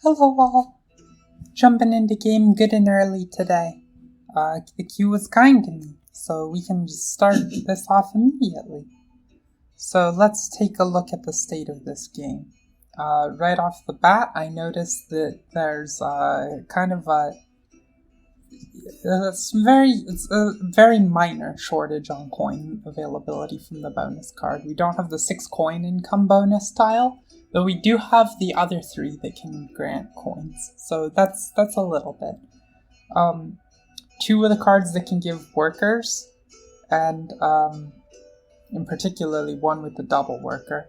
Hello all! Jumping into game good and early today. The queue was kind to me, so we can just start this off immediately. So let's take a look at the state of this game. Right off the bat, I noticed that there's it's a very minor shortage on coin availability from the bonus card. We don't have the 6 coin income bonus tile, though we do have the other 3 that can grant coins. So that's a little bit. 2 of the cards that can give workers, and in particularly one with the double worker.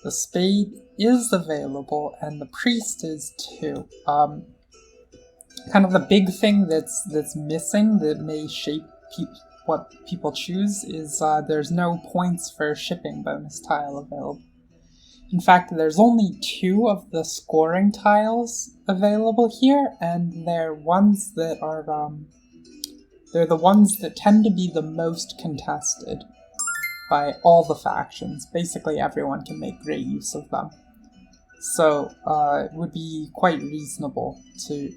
The spade is available, and the priest is too. Kind of the big thing that's missing that may shape what people choose is there's no points for shipping bonus tile available. In fact, there's only 2 of the scoring tiles available here, and they're ones that are they're the ones that tend to be the most contested by all the factions. Basically, everyone can make great use of them. So it would be quite reasonable to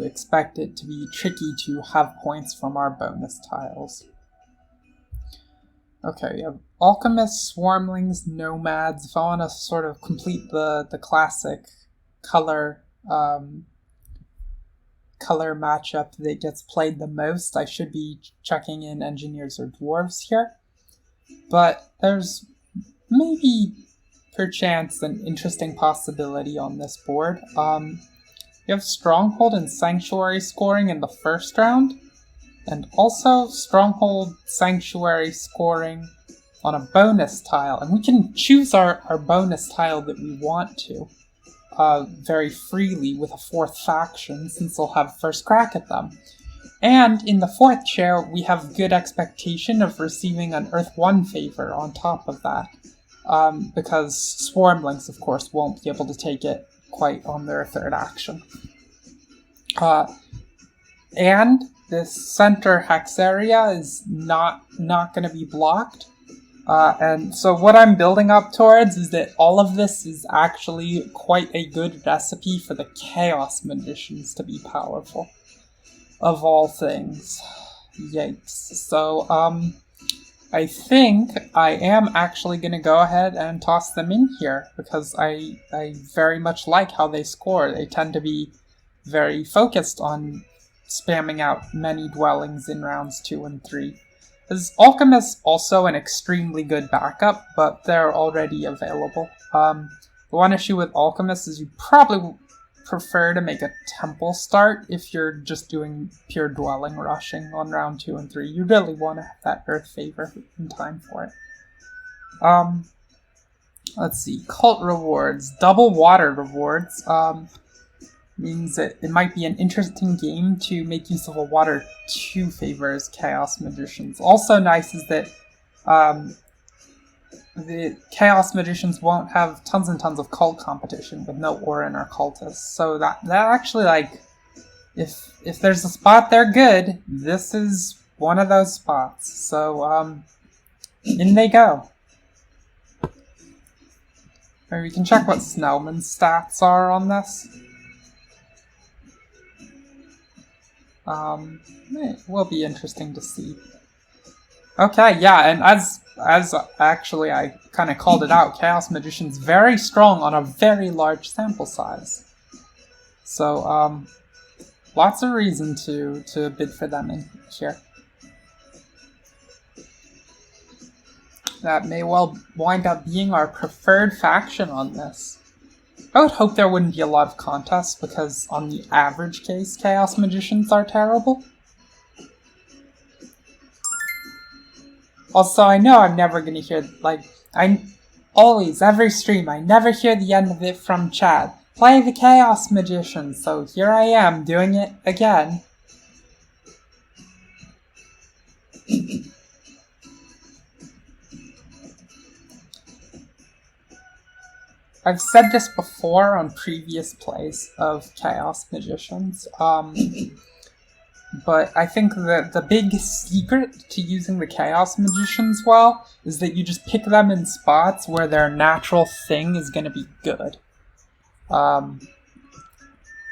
expect it to be tricky to have points from our bonus tiles. Okay, we have Alchemists, Swarmlings, Nomads. If I want to sort of complete the classic color matchup that gets played the most, I should be chucking in Engineers or Dwarves here. But there's maybe, perchance, an interesting possibility on this board. You have Stronghold and Sanctuary scoring in the first round, and also Stronghold, Sanctuary scoring on a bonus tile. And we can choose our bonus tile that we want to very freely with a 4th faction, since they'll have first crack at them. And in the 4th chair, we have good expectation of receiving an Earth 1 favor on top of that, because Swarmlings, of course, won't be able to take it quite on their 3rd action. And this center hex area is not going to be blocked. And so what I'm building up towards is that all of this is actually quite a good recipe for the Chaos Magicians to be powerful. Of all things. Yikes. So, I think I am actually going to go ahead and toss them in here, because I very much like how they score. They tend to be very focused on spamming out many dwellings in rounds 2 and 3. Is Alchemists also an extremely good backup, but they're already available. The one issue with Alchemists is you probably prefer to make a temple start if you're just doing pure dwelling rushing on round 2 and 3. You really want to have that Earth favor in time for it. Let's see. Cult rewards. Double water rewards. Means that it might be an interesting game to make use of a water 2 favor as Chaos Magicians. Also nice is that the Chaos Magicians won't have tons and tons of cult competition with no Orin or Cultists. So that actually, like, if there's a spot they're good, this is one of those spots. So, in they go. Or we can check what Snellman's stats are on this. It will be interesting to see. Okay, yeah, and as actually I kind of called it out, Chaos Magician's very strong on a very large sample size. So, lots of reason to bid for them in here. That may well wind up being our preferred faction on this. I would hope there wouldn't be a lot of contests, because on the average case, Chaos Magicians are terrible. Also, I know I'm never gonna hear, every stream, I never hear the end of it from Chad. Play the Chaos Magician, so here I am, doing it again. I've said this before on previous plays of Chaos Magicians, but I think that the big secret to using the Chaos Magicians well is that you just pick them in spots where their natural thing is going to be good.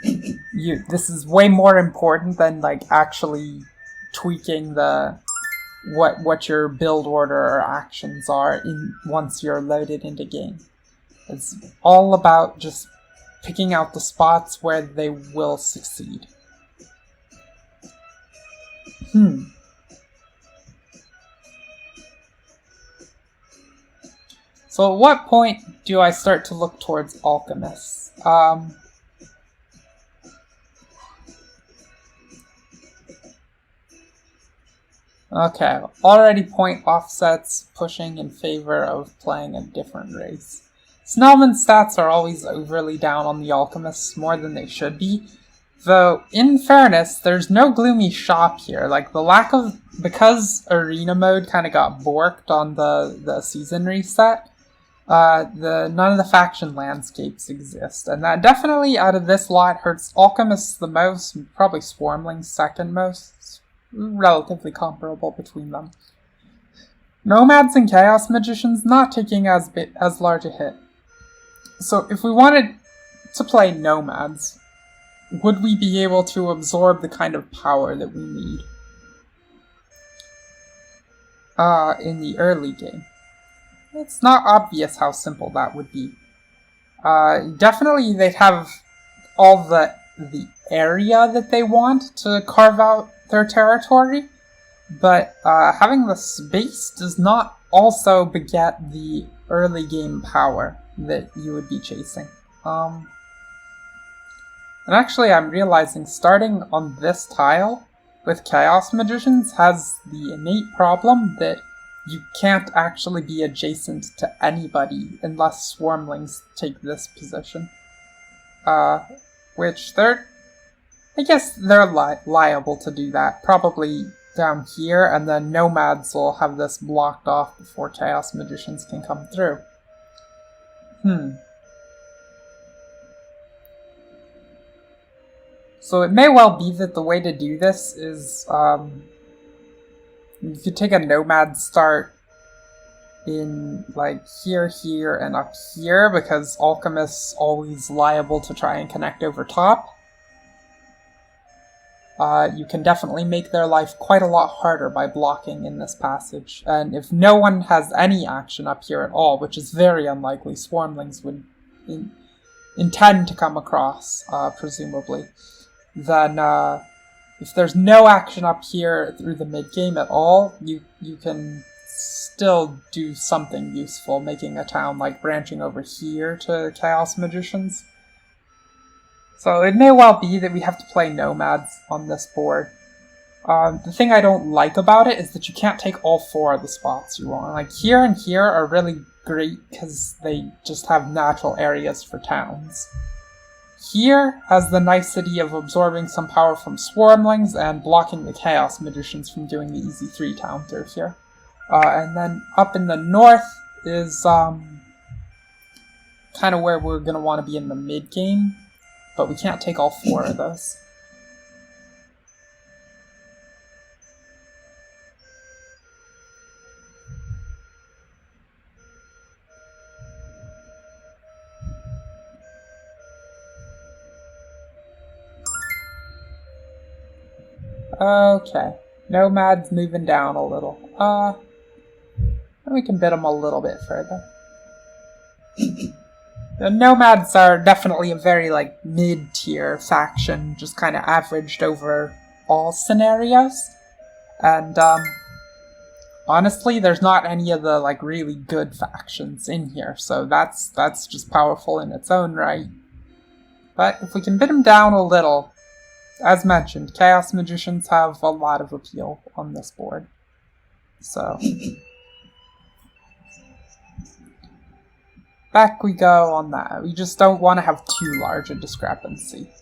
this is way more important than like actually tweaking the what your build order or actions are in once you're loaded into game. It's all about just picking out the spots where they will succeed. So at what point do I start to look towards Alchemists? Okay, already point offsets pushing in favor of playing a different race. Snellman's stats are always overly down on the Alchemists, more than they should be. Though, in fairness, there's no gloomy shop here. Like, the lack of... Because Arena mode kind of got borked on the season reset, none of the faction landscapes exist. And that definitely, out of this lot, hurts Alchemists the most, probably Swarmlings second most. It's relatively comparable between them. Nomads and Chaos Magicians not taking as large a hit. So if we wanted to play Nomads, would we be able to absorb the kind of power that we need in the early game? It's not obvious how simple that would be. Definitely they'd have all the area that they want to carve out their territory, but having the space does not also beget the early game power that you would be chasing. And actually, I'm realizing starting on this tile with Chaos Magicians has the innate problem that you can't actually be adjacent to anybody unless Swarmlings take this position. Which I guess they're liable to do that. Probably down here, and then Nomads will have this blocked off before Chaos Magicians can come through. So it may well be that the way to do this is, you could take a Nomad start in, like, here, and up here, because Alchemists always liable to try and connect over top. You can definitely make their life quite a lot harder by blocking in this passage. And if no one has any action up here at all, which is very unlikely, Swarmlings would intend to come across, presumably, then if there's no action up here through the mid-game at all, you can still do something useful, making a town like branching over here to Chaos Magicians. So it may well be that we have to play Nomads on this board. The thing I don't like about it is that you can't take all four of the spots you want. Like, here and here are really great because they just have natural areas for towns. Here has the nicety of absorbing some power from Swarmlings and blocking the Chaos Magicians from doing the easy 3-town through here. And then up in the north is kind of where we're going to want to be in the mid-game. But we can't take all four of those. Okay. Nomad's moving down a little. We can bid them a little bit further. The Nomads are definitely a very, like, mid-tier faction, just kind of averaged over all scenarios. And, honestly, there's not any of the, like, really good factions in here, so that's just powerful in its own right. But if we can bid them down a little, as mentioned, Chaos Magicians have a lot of appeal on this board. So... back we go on that. We just don't want to have too large a discrepancy.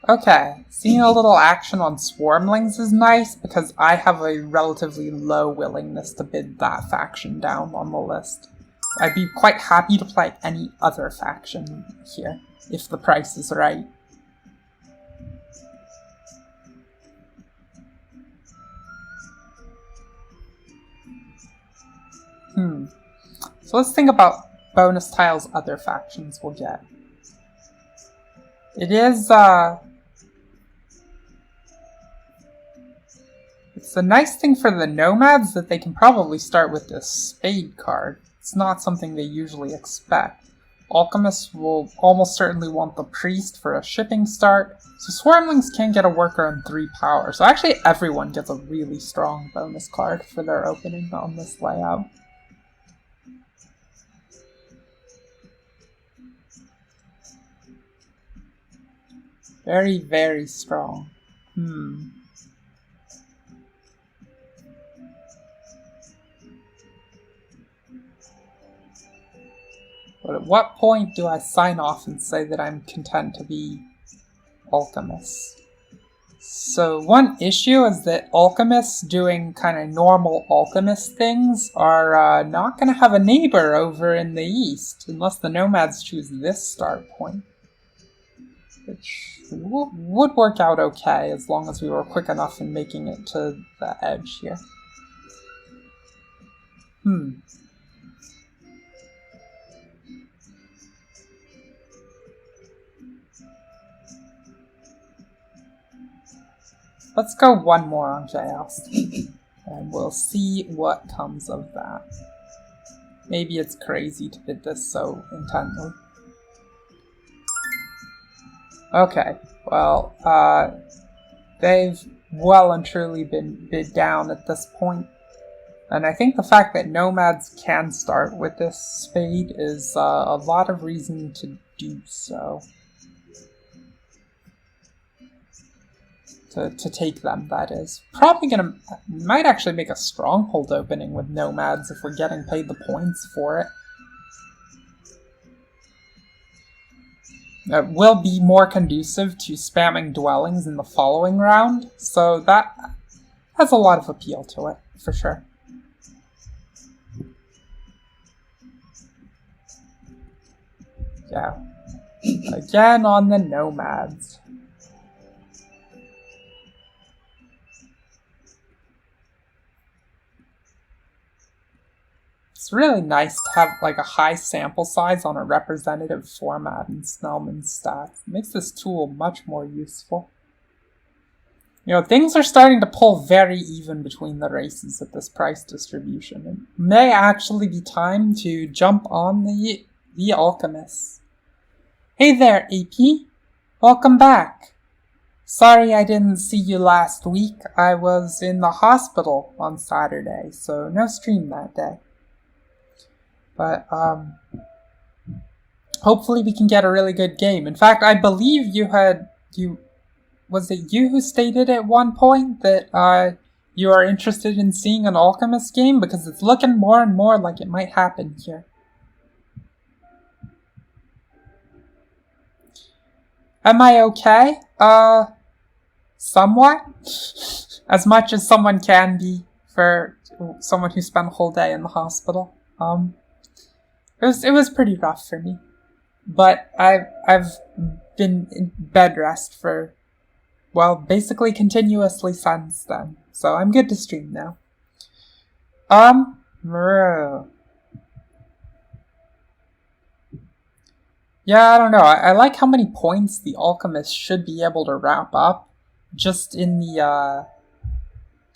Okay, seeing a little action on Swarmlings is nice because I have a relatively low willingness to bid that faction down on the list. I'd be quite happy to play any other faction here, if the price is right. So let's think about bonus tiles other factions will get. It is, it's a nice thing for the nomads that they can probably start with this spade card. It's not something they usually expect. Alchemists will almost certainly want the priest for a shipping start, so swarmlings can get a worker and 3 power. So actually everyone gets a really strong bonus card for their opening on this layout. Very, very strong. But at what point do I sign off and say that I'm content to be alchemists? So one issue is that alchemists doing kind of normal alchemist things are not going to have a neighbor over in the east, unless the nomads choose this start point. Which would work out okay, as long as we were quick enough in making it to the edge here. Let's go one more on chaos, and we'll see what comes of that. Maybe it's crazy to bid this so intently. Okay, well, they've well and truly been bid down at this point. And I think the fact that nomads can start with this spade is a lot of reason to do so. To take them, that is. Probably might actually make a stronghold opening with nomads if we're getting paid the points for it. It will be more conducive to spamming dwellings in the following round, so that has a lot of appeal to it, for sure. Yeah. Again on the nomads. It's really nice to have like a high sample size on a representative format in Snellman's stats. It makes this tool much more useful. You know, things are starting to pull very even between the races at this price distribution. It may actually be time to jump on the Alchemists. Hey there, AP. Welcome back. Sorry I didn't see you last week. I was in the hospital on Saturday, so no stream that day. But, hopefully we can get a really good game. In fact, I believe was it you who stated at one point that, you are interested in seeing an Alchemist game? Because it's looking more and more like it might happen here. Am I okay? Somewhat? As much as someone can be for someone who spent a whole day in the hospital. It was pretty rough for me, but I've been in bed rest for, well, basically continuously since then, so I'm good to stream now. Yeah, I don't know. I like how many points the Alchemist should be able to wrap up just in the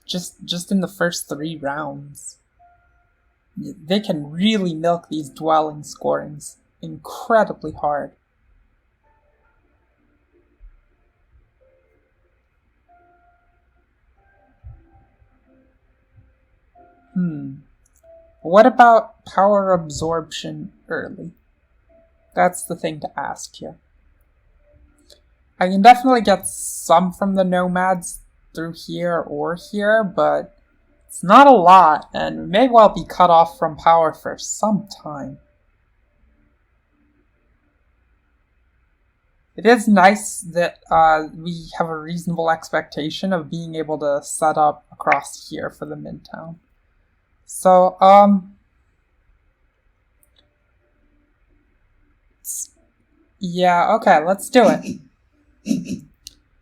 just in the first 3 rounds. They can really milk these dwelling scorings incredibly hard. What about power absorption early? That's the thing to ask here. I can definitely get some from the nomads through here or here, but it's not a lot, and may well be cut off from power for some time. It is nice that we have a reasonable expectation of being able to set up across here for the Midtown. So, Yeah, okay, let's do it.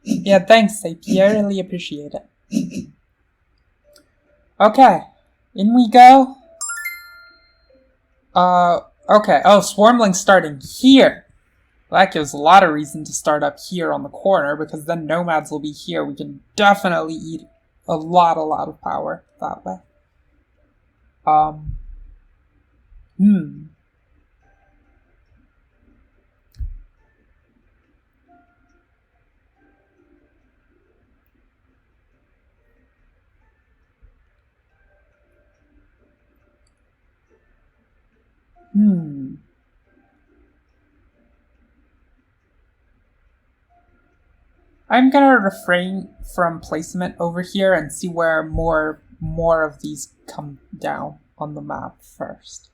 Yeah, thanks, AP. I really appreciate it. Okay, in we go. Okay. Oh, Swarmling's starting here. Well, that gives a lot of reason to start up here on the corner, because then nomads will be here. We can definitely eat a lot of power that way. Hmm. Hmm. I'm gonna refrain from placement over here and see where more of these come down on the map first.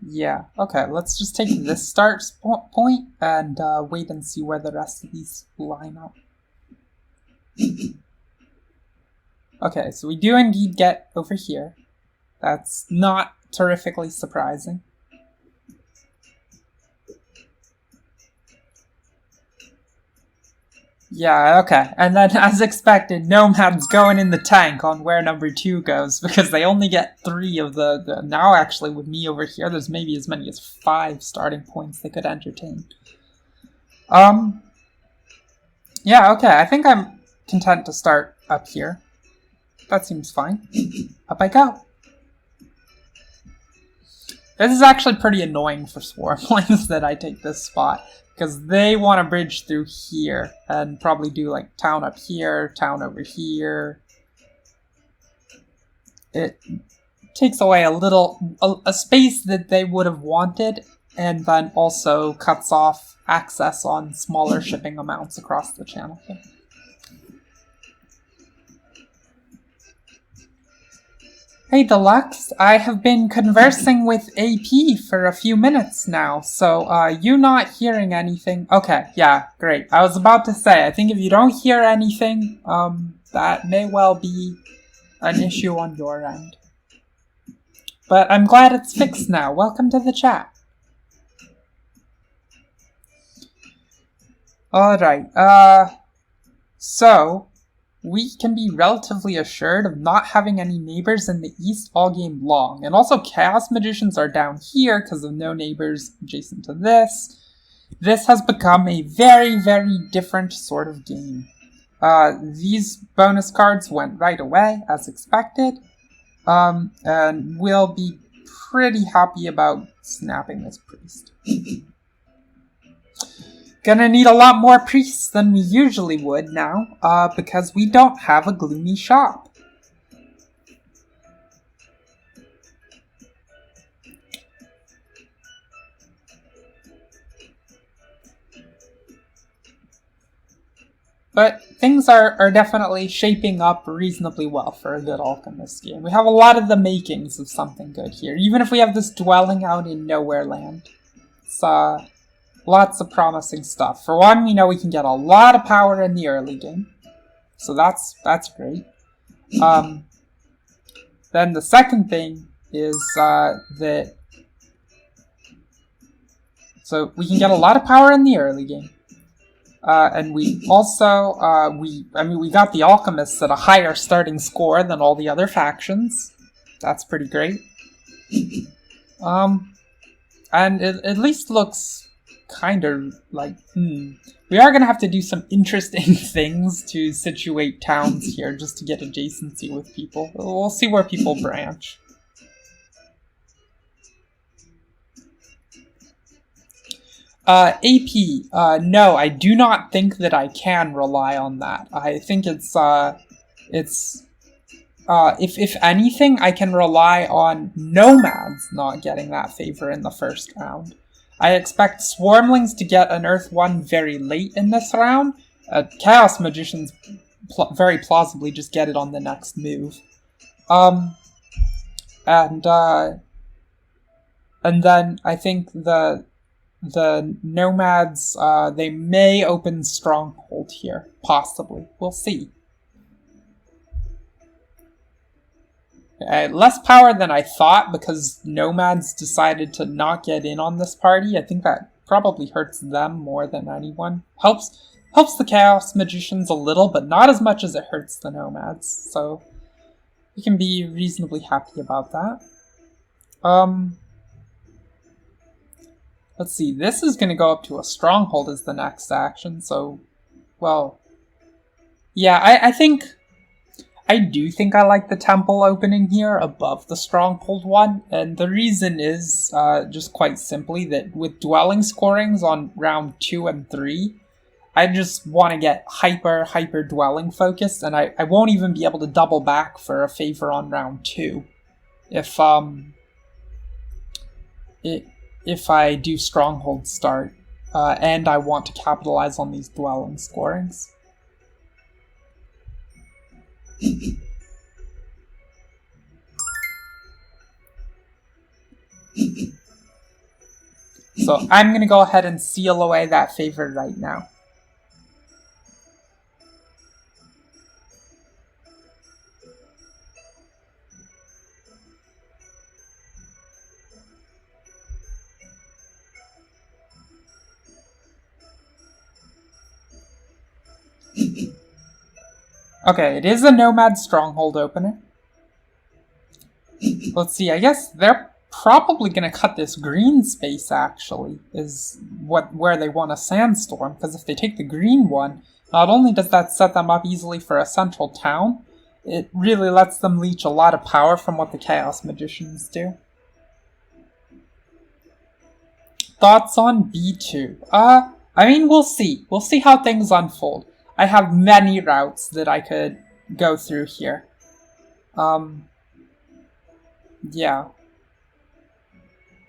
Yeah, okay, let's just take this start point and wait and see where the rest of these line up. Okay, so we do indeed get over here. That's not terrifically surprising. Yeah, okay. And then, as expected, Nomad's going in the tank on where number 2 goes, because they only get 3 of the... Now, actually, with me over here, there's maybe as many as 5 starting points they could entertain. Yeah, okay, I think I'm content to start up here. That seems fine. Up I go. This is actually pretty annoying for Swarmlings that I take this spot, because they want to bridge through here and probably do like town up here, town over here. It takes away a space that they would have wanted, and then also cuts off access on smaller shipping amounts across the channel here. Hey Deluxe, I have been conversing with AP for a few minutes now, so you not hearing anything? Okay, yeah, great. I was about to say, I think if you don't hear anything, that may well be an issue on your end. But I'm glad it's fixed now. Welcome to the chat. Alright, so we can be relatively assured of not having any neighbors in the east all game long. And also Chaos Magicians are down here because of no neighbors adjacent to this. This has become a very different sort of game. These bonus cards went right away, as expected. And we'll be pretty happy about snapping this priest. Gonna need a lot more priests than we usually would now, because we don't have a gloomy shop. But things are definitely shaping up reasonably well for a good Alchemist game. We have a lot of the makings of something good here, even if we have this dwelling out in nowhere land. It's, lots of promising stuff. For one, we know we can get a lot of power in the early game. So that's great. Then the second thing is that... So we can get a lot of power in the early game. And we also, we got the Alchemists at a higher starting score than all the other factions. That's pretty great. And it at least looks kind of like, we are going to have to do some interesting things to situate towns here just to get adjacency with people. We'll see where people branch. AP, no, I do not think that I can rely on that. I think if anything, I can rely on nomads not getting that favor in the first round. I expect Swarmlings to get an Earth 1 very late in this round. Chaos Magicians very plausibly just get it on the next move. And then I think the nomads, they may open Stronghold here. Possibly. We'll see. Less power than I thought because nomads decided to not get in on this party. I think that probably hurts them more than anyone. Helps the Chaos Magicians a little, but not as much as it hurts the nomads. So we can be reasonably happy about that. Let's see. This is going to go up to a stronghold as the next action. So, well, yeah, I do think I like the temple opening here above the stronghold one, and the reason is just quite simply that with dwelling scorings on round 2 and 3, I just want to get hyper dwelling focused, and I won't even be able to double back for a favor on round 2 if I do stronghold start, and I want to capitalize on these dwelling scorings. So I'm going to go ahead and seal away that favor right now. Okay, it is a Nomad Stronghold opener. Let's see, I guess they're probably going to cut this green space, actually, is where they want a Sandstorm, because if they take the green one, not only does that set them up easily for a central town, it really lets them leech a lot of power from what the Chaos Magicians do. Thoughts on B2? I mean, we'll see. We'll see how things unfold. I have many routes that I could go through here. Yeah.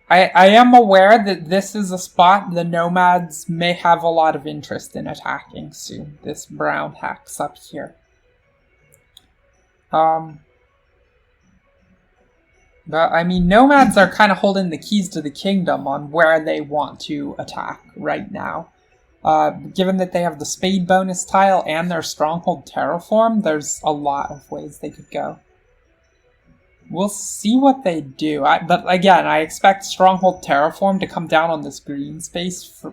I am aware that this is a spot the nomads may have a lot of interest in attacking soon. This brown hex up here. But I mean, nomads are kind of holding the keys to the kingdom on where they want to attack right now. Given that they have the spade bonus tile and their stronghold terraform, there's a lot of ways they could go. We'll see what they do. But again, I expect stronghold terraform to come down on this green space,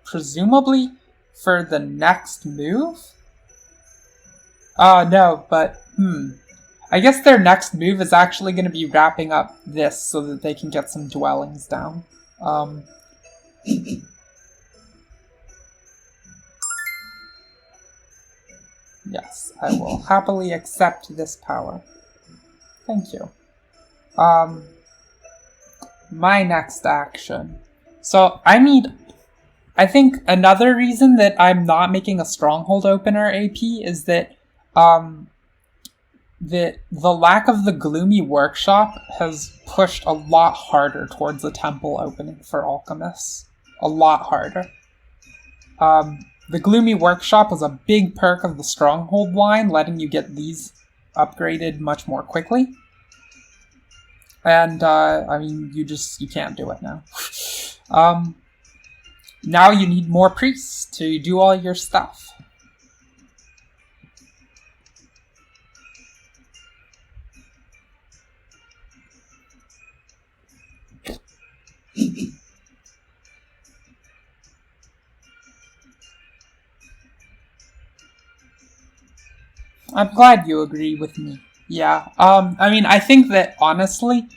presumably for the next move? No, but I guess their next move is actually going to be wrapping up this so that they can get some dwellings down. Yes, I will happily accept this power. Thank you. My next action. So, I think another reason that I'm not making a stronghold opener AP is that, the lack of the Gloomy Workshop has pushed a lot harder towards the temple opening for Alchemists. A lot harder. The Gloomy Workshop is a big perk of the Stronghold line, letting you get these upgraded much more quickly. And, I mean, you can't do it now. Now you need more priests to do all your stuff. I'm glad you agree with me. Yeah, I mean, I think that, honestly,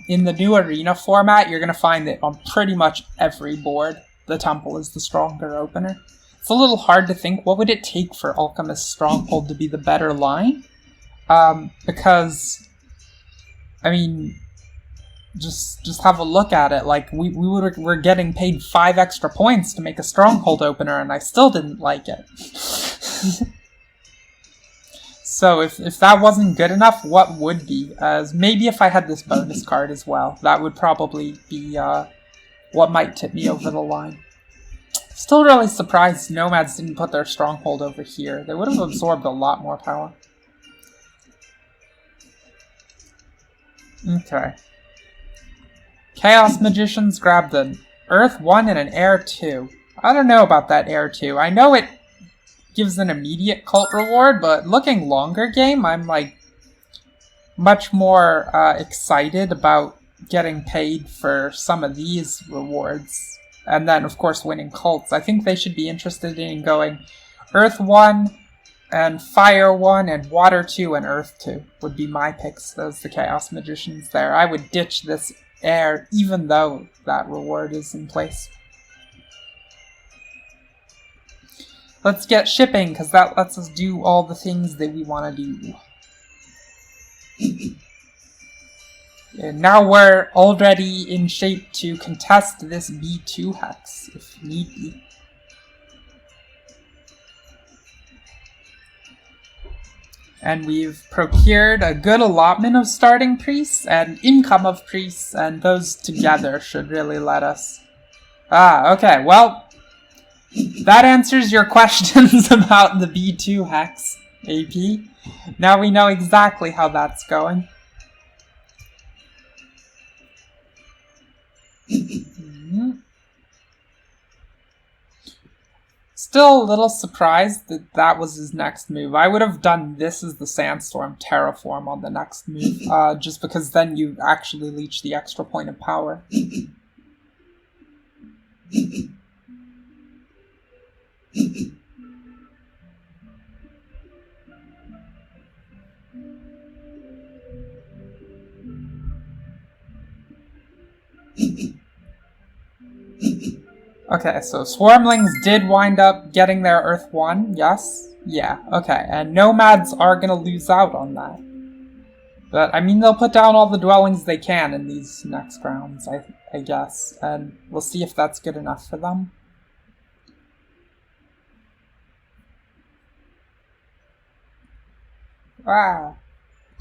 in the new arena format, you're going to find that on pretty much every board, the temple is the stronger opener. It's a little hard to think, what would it take for Alchemist Stronghold to be the better line? Because, I mean, just have a look at it. Like, we're getting paid 5 extra points to make a Stronghold opener, and I still didn't like it. So if that wasn't good enough, what would be? As maybe if I had this bonus card as well, that would probably be what might tip me over the line. Still really surprised Nomads didn't put their stronghold over here. They would have absorbed a lot more power. Okay. Chaos Magicians grabbed an Earth 1 and an Air 2. I don't know about that Air 2. I know it gives an immediate cult reward, but looking longer game, I'm like, much more excited about getting paid for some of these rewards. And then, of course, winning cults. I think they should be interested in going Earth 1 and Fire 1 and Water 2 and Earth 2 would be my picks as the Chaos Magicians there. I would ditch this air even though that reward is in place. Let's get shipping, because that lets us do all the things that we want to do. And now we're already in shape to contest this B2 hex, if need be. And we've procured a good allotment of starting priests and income of priests, and those together should really let us... okay, well, that answers your questions about the B2 hex, AP. Now we know exactly how that's going. Still a little surprised that that was his next move. I would have done this as the Sandstorm Terraform on the next move, just because then you actually leech the extra point of power. Okay, so Swarmlings did wind up getting their Earth 1, yes? Yeah, okay, and Nomads are gonna lose out on that. But, I mean, they'll put down all the dwellings they can in these next rounds, I guess, and we'll see if that's good enough for them.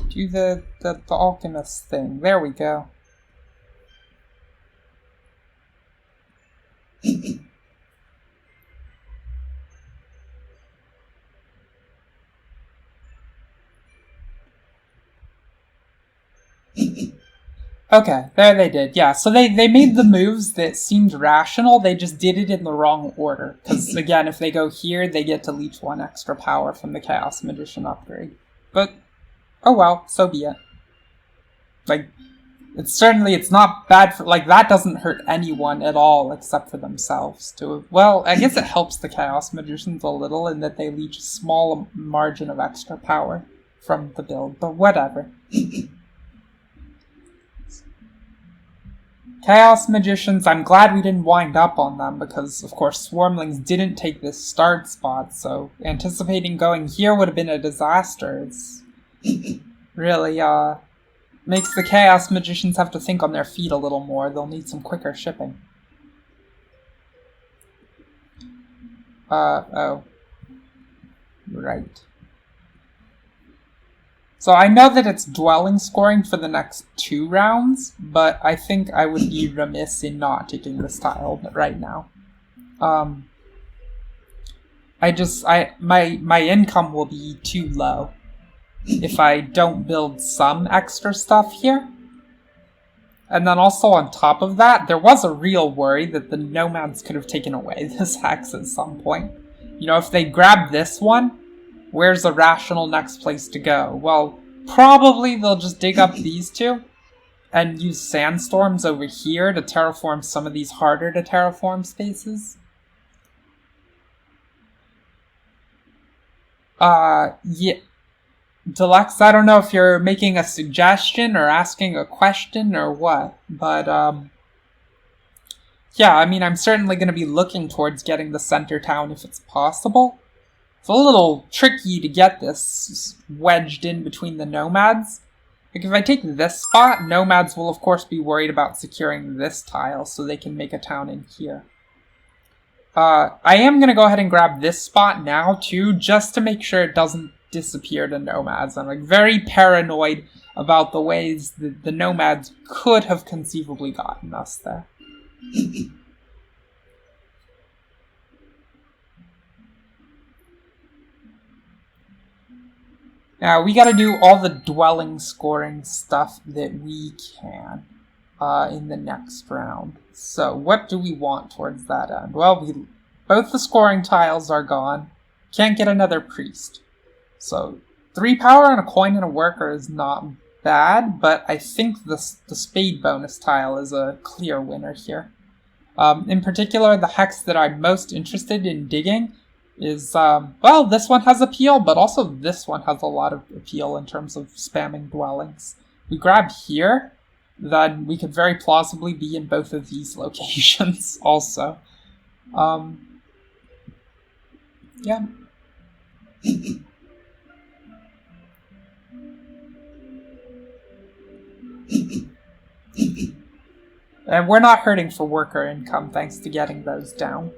Do the Alchemists thing. There we go. Okay, there they did. Yeah, so they made the moves that seemed rational, they just did it in the wrong order. Because, again, if they go here, they get to leech 1 extra power from the Chaos Magician upgrade. But, oh well, so be it. Like, it's not bad for, like, that doesn't hurt anyone at all except for themselves. Well, I guess it helps the Chaos Magicians a little in that they leech a small margin of extra power from the build, but whatever. Chaos Magicians, I'm glad we didn't wind up on them because, of course, Swarmlings didn't take this start spot, so anticipating going here would have been a disaster. It's really, makes the Chaos Magicians have to think on their feet a little more. They'll need some quicker shipping. Oh. Right. So I know that it's dwelling scoring for the next 2 rounds, but I think I would be remiss in not taking this tile right now. My income will be too low if I don't build some extra stuff here. And then also on top of that, there was a real worry that the Nomads could have taken away this hex at some point. You know, if they grab this one, where's a rational next place to go? Well, probably they'll just dig up these two and use sandstorms over here to terraform some of these harder to terraform spaces. Yeah. Deluxe, I don't know if you're making a suggestion or asking a question or what, but, yeah, I mean, I'm certainly going to be looking towards getting the center town if it's possible. It's a little tricky to get this wedged in between the Nomads. Like, if I take this spot, Nomads will of course be worried about securing this tile so they can make a town in here. I am going to go ahead and grab this spot now, too, just to make sure it doesn't disappear to Nomads. I'm, like, very paranoid about the ways that the Nomads could have conceivably gotten us there. Now, we gotta do all the dwelling scoring stuff that we can in the next round. So, what do we want towards that end? Well, both the scoring tiles are gone. Can't get another priest. So, 3 power and a coin and a worker is not bad, but I think the spade bonus tile is a clear winner here. In particular, the hex that I'm most interested in digging is, well, this one has appeal, but also this one has a lot of appeal in terms of spamming dwellings. We grab here, then we could very plausibly be in both of these locations also. Yeah. And we're not hurting for worker income thanks to getting those down.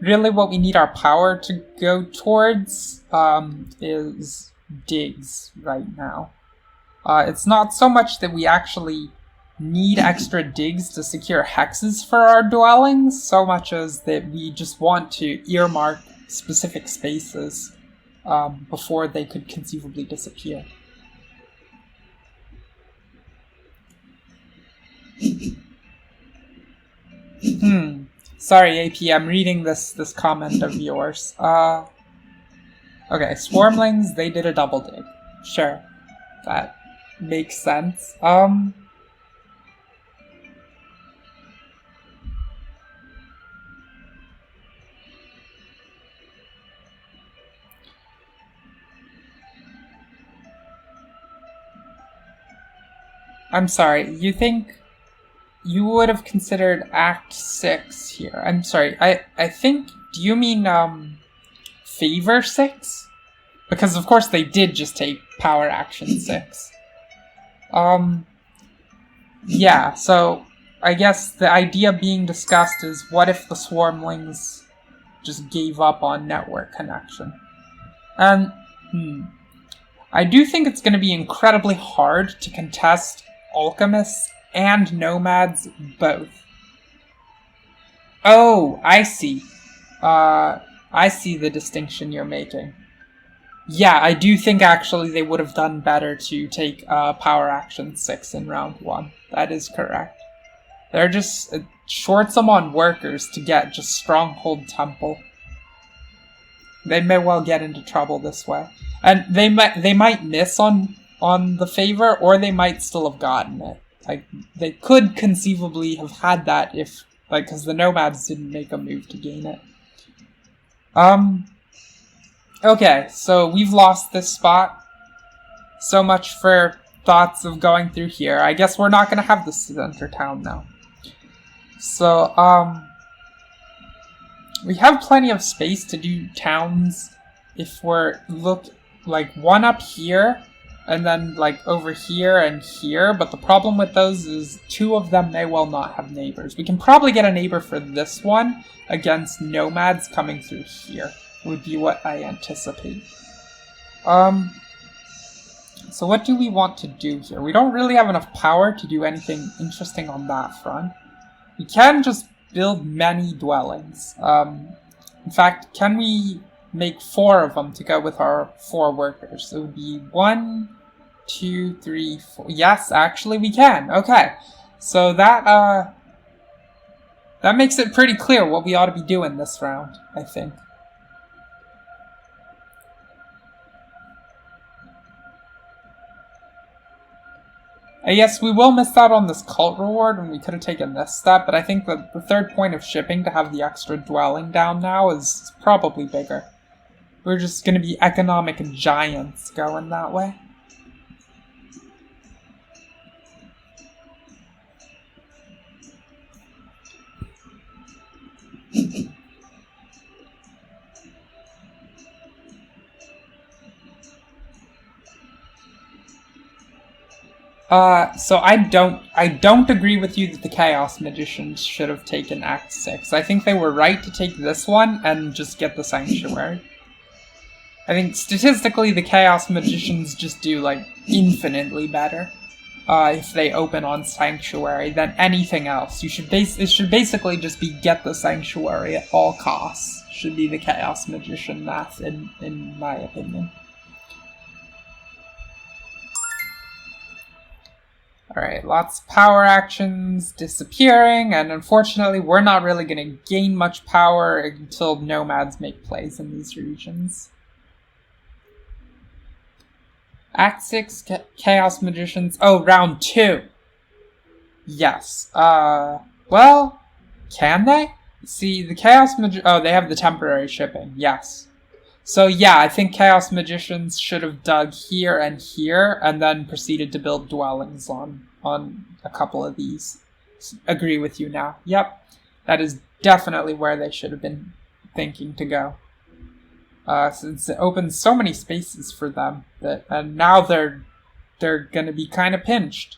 Really what we need our power to go towards is digs right now. It's not so much that we actually need extra digs to secure hexes for our dwellings, so much as that we just want to earmark specific spaces before they could conceivably disappear. Sorry, AP, I'm reading this comment of yours. Okay, Swarmlings, they did a double dig. Sure. That makes sense. I'm sorry, you think you would have considered Act 6 here? I'm sorry, I think, do you mean, Favor 6? Because of course they did just take Power Action 6. Yeah, so I guess the idea being discussed is what if the Swarmlings just gave up on network connection? And, I do think it's going to be incredibly hard to contest Alchemists and Nomads both. Oh, I see. I see the distinction you're making. Yeah, I do think actually they would have done better to take Power Action 6 in round 1. That is correct. They're just short them on workers to get just Stronghold Temple. They may well get into trouble this way. And they might miss on the favor, or they might still have gotten it. Like, they could conceivably have had that if, like, because the Nomads didn't make a move to gain it. Okay, so we've lost this spot. So much for thoughts of going through here. I guess we're not gonna have the center town now. So, we have plenty of space to do towns if we're like one up here, and then like over here and here, but the problem with those is 2 of them may well not have neighbors. We can probably get a neighbor for this one against Nomads coming through here, would be what I anticipate. So what do we want to do here? We don't really have enough power to do anything interesting on that front. We can just build many dwellings. In fact, can we make 4 of them to go with our 4 workers? It would be 1, 2, 3, 4. Yes, actually we can. Okay. So that makes it pretty clear what we ought to be doing this round, I think. Yes, we will miss out on this cult reward when we could have taken this step, but I think that the third point of shipping to have the extra dwelling down now is probably bigger. We're just going to be economic giants going that way. So I don't agree with you that the Chaos Magicians should have taken Act 6. I think they were right to take this one and just get the Sanctuary. I think statistically the Chaos Magicians just do, like, infinitely better if they open on Sanctuary than anything else. It should basically just be get the Sanctuary at all costs, should be the Chaos Magician math, in my opinion. Alright, lots of power actions disappearing, and unfortunately we're not really going to gain much power until Nomads make plays in these regions. Act 6, Chaos Magicians. Oh, round 2. Yes. Well, can they? See, the Chaos oh, they have the temporary shipping. Yes. So yeah, I think Chaos Magicians should have dug here, and then proceeded to build dwellings on a couple of these. Agree with you now. Yep. That is definitely where they should have been thinking to go. Since it opens so many spaces for them, and now they're gonna be kind of pinched.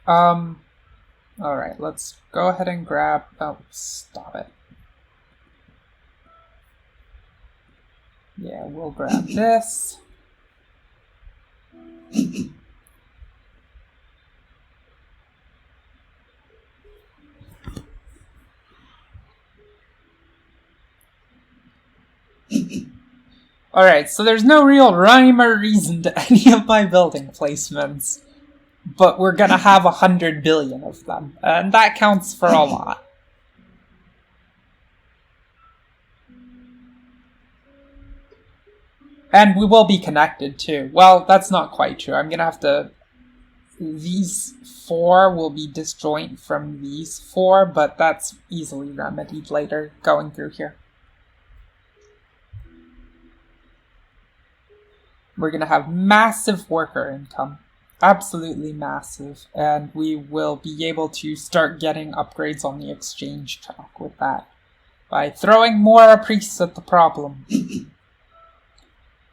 Alright, let's go ahead and grab... Oh, stop it. Yeah, we'll grab this. Alright, so there's no real rhyme or reason to any of my building placements, but we're gonna have 100 billion of them, and that counts for a lot. And we will be connected too. Well, that's not quite true. I'm gonna have to... These 4 will be disjoint from these 4, but that's easily remedied later going through here. We're going to have massive worker income. Absolutely massive. And we will be able to start getting upgrades on the exchange track with that. By throwing more priests at the problem. In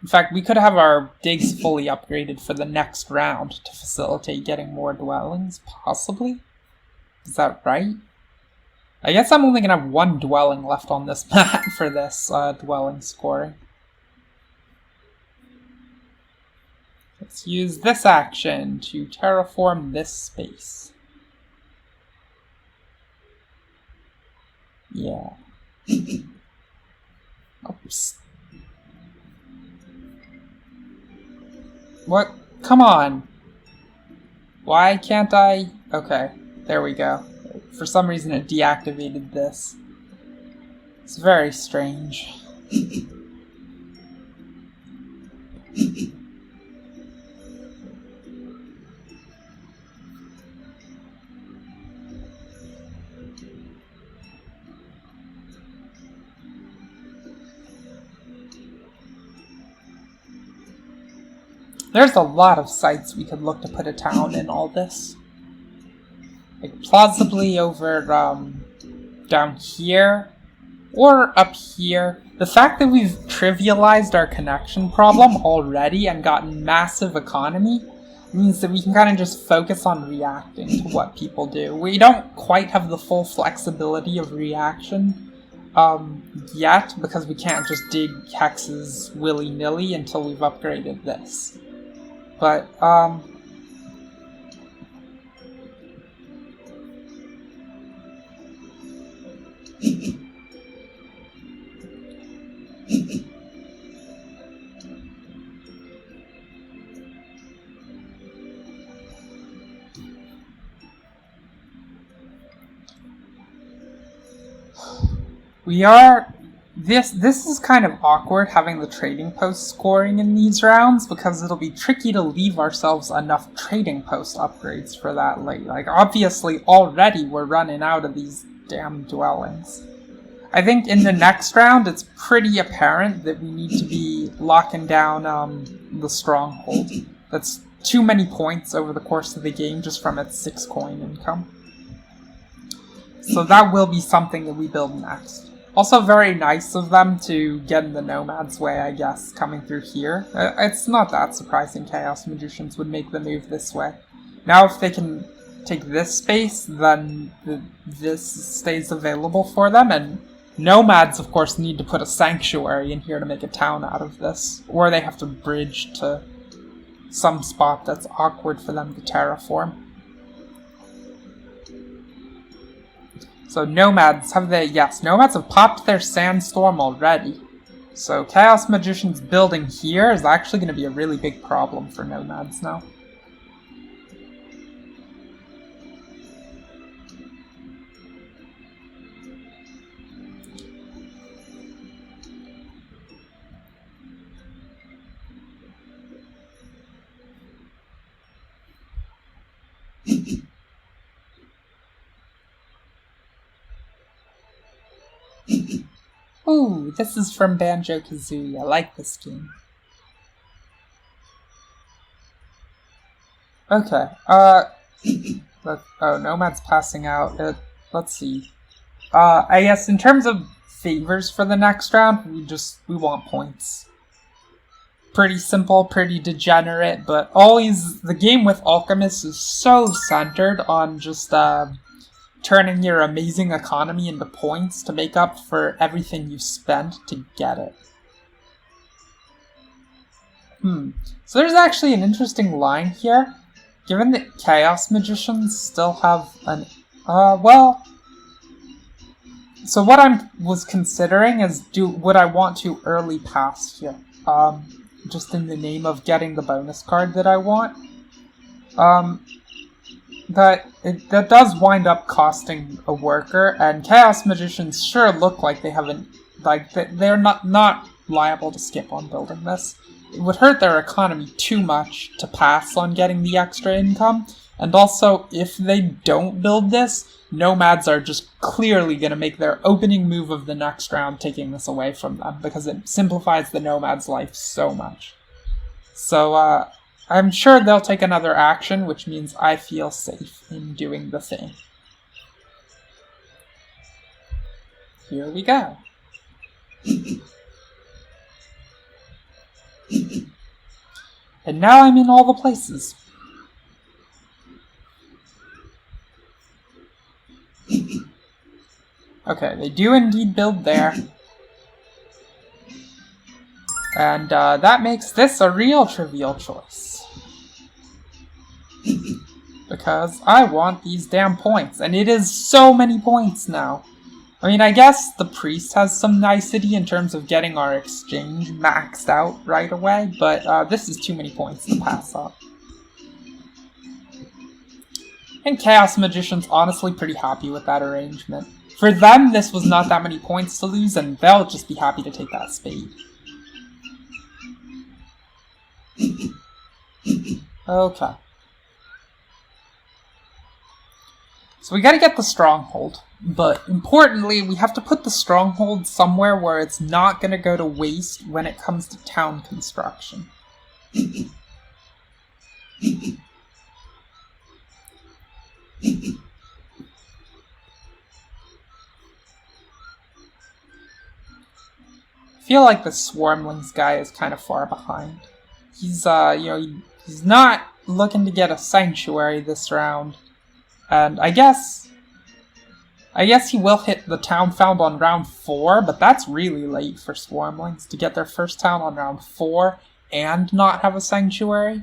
fact, we could have our digs fully upgraded for the next round to facilitate getting more dwellings, possibly? Is that right? I guess I'm only going to have 1 dwelling left on this map for this dwelling scoring. Let's use this action to terraform this space. Yeah. Oops. What? Come on. Why can't I? Okay, there we go. For some reason it deactivated this. It's very strange. There's a lot of sites we could look to put a town in all this. Like, plausibly over, down here, or up here. The fact that we've trivialized our connection problem already and gotten massive economy means that we can kind of just focus on reacting to what people do. We don't quite have the full flexibility of reaction yet, because we can't just dig hexes willy-nilly until we've upgraded this. But, we are... This is kind of awkward, having the trading post scoring in these rounds, because it'll be tricky to leave ourselves enough trading post upgrades for that late. Like, obviously, already we're running out of these damn dwellings. I think in the next round, it's pretty apparent that we need to be locking down the stronghold. That's too many points over the course of the game just from its 6 coin income. So that will be something that we build next. Also very nice of them to get in the Nomad's way, I guess, coming through here. It's not that surprising Chaos Magicians would make the move this way. Now if they can take this space, then this stays available for them, and Nomads, of course, need to put a sanctuary in here to make a town out of this. Or they have to bridge to some spot that's awkward for them to terraform. So Nomads, Nomads have popped their Sandstorm already. So Chaos Magicians building here is actually going to be a really big problem for Nomads now. Ooh, this is from Banjo-Kazooie. I like this game. Okay, oh, Nomad's passing out. Let's see. I guess in terms of favors for the next round, we want points. Pretty simple, pretty degenerate, but always the game with Alchemists is so centered on just turning your amazing economy into points to make up for everything you spent to get it. So there's actually an interesting line here. Given that Chaos Magicians still have an... So what I was considering is would I want to early pass here? Just in the name of getting the bonus card that I want. That does wind up costing a worker, and Chaos Magicians sure look like they haven't... they're not liable to skip on building this. It would hurt their economy too much to pass on getting the extra income, and also, if they don't build this, Nomads are just clearly going to make their opening move of the next round taking this away from them, because it simplifies the Nomad's life so much. So, I'm sure they'll take another action, which means I feel safe in doing the thing. Here we go. And now I'm in all the places. Okay, they do indeed build there. And that makes this a real trivial choice. Because I want these damn points, and it is so many points now. I mean, I guess the priest has some nicety in terms of getting our exchange maxed out right away, but this is too many points to pass up. And Chaos Magician's honestly pretty happy with that arrangement. For them, this was not that many points to lose, and they'll just be happy to take that spade. Okay. So we gotta get the stronghold, but importantly, we have to put the stronghold somewhere where it's not gonna go to waste when it comes to town construction. I feel like the Swarmlings guy is kind of far behind. He's, he's not looking to get a sanctuary this round. And I guess he will hit the town found on round 4, but that's really late for Swarmlings to get their first town on round 4 and not have a sanctuary.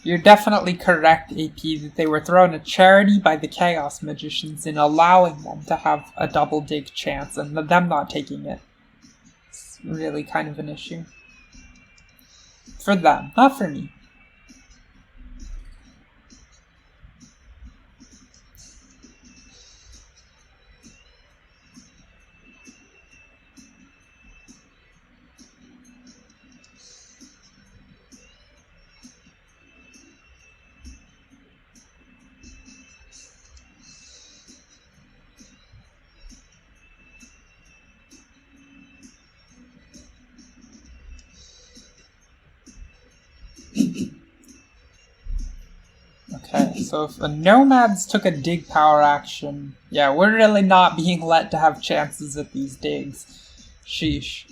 You're definitely correct, AP, that they were thrown a charity by the Chaos Magicians in allowing them to have a double dig chance, and them not taking it. It's really kind of an issue. For them, not for me. Okay, so if the Nomads took a dig power action, yeah, we're really not being let to have chances at these digs. Sheesh.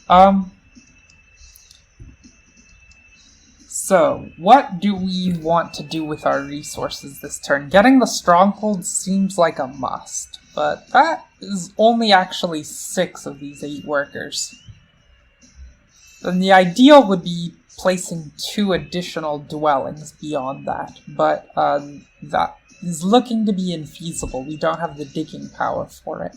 So, what do we want to do with our resources this turn? Getting the stronghold seems like a must, but that is only actually 6 of these 8 workers. And the ideal would be placing 2 additional dwellings beyond that, but that is looking to be infeasible. We don't have the digging power for it.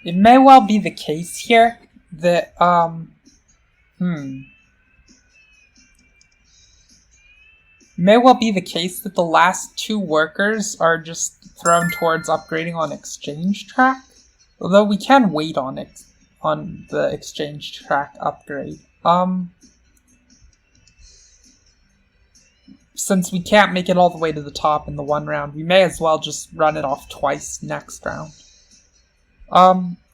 It may well be the case here that, may well be the case that the last 2 workers are just thrown towards upgrading on exchange track. Although we can wait on it, on the exchange track upgrade. Since we can't make it all the way to the top in the 1 round, we may as well just run it off twice next round.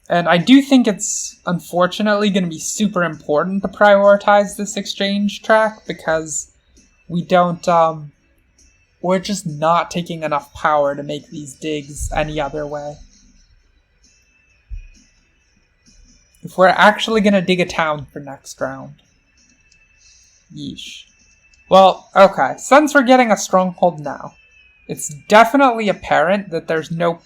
And I do think it's unfortunately going to be super important to prioritize this exchange track because we don't, we're just not taking enough power to make these digs any other way. If we're actually going to dig a town for next round. Yeesh. Well, okay, since we're getting a stronghold now, it's definitely apparent that there's no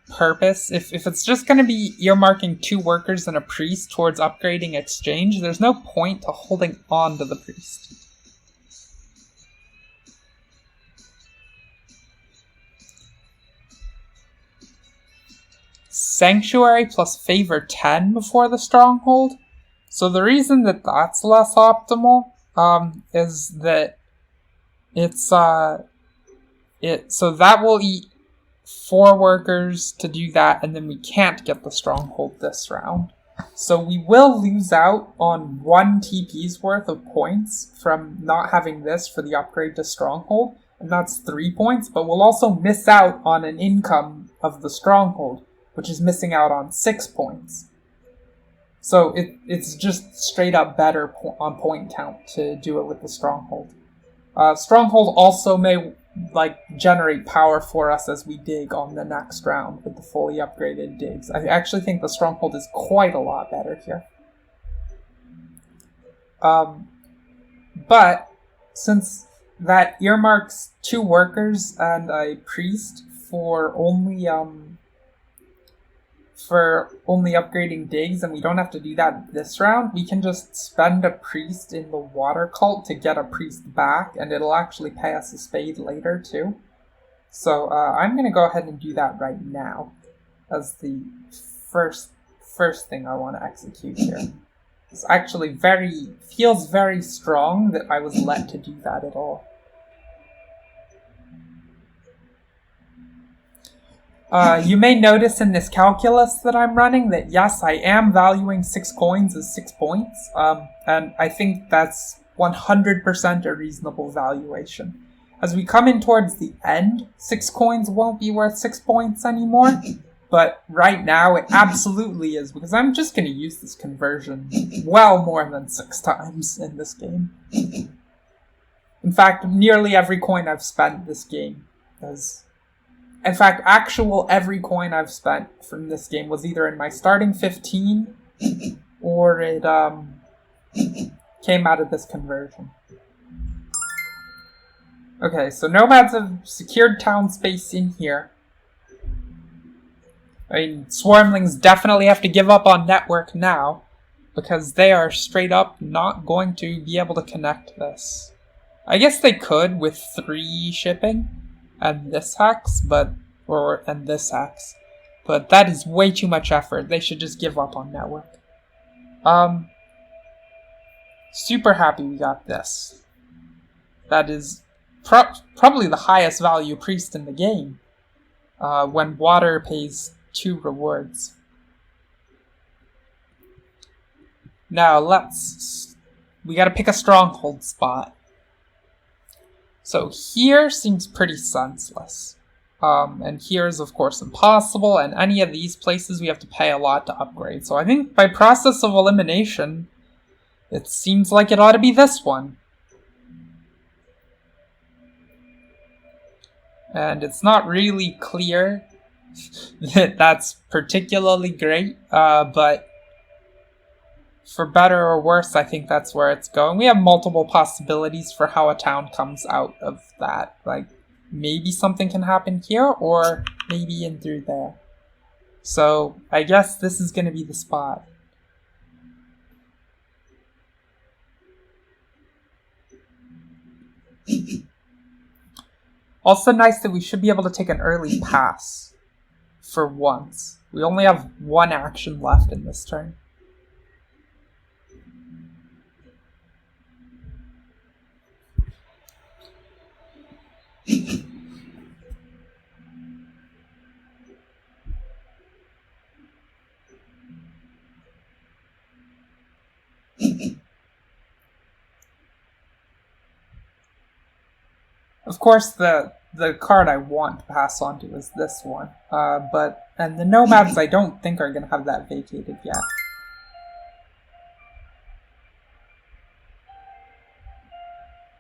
purpose. If it's just going to be earmarking 2 workers and a priest towards upgrading exchange, there's no point to holding on to the priest. Sanctuary plus favor 10 before the stronghold. So the reason that that's less optimal is that it's so that will eat 4 workers to do that, and then we can't get the stronghold this round. So we will lose out on 1 TP's worth of points from not having this for the upgrade to stronghold, and that's 3 points, but we'll also miss out on an income of the stronghold, which is missing out on 6 points. So it's just straight up better on point count to do it with the stronghold. Stronghold also may generate power for us as we dig on the next round with the fully upgraded digs. I actually think the stronghold is quite a lot better here. But since that earmarks 2 workers and a priest for only upgrading digs, and we don't have to do that this round, we can just spend a priest in the water cult to get a priest back, and it'll actually pay us a spade later too. So I'm going to go ahead and do that right now as the first thing I want to execute here. It's actually feels very strong that I was let to do that at all. You may notice in this calculus that I'm running that yes, I am valuing 6 coins as 6 points, and I think that's 100% a reasonable valuation. As we come in towards the end, 6 coins won't be worth 6 points anymore, but right now it absolutely is, because I'm just going to use this conversion well more than 6 times in this game. In fact, nearly every coin I've spent this game has... In fact, every coin I've spent from this game was either in my starting 15 or it came out of this conversion. Okay, so nomads have secured town space in here. I mean, swarmlings definitely have to give up on network now because they are straight up not going to be able to connect this. I guess they could with 3 shipping. And this hex, and this hex. But that is way too much effort. They should just give up on network. Super happy we got this. That is probably the highest value priest in the game. When water pays 2 rewards. Now we gotta pick a stronghold spot. So here seems pretty senseless. And here is of course impossible, and any of these places we have to pay a lot to upgrade. So I think by process of elimination, it seems like it ought to be this one. And it's not really clear that that's particularly great, but for better or worse, I think that's where it's going. We have multiple possibilities for how a town comes out of that. Like, maybe something can happen here, or maybe in through there. So, I guess this is going to be the spot. Also nice that we should be able to take an early pass for once. We only have one action left in this turn. Of course, the card I want to pass on to is this one. And the Nomads I don't think are going to have that vacated yet.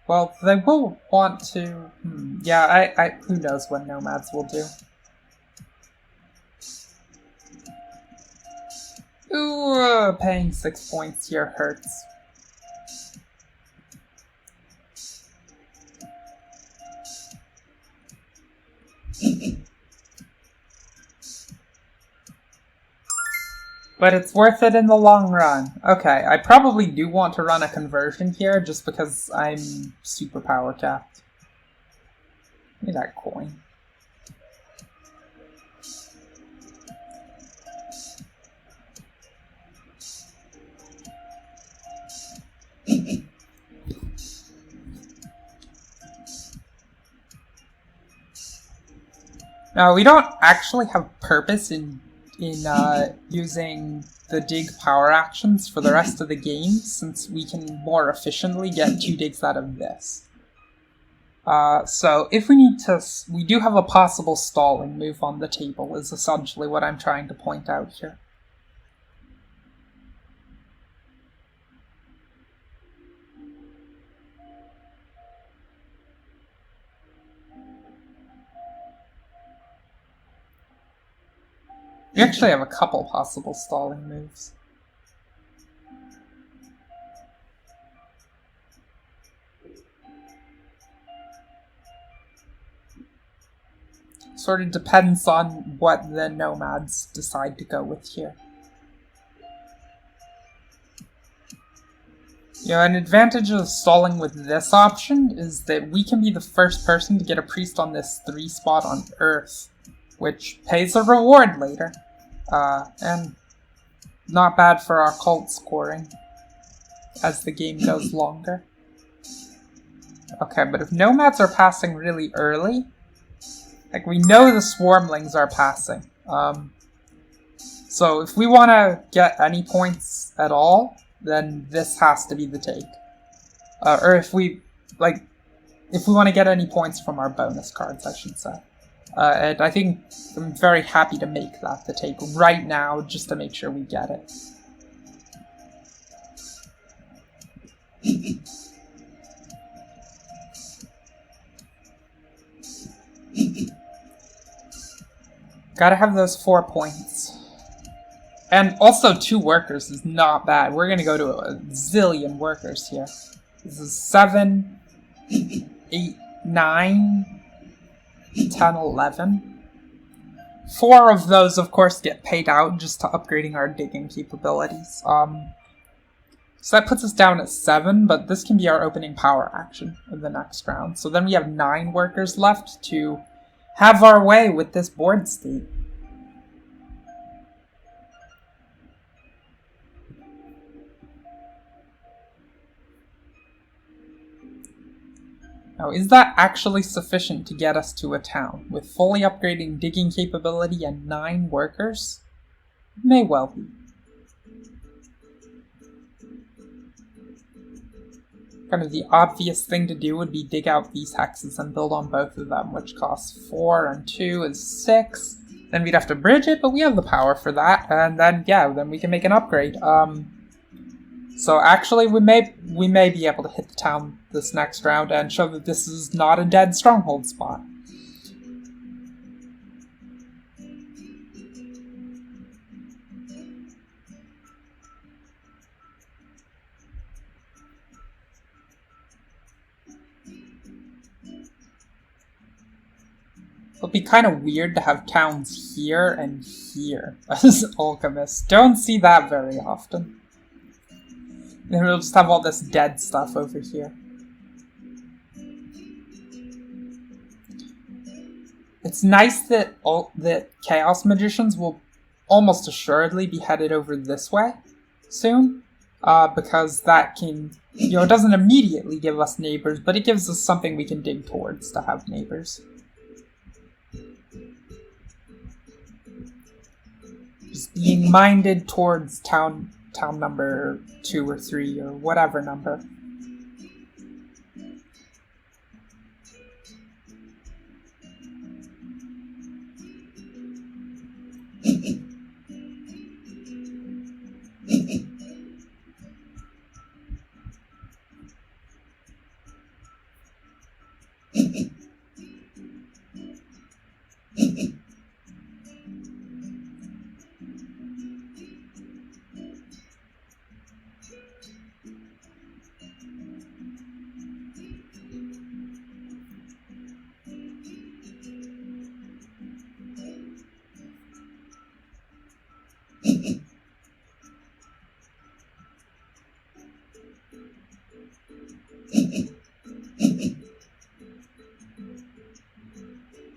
Well, they will want to... yeah, who knows what Nomads will do. Ooh, paying 6 points here hurts. But it's worth it in the long run. Okay, I probably do want to run a conversion here just because I'm super power capped. Give me that coin. Now, we don't actually have purpose in using the dig power actions for the rest of the game, since we can more efficiently get 2 digs out of this. So if we need to, we do have a possible stalling move on the table, is essentially what I'm trying to point out here. We actually have a couple possible stalling moves. Sort of depends on what the Nomads decide to go with here. An advantage of stalling with this option is that we can be the first person to get a priest on this 3 spot on Earth, which pays a reward later. And not bad for our cult scoring as the game goes longer. Okay, but if Nomads are passing really early, like we know the Swarmlings are passing. So if we want to get any points at all, then this has to be the take. Or if we want to get any points from our bonus cards, I should say. And I think I'm very happy to make that the take right now, just to make sure we get it. Gotta have those 4 points. And also 2 workers is not bad. We're gonna go to a zillion workers here. This is 7, 8, 9... 10, 11. 4 of those, of course, get paid out just to upgrading our digging capabilities. So that puts us down at 7, but this can be our opening power action in the next round. So then we have 9 workers left to have our way with this board state. Now, is that actually sufficient to get us to a town? With fully upgrading digging capability and 9 workers? It may well be. Kind of the obvious thing to do would be dig out these hexes and build on both of them, which costs 4 and 2 is 6. Then we'd have to bridge it, but we have the power for that, and then, yeah, then we can make an upgrade. So actually, we may be able to hit the town this next round and show that this is not a dead stronghold spot. It'll be kind of weird to have towns here and here as Alchemists. Don't see that very often. Then we'll just have all this dead stuff over here. it's nice that that chaos magicians will almost assuredly be headed over this way soon, because that can, it doesn't immediately give us neighbors, but it gives us something we can dig towards to have neighbors. Just being minded towards town number 2 or 3 or whatever number.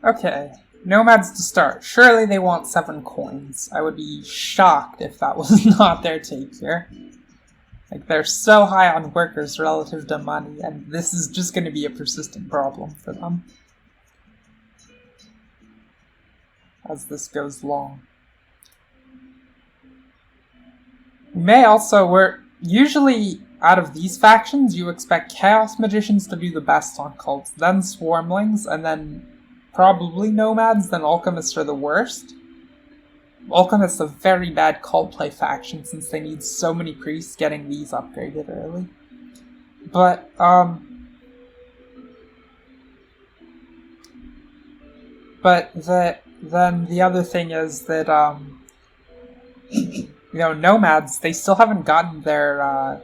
Okay, nomads to start. Surely they want 7 coins. I would be shocked if that was not their take here. Like, they're so high on workers relative to money, and this is just going to be a persistent problem for them as this goes long. We may also, usually out of these factions, you expect Chaos Magicians to do the best on cults, then Swarmlings, and then probably Nomads, then Alchemists are the worst. Alchemists a very bad cult play faction since they need so many priests. Getting these upgraded early. But, then the other thing is that, Nomads, they still haven't gotten their,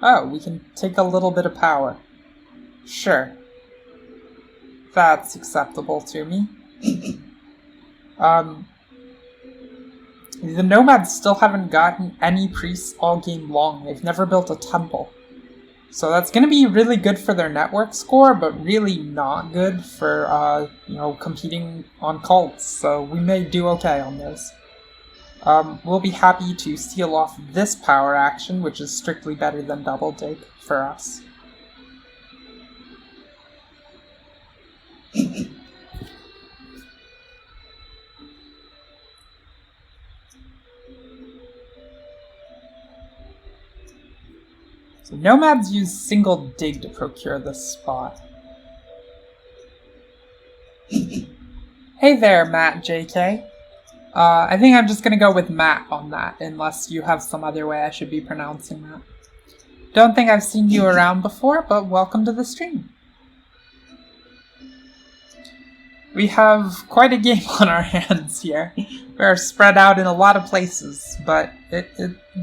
Oh, we can take a little bit of power. Sure. That's acceptable to me. The Nomads still haven't gotten any priests all game long. They've never built a temple. So that's going to be really good for their network score, but really not good for, competing on cults. So we may do okay on those. We'll be happy to seal off this power action, which is strictly better than Double Dig for us. So Nomads use single dig to procure this spot. Hey there, Matt JK. I think I'm just gonna go with Matt on that, unless you have some other way I should be pronouncing that. Don't think I've seen you around before, but welcome to the stream. We have quite a game on our hands here. We're spread out in a lot of places, but it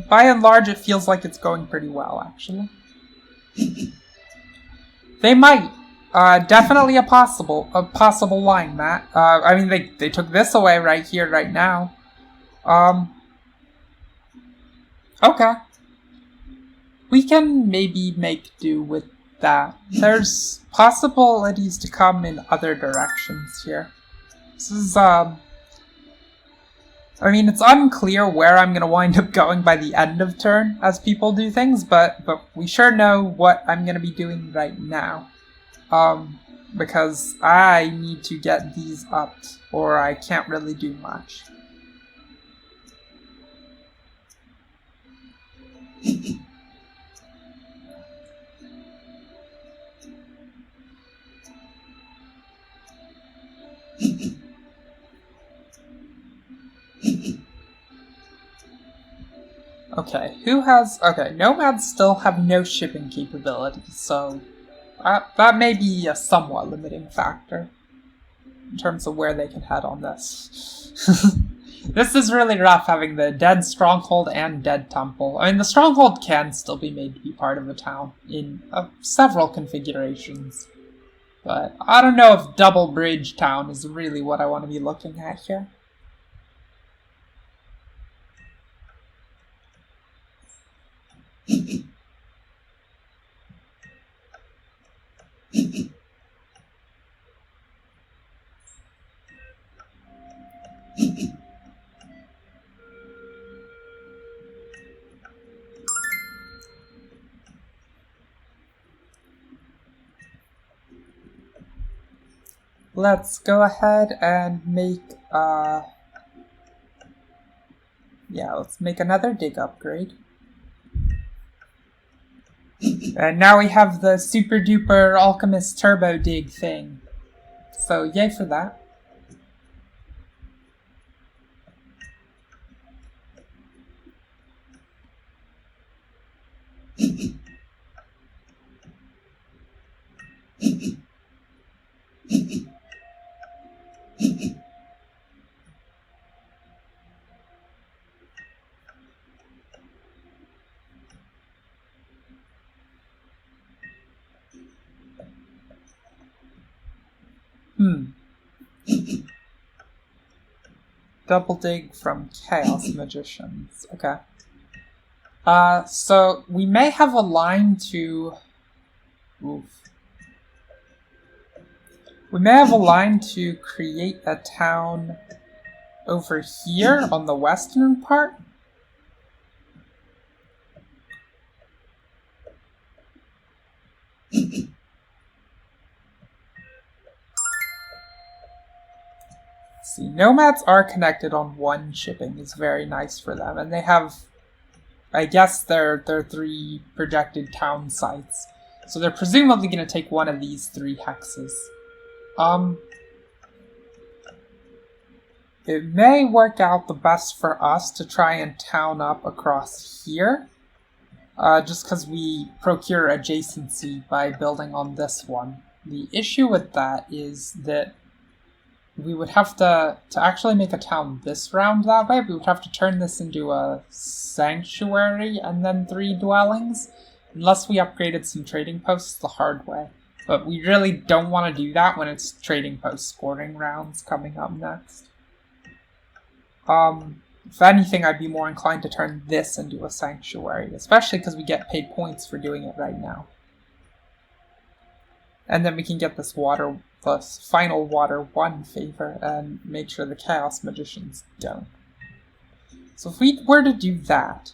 by and large it feels like it's going pretty well, actually. They might. Definitely a possible line, Matt. I mean, they took this away right here, right now. Okay. We can maybe make do with that. There's possibilities to come in other directions here. This is, I mean, it's unclear where I'm gonna wind up going by the end of turn as people do things, but we sure know what I'm gonna be doing right now. Because I need to get these up, or I can't really do much. Okay, Nomads still have no shipping capabilities, so that may be a somewhat limiting factor in terms of where they can head on this. This is really rough, having the Dead Stronghold and Dead Temple. I mean, the Stronghold can still be made to be part of a town in several configurations. But I don't know if Double Bridge Town is really what I want to be looking at here. let's go ahead and make, yeah, let's make another dig upgrade. And now we have the super duper Alchemist turbo dig thing. So yay for that. Double dig from Chaos Magicians. Okay. So we may have a line to... Oof. We may have a line to create a town over here on the western part. See, nomads are connected on one shipping. It's very nice for them, and they have, I guess, their 3 projected town sites. So they're presumably going to take one of these 3 hexes. It may work out the best for us to try and town up across here, just because we procure adjacency by building on this one. The issue with that is that we would have to actually make a town this round that way, we would have to turn this into a sanctuary and then 3 dwellings, unless we upgraded some trading posts the hard way. But we really don't want to do that when it's trading post scoring rounds coming up next. If anything, I'd be more inclined to turn this into a sanctuary, especially because we get paid points for doing it right now. And then we can get this final water 1 favor and make sure the Chaos Magicians don't. So if we were to do that,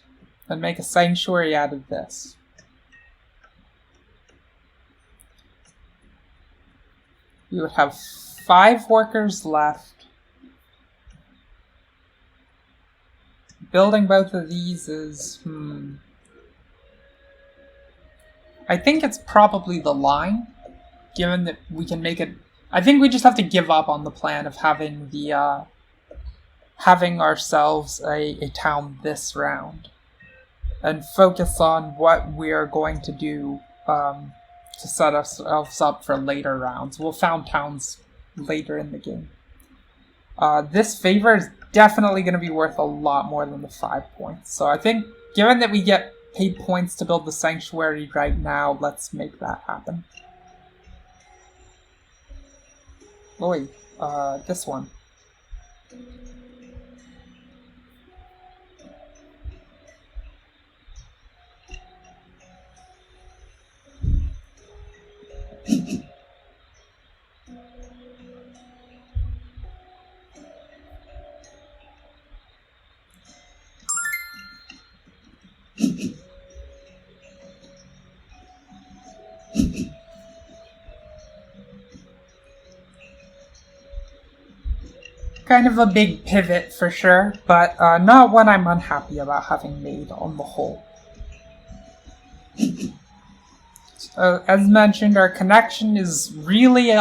and make a sanctuary out of this, we would have 5 workers left. Building both of these is, I think it's probably the line, given that we can make it. I think we just have to give up on the plan of having the, having ourselves a town this round, and focus on what we're going to do, to set ourselves up for later rounds. We'll found towns later in the game. This favor is definitely going to be worth a lot more than the 5 points. So I think, given that we get paid points to build the sanctuary right now, let's make that happen. Oh wait, this one. Kind of a big pivot for sure, but not one I'm unhappy about having made on the whole. So, as mentioned, our connection is really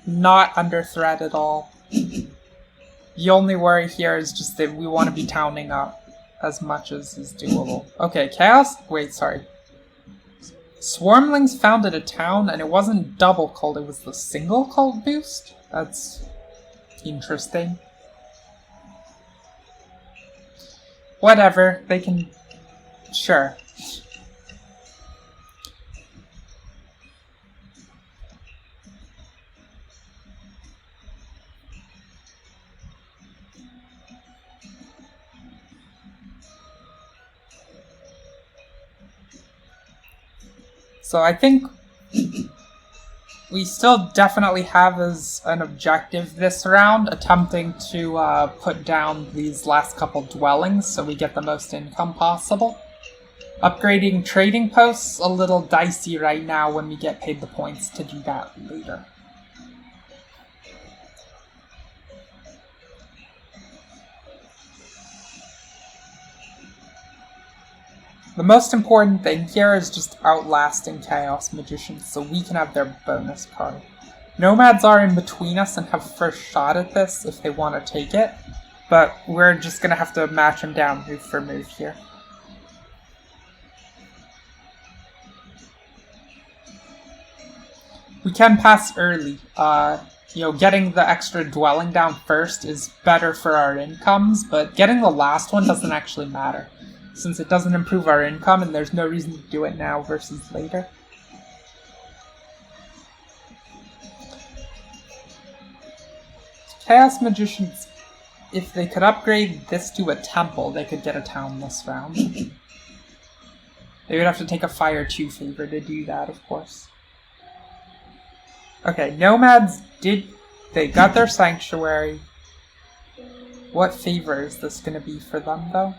not under threat at all. The only worry here is just that we want to be towning up as much as is doable. Okay, Chaos? Wait, sorry. Swarmlings founded a town, and it wasn't double cult, it was the single cult boost? That's interesting. Whatever, they can... Sure. So I think we still definitely have as an objective this round attempting to put down these last couple dwellings so we get the most income possible. Upgrading trading posts a little dicey right now when we get paid the points to do that later. The most important thing here is just outlasting Chaos Magicians so we can have their bonus card. Nomads are in between us and have first shot at this if they want to take it, but we're just going to have to match them down move for move here. We can pass early. Getting the extra dwelling down first is better for our incomes, but getting the last one doesn't actually matter, since it doesn't improve our income and there's no reason to do it now versus later. Chaos Magicians, if they could upgrade this to a temple, they could get a town this round. They would have to take a Fire 2 favor to do that, of course. Okay, Nomads they got their Sanctuary. What favor is this going to be for them, though?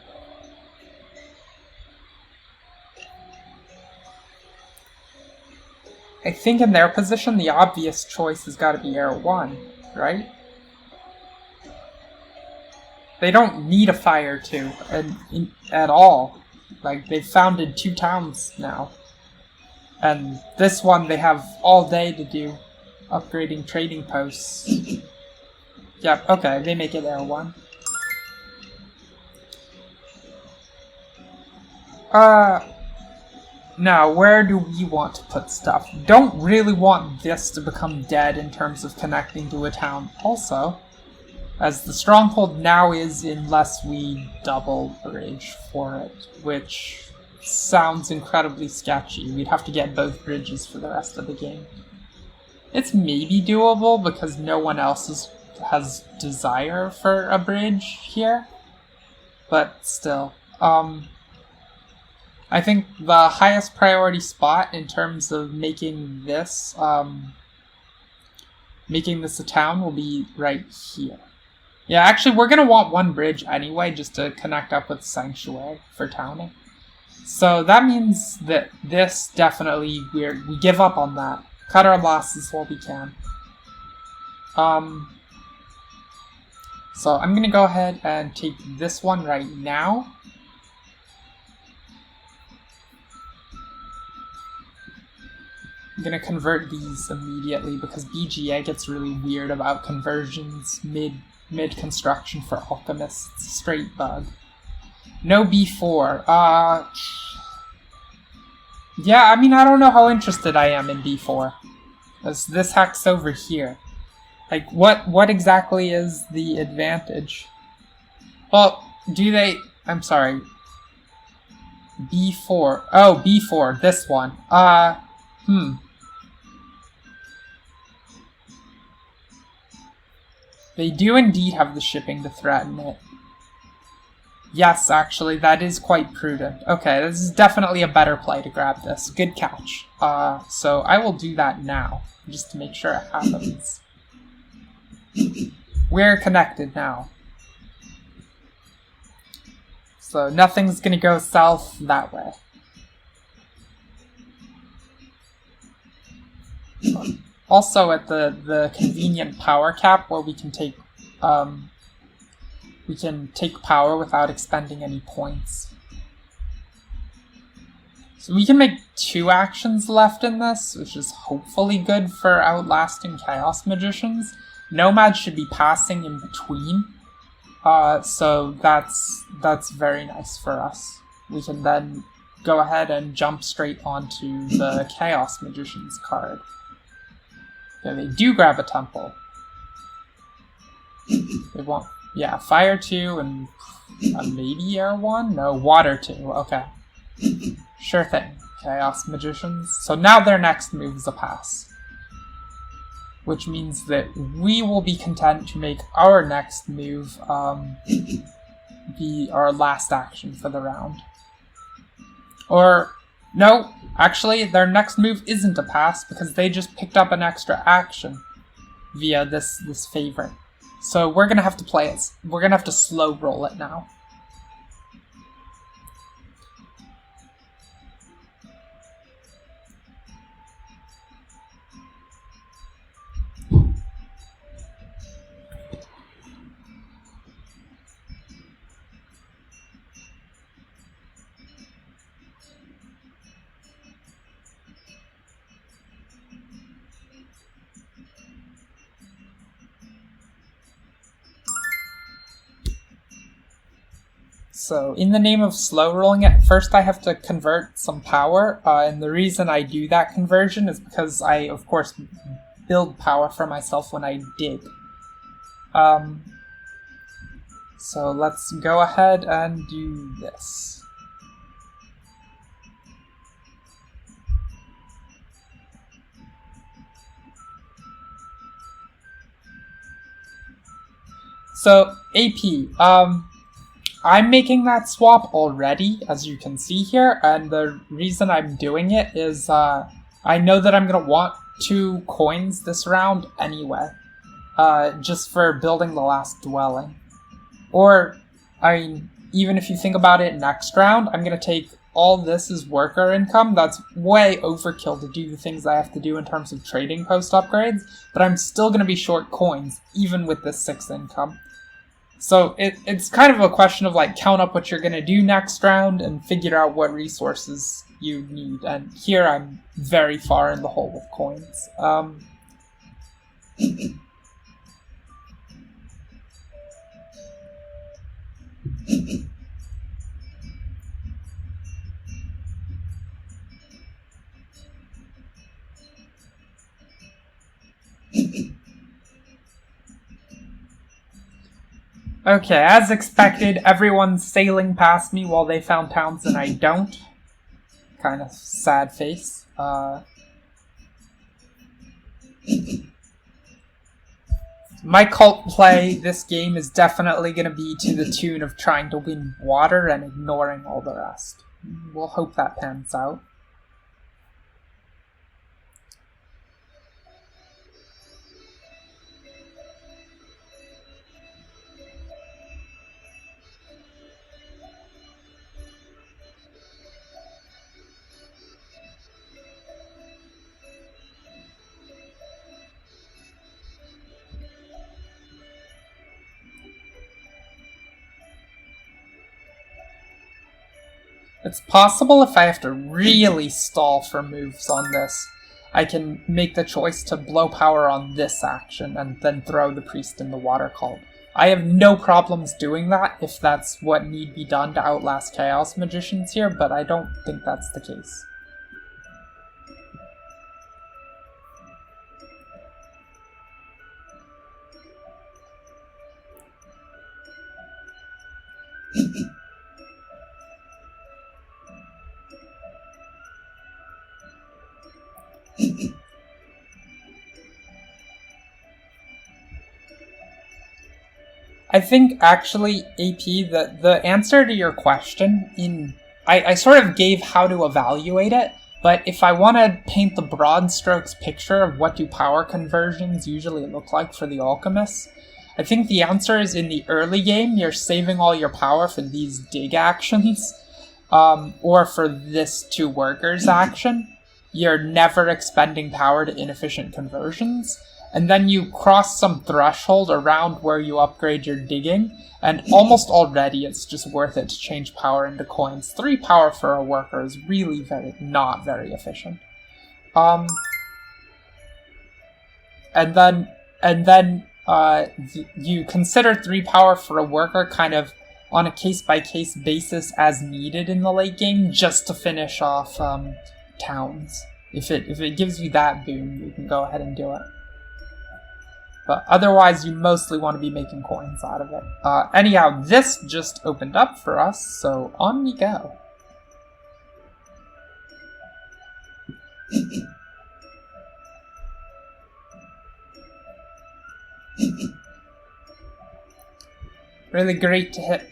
I think in their position, the obvious choice has got to be Air 1, right? They don't need a Fire 2 at all. Like, they've founded 2 towns now. And this one they have all day to do. Upgrading trading posts. Yep, okay, they make it Air 1. Now, where do we want to put stuff? Don't really want this to become dead in terms of connecting to a town. Also, as the stronghold now is unless we double bridge for it, which sounds incredibly sketchy. We'd have to get both bridges for the rest of the game. It's maybe doable because no one else has desire for a bridge here, but still. I think the highest priority spot in terms of making this a town will be right here. Yeah, actually, we're going to want one bridge anyway just to connect up with Sanctuary for towning. So that means that this definitely, we give up on that. Cut our losses while we can. So I'm going to go ahead and take this one right now. I'm going to convert these immediately because BGA gets really weird about conversions mid-construction for Alchemists. Straight bug. No B4. Yeah, I mean, I don't know how interested I am in B4. As this hex over here. Like, what exactly is the advantage? Well, I'm sorry. B4. Oh, B4, this one. They do indeed have the shipping to threaten it. Yes, actually, that is quite prudent. Okay, this is definitely a better play to grab this. Good catch. So I will do that now, just to make sure it happens. We're connected now. So nothing's gonna go south that way. Also at the convenient power cap where we can take power without expending any points. So we can make 2 actions left in this, which is hopefully good for outlasting Chaos Magicians. Nomads should be passing in between, so that's very nice for us. We can then go ahead and jump straight onto the Chaos Magicians card. Yeah, they do grab a temple. They want, yeah, Fire 2 and maybe Air 1? No, Water 2, okay. Sure thing, Chaos Magicians. So now their next move is a pass. Which means that we will be content to make our next move be our last action for the round. Or, no, actually, their next move isn't a pass because they just picked up an extra action via this favor. So we're going to have to play it. We're going to have to slow roll it now. So in the name of slow rolling it, first I have to convert some power, and the reason I do that conversion is because I, of course, build power for myself when I dig. So let's go ahead and do this. So AP, I'm making that swap already, as you can see here, and the reason I'm doing it is I know that I'm going to want 2 coins this round anyway, just for building the last dwelling. Or, I mean, even if you think about it next round, I'm going to take all this as worker income. That's way overkill to do the things I have to do in terms of trading post upgrades, but I'm still going to be short coins, even with this 6 income. So it's kind of a question of like count up what you're going to do next round and figure out what resources you need. And here I'm very far in the hole with coins. Okay, as expected, everyone's sailing past me while they found towns and I don't. Kind of sad face. My cult play this game is definitely going to be to the tune of trying to win water and ignoring all the rest. We'll hope that pans out. It's possible if I have to really stall for moves on this, I can make the choice to blow power on this action and then throw the priest in the water cult. I have no problems doing that if that's what need be done to outlast Chaos Magicians here, but I don't think that's the case. I think actually, AP, the answer to your question I sort of gave how to evaluate it, but if I want to paint the broad strokes picture of what do power conversions usually look like for the Alchemists, I think the answer is in the early game, you're saving all your power for these dig actions, or for this 2 workers action. You're never expending power to inefficient conversions, and then you cross some threshold around where you upgrade your digging, and almost already it's just worth it to change power into coins. 3 power for a worker is really not very efficient. And then you consider 3 power for a worker kind of on a case-by-case basis as needed in the late game, just to finish off towns. If it gives you that boon, you can go ahead and do it. But otherwise, you mostly want to be making coins out of it. Anyhow, this just opened up for us, so on we go. Really great to hit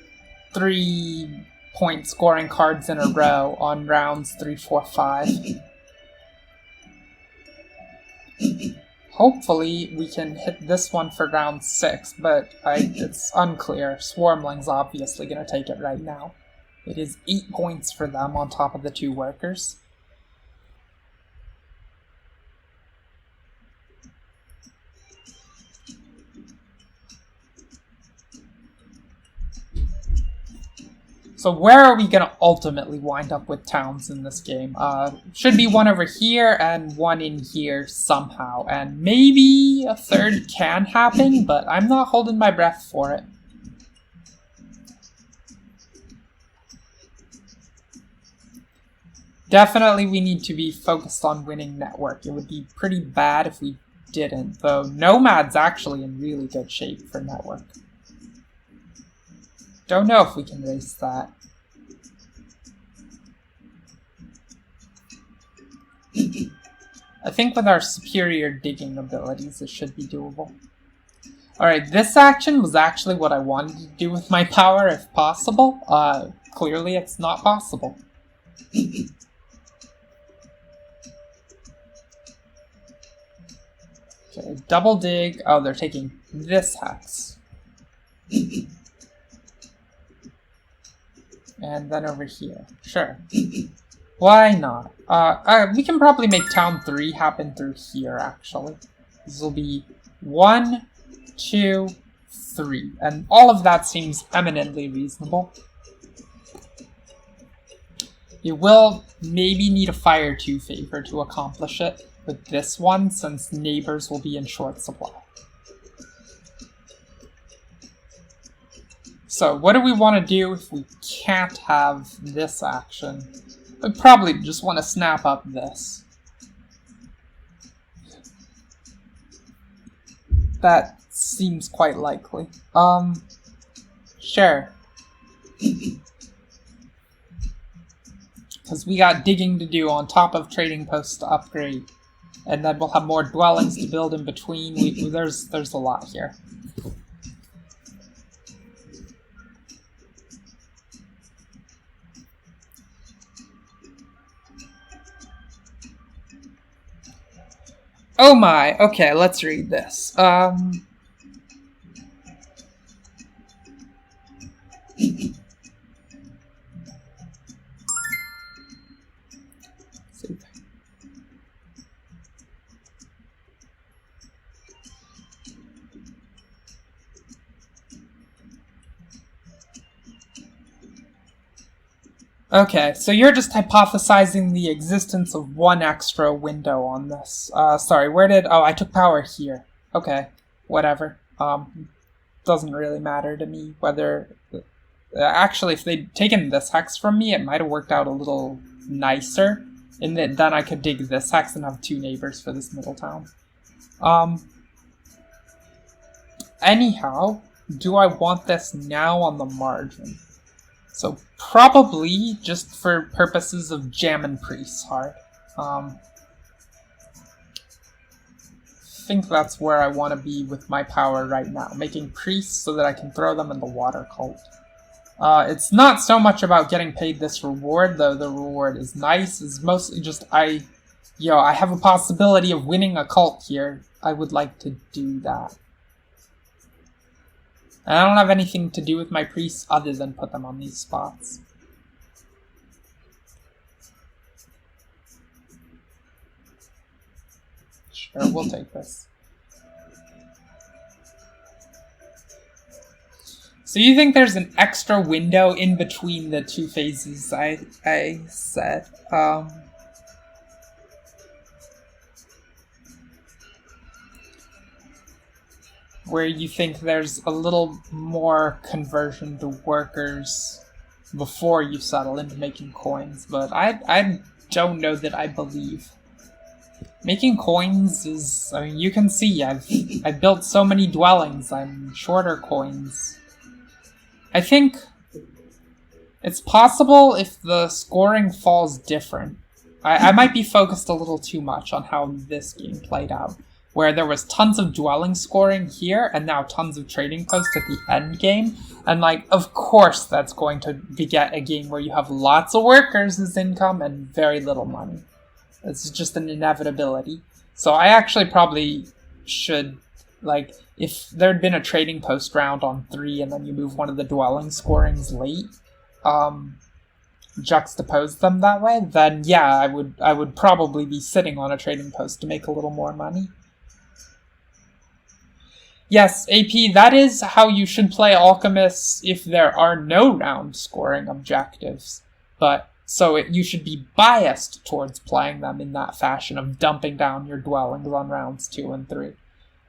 3-point scoring cards in a row on rounds 3, 4, 5. Hopefully we can hit this one for round 6, but it's unclear. Swarmling's obviously going to take it right now. It is 8 points for them on top of the 2 workers. So where are we going to ultimately wind up with towns in this game? Should be one over here and one in here somehow. And maybe a third can happen, but I'm not holding my breath for it. Definitely we need to be focused on winning network. It would be pretty bad if we didn't, though Nomad's actually in really good shape for network. Don't know if we can race that. I think with our superior digging abilities, it should be doable. Alright, this action was actually what I wanted to do with my power, if possible. Clearly it's not possible. Okay, double dig. Oh, they're taking this hex. And then over here. Sure. Why not? We can probably make Town 3 happen through here, actually. This will be 1, 2, 3. And all of that seems eminently reasonable. You will maybe need a Fire 2 favor to accomplish it with this one, since neighbors will be in short supply. So, what do we want to do if we can't have this action? I probably just want to snap up this. That seems quite likely. Sure. Because we got digging to do on top of trading posts to upgrade. And then we'll have more dwellings to build in between. There's a lot here. Oh my, okay, let's read this. Okay, so you're just hypothesizing the existence of one extra window on this. Sorry, where did... Oh, I took power here. Okay, whatever. Doesn't really matter to me whether... Actually, if they'd taken this hex from me, it might have worked out a little nicer. In that then I could dig this hex and have 2 neighbors for this middle town. Anyhow, do I want this now on the margin? So probably just for purposes of jamming priests hard. I think that's where I want to be with my power right now, making priests so that I can throw them in the water cult. It's not so much about getting paid this reward, though the reward is nice. It's mostly just I have a possibility of winning a cult here. I would like to do that. And I don't have anything to do with my priests other than put them on these spots. Sure, we'll take this. So you think there's an extra window in between the 2 phases I said? Where you think there's a little more conversion to workers before you settle into making coins, but I don't know that I believe. Making coins is, I mean, you can see I've built so many dwellings, I'm shorter coins. I think it's possible if the scoring falls different. I might be focused a little too much on how this game played out, where there was tons of dwelling scoring here, and now tons of trading posts at the end game. And, like, of course that's going to beget a game where you have lots of workers as income and very little money. It's just an inevitability. So I actually probably should, like, if there'd been a trading post round on 3 and then you move one of the dwelling scorings late, juxtapose them that way, then yeah, I would probably be sitting on a trading post to make a little more money. Yes, AP, that is how you should play Alchemists if there are no round scoring objectives. But, so you should be biased towards playing them in that fashion of dumping down your dwellings on rounds 2 and 3.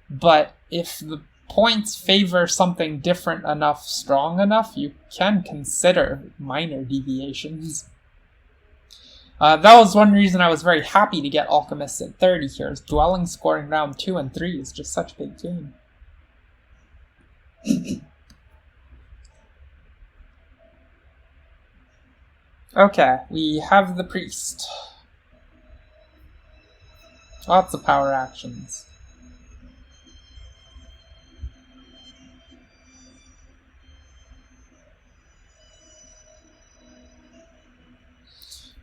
But if the points favor something different enough, strong enough, you can consider minor deviations. That was one reason I was very happy to get Alchemists at 30 here, is Dwelling scoring round 2 and 3 is just such a big game. Okay, we have the Priest. Lots of power actions.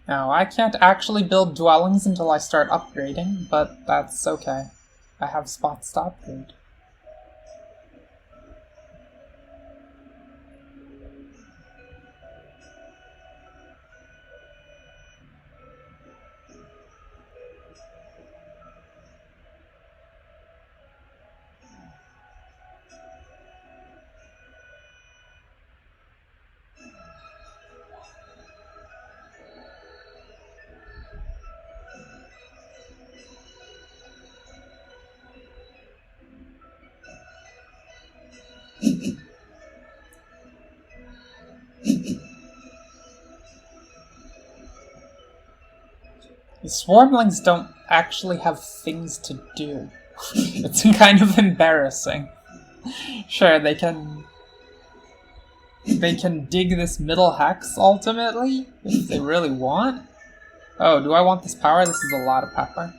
Now, I can't actually build dwellings until I start upgrading, but that's okay. I have spots to upgrade. The Swarmlings don't actually have things to do. It's kind of embarrassing. Sure, they can dig this middle hex, ultimately, if they really want. Oh, do I want this power? This is a lot of pepper.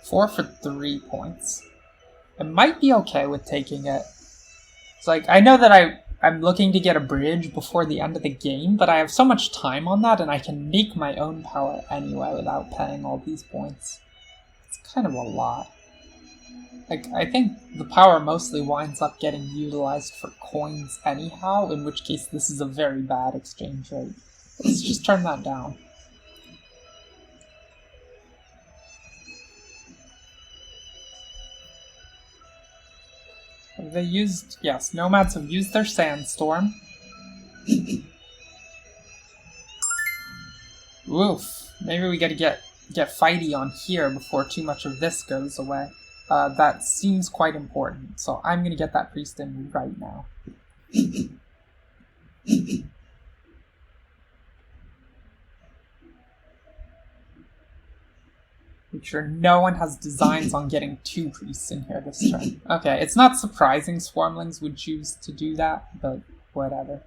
4 for 3 points. I might be okay with taking it. It's like, I know that I'm looking to get a bridge before the end of the game, but I have so much time on that, and I can make my own power anyway without paying all these points. It's kind of a lot. Like, I think the power mostly winds up getting utilized for coins anyhow, in which case this is a very bad exchange rate. Let's just turn that down. Have they used... Yes, Nomads have used their Sandstorm. Oof. Maybe we gotta get fighty on here before too much of this goes away. That seems quite important, so I'm gonna get that priest in right now. Make sure no one has designs on getting 2 priests in here this turn. Okay, it's not surprising Swarmlings would choose to do that, but whatever.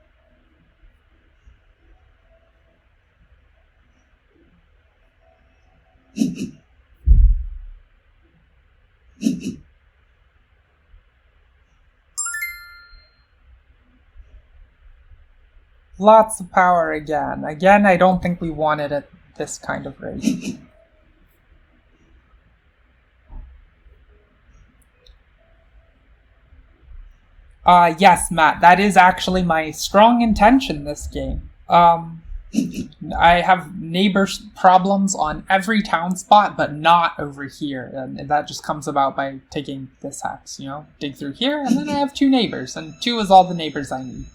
Lots of power again. Again, I don't think we want it at this kind of rate. Yes, Matt, that is actually my strong intention this game. I have neighbors problems on every town spot, but not over here, and that just comes about by taking this hex, you know? Dig through here, and then I have 2 neighbors, and 2 is all the neighbors I need.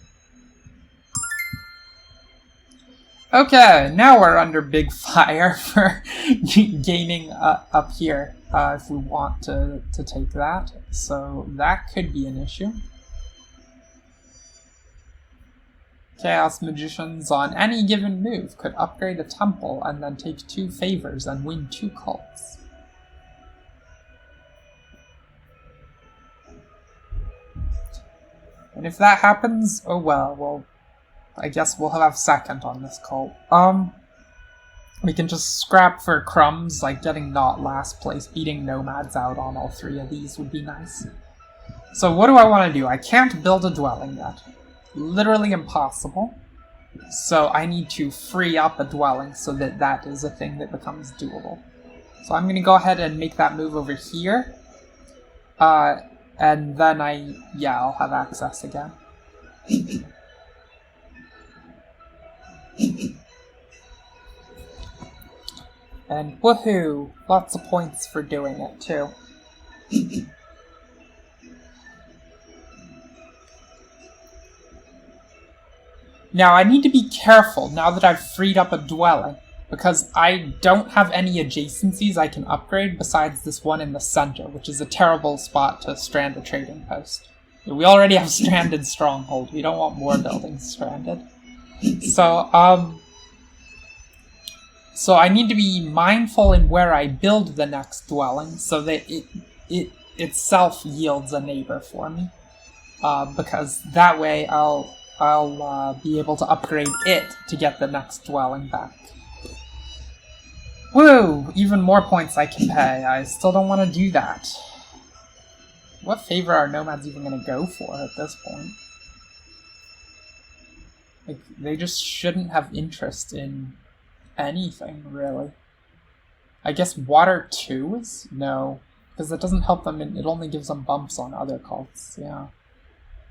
Okay, now we're under big fire for gaining up here, if we want to take that, so that could be an issue. Chaos Magicians on any given move could upgrade a temple and then take 2 favors and win 2 cults. And if that happens, oh well, I guess we'll have second on this cult. We can just scrap for crumbs, like getting not last place, beating Nomads out on all 3 of these would be nice. So what do I want to do? I can't build a dwelling yet. Literally impossible. So I need to free up a dwelling so that that is a thing that becomes doable. So I'm going to go ahead and make that move over here. And then I'll have access again. And woohoo! Lots of points for doing it too. Now, I need to be careful now that I've freed up a dwelling, because I don't have any adjacencies I can upgrade besides this one in the center, which is a terrible spot to strand a trading post. We already have stranded stronghold. We don't want more buildings stranded. So, So I need to be mindful in where I build the next dwelling so that it itself yields a neighbor for me. Because that way I'll be able to upgrade it to get the next dwelling back. Woo! Even more points I can pay. I still don't want to do that. What favor are nomads even going to go for at this point? Like, they just shouldn't have interest in anything, really. I guess water 2 is? No. Because that doesn't help them, it only gives them bumps on other cults, yeah.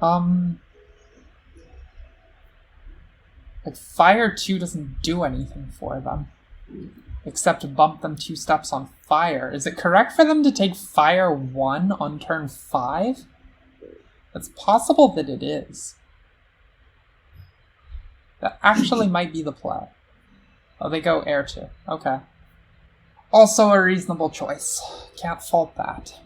Like, fire 2 doesn't do anything for them. Except to bump them 2 steps on fire. Is it correct for them to take fire 1 on turn 5? It's possible that it is. That actually might be the play. Oh, they go air 2. Okay. Also a reasonable choice. Can't fault that.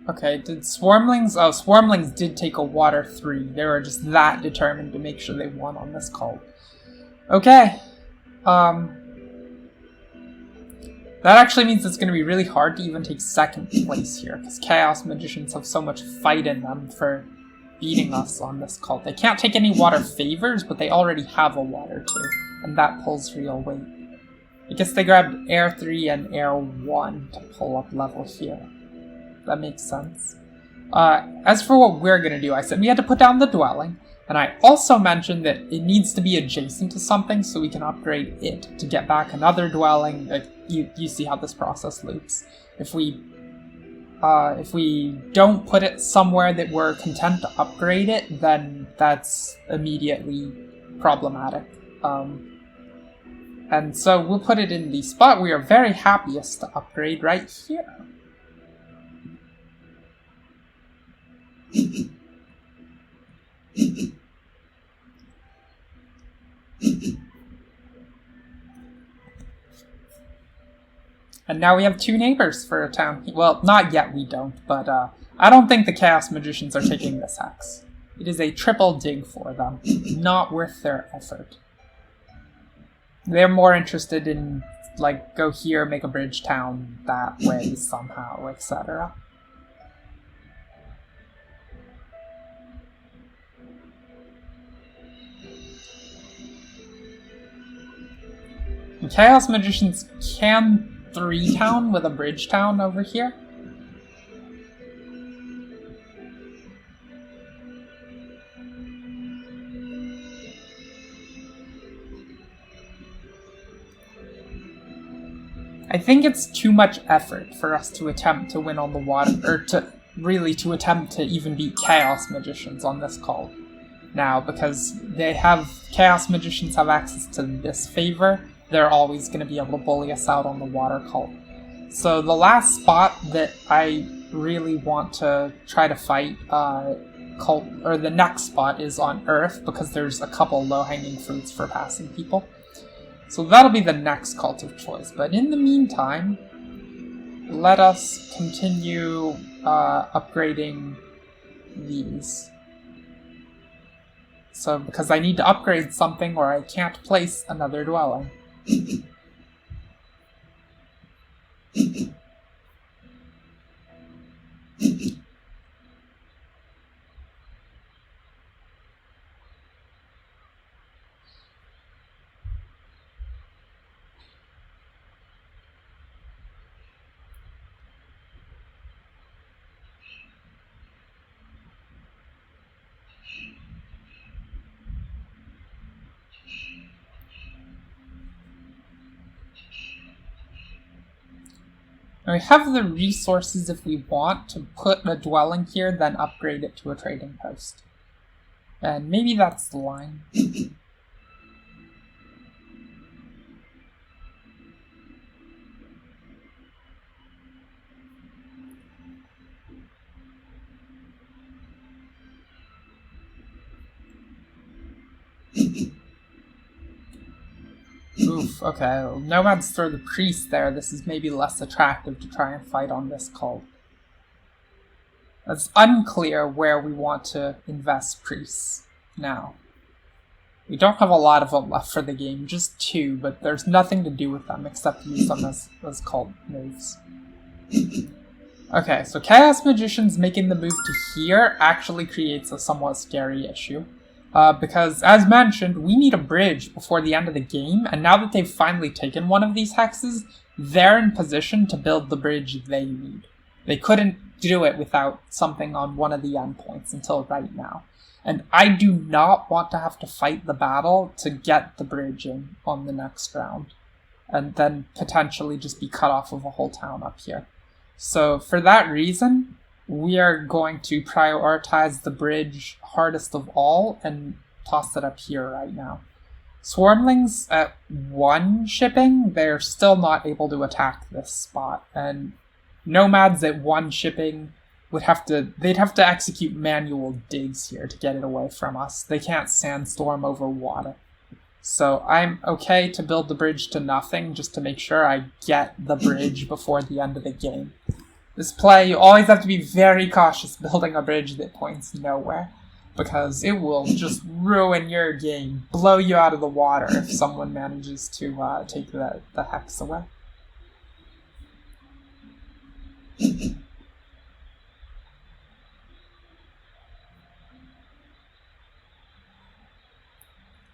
Okay, did Swarmlings... Oh, Swarmlings did take a water 3. They were just that determined to make sure they won on this cult. Okay. That actually means it's going to be really hard to even take second place here, because Chaos Magicians have so much fight in them for beating us on this cult. They can't take any water favors, but they already have a water 2, and that pulls real weight. I guess they grabbed Air 3 and Air 1 to pull up level here. That makes sense. As for what we're going to do, I said we had to put down the dwelling, and I also mentioned that it needs to be adjacent to something so we can upgrade it to get back another dwelling. You see how this process loops. If we don't put it somewhere that we're content to upgrade it, then that's immediately problematic. And so we'll put it in the spot we are very happiest to upgrade right here. And now we have 2 neighbors for a town. Well, not yet we don't, but I don't think the Chaos Magicians are taking this hex. It is a triple dig for them. Not worth their effort. They're more interested in, like, go here, make a bridge town that way somehow, etc. Chaos Magicians can 3 town with a bridge town over here. I think it's too much effort for us to attempt to win on the water, or to attempt to even beat Chaos Magicians on this call now, because Chaos Magicians have access to this favor. They're always going to be able to bully us out on the water cult. So the last spot that I really want to try to fight cult, or the next spot, is on Earth, because there's a couple low-hanging fruits for passing people. So that'll be the next cult of choice. But in the meantime, let us continue upgrading these. So, because I need to upgrade something or I can't place another dwelling. And we have the resources if we want to put a dwelling here, then upgrade it to a trading post. And maybe that's the line. Oof, okay. Nomads throw the priest there. This is maybe less attractive to try and fight on this cult. It's unclear where we want to invest priests now. We don't have a lot of them left for the game, just 2, but there's nothing to do with them except use them as cult moves. Okay, so Chaos Magicians making the move to here actually creates a somewhat scary issue. Because, as mentioned, we need a bridge before the end of the game, and now that they've finally taken one of these hexes, they're in position to build the bridge they need. They couldn't do it without something on one of the endpoints until right now. And I do not want to have to fight the battle to get the bridge in on the next round, and then potentially just be cut off of a whole town up here. So for that reason, we are going to prioritize the bridge hardest of all and toss it up here right now. Swarmlings at 1 shipping, they're still not able to attack this spot, and Nomads at 1 shipping they'd have to execute manual digs here to get it away from us. They can't sandstorm over water. So I'm okay to build the bridge to nothing just to make sure I get the bridge before the end of the game. This play, you always have to be very cautious building a bridge that points nowhere, because it will just ruin your game, blow you out of the water if someone manages to take the hex away.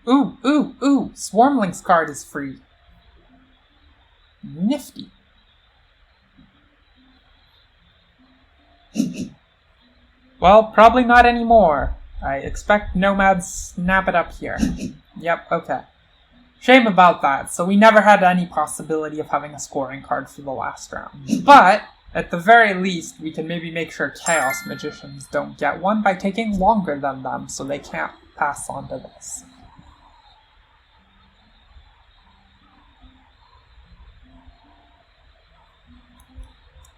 Ooh, Swarmling's card is free. Nifty. Well, probably not anymore. I expect Nomads snap it up here. Yep, okay. Shame about that, so we never had any possibility of having a scoring card for the last round. But, at the very least, we can maybe make sure Chaos Magicians don't get one by taking longer than them, so they can't pass on to this.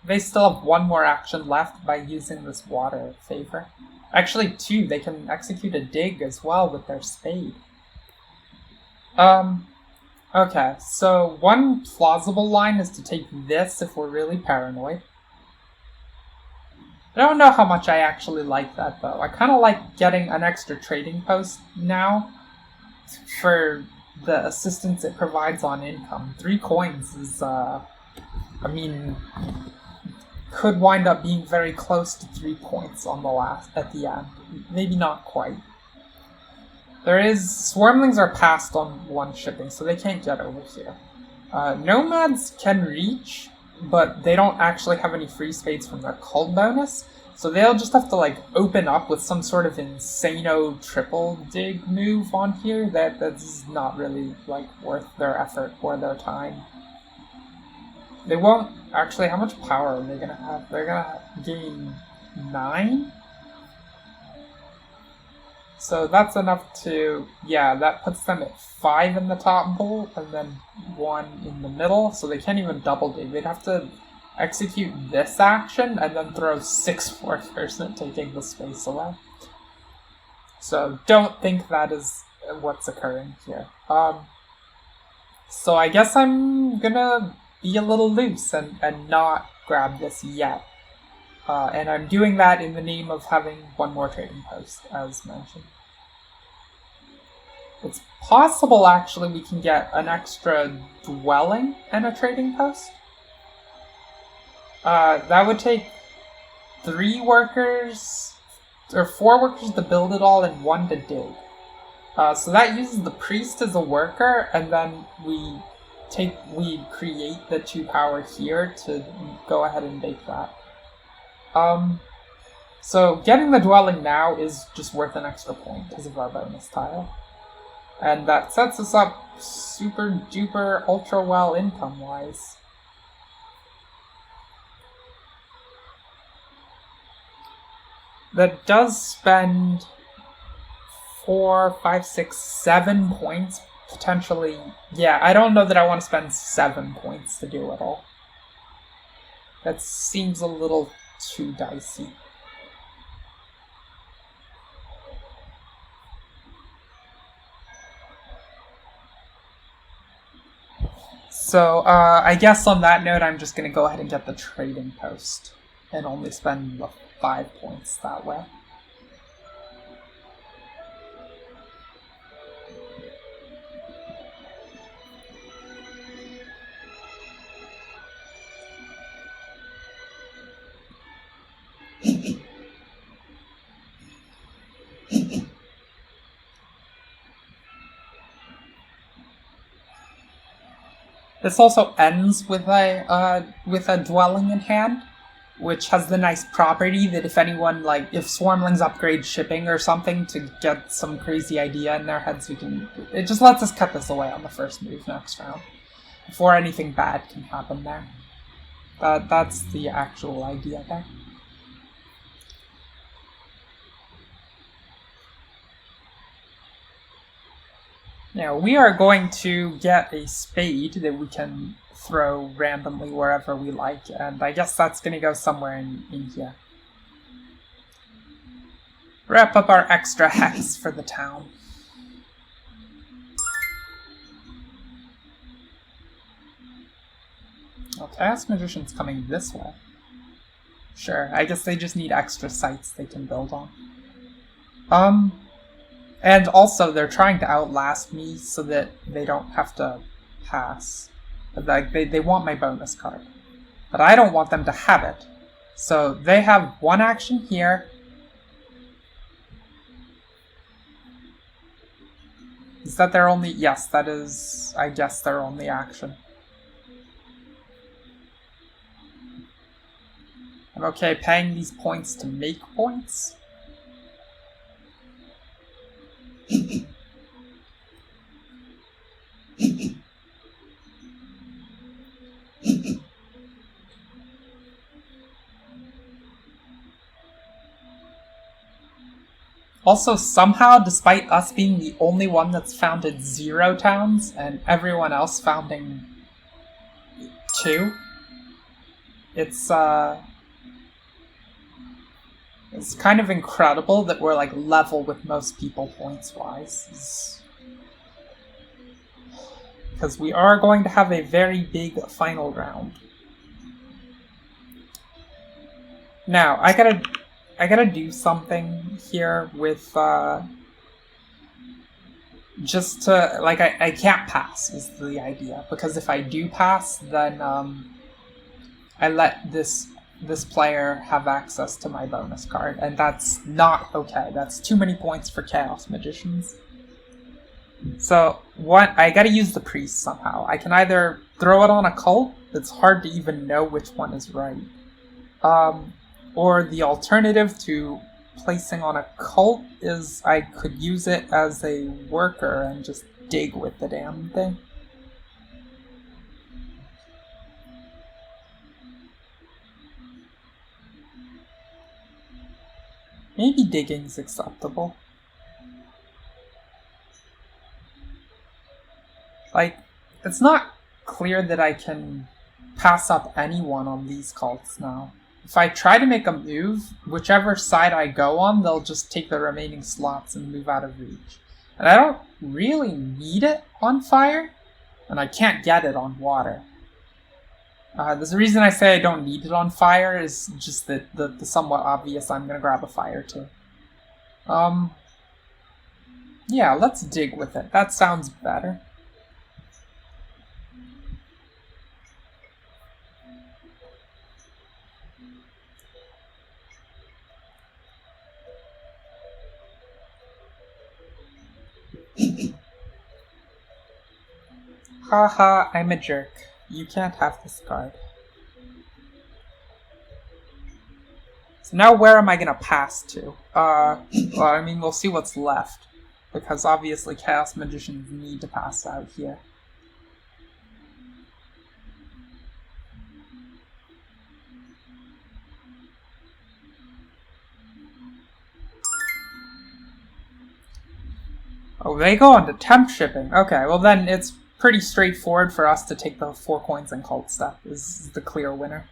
They still have 1 more action left by using this water favor. Actually 2, they can execute a dig as well with their spade. Okay, so one plausible line is to take this if we're really paranoid. I don't know how much I actually like that though. I kind of like getting an extra trading post now for the assistance it provides on income. 3 coins is, could wind up being very close to 3 points on at the end. Maybe not quite. Swarmlings are passed on 1 shipping, so they can't get over here. Nomads can reach, but they don't actually have any free spades from their cult bonus, so they'll just have to open up with some sort of insano triple dig move on here that's not really worth their effort or their time. They won't actually. How much power are they gonna have? They're gonna gain 9. So that's enough to, that puts them at 5 in the top bowl and then 1 in the middle. So they can't even double dig. They'd have to execute this action and then throw 6 workers at taking the space away. So don't think that is what's occurring here. So I guess I'm gonna be a little loose and not grab this yet. And I'm doing that in the name of having 1 more trading post, as mentioned. It's possible, actually, we can get an extra dwelling and a trading post. That would take 3 workers, or 4 workers to build it all and 1 to dig. So that uses the priest as a worker, and then we create the 2 power here to go ahead and make that. So getting the dwelling now is just worth an extra point because of our bonus tile. And that sets us up super duper ultra well income wise. That does spend 4, 5, 6, 7 points potentially. Yeah, I don't know that I want to spend 7 points to do it all. That seems a little too dicey. So, I guess on that note, I'm just gonna go ahead and get the trading post and only spend the 5 points that way. This also ends with a dwelling in hand, which has the nice property that if anyone if Swarmlings upgrade shipping or something to get some crazy idea in their heads, it just lets us cut this away on the first move next round before anything bad can happen there. That's the actual idea there. Now, we are going to get a spade that we can throw randomly wherever we like, and I guess that's going to go somewhere in here. Wrap up our extra hex for the town. Well, Chaos Magician's coming this way. Sure, I guess they just need extra sites they can build on. And also, they're trying to outlast me so that they don't have to pass. Like, they want my bonus card. But I don't want them to have it. So they have one action here. Is that their only... Yes, that is, I guess, their only action. I'm okay paying these points to make points. Also, somehow, despite us being the only one that's founded 0 towns and everyone else founding 2, it's kind of incredible that we're level with most people points-wise. Because we are going to have a very big final round. Now, I gotta do something here with, just to, I can't pass, is the idea. Because if I do pass, then, I let this player have access to my bonus card, and that's not okay. That's too many points for Chaos Magicians. So, I gotta use the Priest somehow. I can either throw it on a cult, it's hard to even know which one is right. Or the alternative to placing on a cult is I could use it as a worker and just dig with the damn thing. Maybe digging's acceptable. It's not clear that I can pass up anyone on these cults now. If I try to make a move, whichever side I go on, they'll just take the remaining slots and move out of reach. And I don't really need it on fire, and I can't get it on water. There's a reason I say I don't need it on fire, is just that the somewhat obvious I'm gonna grab a fire too. Yeah, let's dig with it. That sounds better. Haha, I'm a jerk. You can't have this card. So now where am I gonna pass to? Well, I mean, we'll see what's left. Because obviously Chaos Magicians need to pass out here. Oh, they go on to temp shipping. Okay, well then it's pretty straightforward for us to take the 4 coins and cult step is the clear winner.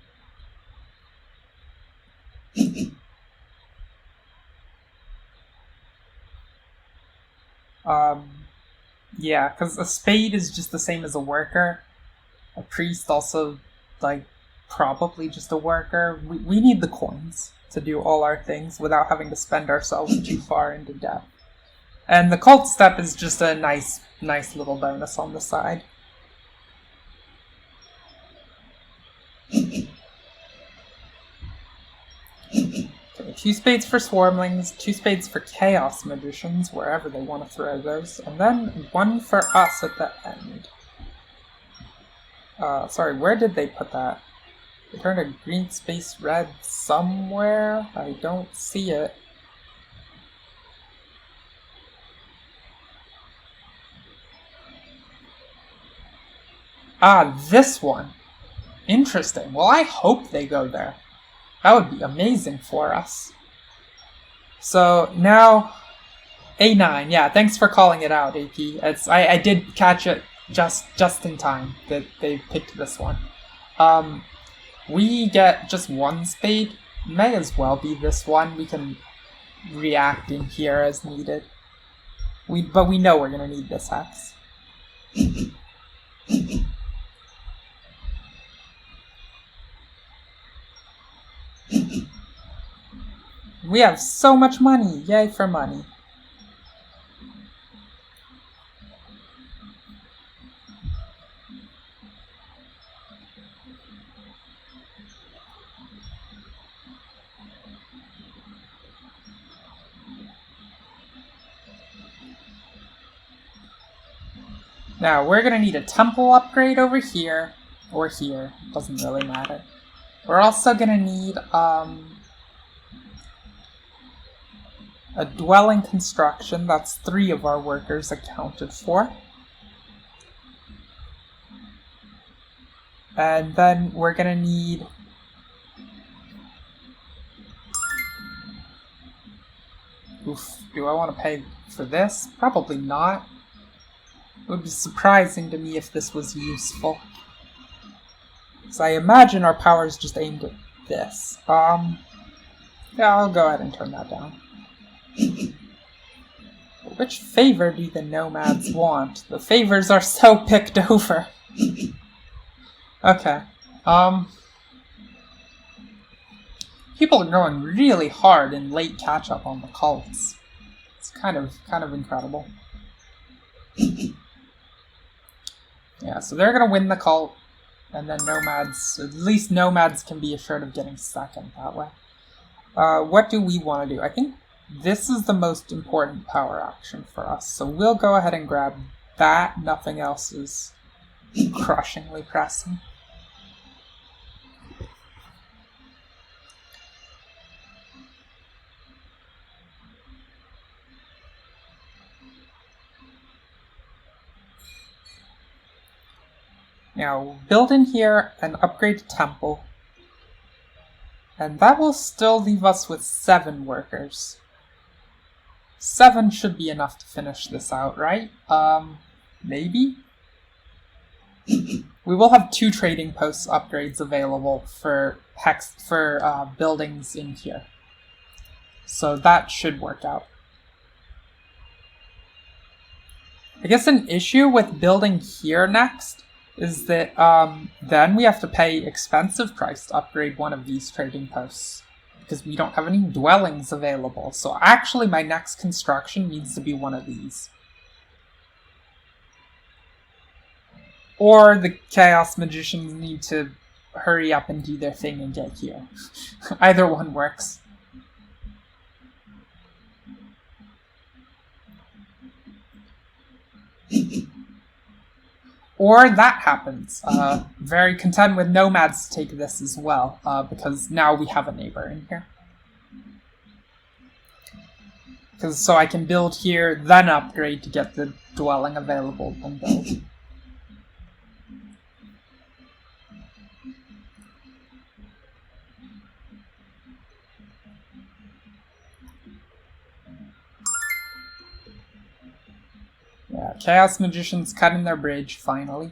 Yeah, because a spade is just the same as a worker. A priest also, like, probably just a worker. We need the coins to do all our things without having to spend ourselves too far into debt. And the cult step is just a nice little bonus on the side. Okay, 2 spades for swarmlings, 2 spades for chaos magicians, wherever they want to throw those, and then 1 for us at the end. Sorry, where did they put that? They turned a green space red somewhere? I don't see it. Ah, this one. Interesting. Well, I hope they go there. That would be amazing for us. So now, A9. Yeah, thanks for calling it out, AP. I did catch it just in time that they picked this one. We get just 1 spade. May as well be this one. We can react in here as needed. But we know we're gonna need this hex. We have so much money! Yay for money. Now, we're gonna need a temple upgrade over here, or here, doesn't really matter. We're also gonna need, a dwelling construction. That's 3 of our workers accounted for. And then we're gonna need oof, do I want to pay for this? Probably not. It would be surprising to me if this was useful. So I imagine our power is just aimed at this. Yeah, I'll go ahead and turn that down. Which favor do the nomads want? The favors are so picked over. Okay. People are going really hard in late catch-up on the cults. It's kind of incredible. Yeah, so they're gonna win the cult, and then nomads, at least nomads can be assured of getting second that way. What do we want to do? I think this is the most important power action for us, so we'll go ahead and grab that. Nothing else is crushingly pressing. Now, build in here and upgrade a temple. And that will still leave us with 7 workers. 7 should be enough to finish this out, right? Maybe? We will have 2 trading posts upgrades available for buildings in here. So that should work out. I guess an issue with building here next is that then we have to pay expensive price to upgrade one of these trading posts because we don't have any dwellings available. So actually my next construction needs to be one of these. Or the Chaos Magicians need to hurry up and do their thing and get here. Either one works. Or that happens. Very content with nomads to take this as well, because now we have a neighbor in here. So I can build here, then upgrade to get the dwelling available and build. Yeah, Chaos Magicians cutting their bridge, finally.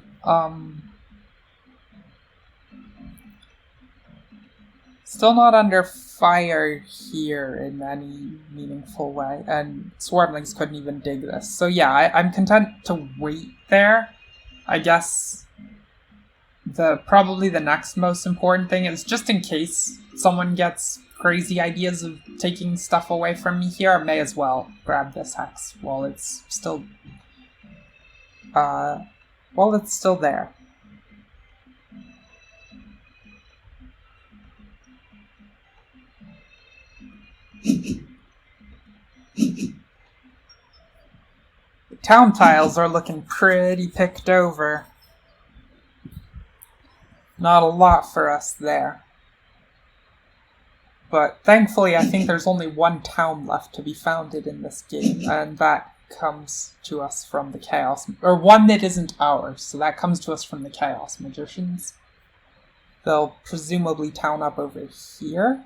Still not under fire here in any meaningful way, and Swarmlings couldn't even dig this. So yeah, I'm content to wait there. I guess probably the next most important thing is, just in case someone gets crazy ideas of taking stuff away from me here, I may as well grab this hex while it's still there. The town tiles are looking pretty picked over. Not a lot for us there. But thankfully, I think there's only one town left to be founded in this game, and that comes to us from the Chaos... or one that isn't ours, so that comes to us from the Chaos Magicians. They'll presumably town up over here.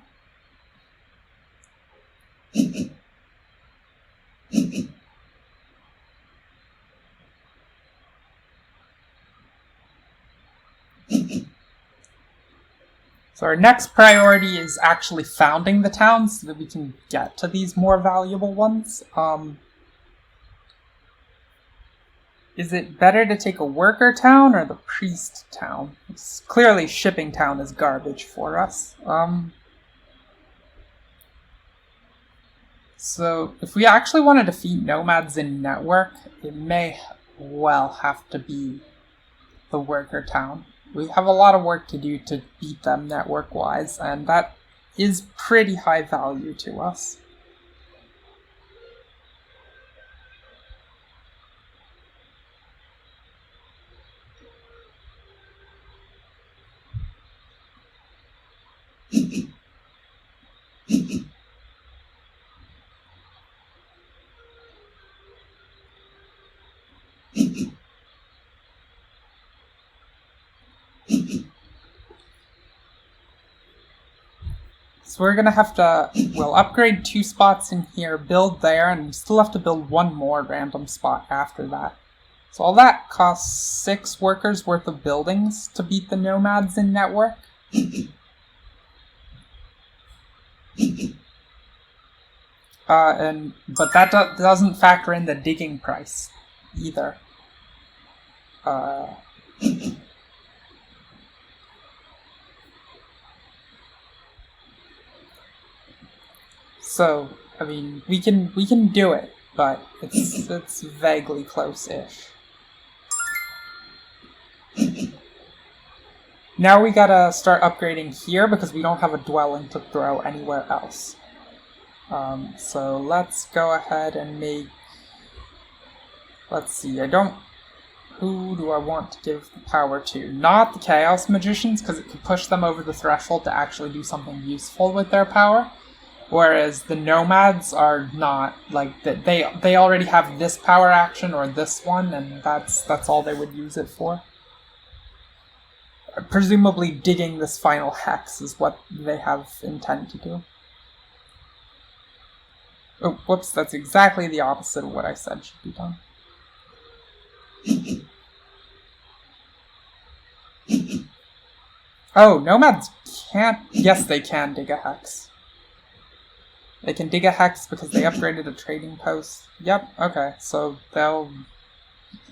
So our next priority is actually founding the towns so that we can get to these more valuable ones. Is it better to take a worker town or the priest town? It's clearly shipping town is garbage for us. So if we actually want to defeat nomads in network, it may well have to be the worker town. We have a lot of work to do to beat them network-wise, and that is pretty high value to us. So we're gonna have to, well, upgrade 2 spots in here, build there, and we still have to build 1 more random spot after that. So all that costs 6 workers worth of buildings to beat the nomads in network. But that doesn't factor in the digging price either. So, I mean, we can do it, but it's vaguely close-ish. Now we gotta start upgrading here because we don't have a dwelling to throw anywhere else. So let's go ahead and make... Let's see, who do I want to give the power to? Not the Chaos Magicians, because it could push them over the threshold to actually do something useful with their power. Whereas the Nomads are not, like, they already have this power action or this one, and that's all they would use it for. Presumably digging this final hex is what they have intent to do. Oh, whoops, that's exactly the opposite of what I said should be done. Oh, Nomads can't... Yes, they can dig a hex. They can dig a hex because they upgraded a trading post. Yep, okay, so they'll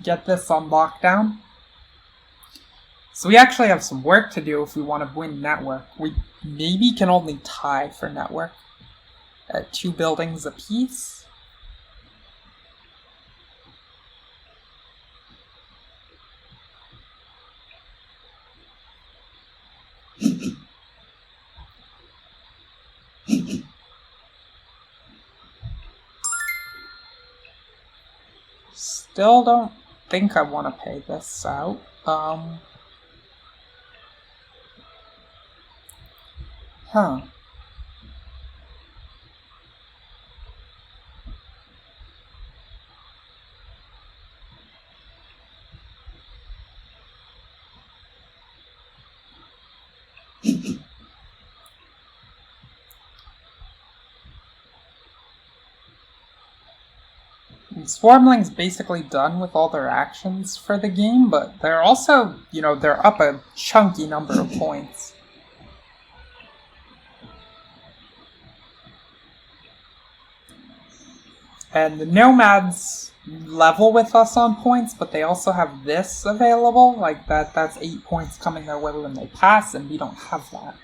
get this on lockdown. So we actually have some work to do if we want to win network. We maybe can only tie for network at 2 buildings apiece. Still don't think I want to pay this out. Huh. Swarmling's basically done with all their actions for the game, but they're also, they're up a chunky number of points. And the Nomads level with us on points, but they also have this available. Like that's 8 points coming their way when they pass, and we don't have that.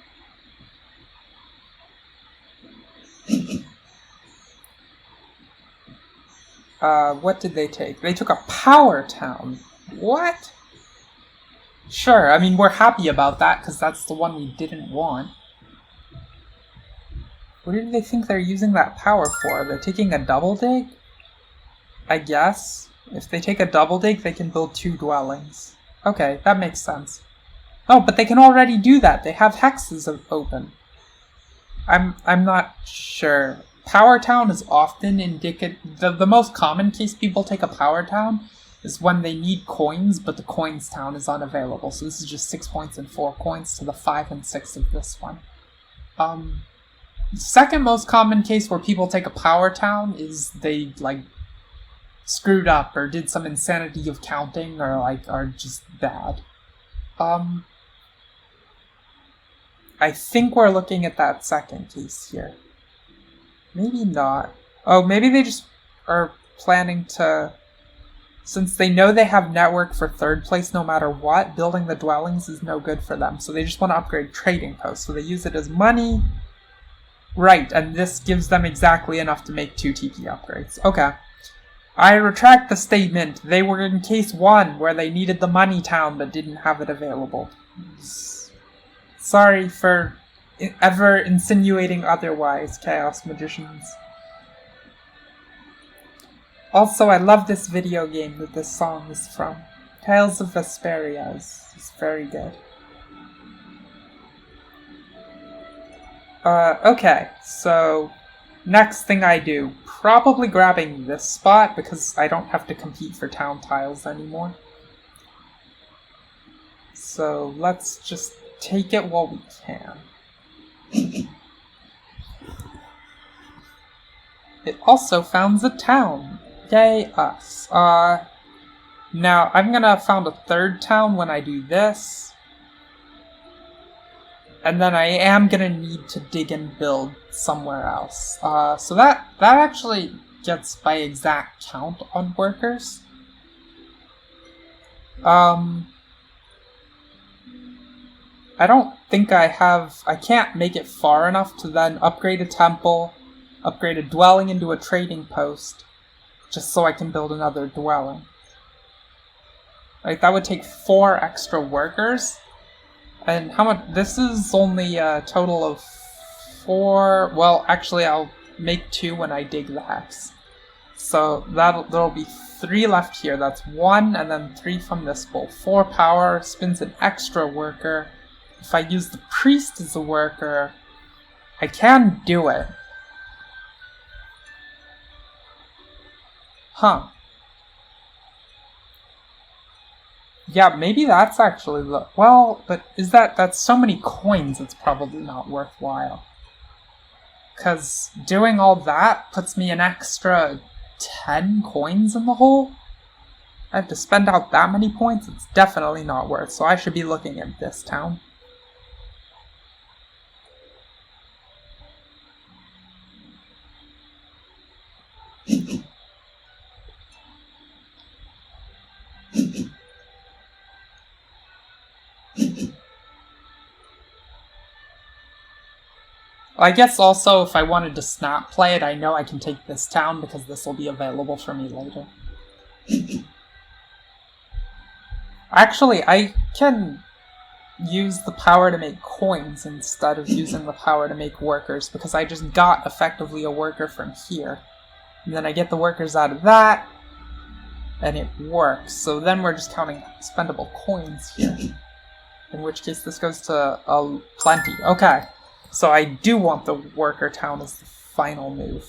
What did they take? They took a power town. What? Sure, I mean, we're happy about that, because that's the one we didn't want. What do they think they're using that power for? They're taking a double dig? I guess. If they take a double dig, they can build 2 dwellings. Okay, that makes sense. Oh, but they can already do that. They have hexes open. I'm not sure. Power town is often indicative. The most common case people take a power town is when they need coins, but the coins town is unavailable. So this is just 6 points and 4 coins to the 5 and 6 of this one. Second most common case where people take a power town is they screwed up or did some insanity of counting or are just bad. I think we're looking at that second case here. Maybe not. Oh, maybe they just are planning to, since they know they have network for 3rd place no matter what, building the dwellings is no good for them. So they just want to upgrade trading posts. So they use it as money. Right, and this gives them exactly enough to make 2 TP upgrades. Okay. I retract the statement. They were in case 1, where they needed the money town but didn't have it available. Sorry for ever insinuating otherwise, Chaos Magicians. Also, I love this video game that this song is from. Tales of Vesperia is very good. Okay, so next thing I do, probably grabbing this spot because I don't have to compete for town tiles anymore. So let's just take it while we can. It also founds a town. Yay us. Now I'm gonna found a 3rd town when I do this. And then I am gonna need to dig and build somewhere else. So that actually gets by exact count on workers. I don't think I can't make it far enough to then upgrade a temple, upgrade a dwelling into a trading post, just so I can build another dwelling. Like, that would take 4 extra workers. And how much? This is only a total of 4. Well, actually, I'll make 2 when I dig the hex. So there'll be 3 left here. That's 1, and then 3 from this bowl. 4 power spins an extra worker. If I use the priest as a worker, I can do it. Huh. Yeah, maybe that's actually the... Well, but that's so many coins, it's probably not worthwhile. Because doing all that puts me an extra 10 coins in the hole? I have to spend out that many points? It's definitely not worth, so I should be looking at this town. I guess also if I wanted to snap play it, I know I can take this town because this will be available for me later. Actually, I can use the power to make coins instead of using the power to make workers because I just got effectively a worker from here. And then I get the workers out of that, and it works. So then we're just counting spendable coins here. In which case this goes to plenty. Okay. So I do want the worker town as the final move.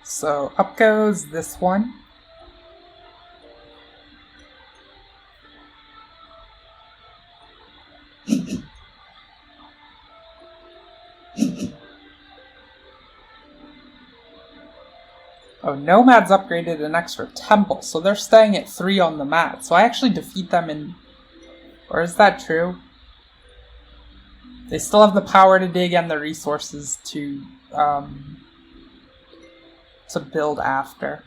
So up goes this one. Oh, Nomad's upgraded an extra temple, so they're staying at 3 on the mat. So I actually defeat them in... Or is that true? They still have the power to dig and the resources to build after.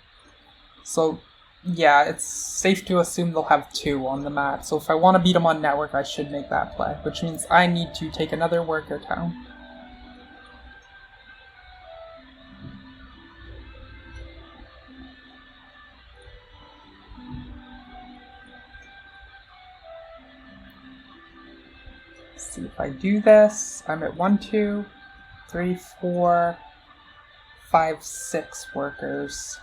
So, yeah, it's safe to assume they'll have 2 on the mat. So if I want to beat them on network, I should make that play, which means I need to take another worker town. See if I do this. I'm at 1, 2, 3, 4, 5, 6 workers.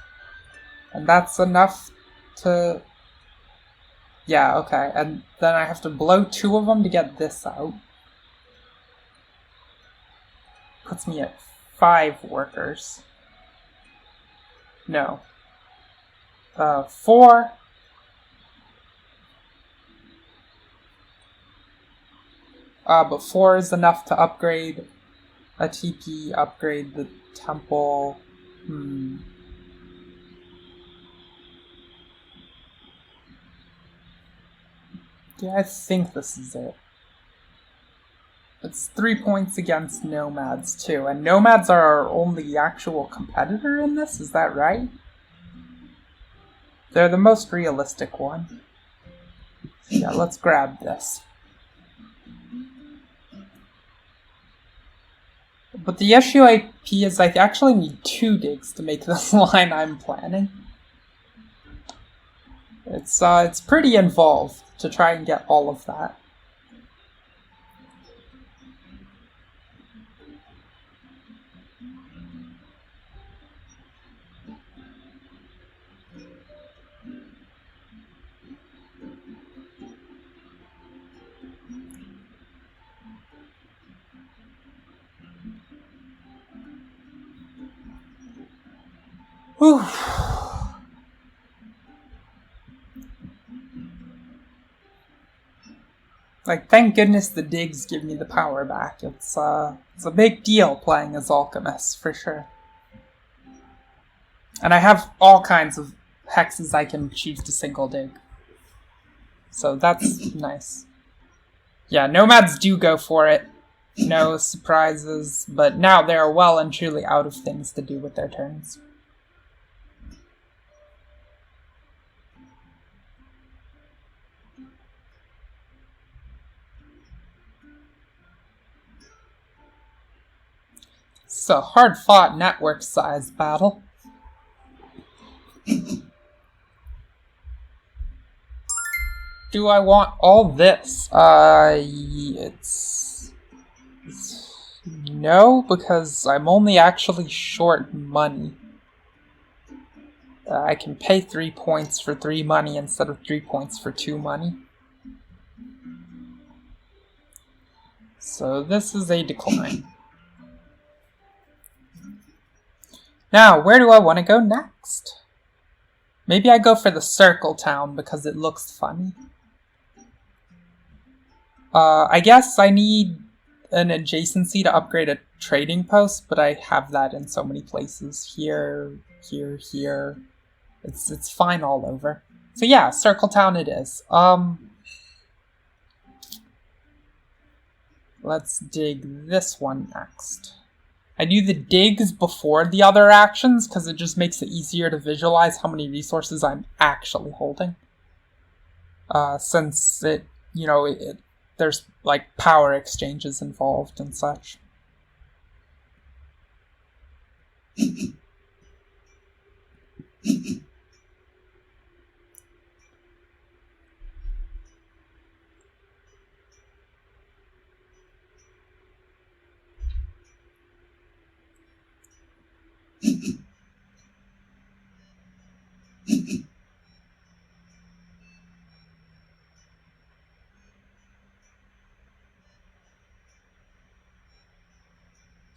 And that's enough to... Yeah, okay. And then I have to blow 2 of them to get this out. Puts me at 5 workers. No. 4. But 4 is enough to upgrade a TP, upgrade the temple. Yeah, I think this is it. It's 3 points against nomads, too. And nomads are our only actual competitor in this, is that right? They're the most realistic one. Yeah, let's grab this. But the issue IP is I actually need 2 digs to make this line I'm planning. It's pretty involved to try and get all of that. Whew. Like, thank goodness the digs give me the power back. It's a big deal playing as Alchemists, for sure. And I have all kinds of hexes I can choose to single dig. So that's nice. Yeah, nomads do go for it. No surprises, but now they are well and truly out of things to do with their turns. It's a hard-fought network-sized battle. Do I want all this? It's... No, because I'm only actually short money. I can pay 3 points for 3 money instead of 3 points for 2 money. So this is a decline. Now, where do I want to go next? Maybe I go for the circle town because it looks funny. I guess I need an adjacency to upgrade a trading post, but I have that in so many places. Here, here, here. It's fine all over. So yeah, circle town it is. Let's dig this one next. I do the digs before the other actions because it just makes it easier to visualize how many resources I'm actually holding. Since it, there's like power exchanges involved and such.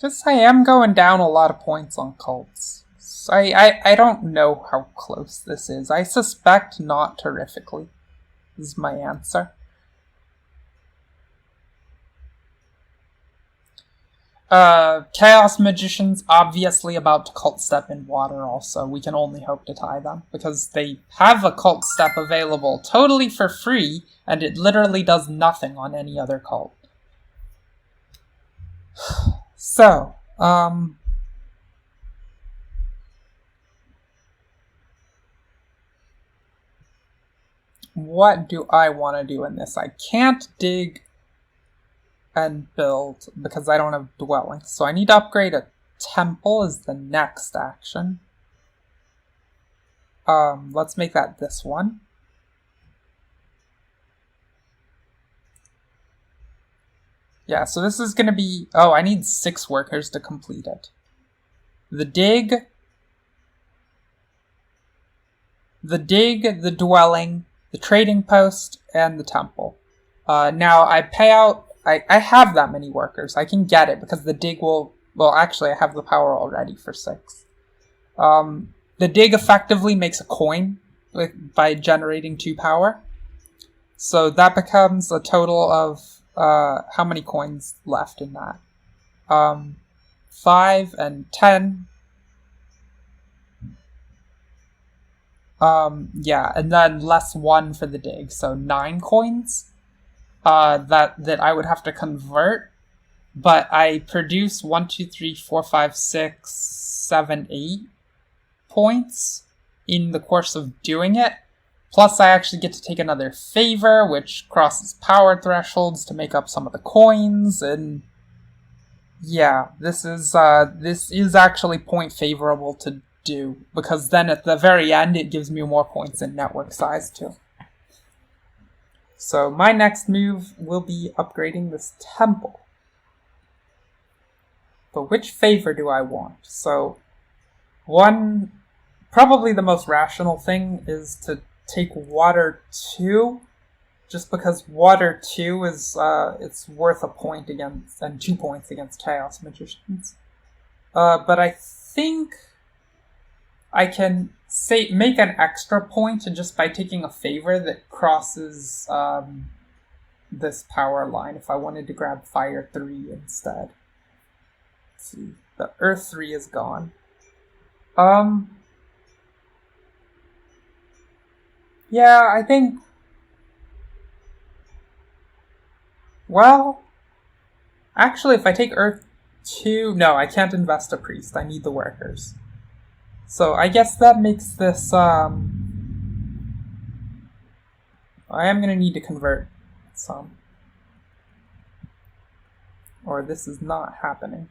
Just I am going down a lot of points on cults. So I don't know how close this is. I suspect not terrifically, is my answer. Chaos Magicians obviously about to cult step in water also. We can only hope to tie them, because they have a cult step available totally for free, and it literally does nothing on any other cult. So, what do I want to do in this? I can't dig and build because I don't have dwellings. So I need to upgrade a temple as the next action. Let's make that this one. Yeah, so this is going to be... Oh, I need 6 workers to complete it. The dig, the dwelling, the trading post, and the temple. Now, I pay out... I have that many workers. I can get it because the dig will... Well, actually, I have the power already for 6. The dig effectively makes a coin by generating 2 power. So that becomes a total of... how many coins left in that? 5 and 10. Yeah, and then less 1 for the dig, so 9 coins. That I would have to convert, but I produce 1, 2, 3, 4, 5, 6, 7, 8 points in the course of doing it. Plus, I actually get to take another favor, which crosses power thresholds to make up some of the coins, and yeah, this is actually point favorable to do, because then at the very end it gives me more points in network size too. So my next move will be upgrading this temple. But which favor do I want? So probably the most rational thing is to take water 2, just because water 2 is it's worth a point against, and 2 points against Chaos Magicians. But I think I can make an extra point just by taking a favor that crosses this power line if I wanted to grab Fire 3 instead. Let's see, the Earth 3 is gone. Yeah, I think... Well, actually, if I take Earth 2... No, I can't invest a priest. I need the workers. So I guess that makes this... I am going to need to convert some. Or this is not happening.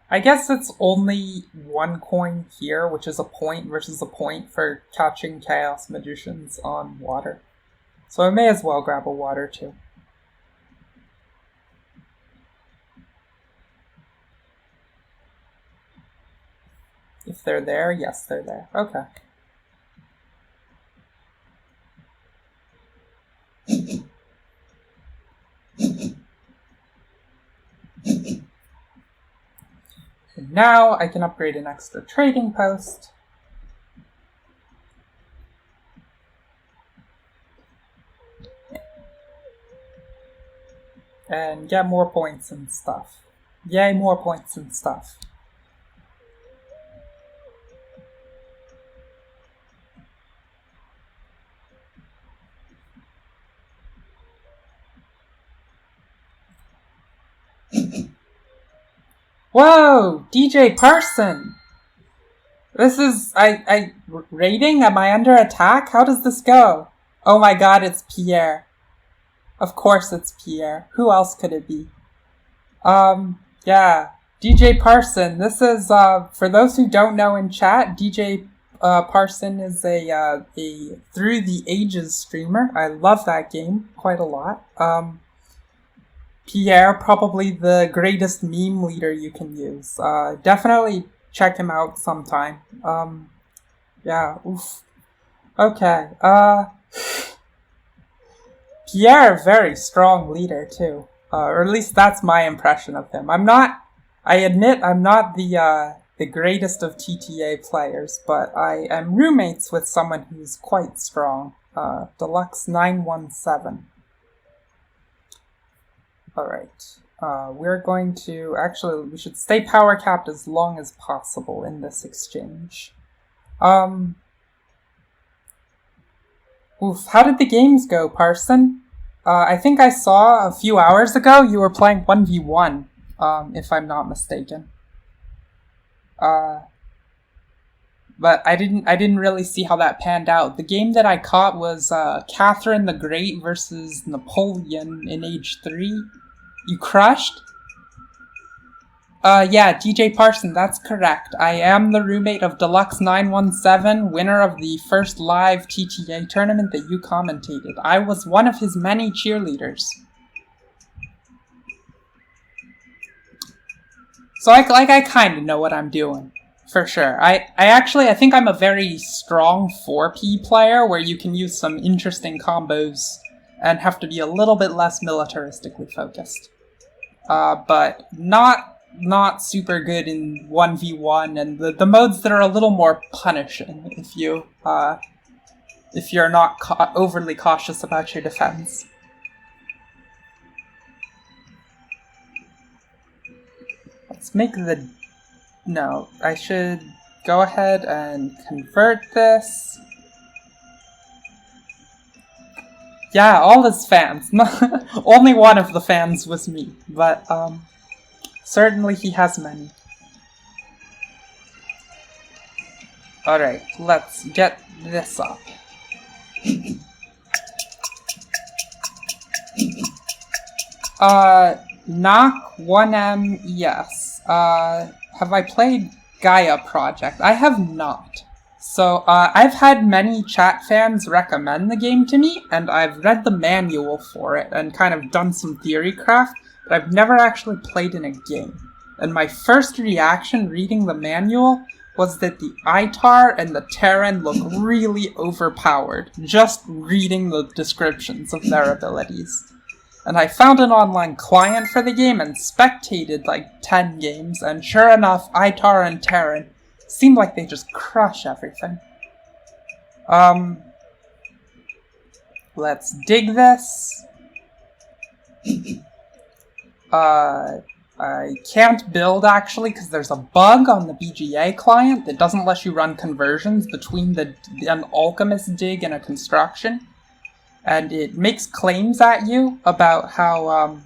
I guess it's only 1 coin here, which is a point versus a point for catching Chaos Magicians on water. So I may as well grab a water too. If they're there, yes, they're there. Okay. And now I can upgrade an extra trading post. And get more points and stuff. Yay, more points and stuff. Whoa! DJ Parson! This is... raiding? Am I under attack? How does this go? Oh my god, it's Pierre. Of course it's Pierre. Who else could it be? Yeah. DJ Parson. This is, for those who don't know in chat, DJ Parson is a Through the Ages streamer. I love that game quite a lot. Pierre, probably the greatest meme leader you can use. Definitely check him out sometime. Yeah, oof. Okay, Pierre, very strong leader too. Or at least that's my impression of him. I admit I'm not the greatest of TTA players, but I am roommates with someone who's quite strong. Deluxe 917. Alright, we're going to... Actually, we should stay power capped as long as possible in this exchange. Oof, how did the games go, Parson? I think I saw a few hours ago you were playing 1v1, if I'm not mistaken. But I didn't really see how that panned out. The game that I caught was Catherine the Great versus Napoleon in Age 3. You crushed? Yeah, DJ Parson, that's correct. I am the roommate of Deluxe917, winner of the first live TTA tournament that you commentated. I was one of his many cheerleaders. So I kind of know what I'm doing. For sure. I think I'm a very strong 4P player where you can use some interesting combos and have to be a little bit less militaristically focused. But not super good in 1v1 and the modes that are a little more punishing if you're not overly cautious about your defense. Let's make the... No, I should go ahead and convert this. Yeah, all his fans. Only one of the fans was me, but certainly he has many. Alright, let's get this up. Knock 1M, yes. Have I played Gaia Project? I have not. So, I've had many chat fans recommend the game to me, and I've read the manual for it and kind of done some theory craft, but I've never actually played in a game. And my first reaction reading the manual was that the Itar and the Terran look really overpowered, just reading the descriptions of their abilities. And I found an online client for the game and spectated like 10 games, and sure enough, Itar and Terran seemed like they just crush everything. Let's dig this. I can't build actually because there's a bug on the BGA client that doesn't let you run conversions between an Alchemist dig and a construction. And it makes claims at you about how,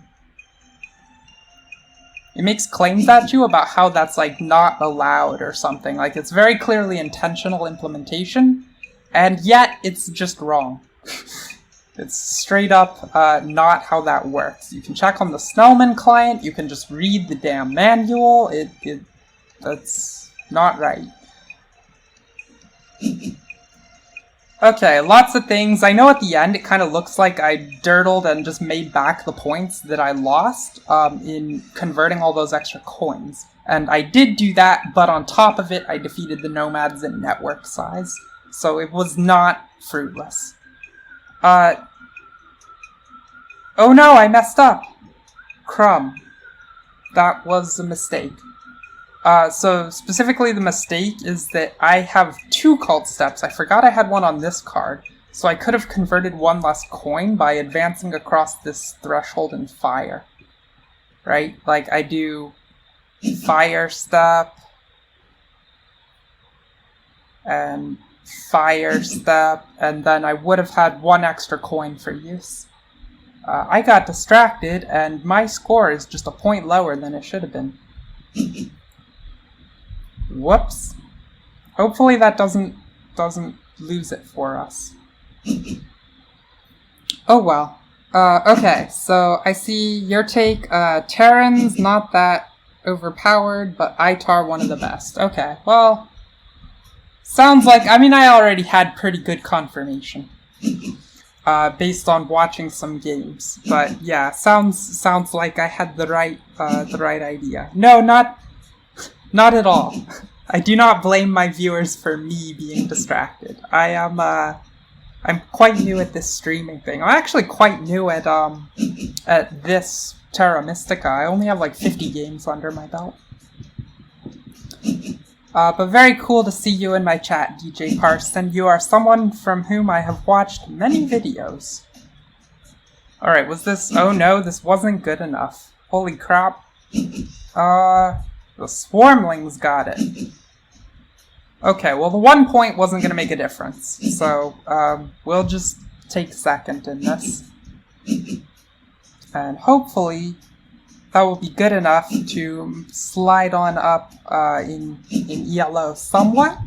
that's, like, not allowed or something. Like, it's very clearly intentional implementation, and yet it's just wrong. It's straight up not how that works. You can check on the Snellman client, you can just read the damn manual, that's not right. Okay, lots of things. I know at the end it kind of looks like I dirtled and just made back the points that I lost in converting all those extra coins. And I did do that, but on top of it, I defeated the nomads in network size. So it was not fruitless. Oh no, I messed up! Crumb. That was a mistake. So specifically the mistake is that I have 2 cult steps. I forgot I had one on this card, so I could have converted 1 less coin by advancing across this threshold in fire. Right? Like, I do fire step, and fire step, and then I would have had 1 extra coin for use. I got distracted, and my score is just a point lower than it should have been. Whoops. Hopefully that doesn't lose it for us. Oh well. Okay, so I see your take. Terran's not that overpowered, but Itar one of the best. Okay, well, sounds like, I mean, I already had pretty good confirmation. Based on watching some games. But yeah, sounds like I had the right idea. No, not at all. I do not blame my viewers for me being distracted. I'm quite new at this streaming thing. I'm actually quite new at this Terra Mystica. I only have like 50 games under my belt. But very cool to see you in my chat, DJ Parson. You are someone from whom I have watched many videos. Alright, was this... Oh no, this wasn't good enough. Holy crap. The Swarmlings got it. Okay, well the 1 point wasn't going to make a difference, so we'll just take second in this. And hopefully that will be good enough to slide on up in ELO somewhat,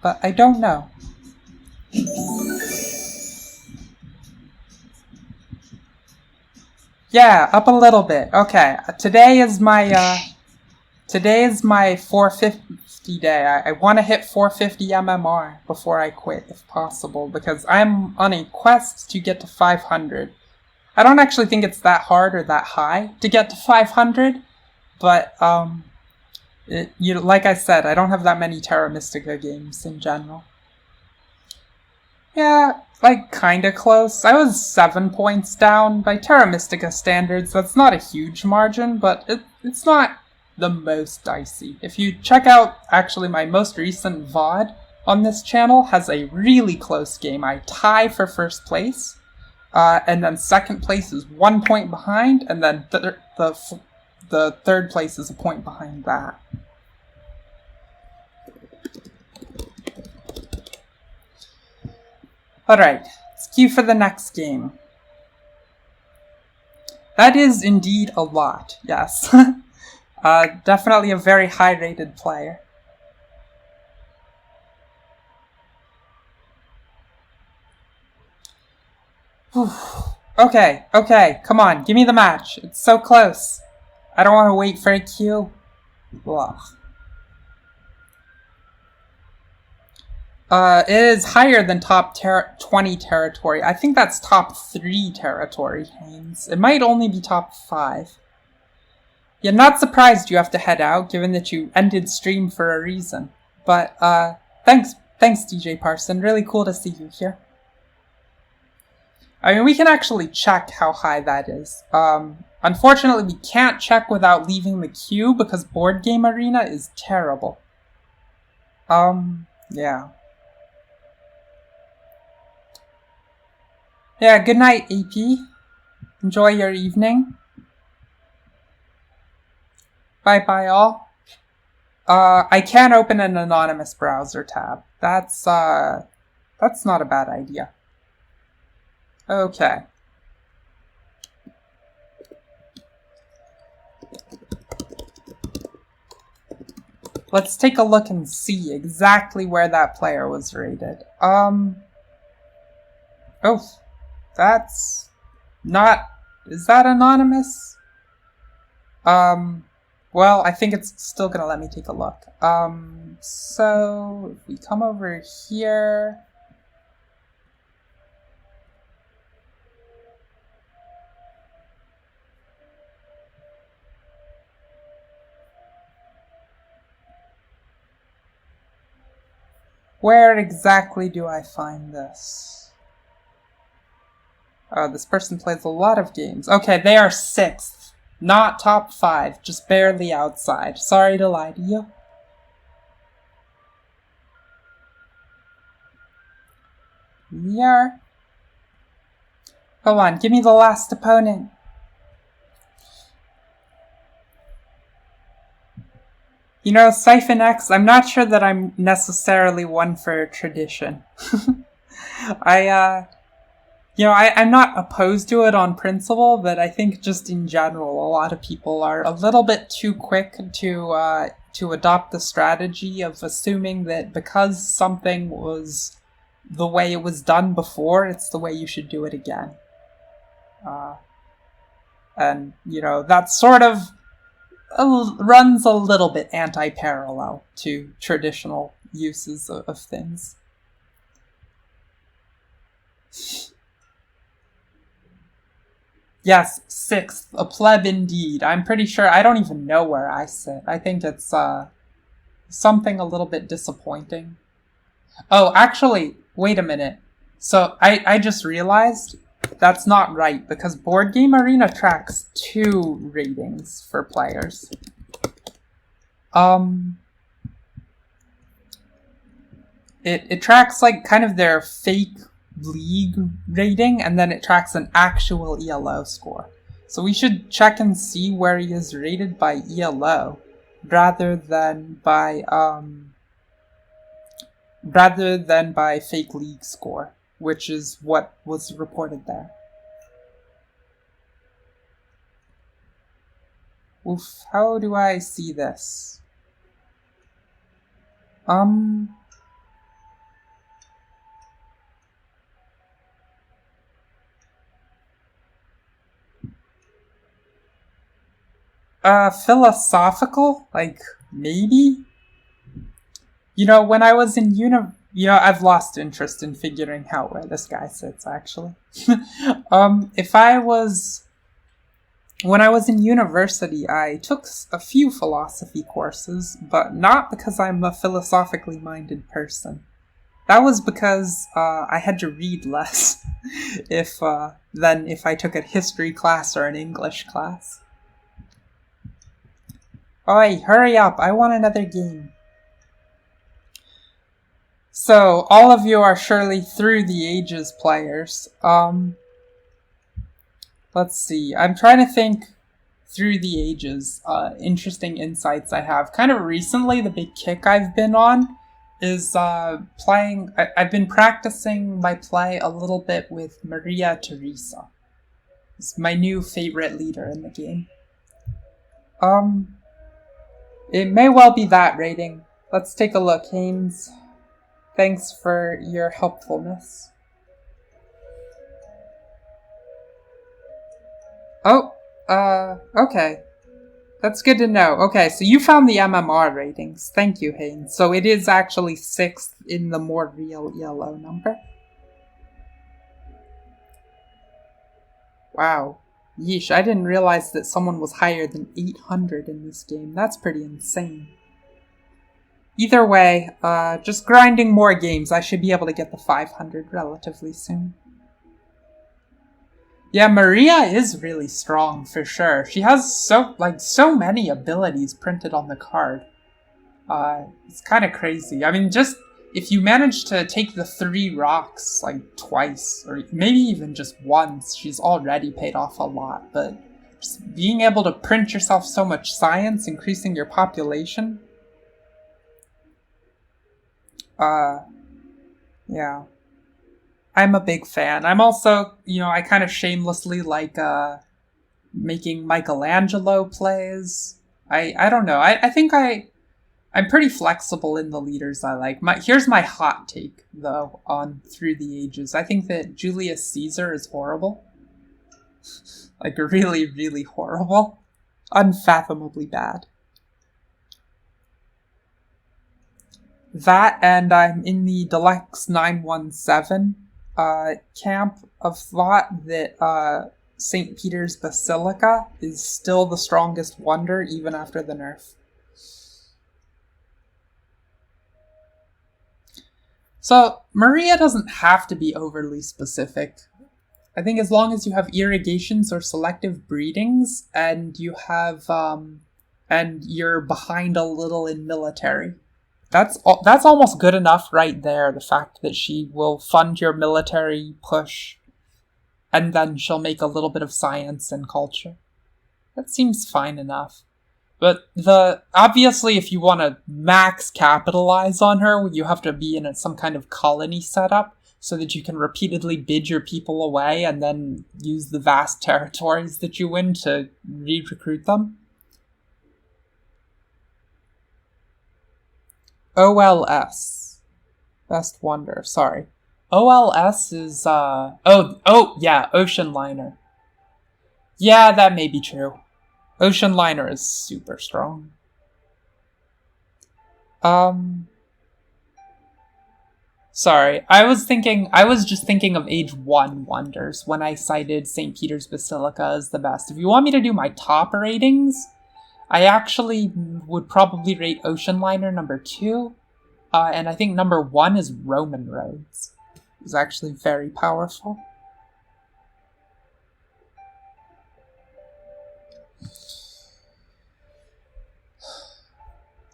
but I don't know. Yeah, up a little bit. Okay, today is my 450 day. I want to hit 450 MMR before I quit, if possible, because I'm on a quest to get to 500. I don't actually think it's that hard or that high to get to 500, but like I said, I don't have that many Terra Mystica games in general. Yeah, like kinda close. I was 7 points down by Terra Mystica standards. That's not a huge margin, but it's not the most dicey. If you check out actually my most recent VOD on this channel has a really close game. I tie for first place, and then second place is 1 point behind, and then the third place is a point behind that. Alright, let's queue for the next game. That is indeed a lot, yes. Definitely a very high-rated player. Okay, come on, give me the match. It's so close. I don't want to wait for a queue. Blah. It is higher than top 20 territory. I think that's top 3 territory, Haynes. It might only be top 5. Yeah, not surprised you have to head out, given that you ended stream for a reason. But, thanks DJ Parson. Really cool to see you here. I mean, we can actually check how high that is. Unfortunately, we can't check without leaving the queue, because Board Game Arena is terrible. Yeah. Yeah, good night, AP. Enjoy your evening. Bye-bye, all. I can open an anonymous browser tab. That's not a bad idea. Okay. Let's take a look and see exactly where that player was rated. Oh, that's not... Is that anonymous? Well, I think it's still gonna let me take a look. So, if we come over here... Where exactly do I find this? This person plays a lot of games. Okay, they are 6th. Not top 5, just barely outside. Sorry to lie to you. Yeah. Come on, give me the last opponent. You know, Siphon X, I'm not sure that I'm necessarily one for tradition. I'm not opposed to it on principle, but I think just in general, a lot of people are a little bit too quick to adopt the strategy of assuming that because something was the way it was done before, it's the way you should do it again. And, that sort of runs a little bit anti-parallel to traditional uses of things. Yes, 6th, a pleb indeed. I'm pretty sure, I don't even know where I sit. I think it's something a little bit disappointing. Oh, actually, wait a minute. So, I just realized that's not right, because Board Game Arena tracks 2 ratings for players. It tracks, like, kind of their fake league rating, and then it tracks an actual ELO score. So we should check and see where he is rated by ELO, rather than by fake league score, which is what was reported there. Oof, how do I see this? Um... Philosophical? Like, maybe? You know, when I was in I've lost interest in figuring out where this guy sits, actually. If I was... When I was in university, I took a few philosophy courses, but not because I'm a philosophically minded person. That was because I had to read less than if I took a history class or an English class. Oi, hurry up, I want another game. So, all of you are surely Through the Ages players. Let's see, I'm trying to think Through the Ages, interesting insights I have. Kind of recently, the big kick I've been on is I've been practicing my play a little bit with Maria Theresa. It's my new favorite leader in the game. It may well be that rating. Let's take a look, Haynes. Thanks for your helpfulness. Oh, okay. That's good to know. Okay, so you found the MMR ratings. Thank you, Haynes. So it is actually 6th in the more real yellow number. Wow. Yeesh, I didn't realize that someone was higher than 800 in this game. That's pretty insane. Either way, just grinding more games. I should be able to get the 500 relatively soon. Yeah, Maria is really strong, for sure. She has so many abilities printed on the card. It's kind of crazy. I mean, just if you manage to take the 3 rocks, twice, or maybe even just once, she's already paid off a lot. But just being able to print yourself so much science, increasing your population... yeah. I'm a big fan. I'm also, I kind of shamelessly like making Michelangelo plays. I don't know. I think I'm pretty flexible in the leaders I like. Here's my hot take, though, on Through the Ages. I think that Julius Caesar is horrible. Really, really horrible. Unfathomably bad. That, and I'm in the Deluxe 917 camp of thought that St. Peter's Basilica is still the strongest wonder even after the nerf. So, Maria doesn't have to be overly specific. I think as long as you have irrigations or selective breedings, and you have, and you're behind a little in military. That's almost good enough right there, the fact that she will fund your military push, and then she'll make a little bit of science and culture. That seems fine enough. But obviously, if you want to max capitalize on her, you have to be in some kind of colony setup, so that you can repeatedly bid your people away and then use the vast territories that you win to re-recruit them. OLS. Best Wonder, sorry. OLS is, yeah, Ocean Liner. Yeah, that may be true. Ocean Liner is super strong. Sorry, I was just thinking of Age 1 wonders when I cited St. Peter's Basilica as the best. If you want me to do my top ratings, I actually would probably rate Ocean Liner number 2, and I think number 1 is Roman Roads. It's actually very powerful.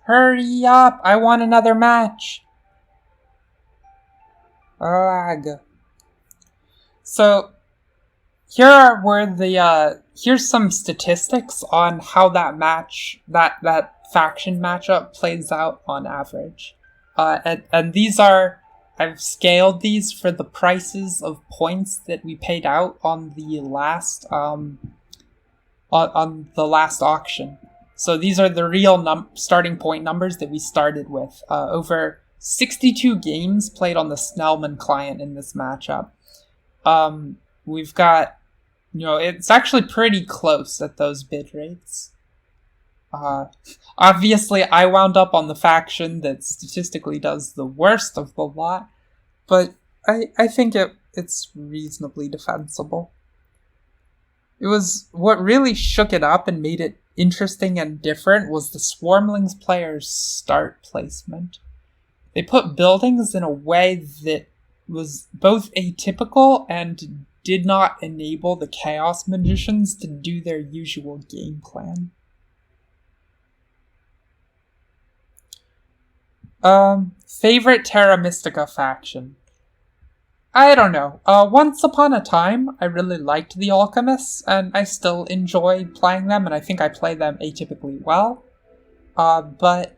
Hurry up! I want another match! Ugh. So, here's some statistics on how that faction matchup plays out on average. And I've scaled these for the prices of points that we paid out on the last on the last auction. So these are the real starting point numbers that we started with. Over 62 games played on the Snellman client in this matchup. We've got, it's actually pretty close at those bid rates. Obviously, I wound up on the faction that statistically does the worst of the lot, but I think it's reasonably defensible. It was what really shook it up and made it interesting and different was the Swarmlings players' start placement. They put buildings in a way that was both atypical and did not enable the Chaos Magicians to do their usual game plan. Favorite Terra Mystica faction? I don't know. Once upon a time, I really liked the Alchemists, and I still enjoy playing them, and I think I play them atypically well. But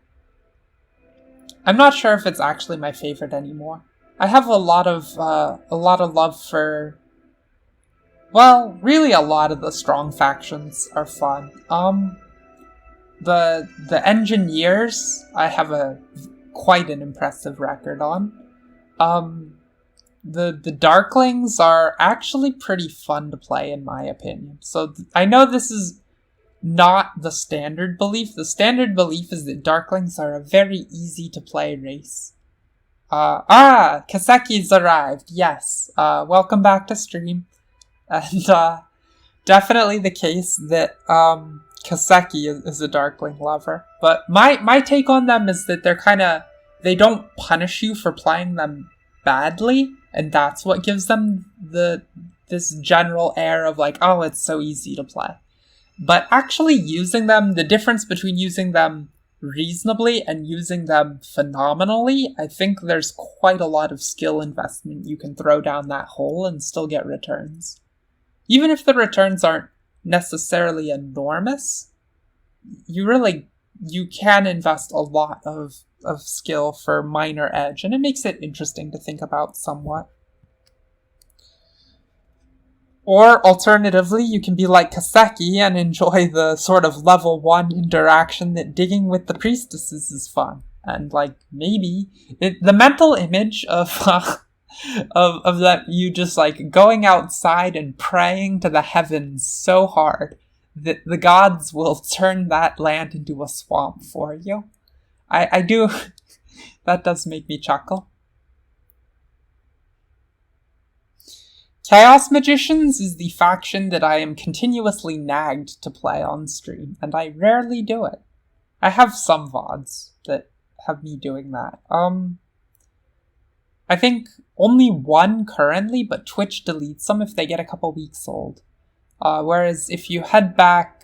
I'm not sure if it's actually my favorite anymore. I have a lot of love for, well, really a lot of the strong factions are fun. The Engineers, I have quite an impressive record on. The Darklings are actually pretty fun to play, in my opinion. So I know this is not the standard belief. The standard belief is that Darklings are a very easy to play race. Kaseki's arrived. Yes. Welcome back to stream. And definitely the case that Kaseki is a Darkling lover. But my take on them is that they don't punish you for playing them badly, and that's what gives them this general air of like, oh, it's so easy to play. But actually using them, the difference between using them reasonably and using them phenomenally, I think there's quite a lot of skill investment you can throw down that hole and still get returns. Even if the returns aren't necessarily enormous, you can invest a lot of skill for minor edge, and it makes it interesting to think about somewhat. Or, alternatively, you can be like Kaseki and enjoy the sort of level 1 interaction that digging with the priestesses is fun. And, maybe the mental image of that you just, going outside and praying to the heavens so hard that the gods will turn that land into a swamp for you. I do. That does make me chuckle. Chaos Magicians is the faction that I am continuously nagged to play on stream, and I rarely do it. I have some VODs that have me doing that. I think only one currently, but Twitch deletes them if they get a couple weeks old. Whereas if you head back,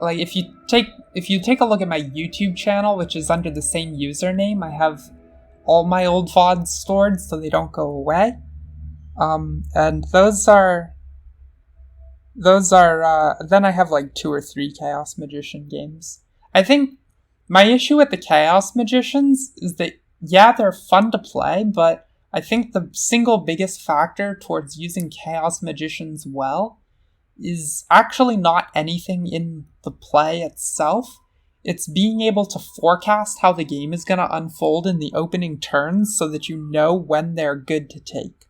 if you take a look at my YouTube channel, which is under the same username, I have all my old VODs stored so they don't go away. And those are, then I have 2 or 3 Chaos Magician games. I think my issue with the Chaos Magicians is that, yeah, they're fun to play, but I think the single biggest factor towards using Chaos Magicians well is actually not anything in the play itself. It's being able to forecast how the game is going to unfold in the opening turns so that you know when they're good to take.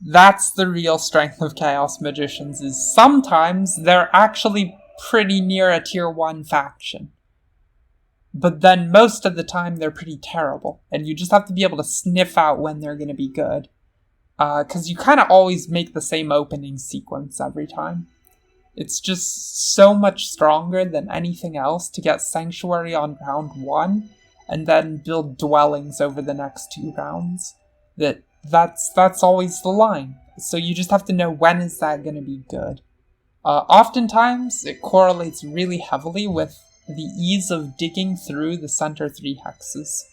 That's the real strength of Chaos Magicians, is sometimes they're actually pretty near a tier 1 faction. But then most of the time they're pretty terrible, and you just have to be able to sniff out when they're going to be good. Because you kind of always make the same opening sequence every time. It's just so much stronger than anything else to get Sanctuary on round 1, and then build Dwellings over the next 2 rounds. That's always the line. So you just have to know when is that going to be good. Oftentimes, it correlates really heavily with the ease of digging through the center 3 hexes.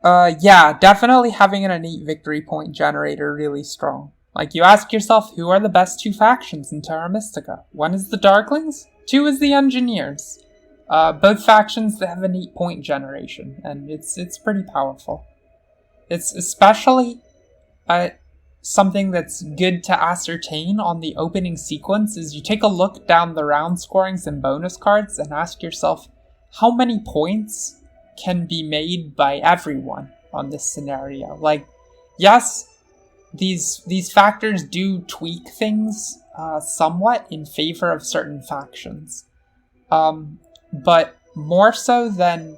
Yeah, definitely having an innate victory point generator really strong. You ask yourself, who are the best 2 factions in Terra Mystica? 1 is the Darklings, 2 is the Engineers. Both factions that have an 8-point generation, and it's pretty powerful. It's especially, something that's good to ascertain on the opening sequence is you take a look down the round scorings and bonus cards and ask yourself how many points can be made by everyone on this scenario. Like, yes, these factors do tweak things somewhat in favor of certain factions, but more so than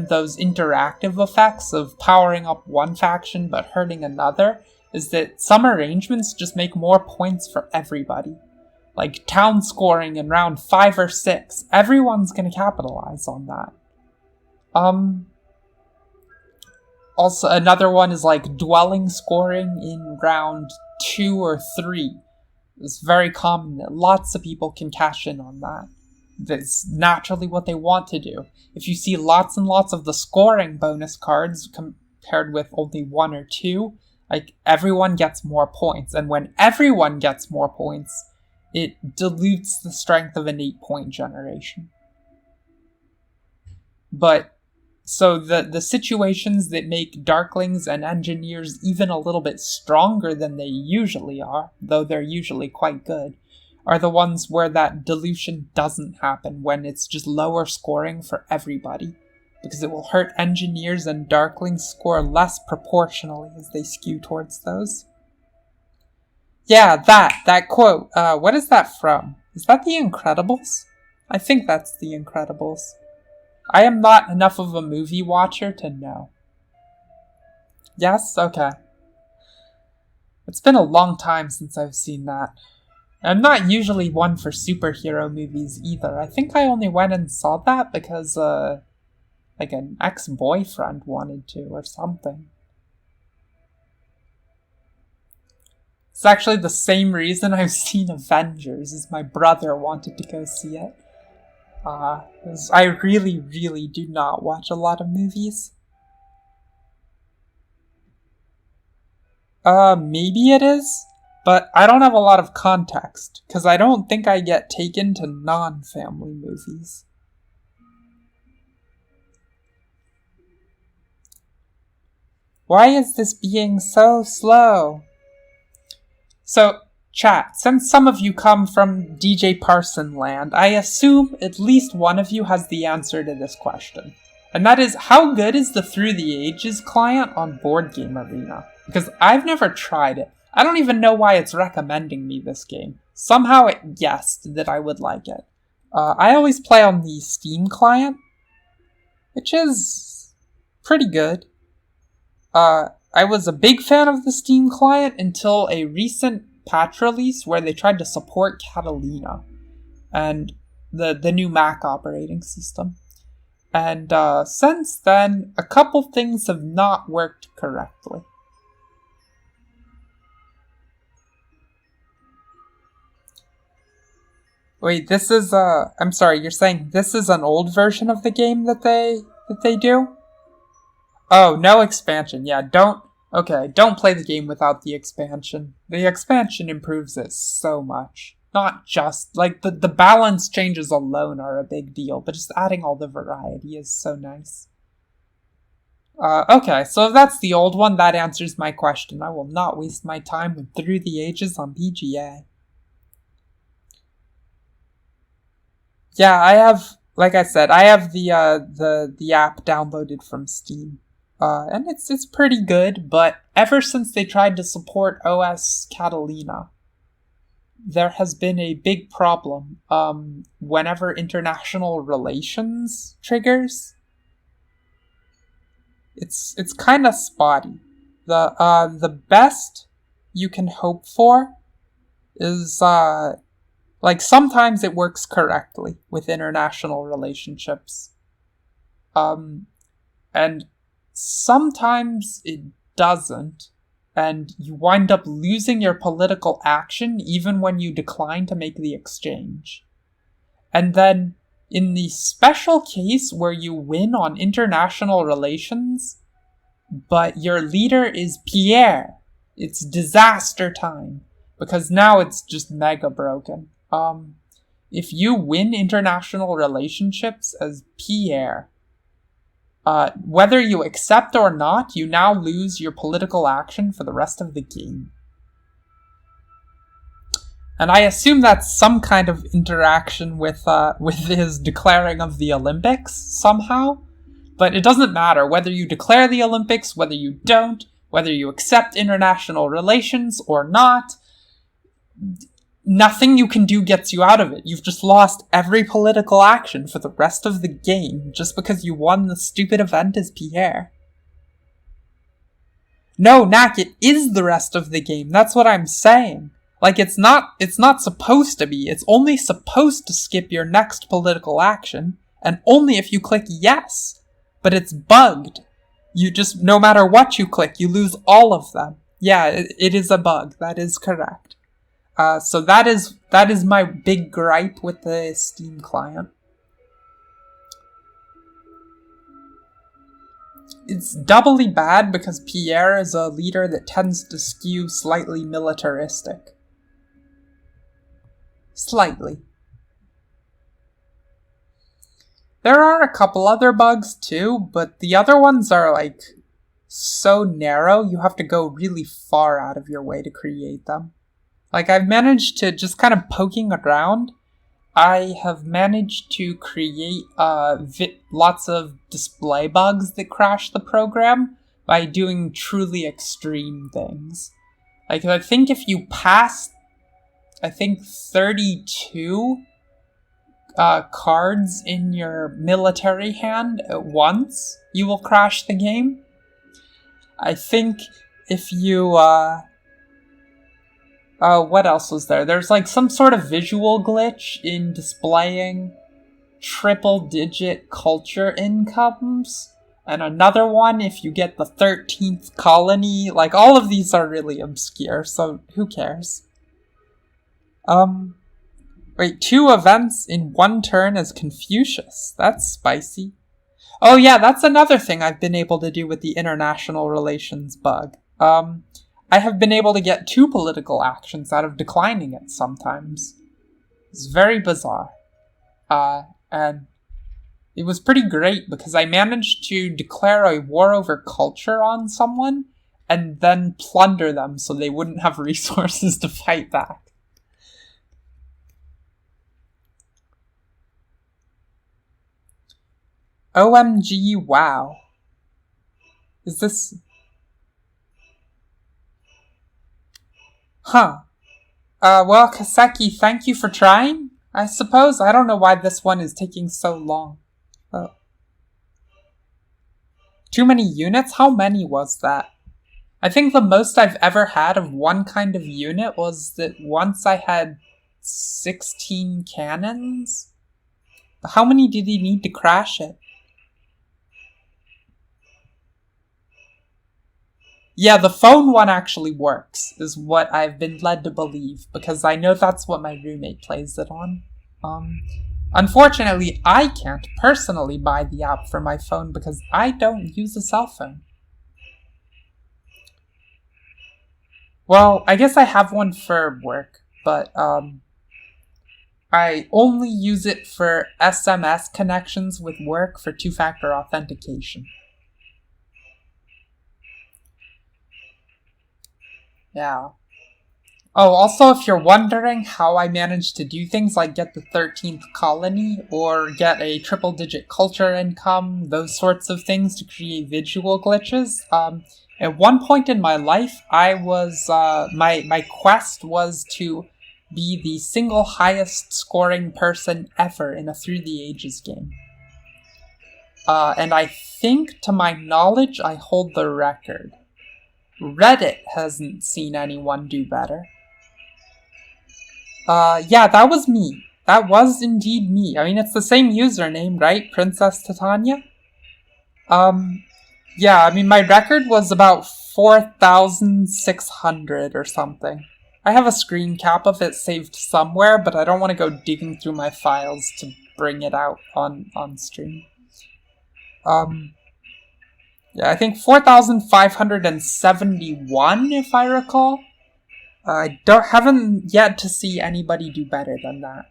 those interactive effects of powering up one faction but hurting another, is that some arrangements just make more points for everybody. Like town scoring in round 5 or 6, everyone's gonna capitalize on that. Also, another one is like dwelling scoring in round 2 or 3. It's very common that lots of people can cash in on that. That's naturally what they want to do. If you see lots and lots of the scoring bonus cards compared with only 1 or 2, like everyone gets more points. And when everyone gets more points, it dilutes the strength of an 8-point generation. But so the situations that make Darklings and Engineers even a little bit stronger than they usually are, though they're usually quite good, are the ones where that dilution doesn't happen, when it's just lower scoring for everybody. Because it will hurt Engineers and Darklings score less proportionally as they skew towards those. Yeah, that quote. What is that from? Is that The Incredibles? I think that's The Incredibles. I am not enough of a movie watcher to know. Yes? Okay. It's been a long time since I've seen that. I'm not usually one for superhero movies either. I think I only went and saw that because, like an ex-boyfriend wanted to or something. It's actually the same reason I've seen Avengers, is my brother wanted to go see it. I really, really do not watch a lot of movies. Maybe it is, but I don't have a lot of context, because I don't think I get taken to non-family movies. Why is this being so slow? So, chat, since some of you come from DJ Parson land, I assume at least one of you has the answer to this question. And that is, how good is the Through the Ages client on Board Game Arena? Because I've never tried it. I don't even know why it's recommending me this game. Somehow it guessed that I would like it. I always play on the Steam client, which is pretty good. I was a big fan of the Steam client until a recent patch release where they tried to support Catalina and the new Mac operating system. And since then, a couple things have not worked correctly. Wait, this is I'm sorry, you're saying this is an old version of the game that they do? Oh, no expansion. Yeah, don't play the game without the expansion. The expansion improves it so much. Not just, like, the balance changes alone are a big deal, but just adding all the variety is so nice. Okay, so if that's the old one, that answers my question. I will not waste my time with Through the Ages on BGA. Yeah, I have, like I said, I have the app downloaded from Steam. And it's pretty good, but ever since they tried to support OS Catalina, there has been a big problem. Whenever international relations triggers, it's kind of spotty. The best you can hope for is like sometimes it works correctly with international relationships, and sometimes it doesn't, and you wind up losing your political action even when you decline to make the exchange. And then, in the special case where you win on international relations, but your leader is Pierre, it's disaster time, because now it's just mega broken. If you win international relationships as Pierre, whether you accept or not, you now lose your political action for the rest of the game. And I assume that's some kind of interaction with his declaring of the Olympics somehow. But it doesn't matter whether you declare the Olympics, whether you don't, whether you accept international relations or not. Nothing you can do gets you out of it. You've just lost every political action for the rest of the game just because you won the stupid event as Pierre. No, Knack, it is the rest of the game. That's what I'm saying. Like, it's not supposed to be. It's only supposed to skip your next political action, and only if you click yes. But it's bugged. You just, no matter what you click, you lose all of them. Yeah, it is a bug. That is correct. So that is my big gripe with the Steam client. It's doubly bad because Pierre is a leader that tends to skew slightly militaristic. Slightly. There are a couple other bugs too, but the other ones are like so narrow you have to go really far out of your way to create them. Like, I've managed to, just kind of poking around, I have managed to create lots of display bugs that crash the program by doing truly extreme things. Like, I think if you pass, 32 cards in your military hand at once, you will crash the game. I think if you, what else was there? There's like some sort of visual glitch in displaying triple-digit culture incomes. And another one if you get the 13th colony. Like, all of these are really obscure, so who cares? Wait, 2 events in 1 turn as Confucius. That's spicy. Oh yeah, that's another thing I've been able to do with the international relations bug. I have been able to get 2 political actions out of declining it sometimes. It's very bizarre. And it was pretty great because I managed to declare a war over culture on someone and then plunder them so they wouldn't have resources to fight back. OMG, wow. Is this... Huh. Well, Kaseki, thank you for trying, I suppose. I don't know why this one is taking so long. Too many units? How many was that? I think the most I've ever had of one kind of unit was that once I had 16 cannons. How many did he need to crash it? Yeah, the phone one actually works, is what I've been led to believe, because I know that's what my roommate plays it on. Unfortunately, I can't personally buy the app for my phone because I don't use a cell phone. Well, I guess I have one for work, but, I only use it for SMS connections with work for 2-factor authentication. Yeah. Oh, also, if you're wondering how I managed to do things like get the 13th colony or get a triple-digit culture income, those sorts of things to create visual glitches, at one point in my life, I was, my quest was to be the single highest scoring person ever in a Through the Ages game. And I think, to my knowledge, I hold the record. Reddit hasn't seen anyone do better. Yeah, that was me. That was indeed me. I mean, it's the same username, right? Princess Titania? Yeah, I mean, my record was about 4,600 or something. I have a screen cap of it saved somewhere, but I don't want to go digging through my files to bring it out on stream. Yeah, I think 4,571, if I recall. I haven't yet to see anybody do better than that.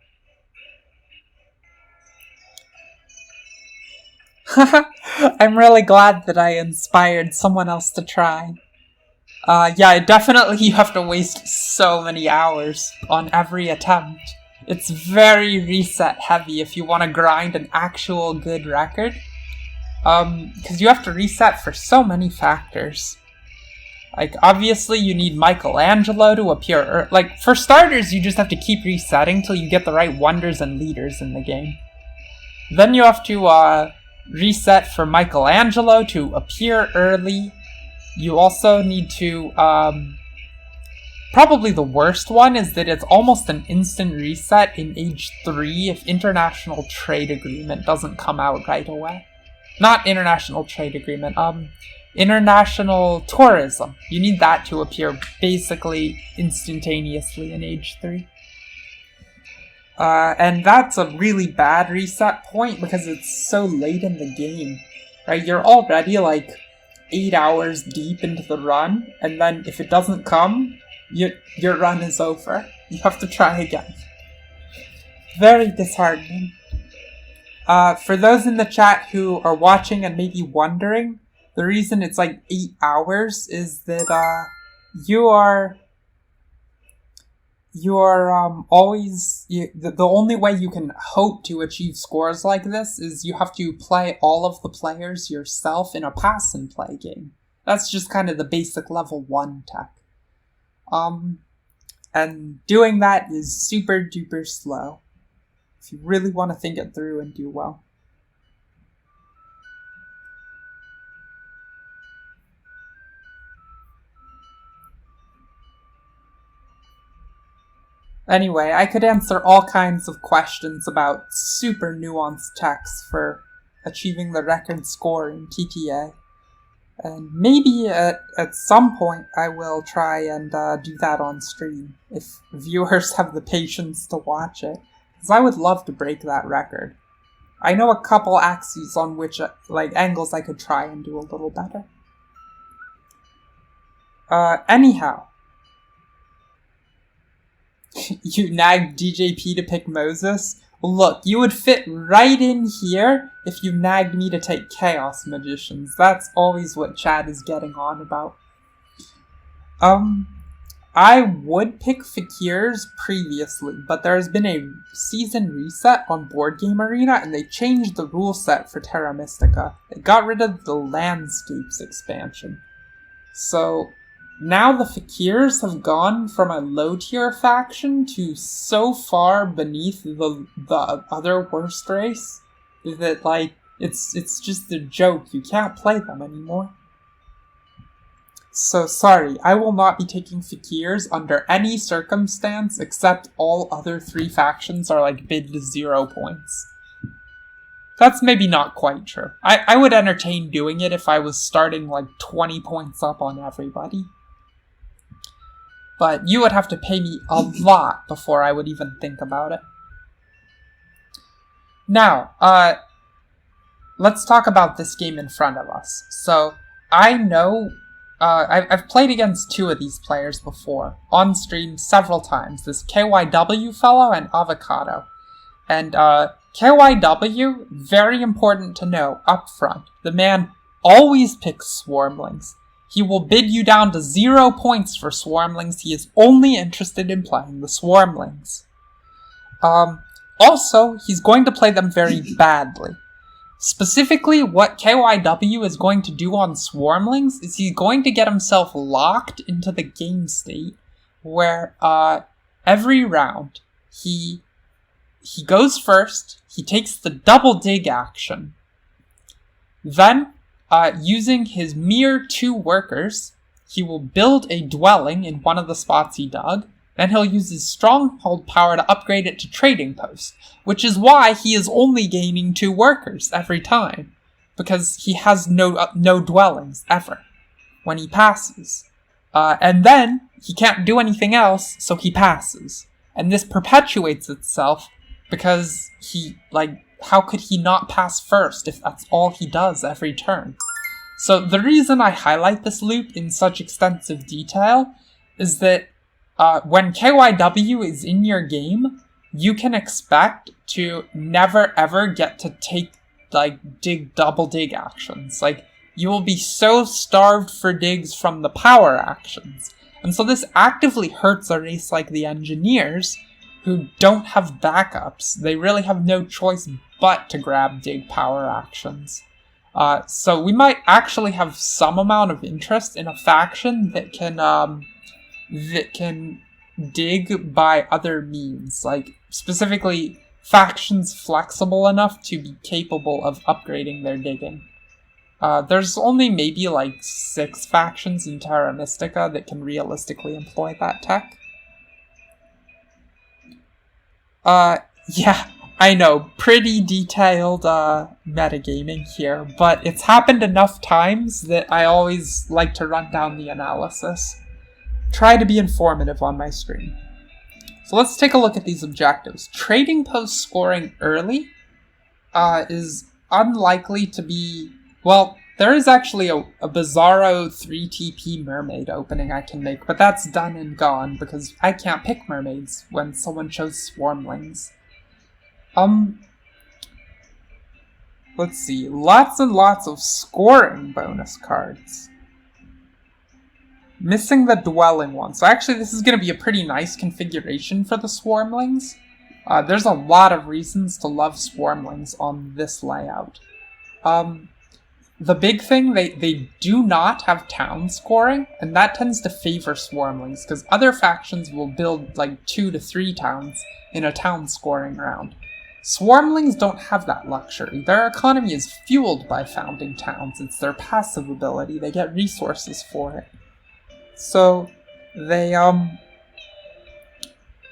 I'm really glad that I inspired someone else to try. Yeah, definitely you have to waste so many hours on every attempt. It's very reset heavy if you want to grind an actual good record. Because you have to reset for so many factors. Like, obviously you need Michelangelo to appear. Like, for starters, you just have to keep resetting till you get the right wonders and leaders in the game. Then you have to, reset for Michelangelo to appear early. You also need to, probably the worst one is that it's almost an instant reset in Age 3 if International Trade Agreement doesn't come out right away. Not International Trade Agreement, International Tourism. You need that to appear basically instantaneously in Age 3. And that's a really bad reset point because it's so late in the game, right? You're already like 8 hours deep into the run, and then if it doesn't come, your run is over. You have to try again. Very disheartening. For those in the chat who are watching and maybe wondering, the reason it's like 8 hours is that, the only way you can hope to achieve scores like this is you have to play all of the players yourself in a pass and play game. That's just kind of the basic level 1 tech. And doing that is super duper slow if you really want to think it through and do well. Anyway, I could answer all kinds of questions about super nuanced techs for achieving the record score in TTA. And maybe at some point I will try and do that on stream, if viewers have the patience to watch it. Because I would love to break that record. I know a couple axes on which, angles I could try and do a little better. Anyhow. You nagged DJP to pick Moses? Look, you would fit right in here if you nagged me to take Chaos Magicians. That's always what Chad is getting on about. I would pick Fakirs previously, but there has been a season reset on Board Game Arena, and they changed the rule set for Terra Mystica. They got rid of the Landscapes expansion. So now the Fakirs have gone from a low-tier faction to so far beneath the other worst race that, it's just a joke. You can't play them anymore. So sorry, I will not be taking Fakirs under any circumstance except all other 3 factions are, bid to 0 points. That's maybe not quite true. I would entertain doing it if I was starting, 20 points up on everybody. But you would have to pay me a lot before I would even think about it. Now, let's talk about this game in front of us. So, I know, I've played against 2 of these players before, on stream several times, this KYW fellow and Avocado. And, KYW, very important to know up front, the man always picks Swarmlings. He will bid you down to 0 points for Swarmlings. He is only interested in playing the Swarmlings. Also, he's going to play them very badly. Specifically, what KYW is going to do on Swarmlings is he's going to get himself locked into the game state where every round he goes first, he takes the double dig action. Then, using his mere 2 workers, he will build a dwelling in one of the spots he dug, then he'll use his stronghold power to upgrade it to trading post, which is why he is only gaining 2 workers every time, because he has no dwellings, ever, when he passes. And then, he can't do anything else, so he passes. And this perpetuates itself, because how could he not pass first if that's all he does every turn? So the reason I highlight this loop in such extensive detail is that when KYW is in your game, you can expect to never ever get to take like double dig actions. Like, you will be so starved for digs from the power actions. And so this actively hurts a race like the Engineers, who don't have backups. They really have no choice but to grab dig power actions. So we might actually have some amount of interest in a faction that can dig by other means, like specifically factions flexible enough to be capable of upgrading their digging. There's only maybe like 6 factions in Terra Mystica that can realistically employ that tech. Yeah, I know, pretty detailed metagaming here, but it's happened enough times that I always like to run down the analysis. Try to be informative on my stream. So let's take a look at these objectives. Trading post scoring early is unlikely to be... Well, there is actually a Bizarro 3 TP mermaid opening I can make, but that's done and gone because I can't pick mermaids when someone chose swarmlings. Let's see. Lots and lots of scoring bonus cards. Missing the dwelling one. So actually this is going to be a pretty nice configuration for the swarmlings. There's a lot of reasons to love swarmlings on this layout. The big thing, they do not have town scoring, and that tends to favor swarmlings, because other factions will build like 2 to 3 towns in a town scoring round. Swarmlings don't have that luxury. Their economy is fueled by founding towns. It's their passive ability. They get resources for it. So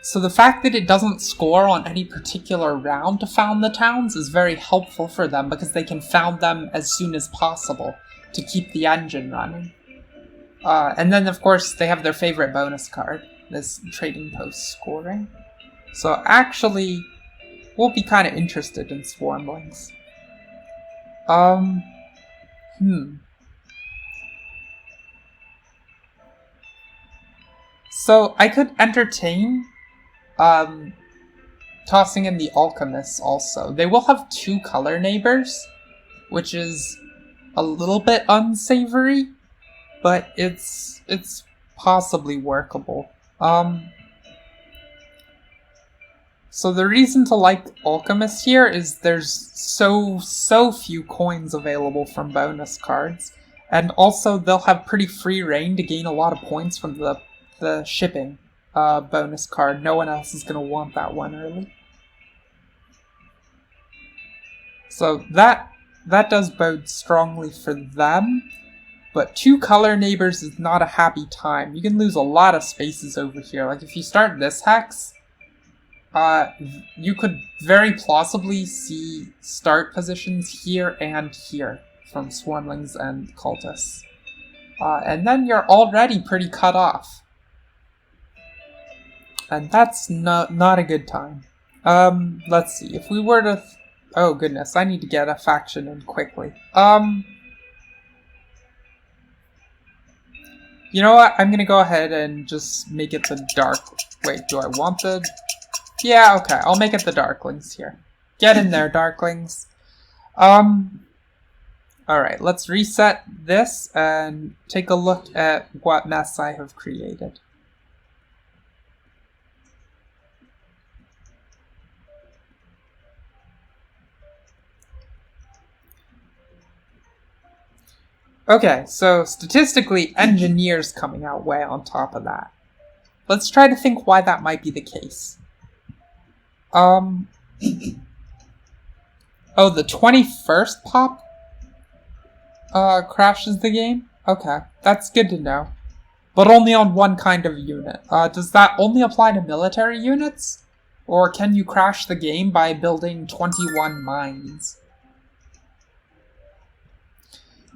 So the fact that it doesn't score on any particular round to found the towns is very helpful for them because they can found them as soon as possible to keep the engine running. And then, of course, they have their favorite bonus card, this trading post scoring. So actually, we'll be kind of interested in swarmlings. So I could entertain tossing in the Alchemists also. They will have 2 color neighbors, which is a little bit unsavory, but it's possibly workable. So the reason to like Alchemists here is there's so few coins available from bonus cards, and also they'll have pretty free reign to gain a lot of points from the shipping bonus card. No one else is going to want that one early. So that does bode strongly for them, but 2 color neighbors is not a happy time. You can lose a lot of spaces over here. Like if you start this hex, you could very plausibly see start positions here and here from swarmlings and cultists. And then you're already pretty cut off. And that's not a good time. Let's see. If we were to... oh, goodness. I need to get a faction in quickly. You know what? I'm going to go ahead and just make it the dark... Wait, do I want the... Yeah, okay. I'll make it the Darklings here. Get in there, Darklings. Alright, let's reset this and take a look at what mess I have created. Okay, so statistically, Engineers coming out way on top of that. Let's try to think why that might be the case. Oh, the 21st pop crashes the game? Okay, that's good to know. But only on one kind of unit. Does that only apply to military units? Or can you crash the game by building 21 mines?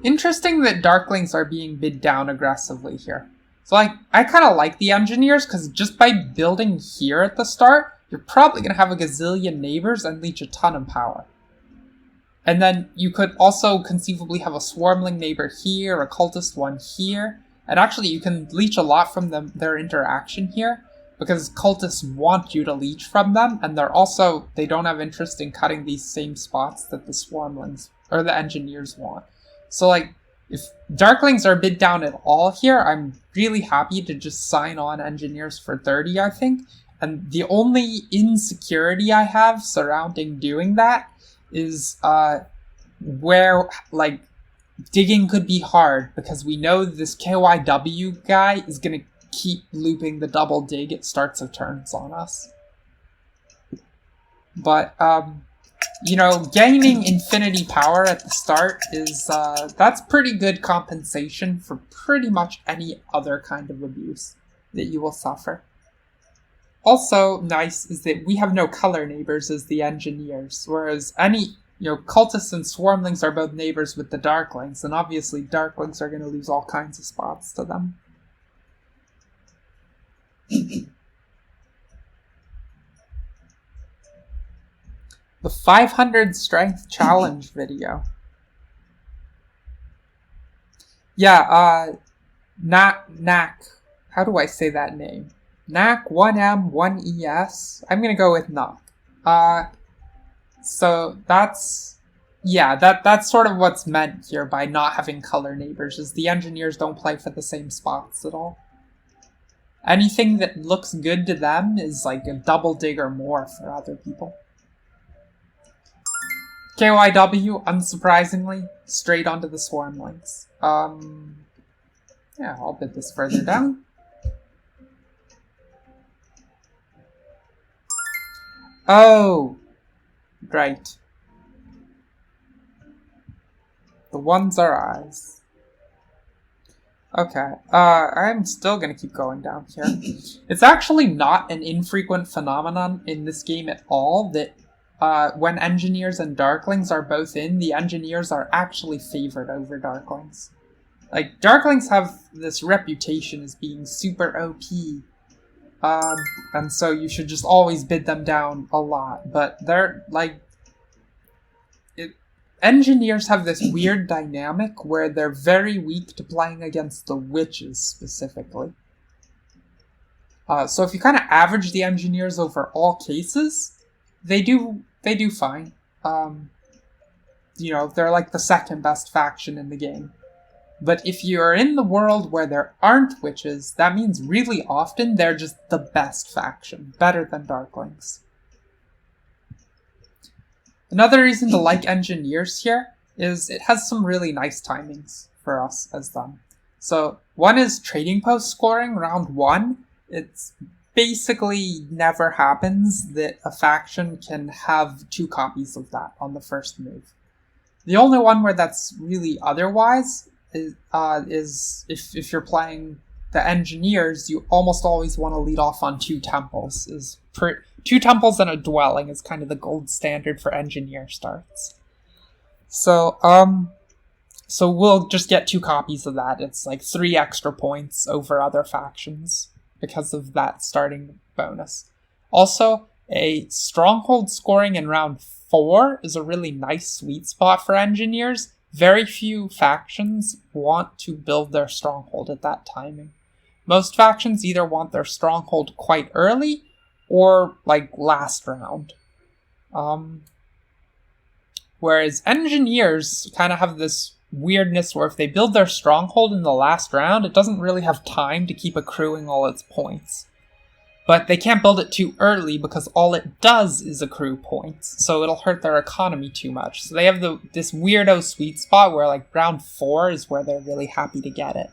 Interesting that Darklings are being bid down aggressively here. So I kind of like the Engineers, because just by building here at the start, you're probably going to have a gazillion neighbors and leech a ton of power. And then you could also conceivably have a swarmling neighbor here, a cultist one here, and actually you can leech a lot from their interaction here. because cultists want you to leech from them, and they don't have interest in cutting these same spots that the swarmlings or the engineers want. So like, if darklings are bid down at all here, I'm really happy to just sign on engineers for 30, I think. And the only insecurity I have surrounding doing that is where like digging could be hard, because we know this KYW guy is gonna keep looping the double dig at starts of turns on us. But gaining infinity power at the start is that's pretty good compensation for pretty much any other kind of abuse that you will suffer. Also nice is that we have no color neighbors as the engineers, whereas any cultists and swarmlings are both neighbors with the darklings, and obviously darklings are going to lose all kinds of spots to them. The 500 strength challenge video. Yeah, Knack. How do I say that name? Knack, 1M, 1ES. I'm gonna go with Knock. So that's sort of what's meant here by not having color neighbors, is the engineers don't play for the same spots at all. Anything that looks good to them is like a double dig or more for other people. KYW, unsurprisingly, straight onto the swarmlings. Yeah, I'll bid this further down. Oh, right. The ones are eyes. Okay, I'm still gonna keep going down here. It's actually not an infrequent phenomenon in this game at all that when engineers and darklings are both in, the engineers are actually favored over darklings. Like, darklings have this reputation as being super OP, and so you should just always bid them down a lot, but they're, like, engineers have this weird dynamic where they're very weak to playing against the witches, specifically. So if you kind of average the engineers over all cases, they do fine. They're like the second best faction in the game. But if you're in the world where there aren't witches, that means really often they're just the best faction, better than darklings. Another reason to like engineers here is it has some really nice timings for us as them. So one is trading post scoring, round 1. It's basically never happens that a faction can have 2 copies of that on the first move. The only one where that's really otherwise is if you're playing the engineers, you almost always want to lead off on 2 temples. 2 temples and a dwelling is kind of the gold standard for engineer starts. So we'll just get 2 copies of that. It's like 3 extra points over other factions because of that starting bonus. Also, a stronghold scoring in round 4 is a really nice sweet spot for engineers. Very few factions want to build their stronghold at that timing. Most factions either want their stronghold quite early or like last round. Whereas engineers kind of have this weirdness where if they build their stronghold in the last round, it doesn't really have time to keep accruing all its points. But they can't build it too early because all it does is accrue points, so it'll hurt their economy too much. So they have this weirdo sweet spot where like round 4 is where they're really happy to get it.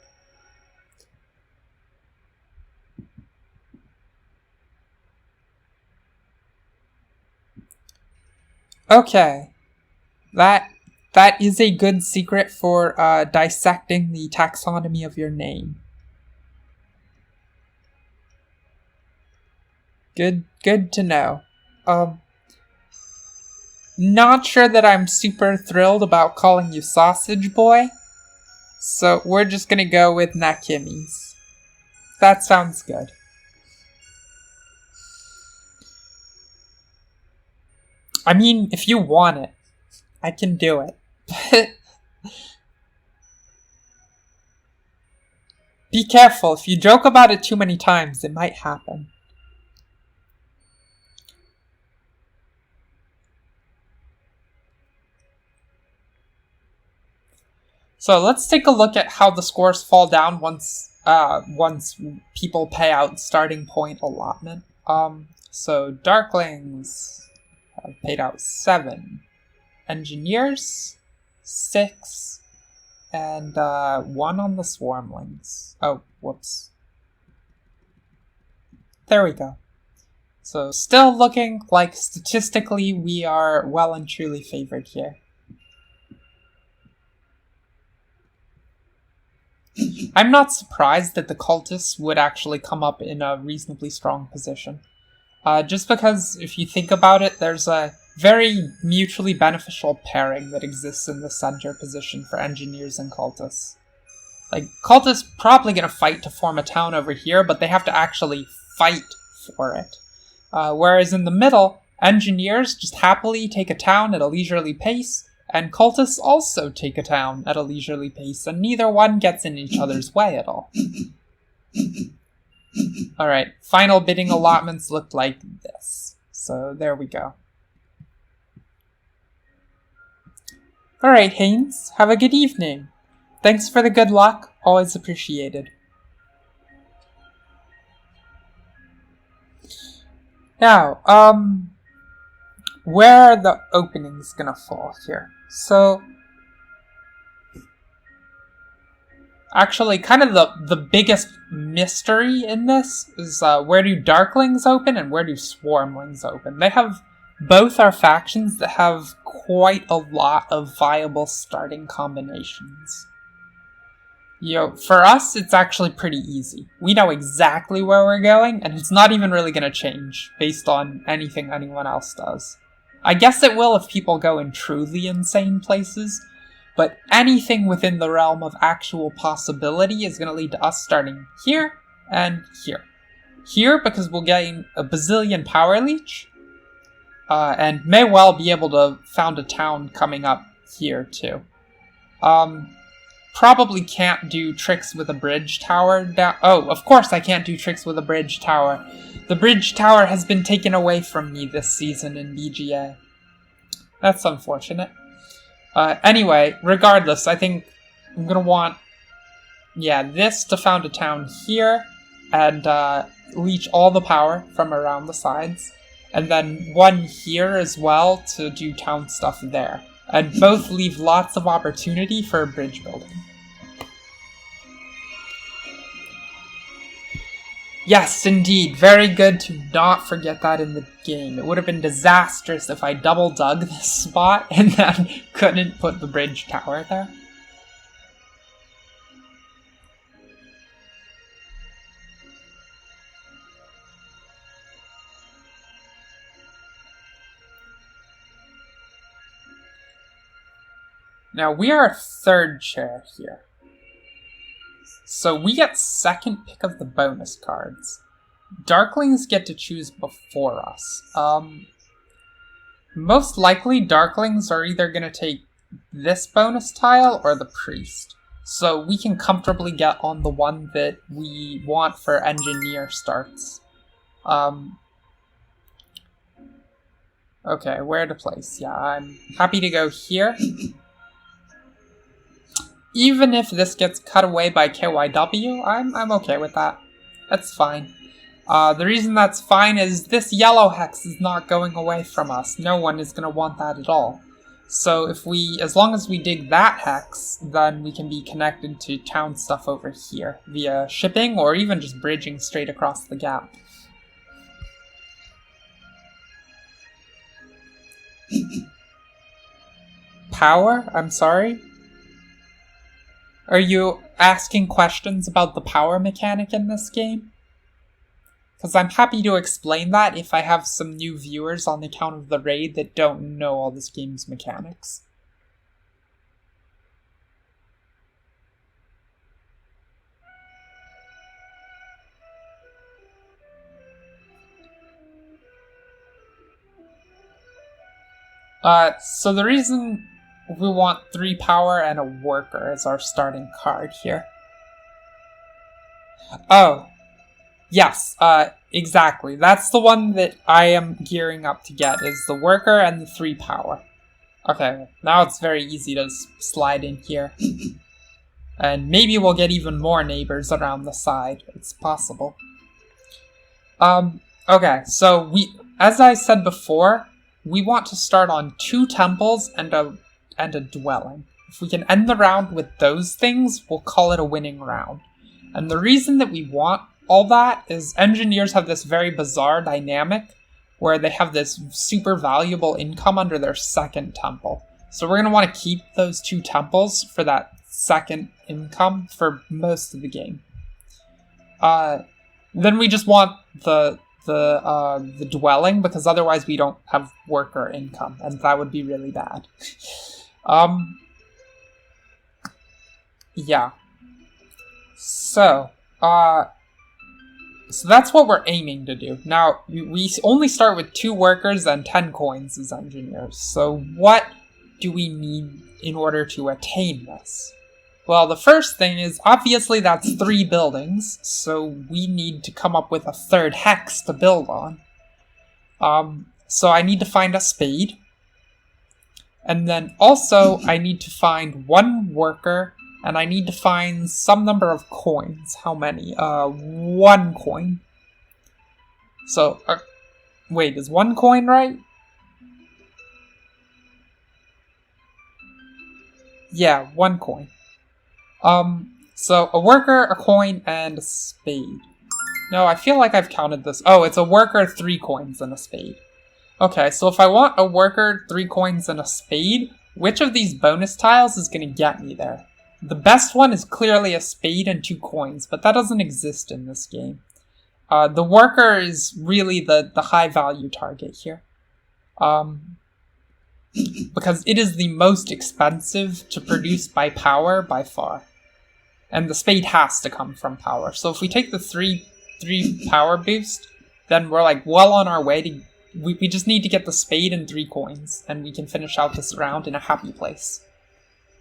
Okay, that is a good secret for dissecting the taxonomy of your name. Good to know. Not sure that I'm super thrilled about calling you Sausage Boy, so we're just gonna go with Nakimis. That sounds good. I mean, if you want it, I can do it. Be careful, if you joke about it too many times, it might happen. So let's take a look at how the scores fall down once people pay out starting point allotment. So Darklings have paid out 7, Engineers 6, and 1 on the Swarmlings. Oh, whoops. There we go. So still looking like statistically we are well and truly favored here. I'm not surprised that the cultists would actually come up in a reasonably strong position. Just because, if you think about it, there's a very mutually beneficial pairing that exists in the center position for engineers and cultists. Like, cultists probably gonna fight to form a town over here, but they have to actually fight for it. Whereas in the middle, engineers just happily take a town at a leisurely pace, and cultists also take a town at a leisurely pace, and neither one gets in each other's way at all. Alright, final bidding allotments look like this. So there we go. Alright, Haynes, have a good evening. Thanks for the good luck, always appreciated. Now, where are the openings gonna fall here? So, actually, kind of the biggest mystery in this is where do Darklings open and where do Swarmlings open? Both are factions that have quite a lot of viable starting combinations. For us, it's actually pretty easy. We know exactly where we're going, and it's not even really going to change based on anything anyone else does. I guess it will if people go in truly insane places, but anything within the realm of actual possibility is going to lead to us starting here and here. Here, because we'll gain a bazillion power leech, and may well be able to found a town coming up here, too. Probably can't do tricks with a bridge tower down. Oh, of course I can't do tricks with a bridge tower. The bridge tower has been taken away from me this season in BGA. That's unfortunate. Anyway, regardless, I think I'm gonna want, this to found a town here, and leech all the power from around the sides, and then one here as well to do town stuff there. And both leave lots of opportunity for bridge building. Yes, indeed. Very good to not forget that in the game. It would have been disastrous if I double dug this spot and then couldn't put the bridge tower there. Now, we are third chair here. So we get second pick of the bonus cards. Darklings get to choose before us. Most likely, Darklings are either going to take this bonus tile or the Priest. So we can comfortably get on the one that we want for Engineer starts. Okay, where to place? Yeah, I'm happy to go here. Even if this gets cut away by KYW, I'm okay with that. That's fine. The reason that's fine is this yellow hex is not going away from us. No one is going to want that at all. So as long as we dig that hex, then we can be connected to town stuff over here via shipping or even just bridging straight across the gap. Power? I'm sorry? Are you asking questions about the power mechanic in this game? Because I'm happy to explain that if I have some new viewers on account of the raid that don't know all this game's mechanics. So the reason we want 3 power and a worker as our starting card here. Oh, yes, exactly. That's the one that I am gearing up to get, is the worker and the 3 power. Okay, now it's very easy to slide in here. And maybe we'll get even more neighbors around the side. It's possible. Okay, so as I said before, we want to start on 2 temples and a dwelling. If we can end the round with those things, we'll call it a winning round. And the reason that we want all that is engineers have this very bizarre dynamic where they have this super valuable income under their second temple. So we're going to want to keep those 2 temples for that second income for most of the game. Then we just want the dwelling, because otherwise we don't have worker income, and that would be really bad. Yeah. So that's what we're aiming to do. Now, we only start with 2 workers and 10 coins as engineers. So what do we need in order to attain this? Well, the first thing is, obviously that's 3 buildings, so we need to come up with a 3rd hex to build on. So I need to find a spade. And then also, I need to find 1 worker, and I need to find some number of coins. How many? 1 coin. So, wait, is 1 coin right? Yeah, 1 coin. So a worker, a coin, and a spade. No, I feel like I've counted this. Oh, it's a worker, 3 coins, and a spade. Okay, so if I want a worker, 3 coins, and a spade, which of these bonus tiles is going to get me there? The best one is clearly a spade and 2 coins, but that doesn't exist in this game. The worker is really the high value target here. Because it is the most expensive to produce by power by far. And the spade has to come from power. So if we take the 3 power boost, then we're like well on our way to... We just need to get the spade and 3 coins, and we can finish out this round in a happy place.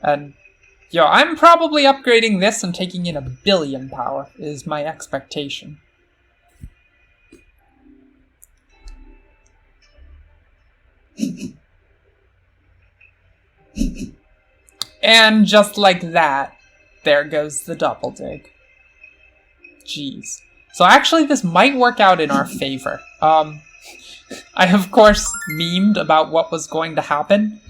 And, yo, I'm probably upgrading this and taking in 1 billion power, is my expectation. And just like that, there goes the double dig. Jeez. So actually this might work out in our favor. I of course memed about what was going to happen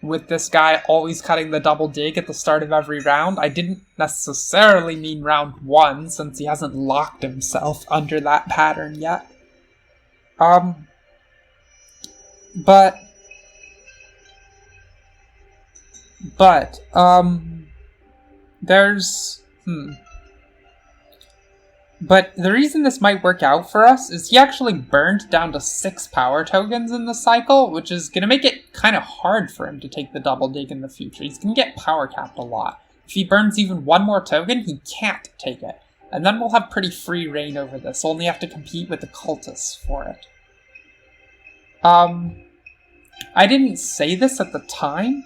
with this guy always cutting the double dig at the start of every round. I didn't necessarily mean round 1, since he hasn't locked himself under that pattern yet. But But the reason this might work out for us is he actually burned down to 6 power tokens in the cycle, which is going to make it kind of hard for him to take the double dig in the future. He's going to get power capped a lot. If he burns even 1 more token, he can't take it. And then we'll have pretty free reign over this, only have to compete with the cultists for it. I didn't say this at the time.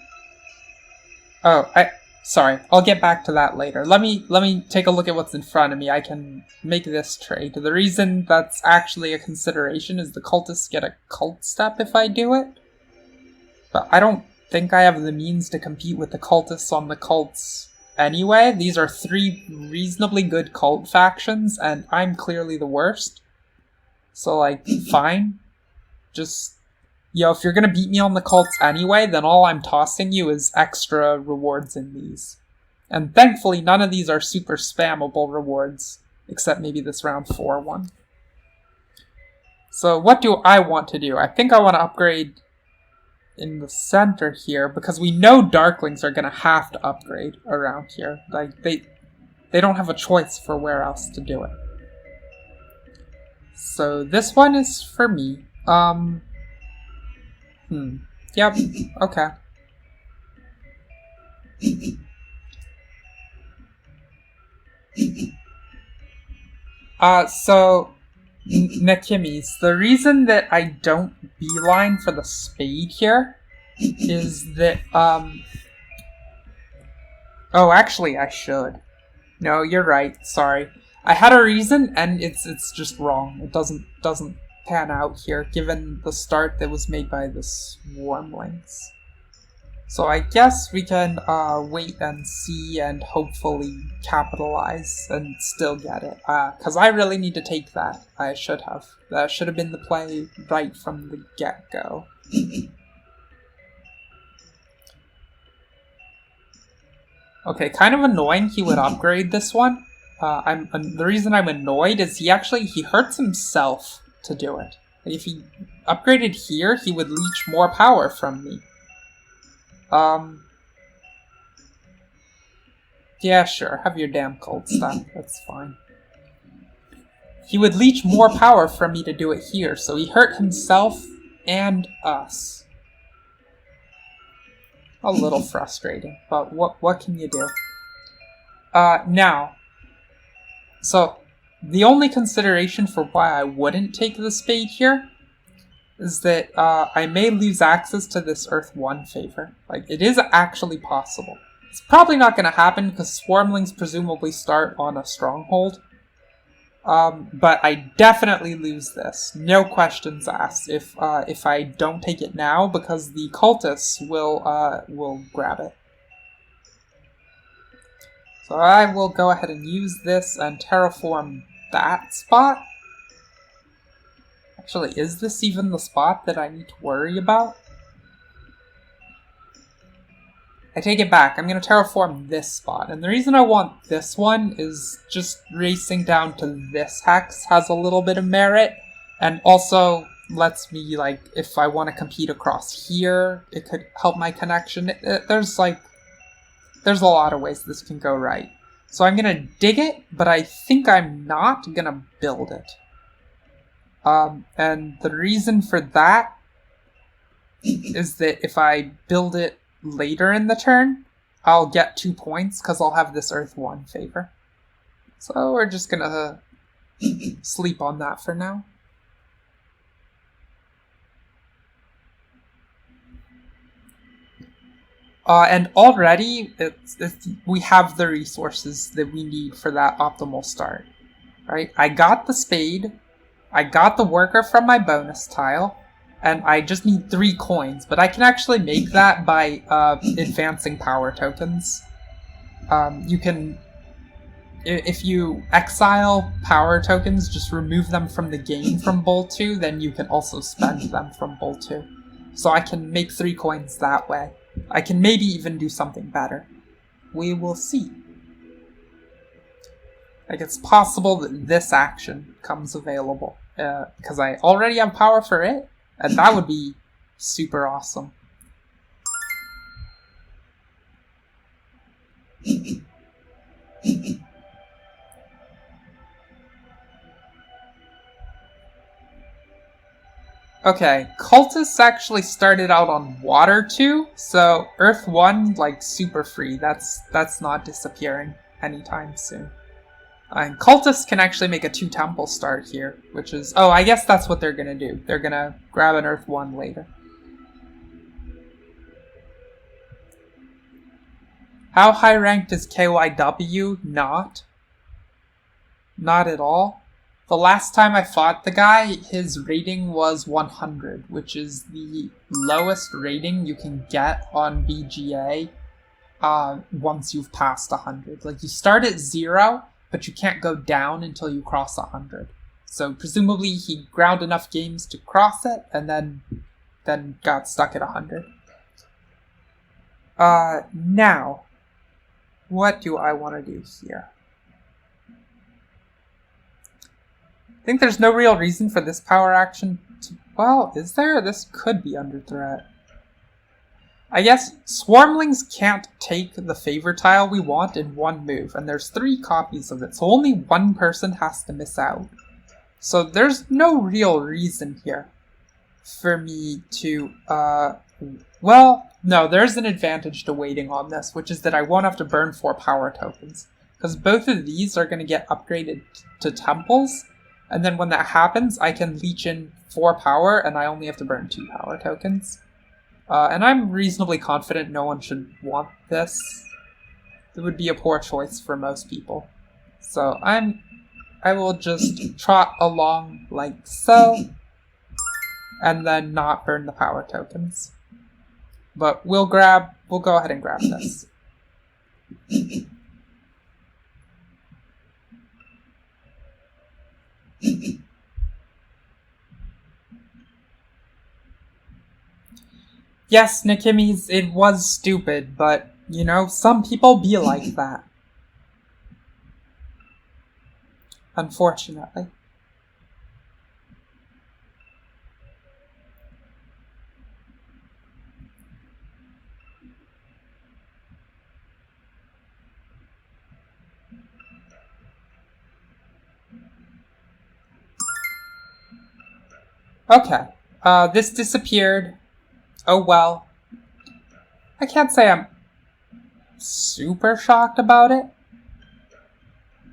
Sorry, I'll get back to that later. Let me take a look at what's in front of me. I can make this trade. The reason that's actually a consideration is the cultists get a cult step if I do it. But I don't think I have the means to compete with the cultists on the cults anyway. These are 3 reasonably good cult factions, and I'm clearly the worst. So, like, fine. Just... Yo, if you're gonna beat me on the cults anyway, then all I'm tossing you is extra rewards in these. And thankfully, none of these are super spammable rewards, except maybe this round 4 one. So what do I want to do? I think I want to upgrade in the center here, because we know Darklings are gonna have to upgrade around here. Like, they don't have a choice for where else to do it. So this one is for me. Yep, okay. So, Alchemists, the reason that I don't beeline for the spade here is that, oh, actually, I should. No, you're right, sorry. I had a reason, and it's just wrong. It doesn't pan out here, given the start that was made by the Swarmlings. So I guess we can wait and see and hopefully capitalize and still get it. Because I really need to take that. I should have. That should have been the play right from the get-go. Okay, kind of annoying he would upgrade this one. The reason I'm annoyed is he hurts himself to do it. If he upgraded here, he would leech more power from me. Yeah, sure, have your damn cold stuff, that's fine. He would leech more power from me to do it here, so he hurt himself and us. A little frustrating, but what can you do? Now, so the only consideration for why I wouldn't take the spade here is that I may lose access to this Earth 1 favor. Like, it is actually possible. It's probably not going to happen because Swarmlings presumably start on a stronghold. But I definitely lose this. No questions asked if I don't take it now, because the cultists will grab it. So I will go ahead and use this and terraform that spot. Actually, is this even the spot that I need to worry about? I take it back. I'm going to terraform this spot. And the reason I want this one is just racing down to this hex has a little bit of merit. And also lets me, like, if I want to compete across here, it could help my connection. There's a lot of ways this can go right. So I'm going to dig it, but I think I'm not going to build it. And the reason for that is that if I build it later in the turn, I'll get 2 points because I'll have this Earth 1 favor. So we're just gonna sleep on that for now. And already we have the resources that we need for that optimal start. Right? I got the spade, I got the worker from my bonus tile, and I just need 3 coins, but I can actually make that by advancing power tokens. You can, if you exile power tokens, just remove them from the game from Bowl 2, then you can also spend them from Bowl 2. So I can make 3 coins that way. I can maybe even do something better. We will see. Like, it's possible that this action comes available, because I already have power for it, and that would be super awesome. Okay, cultists actually started out on water 2, so Earth 1, like, super free. That's not disappearing anytime soon. And cultists can actually make a 2 temple start here, which is... Oh, I guess that's what they're gonna do. They're gonna grab an Earth 1 later. How high ranked is KYW? Not. Not at all. The last time I fought the guy, his rating was 100, which is the lowest rating you can get on BGA once you've passed 100. Like, you start at 0, but you can't go down until you cross 100. So presumably he ground enough games to cross it, and then got stuck at 100. Now, what do I want to do here? I think there's no real reason for this power action to... Well, is there? This could be under threat. I guess Swarmlings can't take the favor tile we want in one move, and there's 3 copies of it, so only one person has to miss out. So there's no real reason here for me to, well, no, there's an advantage to waiting on this, which is that I won't have to burn 4 power tokens, because both of these are going to get upgraded to temples, and then when that happens, I can leech in 4 power, and I only have to burn 2 power tokens. And I'm reasonably confident no one should want this. It would be a poor choice for most people. So I will just trot along like so, and then not burn the power tokens. But we'll grab we'll go ahead and grab this. Yes, Nikimis, it was stupid, but, you know, some people be like that. Unfortunately. Okay, this disappeared. Oh well. I can't say I'm super shocked about it,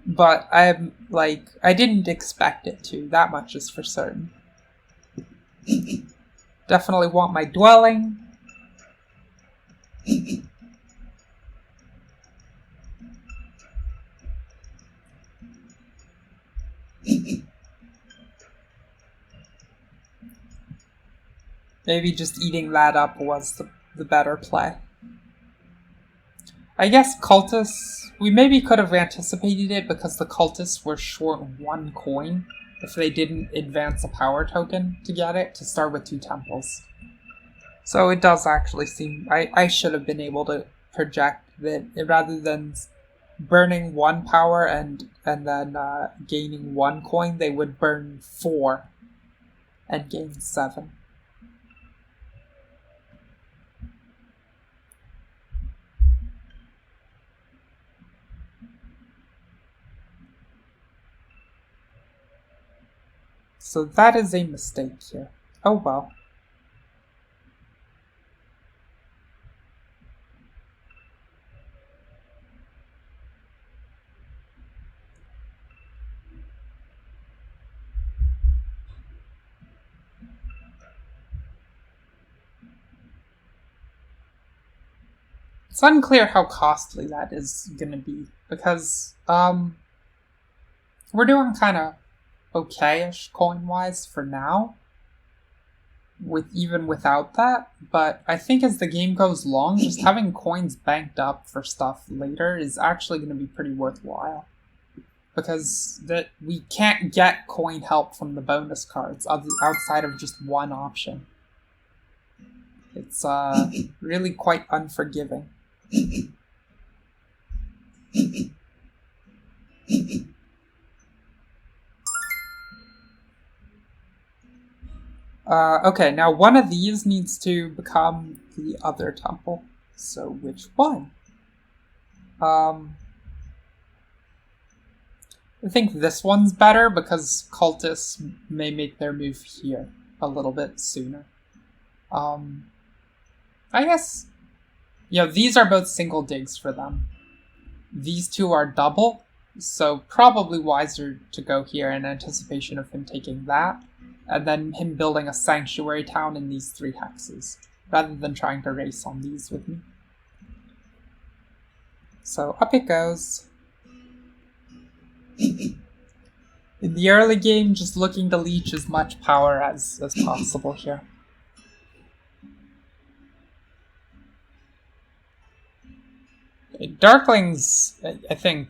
but I didn't expect it to. That much is for certain. Definitely want my dwelling. Maybe just eating that up was the better play. I guess cultists, we maybe could have anticipated it because the cultists were short 1 coin if they didn't advance a power token to get it, to start with 2 temples. So it does actually seem, I should have been able to project that rather than burning 1 power and then gaining 1 coin, they would burn 4 and gain 7. So that is a mistake here. Oh well. It's unclear how costly that is gonna be, because, we're doing kind of okay-ish coin-wise for now, even without that, but I think as the game goes along, just having coins banked up for stuff later is actually going to be pretty worthwhile. Because we can't get coin help from the bonus cards outside of just one option. It's really quite unforgiving. Okay, now one of these needs to become the other temple. So which one? I think this one's better because cultists may make their move here a little bit sooner. I guess, these are both single digs for them. These 2 are double, so probably wiser to go here in anticipation of him taking that, and then him building a sanctuary town in these 3 hexes, rather than trying to race on these with me. So up it goes. In the early game, just looking to leech as much power as possible here. Darklings, I think,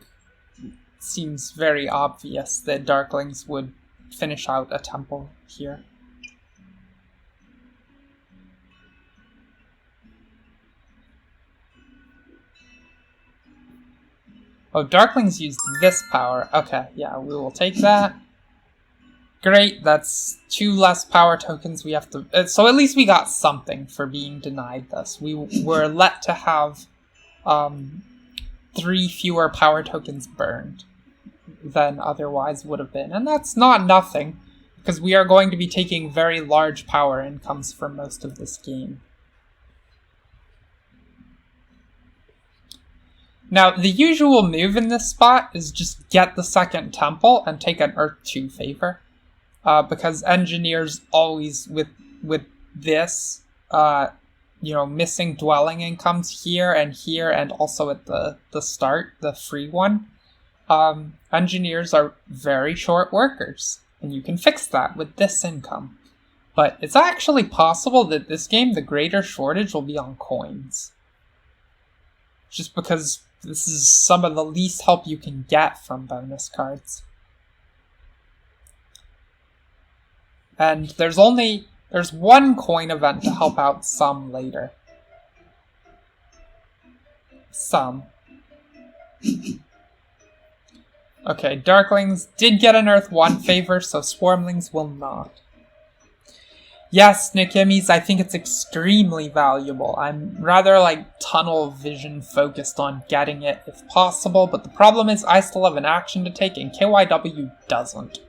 seems very obvious that Darklings would finish out a temple here. Oh, Darklings used this power. Okay, yeah, we will take that. Great, that's 2 less power tokens we have to... so at least we got something for being denied this. We were let to have 3 fewer power tokens burned than otherwise would have been. And that's not nothing, because we are going to be taking very large power incomes for most of this game. Now, the usual move in this spot is just get the second temple and take an Earth 2 favor. Because engineers always, with this, missing dwelling incomes here and also at the start, the free one, engineers are very short workers, and you can fix that with this income. But it's actually possible that this game, the greater shortage will be on coins. just because this is some of the least help you can get from bonus cards. And there's one coin event to help out some later. Some. Okay, Darklings did get an Earth 1 favor, so Swarmlings will not. Yes, Nikimis, I think it's extremely valuable. I'm rather tunnel vision focused on getting it if possible, but the problem is I still have an action to take and KYW doesn't.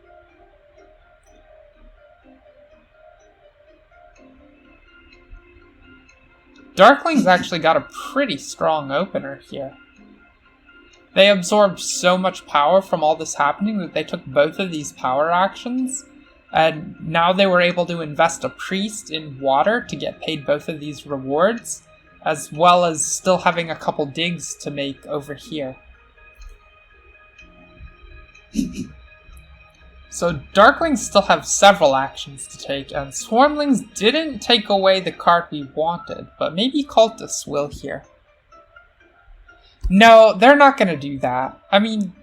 Darklings actually got a pretty strong opener here. They absorbed so much power from all this happening that they took both of these power actions, and now they were able to invest a priest in water to get paid both of these rewards, as well as still having a couple digs to make over here. So Darklings still have several actions to take, and Swarmlings didn't take away the card we wanted, but maybe Cultists will here. No, they're not gonna do that. I mean,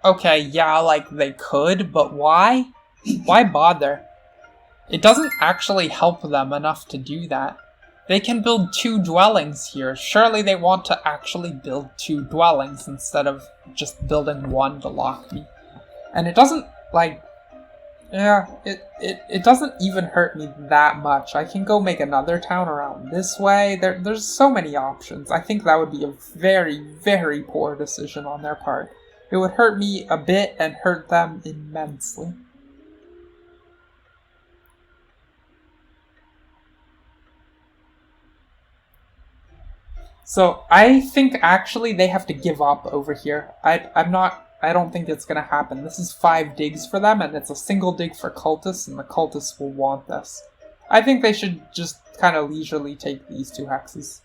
okay, yeah, they could, but why? Why bother? It doesn't actually help them enough to do that. They can build 2 dwellings here. Surely they want to actually build 2 dwellings instead of just building 1 to lock me. And it doesn't, it doesn't even hurt me that much. I can go make another town around this way. There's so many options. I think that would be a very, very poor decision on their part. It would hurt me a bit and hurt them immensely. So I think actually they have to give up over here. I don't think it's going to happen. This is 5 digs for them, and it's a single dig for Cultists, and the Cultists will want this. I think they should just kind of leisurely take these 2 hexes.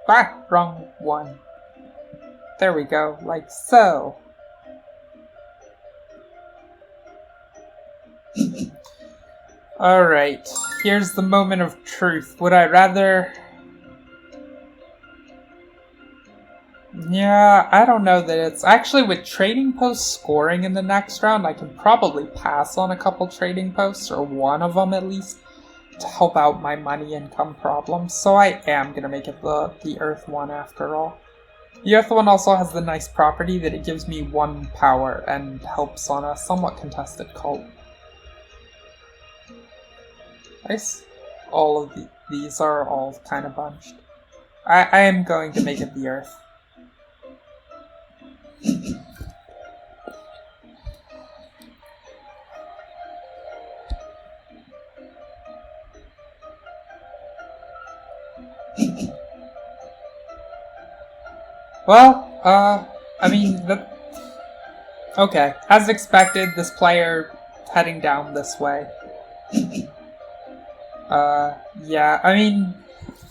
Ah, wrong one. There we go, like so. Alright, here's the moment of truth. Would I rather... Yeah, I don't know that it's... Actually, with trading posts scoring in the next round, I can probably pass on a couple trading posts, or one of them at least, to help out my money income problems. So I am going to make it the Earth one after all. The Earth one also has the nice property that it gives me 1 power and helps on a somewhat contested cult. Nice. All of these are all kind of bunched. I am going to make it the Earth. Well, I mean, okay, as expected, this player heading down this way. Yeah, I mean,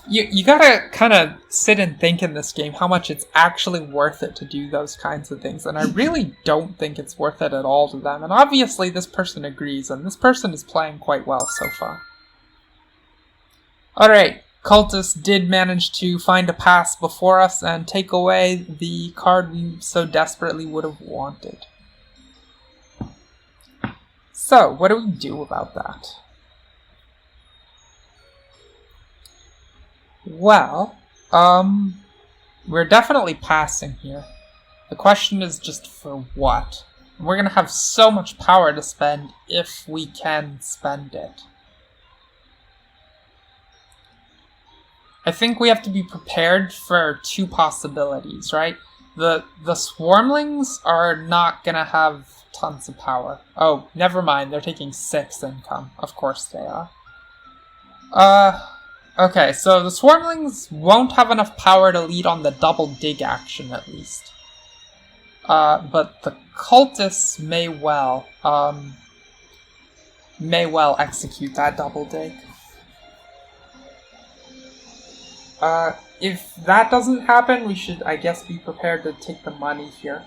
you gotta kind of sit and think in this game how much it's actually worth it to do those kinds of things, and I really don't think it's worth it at all to them, and obviously this person agrees, and this person is playing quite well so far. Alright, Cultists did manage to find a pass before us and take away the card we so desperately would have wanted. So, what do we do about that? Well, we're definitely passing here. The question is just for what? And we're gonna have so much power to spend if we can spend it. I think we have to be prepared for 2 possibilities, right? The Swarmlings are not gonna have tons of power. Oh, never mind, they're taking 6 income. Of course they are. Okay, so the Swarmlings won't have enough power to lead on the double dig action, at least. But the Cultists may well execute that double dig. If that doesn't happen, we should, I guess, be prepared to take the money here.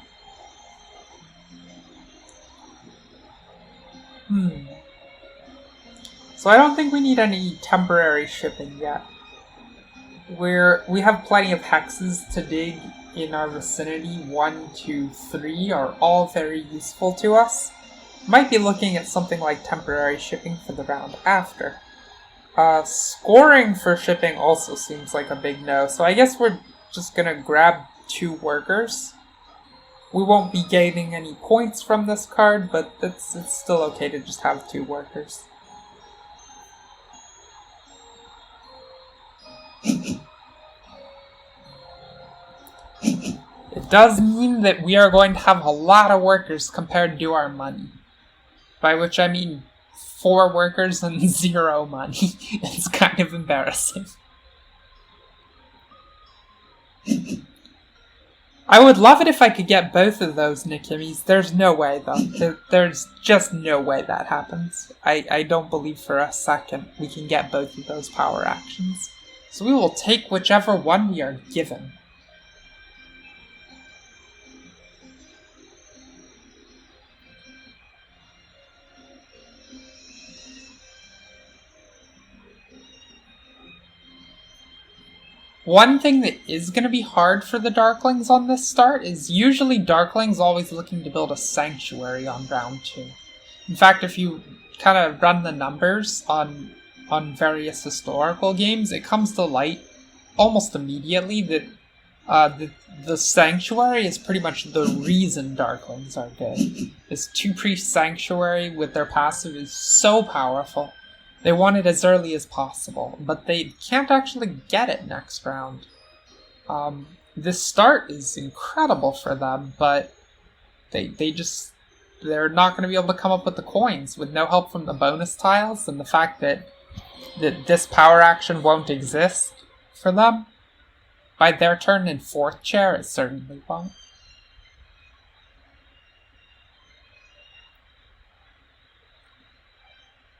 So I don't think we need any temporary shipping yet. We have plenty of hexes to dig in our vicinity. 1, 2, 3 are all very useful to us. Might be looking at something like temporary shipping for the round after. Scoring for shipping also seems like a big no, so I guess we're just gonna grab 2 workers. We won't be gaining any points from this card, but it's still okay to just have 2 workers. It does mean that we are going to have a lot of workers compared to our money. By which I mean 4 workers and 0 money. It's kind of embarrassing. I would love it if I could get both of those Nikimis. There's no way, though. There's just no way that happens. I don't believe for a second we can get both of those power actions. So we will take whichever one we are given. One thing that is going to be hard for the Darklings on this start is usually Darklings always looking to build a sanctuary on round 2. In fact, if you kind of run the numbers on various historical games, it comes to light almost immediately that the sanctuary is pretty much the reason Darklings are good. This 2-priest sanctuary with their passive is so powerful. They want it as early as possible, but they can't actually get it next round. This start is incredible for them, but they're not going to be able to come up with the coins with no help from the bonus tiles, and the fact that this power action won't exist for them. By their turn in 4th chair, it certainly won't.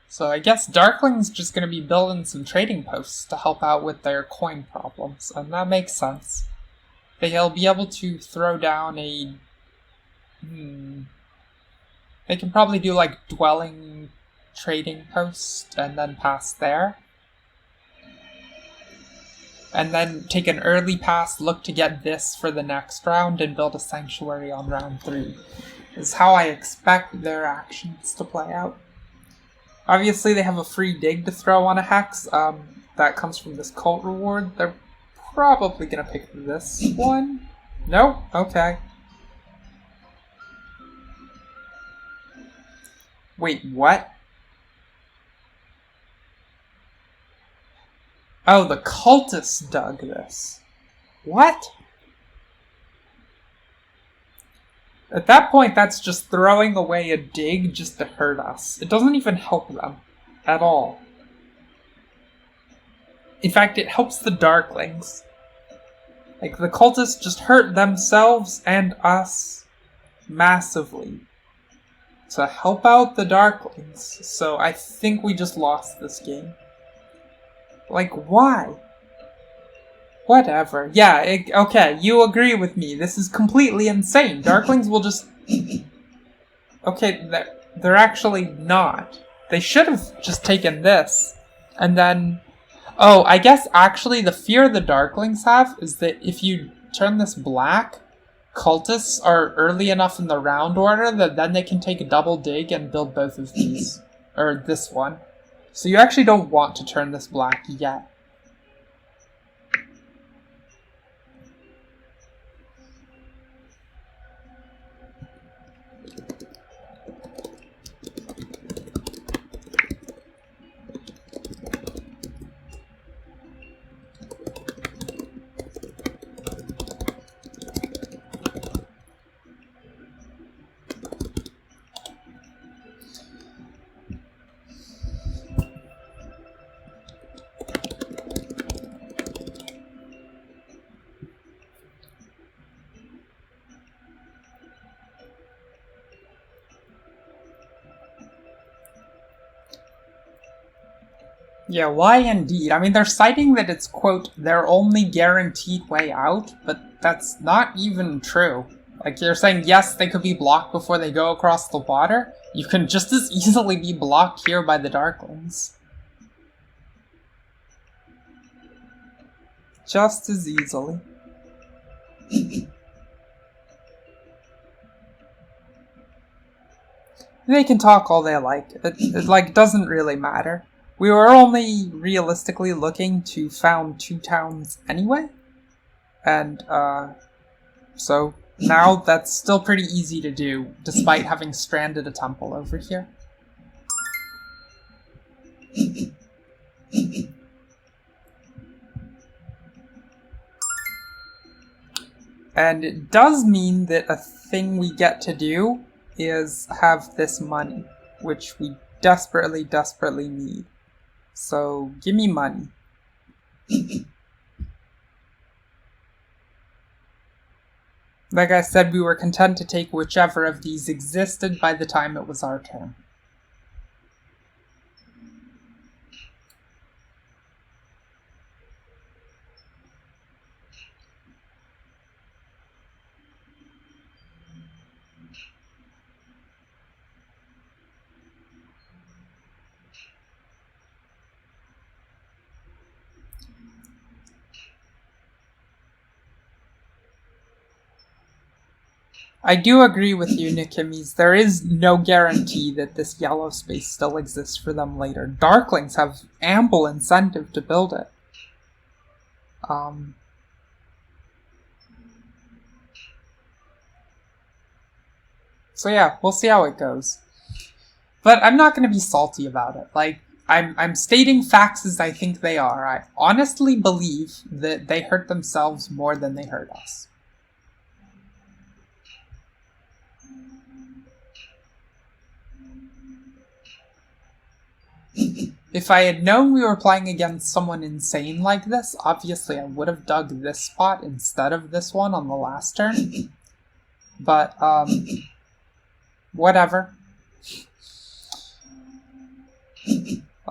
So I guess Darkling's just going to be building some trading posts to help out with their coin problems, and that makes sense. They'll be able to throw down a... They can probably do like dwelling trading post and then pass there. And then take an early pass, look to get this for the next round, and build a sanctuary on round 3. This is how I expect their actions to play out. Obviously, they have a free dig to throw on a hex. That comes from this cult reward. They're probably going to pick this one. Nope. Okay. Wait, what? Oh, the cultists dug this. What? At that point, that's just throwing away a dig just to hurt us. It doesn't even help them at all. In fact, it helps the Darklings. Like, the cultists just hurt themselves and us massively to help out the Darklings. So I think we just lost this game. Like, why? Whatever. Yeah, okay, you agree with me. This is completely insane. Darklings will just... Okay, they're actually not. They should have just taken this. And then... Oh, I guess actually the fear the Darklings have is that if you turn this black, cultists are early enough in the round order that then they can take a double dig and build both of these. Or this one. So you actually don't want to turn this black yet. Yeah, why indeed? I mean, they're citing that it's, quote, their only guaranteed way out, but that's not even true. Like, you're saying, yes, they could be blocked before they go across the water. You can just as easily be blocked here by the Darklings. just as easily. They can talk all they like. It doesn't really matter. We were only realistically looking to found 2 towns anyway. And, so now that's still pretty easy to do, despite having stranded a temple over here. And it does mean that a thing we get to do is have this money, which we desperately, desperately need. So, give me money. Like I said, we were content to take whichever of these existed by the time it was our turn. I do agree with you, Nikimis. There is no guarantee that this yellow space still exists for them later. Darklings have ample incentive to build it. So yeah, we'll see how it goes. But I'm not going to be salty about it. Like, I'm stating facts as I think they are. I honestly believe that they hurt themselves more than they hurt us. If I had known we were playing against someone insane like this, obviously I would have dug this spot instead of this one on the last turn. But, whatever.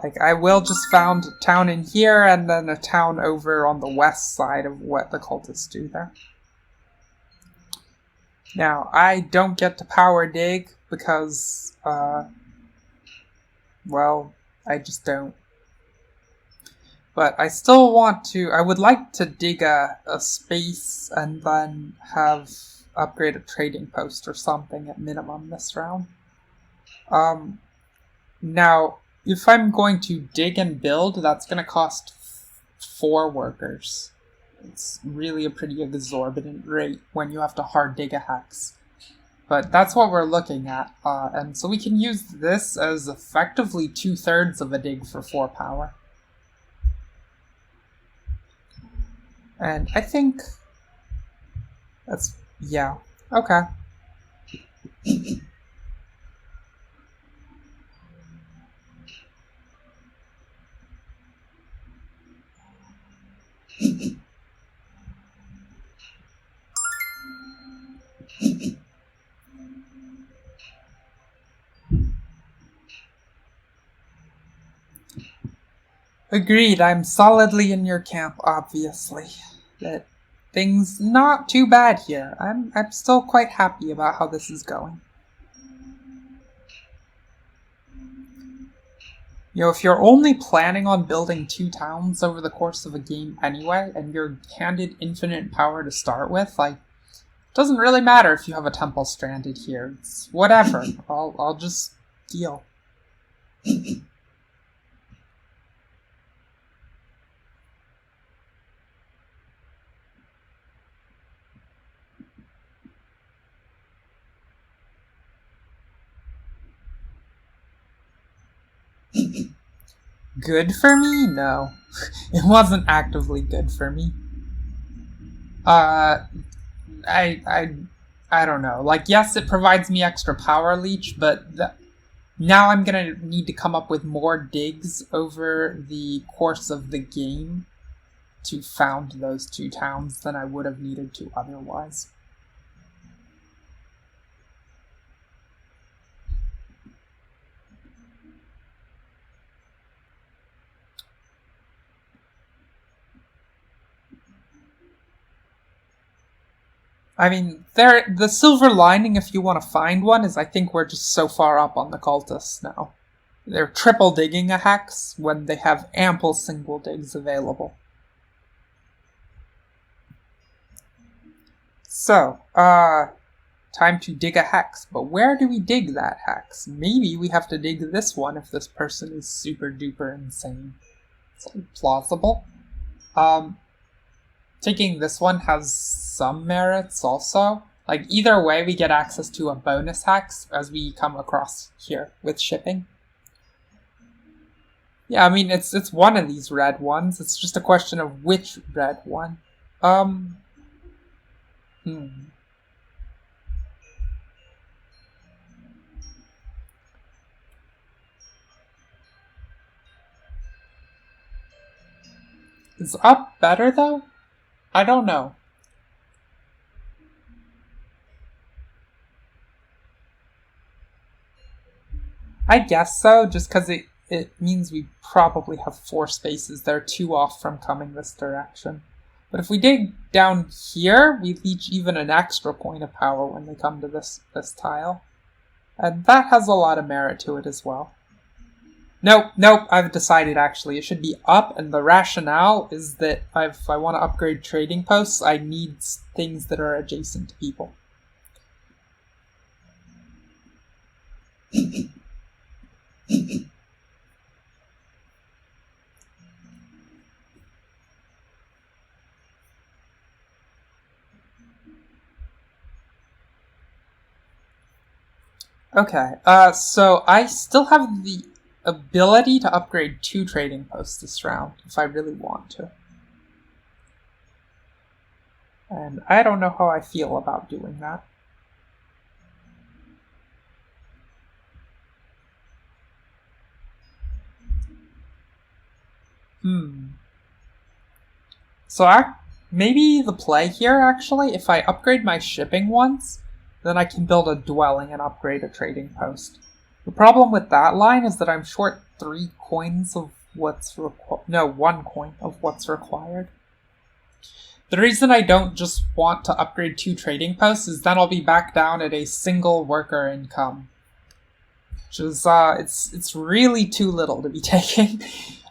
Like, I will just found a town in here and then a town over on the west side of what the cultists do there. Now, I don't get to power dig because, well, I just don't. But I still want to, I would like to dig a space and then have upgrade a trading post or something at minimum this round. Now, if I'm going to dig and build, that's going to cost 4 workers. It's really a pretty exorbitant rate when you have to hard dig a hex. But that's what we're looking at, and so we can use this as effectively 2/3 of a dig for 4 power. And I think that's, yeah, okay. Agreed, I'm solidly in your camp, obviously. That things not too bad here. I'm still quite happy about how this is going. You know, if you're only planning on building 2 towns over the course of a game anyway, and you're handed infinite power to start with, like, it doesn't really matter if you have a temple stranded here. It's whatever. I'll just deal. Good for me? No. It wasn't actively good for me. I don't know. Like, yes, it provides me extra power leech, but now I'm gonna need to come up with more digs over the course of the game to found those 2 towns than I would have needed to otherwise. I mean, the silver lining, if you want to find one, is I think we're just so far up on the cultists now. They're triple digging a hex when they have ample single digs available. So, time to dig a hex. But where do we dig that hex? Maybe we have to dig this one if this person is super duper insane. It's plausible. Taking this one has some merits also. Like, either way, we get access to a bonus hex as we come across here with shipping. Yeah, I mean, it's one of these red ones. It's just a question of which red one. Is up better, though? I don't know. I guess so, just because it means we probably have 4 spaces. They're 2 off from coming this direction. But if we dig down here, we reach even an extra point of power when they come to this tile. And that has a lot of merit to it as well. Nope, I've decided actually. It should be up, and the rationale is that if I want to upgrade trading posts, I need things that are adjacent to people. Okay, so I still have the ability to upgrade 2 trading posts this round, if I really want to. And I don't know how I feel about doing that. So maybe the play here, actually, if I upgrade my shipping once, then I can build a dwelling and upgrade a trading post. The problem with that line is that I'm short 3 coins of what's required. No, 1 coin of what's required. The reason I don't just want to upgrade 2 trading posts is then I'll be back down at a single worker income. Which is, it's really too little to be taking.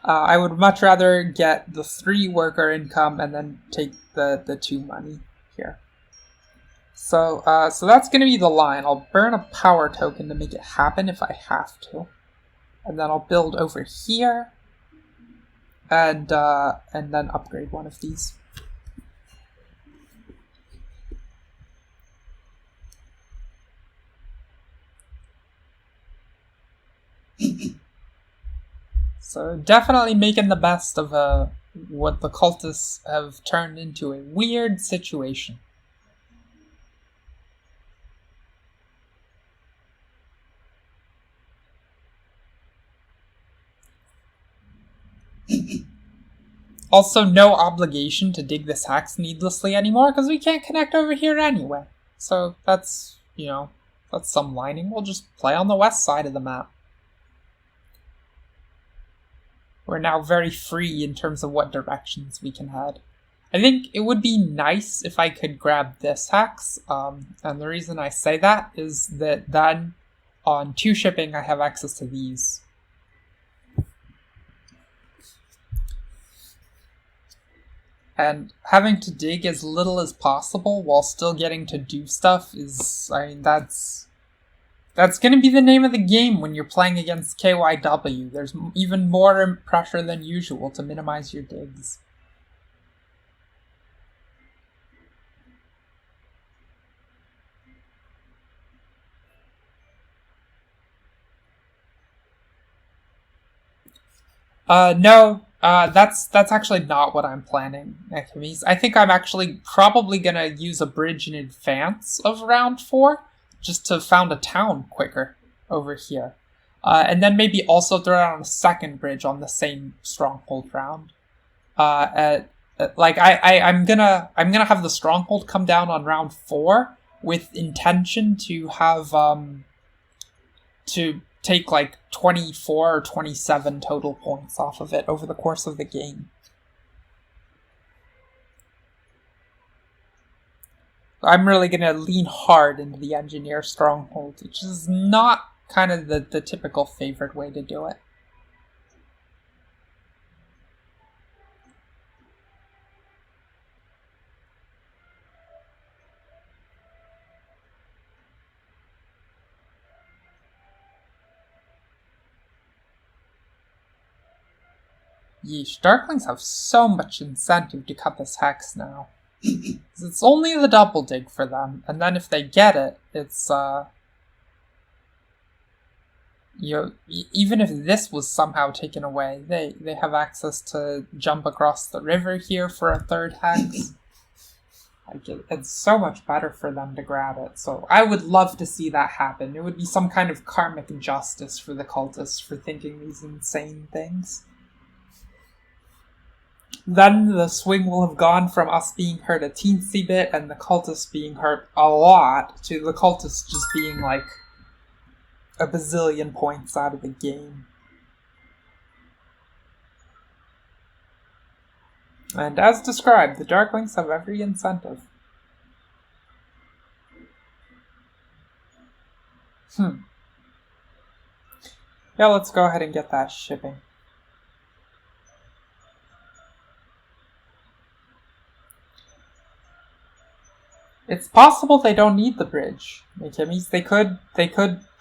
I would much rather get the 3 worker income and then take the 2 money here. So that's going to be the line. I'll burn a power token to make it happen if I have to. And then I'll build over here. And then upgrade one of these. So definitely making the best of what the cultists have turned into a weird situation. Also, no obligation to dig this hex needlessly anymore because we can't connect over here anyway. So that's, that's some lining. We'll just play on the west side of the map. We're now very free in terms of what directions we can head. I think it would be nice if I could grab this hex, and the reason I say that is that then on 2 shipping I have access to these. And having to dig as little as possible while still getting to do stuff is, that's going to be the name of the game when you're playing against KYW. There's even more pressure than usual to minimize your digs. No, that's actually not what I'm planning, Alchemists. I think I'm actually probably gonna use a bridge in advance of round 4, just to found a town quicker over here. And then maybe also throw down a second bridge on the same stronghold round. I'm gonna have the stronghold come down on round 4 with intention to have to take like 24 or 27 total points off of it over the course of the game. I'm really going to lean hard into the engineer stronghold, which is not kind of the typical favorite way to do it. Yeesh, Darklings have so much incentive to cut this hex now. It's only the double dig for them, and then if they get it, it's, even if this was somehow taken away, they have access to jump across the river here for a third hex. It's so much better for them to grab it, so I would love to see that happen. It would be some kind of karmic justice for the cultists for thinking these insane things. Then the swing will have gone from us being hurt a teensy bit and the cultists being hurt a lot to the cultists just being like a bazillion points out of the game. And as described, the Darklings have every incentive. Yeah, let's go ahead and get that shipping. It's possible they don't need the bridge, Alchemists. They could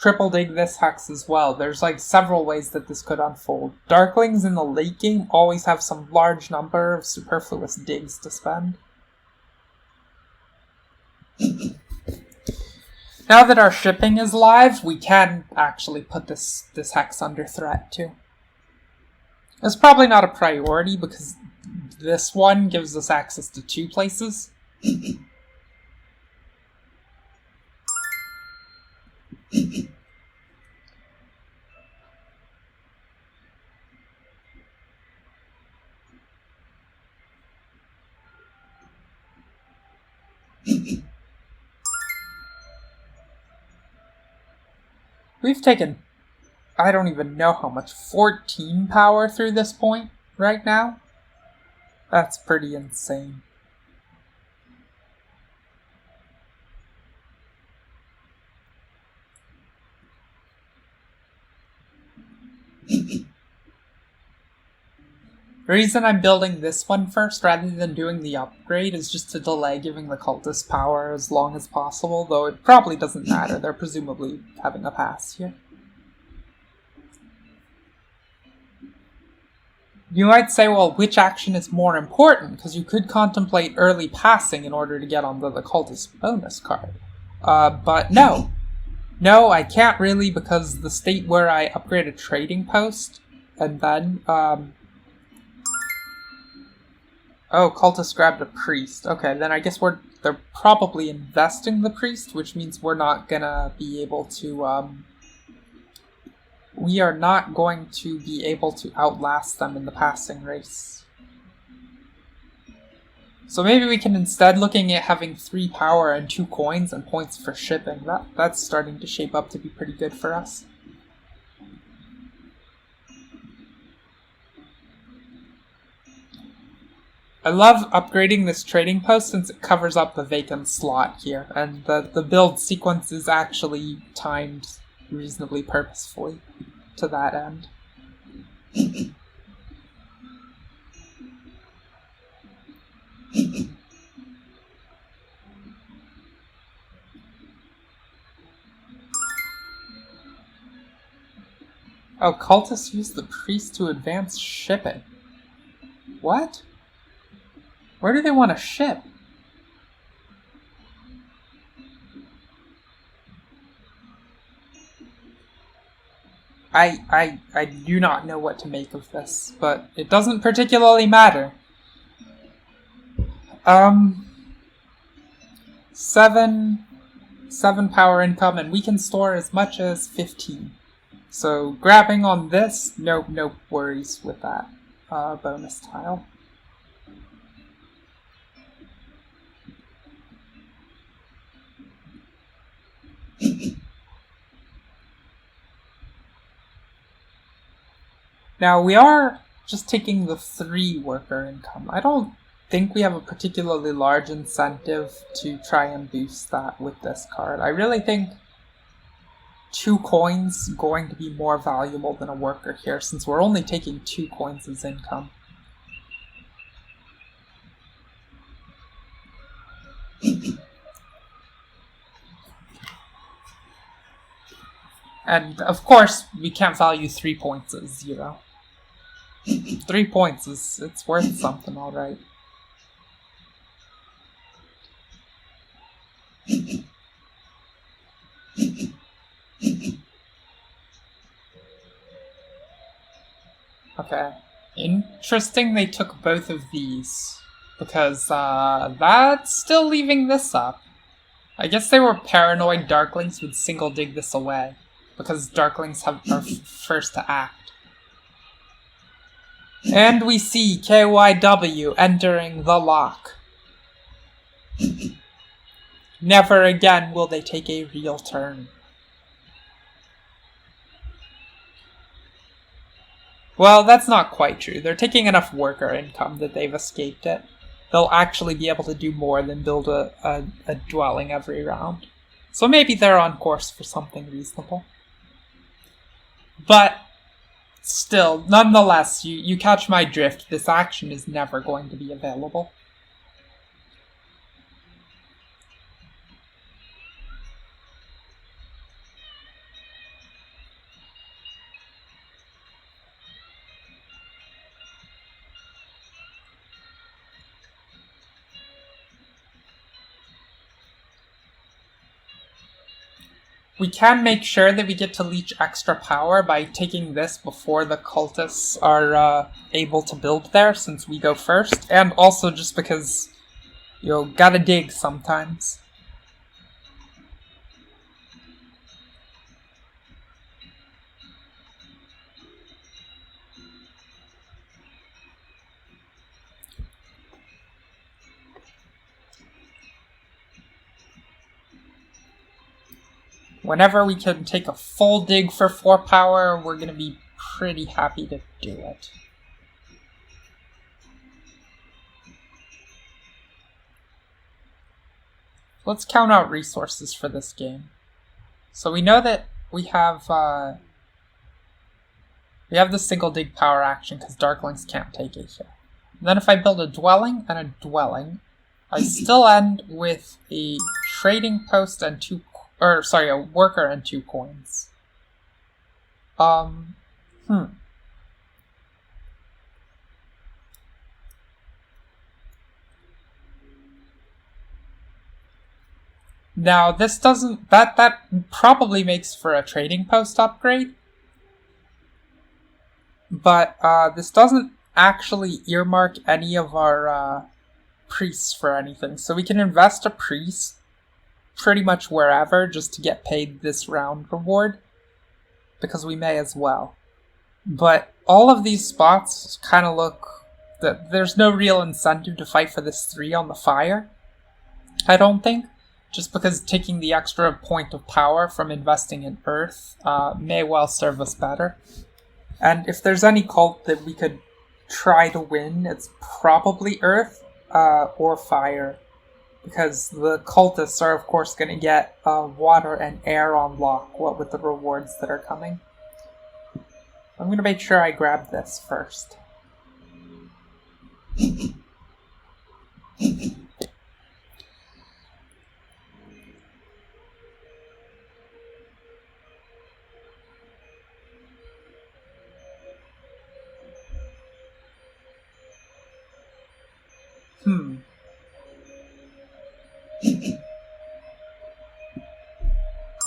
triple dig this hex as well. There's like several ways that this could unfold. Darklings in the late game always have some large number of superfluous digs to spend. Now that our shipping is live, we can actually put this hex under threat too. It's probably not a priority because this one gives us access to 2 places. We've taken, I don't even know how much, 14 power through this point right now. That's pretty insane. The reason I'm building this one first rather than doing the upgrade is just to delay giving the cultists power as long as possible, though it probably doesn't matter. They're presumably having a pass here. You might say, well, which action is more important? Because you could contemplate early passing in order to get onto the cultist bonus card. But no. No, I can't really, because the state where I upgrade a trading post, and then, oh, cultists grabbed a priest. Okay, then I guess they're probably investing the priest, which means we're not gonna be able to, we are not going to be able to outlast them in the passing race. So maybe we can instead looking at having 3 power and 2 coins and points for shipping. That's starting to shape up to be pretty good for us. I love upgrading this trading post since it covers up the vacant slot here, and the build sequence is actually timed reasonably purposefully to that end. Oh, cultists use the priest to advance shipping. What? Where do they want to ship? I do not know what to make of this, but it doesn't particularly matter. 7 power income, and we can store as much as 15. So grabbing on this, no worries with that bonus tile. Now we are just taking the 3 worker income. I don't think we have a particularly large incentive to try and boost that with this card. I really think 2 coins going to be more valuable than a worker here, since we're only taking 2 coins as income. And of course, we can't value 3 points as 0. 3 points it's worth something, alright. Okay. Interesting they took both of these. Because, that's still leaving this up. I guess they were paranoid Darklings would single dig this away. Because Darklings are first to act. And we see KYW entering the lock. Never again will they take a real turn. Well, that's not quite true. They're taking enough worker income that they've escaped it. They'll actually be able to do more than build a dwelling every round. So maybe they're on course for something reasonable. But still, nonetheless, you catch my drift. This action is never going to be available. We can make sure that we get to leech extra power by taking this before the cultists are able to build there, since we go first. And also just because, gotta dig sometimes. Whenever we can take a full dig for 4 power, we're going to be pretty happy to do it. Let's count out resources for this game. So we know that we have the single dig power action because Darklings can't take it here. And then if I build a dwelling and a dwelling, I still end with a trading post and a worker and 2 coins. Now this doesn't, that probably makes for a trading post upgrade. But this doesn't actually earmark any of our priests for anything. So we can invest a priest pretty much wherever just to get paid this round reward, because we may as well. But all of these spots kind of look that there's no real incentive to fight for this 3 on the fire, I don't think, just because taking the extra point of power from investing in earth may well serve us better. And if there's any cult that we could try to win, it's probably earth or fire. Because the cultists are, of course, going to get water and air on lock, what with the rewards that are coming. I'm going to make sure I grab this first.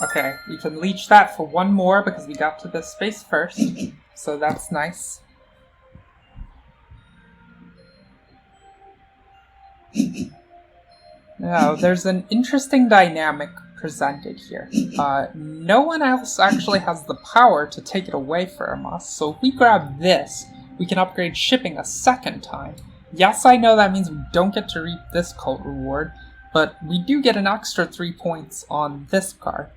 Okay, we can leech that for 1 more because we got to this space first, so that's nice. Now, there's an interesting dynamic presented here. No one else actually has the power to take it away from us, so if we grab this, we can upgrade shipping a 2nd time. Yes, I know that means we don't get to reap this cult reward, but we do get an extra 3 points on this card.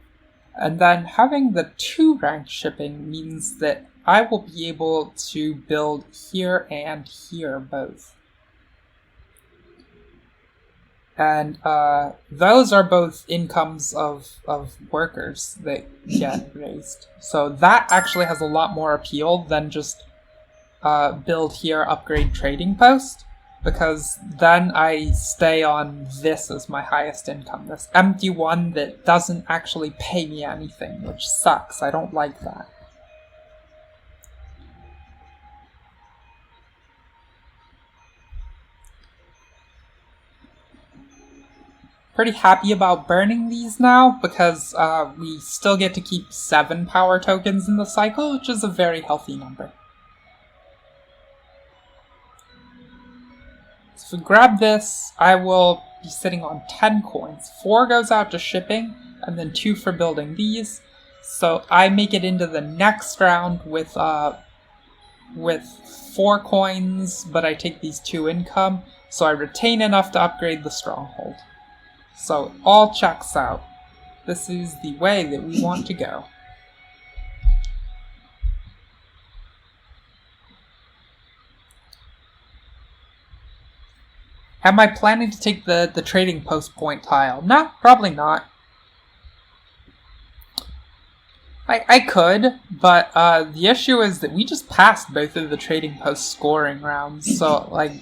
And then having the 2 rank shipping means that I will be able to build here and here both. And those are both incomes of workers that get raised. So that actually has a lot more appeal than just build here, upgrade trading post. Because then I stay on this as my highest income. This empty one that doesn't actually pay me anything, which sucks. I don't like that. pretty happy about burning these now because we still get to keep 7 power tokens in the cycle, which is a very healthy number. So if we grab this, I will be sitting on 10 coins. 4 goes out to shipping, and then 2 for building these. So I make it into the next round with 4 coins, but I take these 2 income, so I retain enough to upgrade the stronghold. So it all checks out. This is the way that we want to go. Am I planning to take the trading post point tile? No, probably not. I could, but the issue is that we just passed both of the trading post scoring rounds, so, like,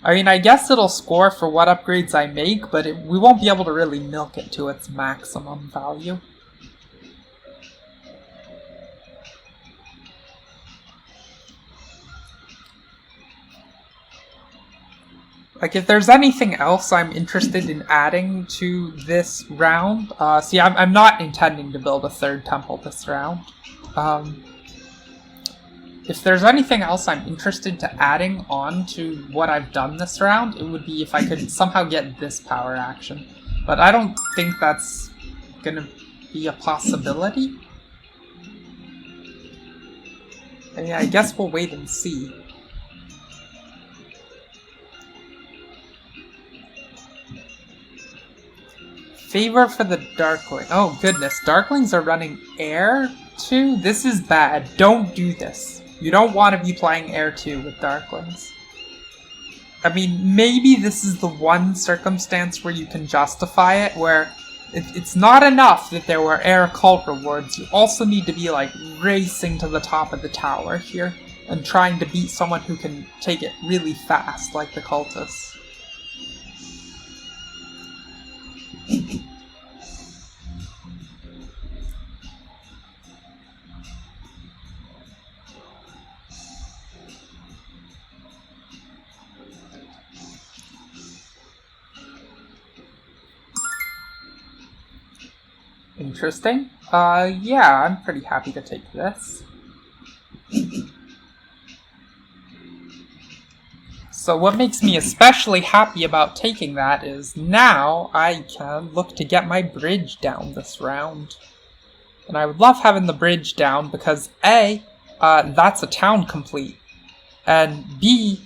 I mean, I guess it'll score for what upgrades I make, but we won't be able to really milk it to its maximum value. Like, if there's anything else I'm interested in adding to this round, see, I'm not intending to build a 3rd temple this round. If there's anything else I'm interested to adding on to what I've done this round, it would be if I could somehow get this power action. But I don't think that's gonna be a possibility. And yeah, I guess we'll wait and see. Favor for the Darkling. Oh goodness, Darklings are running Air too? This is bad. Don't do this. You don't want to be playing Air 2 with Darklings. I mean, maybe this is the one circumstance where you can justify it, where it's not enough that there were Air cult rewards. You also need to be, like, racing to the top of the tower here and trying to beat someone who can take it really fast, like the cultists. Interesting. Yeah, I'm pretty happy to take this. So what makes me especially happy about taking that is now I can look to get my bridge down this round. And I would love having the bridge down because A, that's a town complete. And B,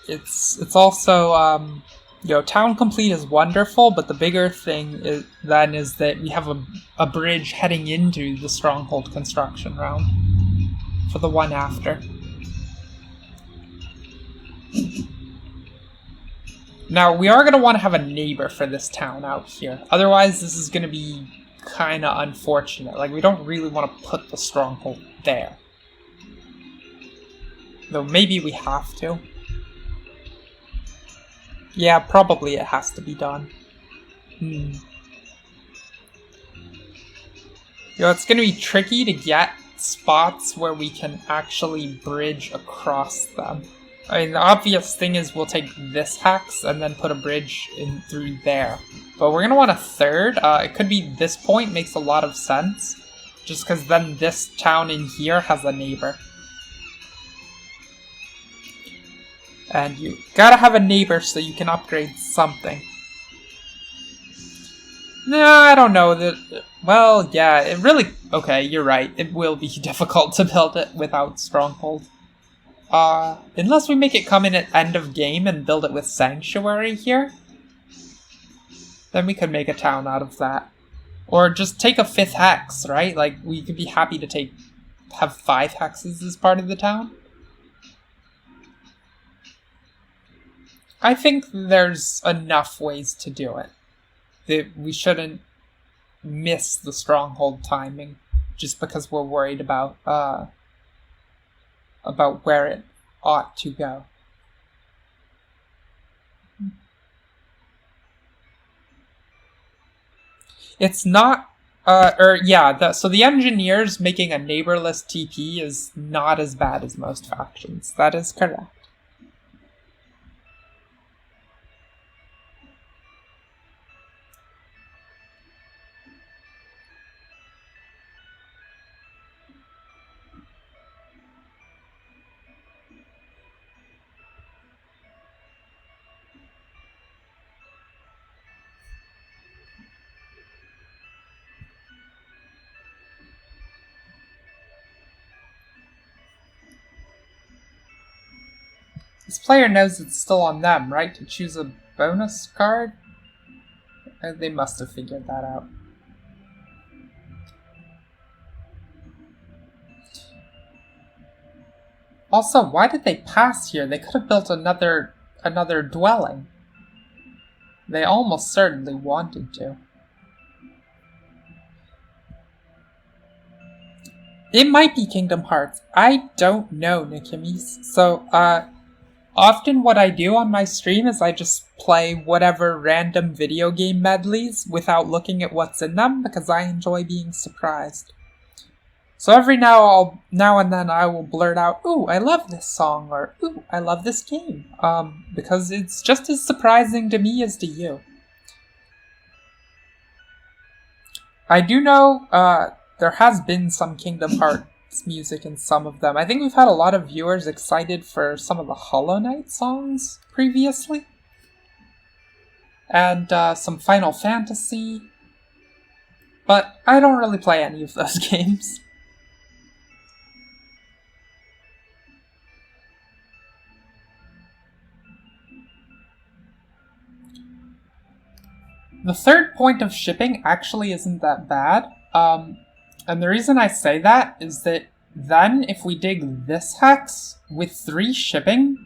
it's also, you know, town complete is wonderful, but the bigger thing is that we have a bridge heading into the stronghold construction round for the one after. Now, we are going to want to have a neighbor for this town out here. Otherwise, this is going to be kind of unfortunate. Like, we don't really want to put the stronghold there. Though maybe we have to. Yeah, probably it has to be done. You know, it's going to be tricky to get spots where we can actually bridge across them. I mean, the obvious thing is we'll take this hex and then put a bridge in through there. But we're going to want a 3rd. It could be this point, makes a lot of sense. Just because then this town in here has a neighbor. And you gotta have a neighbor so you can upgrade something. No, I don't know. Well, yeah, it really... Okay, you're right. It will be difficult to build it without Stronghold. Unless we make it come in at end of game and build it with Sanctuary here. Then we could make a town out of that. Or just take a 5th hex, right? Like, we could be happy to have 5 hexes as part of the town. I think there's enough ways to do it. That we shouldn't miss the stronghold timing just because we're worried about where it ought to go. It's not, so the engineers making a neighborless TP is not as bad as most factions. That is correct. This player knows it's still on them, right? To choose a bonus card? They must have figured that out. Also, why did they pass here? They could have built another dwelling. They almost certainly wanted to. It might be Kingdom Hearts. I don't know, Alchemists. So, often what I do on my stream is I just play whatever random video game medleys without looking at what's in them because I enjoy being surprised. So every now and then I will blurt out, "Ooh, I love this song," or "Ooh, I love this game," because it's just as surprising to me as to you. I do know, there has been some Kingdom Hearts music in some of them. I think we've had a lot of viewers excited for some of the Hollow Knight songs previously. And some Final Fantasy. But I don't really play any of those games. The third point of shipping actually isn't that bad. And the reason I say that is that then if we dig this hex with 3 shipping,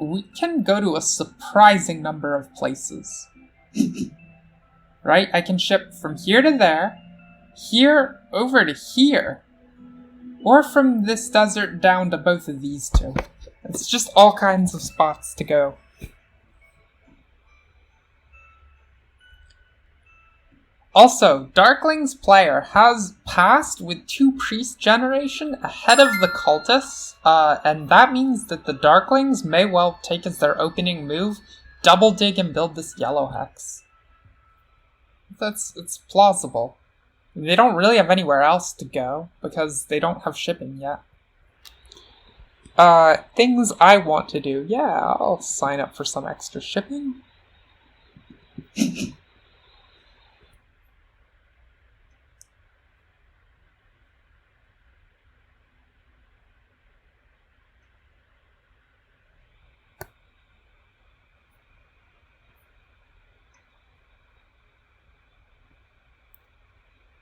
we can go to a surprising number of places. Right? I can ship from here to there, here over to here, or from this desert down to both of these two. It's just all kinds of spots to go. Also, Darkling's player has passed with 2 priest generation ahead of the cultists, and that means that the Darklings may well take as their opening move, double dig and build this yellow hex. It's plausible. They don't really have anywhere else to go, because they don't have shipping yet. Things I want to do. Yeah, I'll sign up for some extra shipping.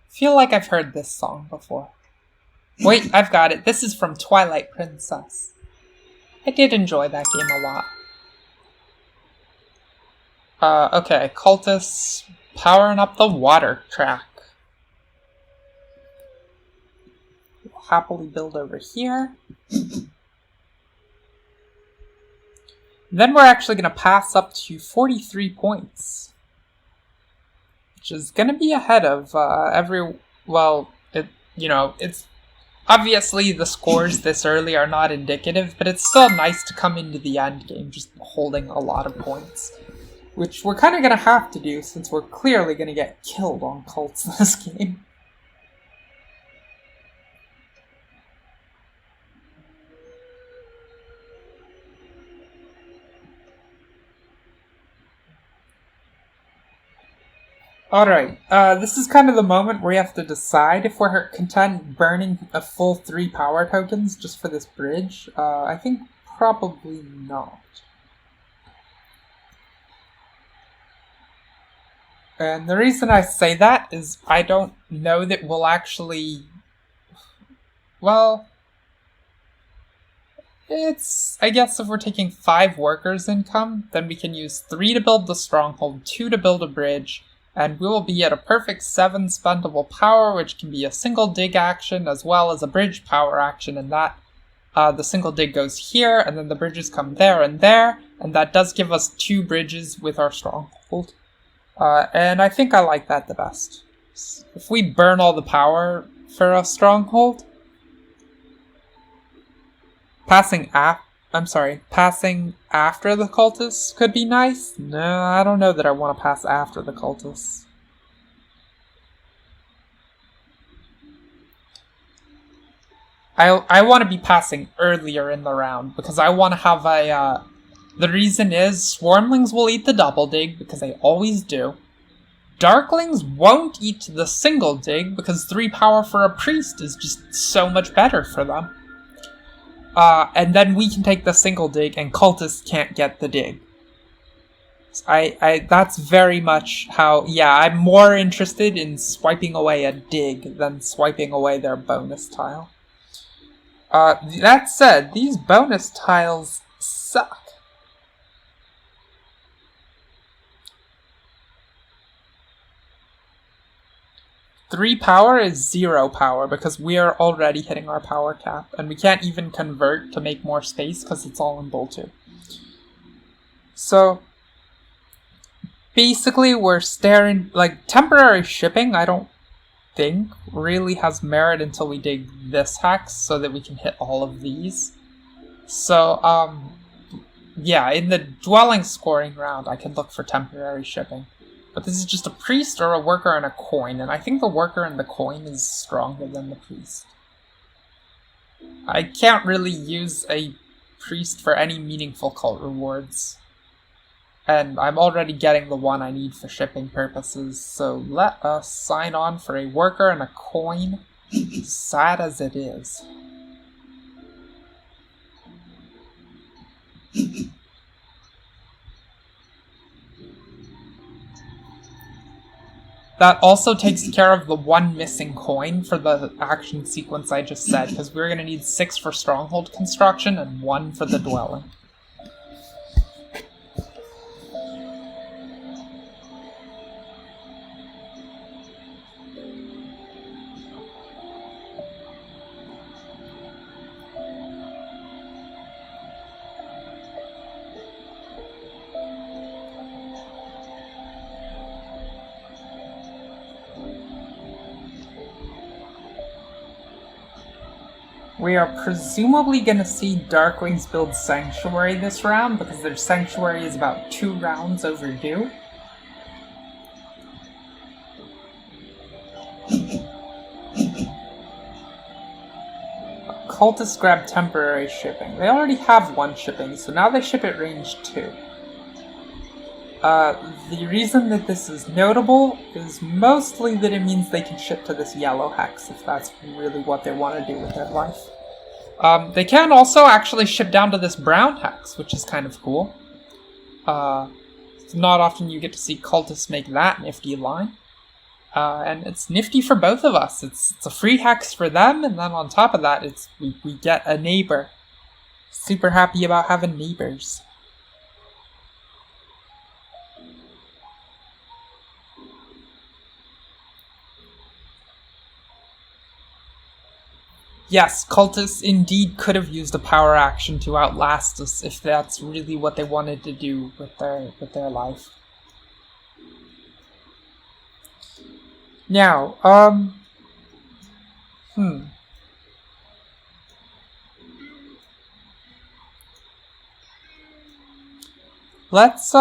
Feel like I've heard this song before. Wait, I've got it. This is from Twilight Princess. I did enjoy that game a lot. Okay, cultists powering up the water track. We'll happily build over here. Then we're actually going to pass up to 43 points. Which is going to be ahead of it's obviously the scores this early are not indicative, but it's still nice to come into the end game just holding a lot of points. Which we're kind of going to have to do since we're clearly going to get killed on cults this game. Alright, this is kind of the moment where we have to decide if we're content burning a full 3 power tokens just for this bridge. I think probably not. And the reason I say that is I don't know that we'll actually... Well... I guess if we're taking 5 workers' income, then we can use 3 to build the stronghold, 2 to build a bridge, and we will be at a perfect 7 spendable power, which can be a single dig action as well as a bridge power action, and that the single dig goes here, and then the bridges come there, and that does give us 2 bridges with our stronghold. And I think I like that the best. If we burn all the power for a stronghold, passing after the cultists could be nice. No, I don't know that I want to pass after the cultists. I want to be passing earlier in the round because I want to have a... the reason is Swarmlings will eat the double dig because they always do. Darklings won't eat the single dig because 3 power for a priest is just so much better for them. And then we can take the single dig, and cultists can't get the dig. That's very much how, yeah, I'm more interested in swiping away a dig than swiping away their bonus tile. That said, these bonus tiles suck. Three power is 0 power because we are already hitting our power cap, and we can't even convert to make more space because it's all in Bull 2. So basically we're staring, like, temporary shipping I don't think really has merit until we dig this hex so that we can hit all of these. So yeah, in the dwelling scoring round I can look for temporary shipping. But this is just a priest or a worker and a coin, and I think the worker and the coin is stronger than the priest. I can't really use a priest for any meaningful cult rewards. And I'm already getting the one I need for shipping purposes, so let us sign on for a worker and a coin, sad as it is. That also takes care of the one missing coin for the action sequence I just said, because we're going to need 6 for stronghold construction and 1 for the dwelling. We are presumably going to see Darkwings build Sanctuary this round, because their Sanctuary is about 2 rounds overdue. Cultists grab temporary shipping. They already have 1 shipping, so now they ship at range 2. The reason that this is notable is mostly that it means they can ship to this yellow hex, if that's really what they want to do with their life. They can also actually ship down to this brown hex, which is kind of cool. It's not often you get to see cultists make that nifty line. And it's nifty for both of us. It's a free hex for them, and then on top of that, we get a neighbor. Super happy about having neighbors. Yes, cultists indeed could have used a power action to outlast us if that's really what they wanted to do with their life. Now, let's,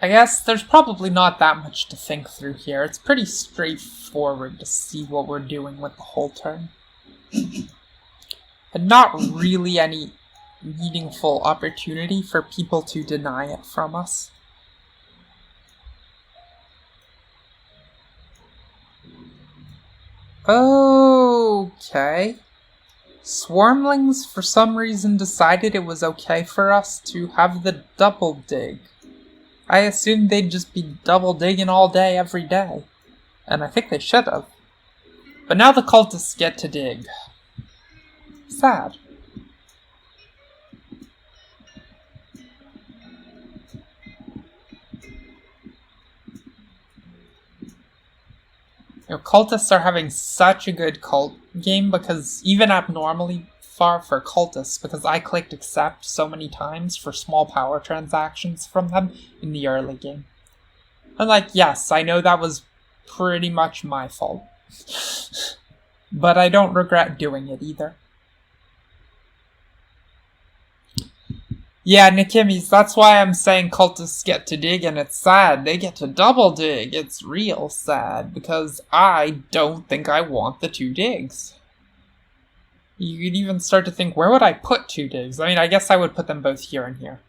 I guess there's probably not that much to think through here. It's pretty straightforward to see what we're doing with the whole turn. And not really any meaningful opportunity for people to deny it from us. Okay. Swarmlings for some reason decided it was okay for us to have the double dig. I assumed they'd just be double digging all day, every day. And I think they should have. But now the cultists get to dig. Sad. Cultists are having such a good cult game because even abnormally far for cultists, because I clicked accept so many times for small power transactions from them in the early game. And yes, I know that was pretty much my fault. But I don't regret doing it either. Yeah, Nikimis, that's why I'm saying cultists get to dig, and it's sad. They get to double dig. It's real sad, because I don't think I want the 2 digs. You could even start to think, where would I put 2 digs? I mean, I guess I would put them both here and here.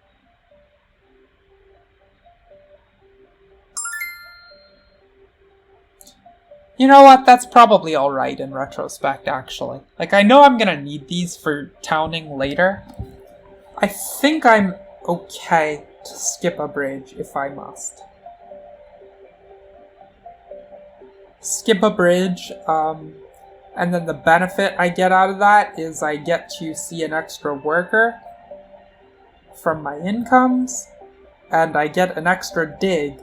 You know what? That's probably alright in retrospect, actually. Like, I know I'm gonna need these for towning later. I think I'm okay to skip a bridge if I must. Skip a bridge, and then the benefit I get out of that is I get to see an extra worker from my incomes, and I get an extra dig.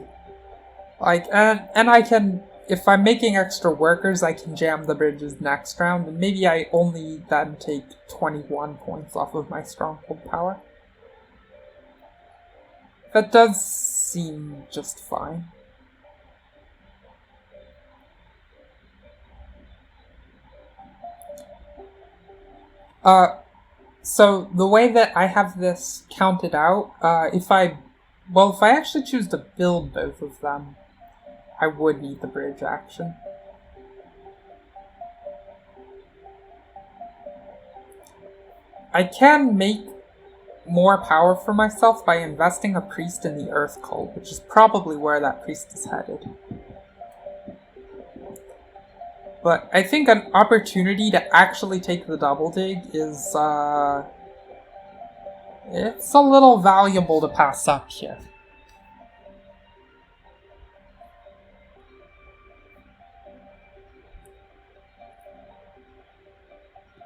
Like, and I can, if I'm making extra workers, I can jam the bridges next round, and maybe I only then take 21 points off of my stronghold power. That does seem just fine. So the way that I have this counted out, if I actually choose to build both of them, I would need the bridge action. I can make more power for myself by investing a priest in the Earth Cult, which is probably where that priest is headed. But I think an opportunity to actually take the double dig is, it's a little valuable to pass up here.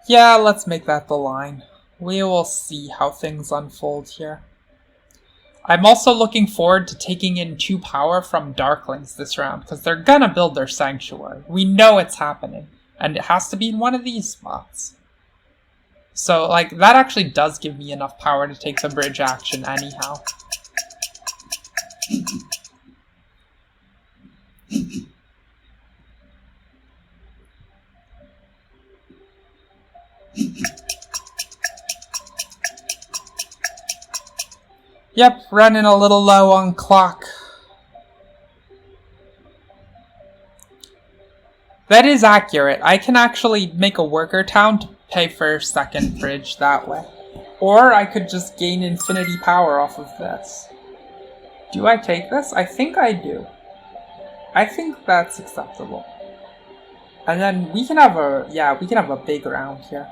Yeah, let's make that the line. We will see how things unfold here. I'm also looking forward to taking in 2 power from Darklings this round, because they're gonna build their Sanctuary. We know it's happening, and it has to be in one of these spots. So, like, that actually does give me enough power to take the bridge action anyhow. Yep, running a little low on clock. That is accurate. I can actually make a worker town to pay for a second bridge that way. Or I could just gain infinity power off of this. Do I take this? I think I do. I think that's acceptable. And then we can have a big round here.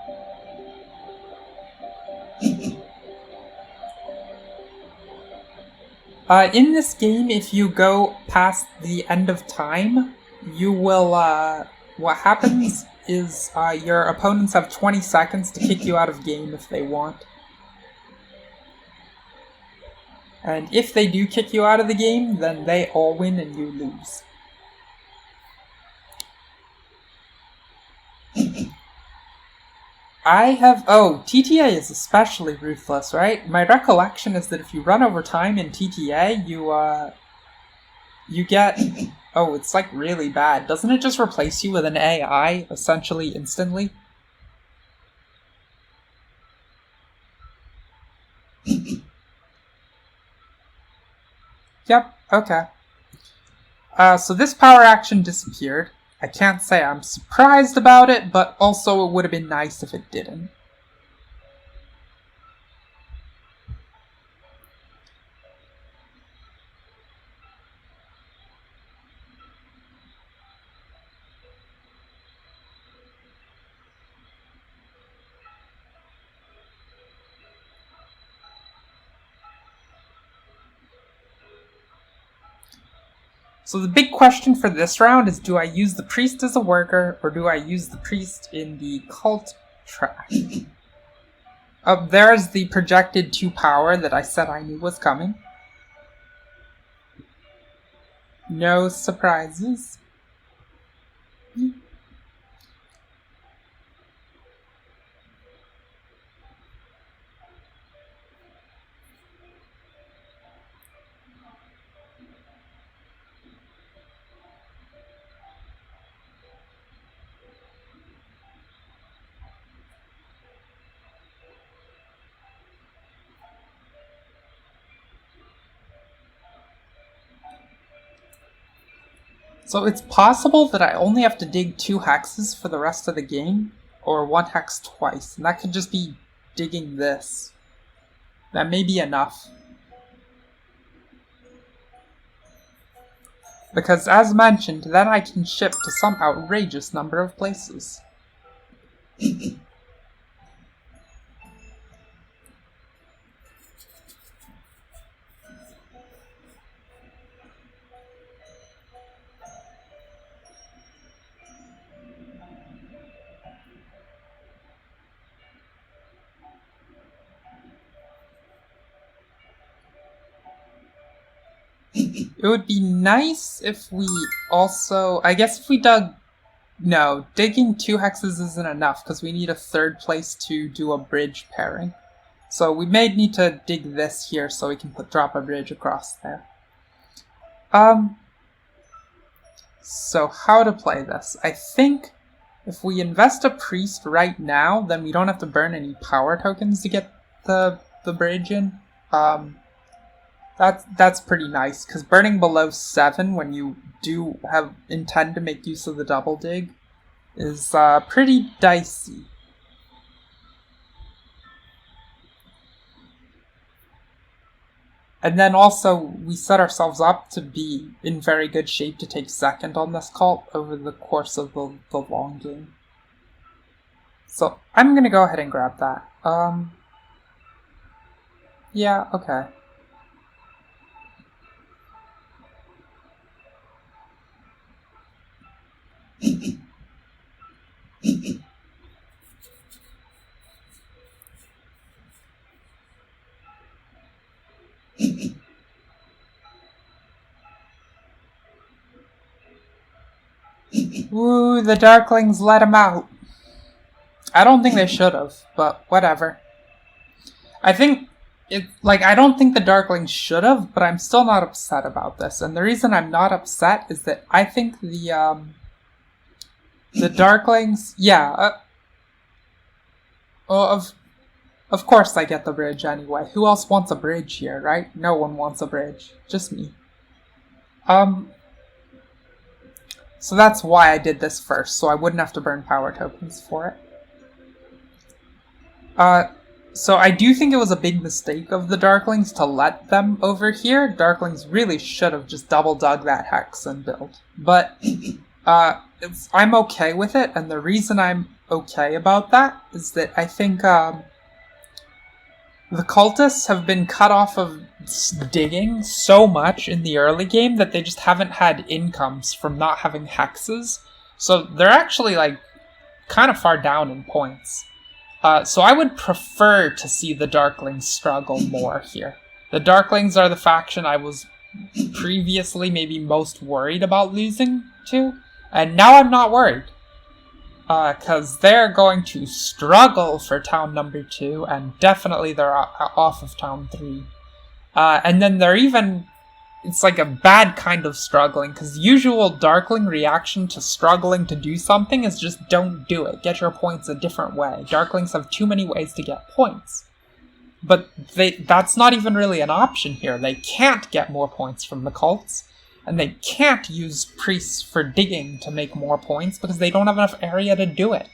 In this game, if you go past the end of time, you will, what happens is, your opponents have 20 seconds to kick you out of game if they want. And if they do kick you out of the game, then they all win and you lose. TTA is especially ruthless, right? My recollection is that if you run over time in TTA, you get... Oh, it's like really bad. Doesn't it just replace you with an AI, essentially instantly? Yep, okay. So this power action disappeared. I can't say I'm surprised about it, but also it would have been nice if it didn't. So the big question for this round is, do I use the priest as a worker, or do I use the priest in the cult track? There's the projected 2 power that I said I knew was coming. No surprises. So it's possible that I only have to dig 2 hexes for the rest of the game, or 1 hex twice, and that could just be digging this. That may be enough. Because, as mentioned, then I can ship to some outrageous number of places. It would be nice if we also... I guess if we dug... No, digging 2 hexes isn't enough, because we need a third place to do a bridge pairing. So we may need to dig this here so we can drop a bridge across there. So how to play this? I think if we invest a priest right now, then we don't have to burn any power tokens to get the bridge in. That's pretty nice, because burning below 7 when you do intend to make use of the double dig is pretty dicey. And then also, we set ourselves up to be in very good shape to take second on this cult over the course of the long game. So, I'm gonna go ahead and grab that. Yeah, okay. Woo, the Darklings let him out. I don't think they should have, but whatever. I don't think the Darklings should have, but I'm still not upset about this. And the reason I'm not upset is that I think the Darklings, of course I get the bridge anyway. Who else wants a bridge here, right? No one wants a bridge. Just me. So that's why I did this first, so I wouldn't have to burn power tokens for it. So I do think it was a big mistake of the Darklings to let them over here. Darklings really should have just double dug that hex and build. But, I'm okay with it, and the reason I'm okay about that is that I think, the cultists have been cut off of digging so much in the early game that they just haven't had incomes from not having hexes. So they're actually, kind of far down in points. So I would prefer to see the Darklings struggle more here. The Darklings are the faction I was previously maybe most worried about losing to, and now I'm not worried. Because they're going to struggle for town number 2, and definitely they're off of town 3. And then they're even... It's like a bad kind of struggling, because the usual Darkling reaction to struggling to do something is just don't do it. Get your points a different way. Darklings have too many ways to get points. But that's not even really an option here. They can't get more points from the cults, and they can't use priests for digging to make more points because they don't have enough area to do it.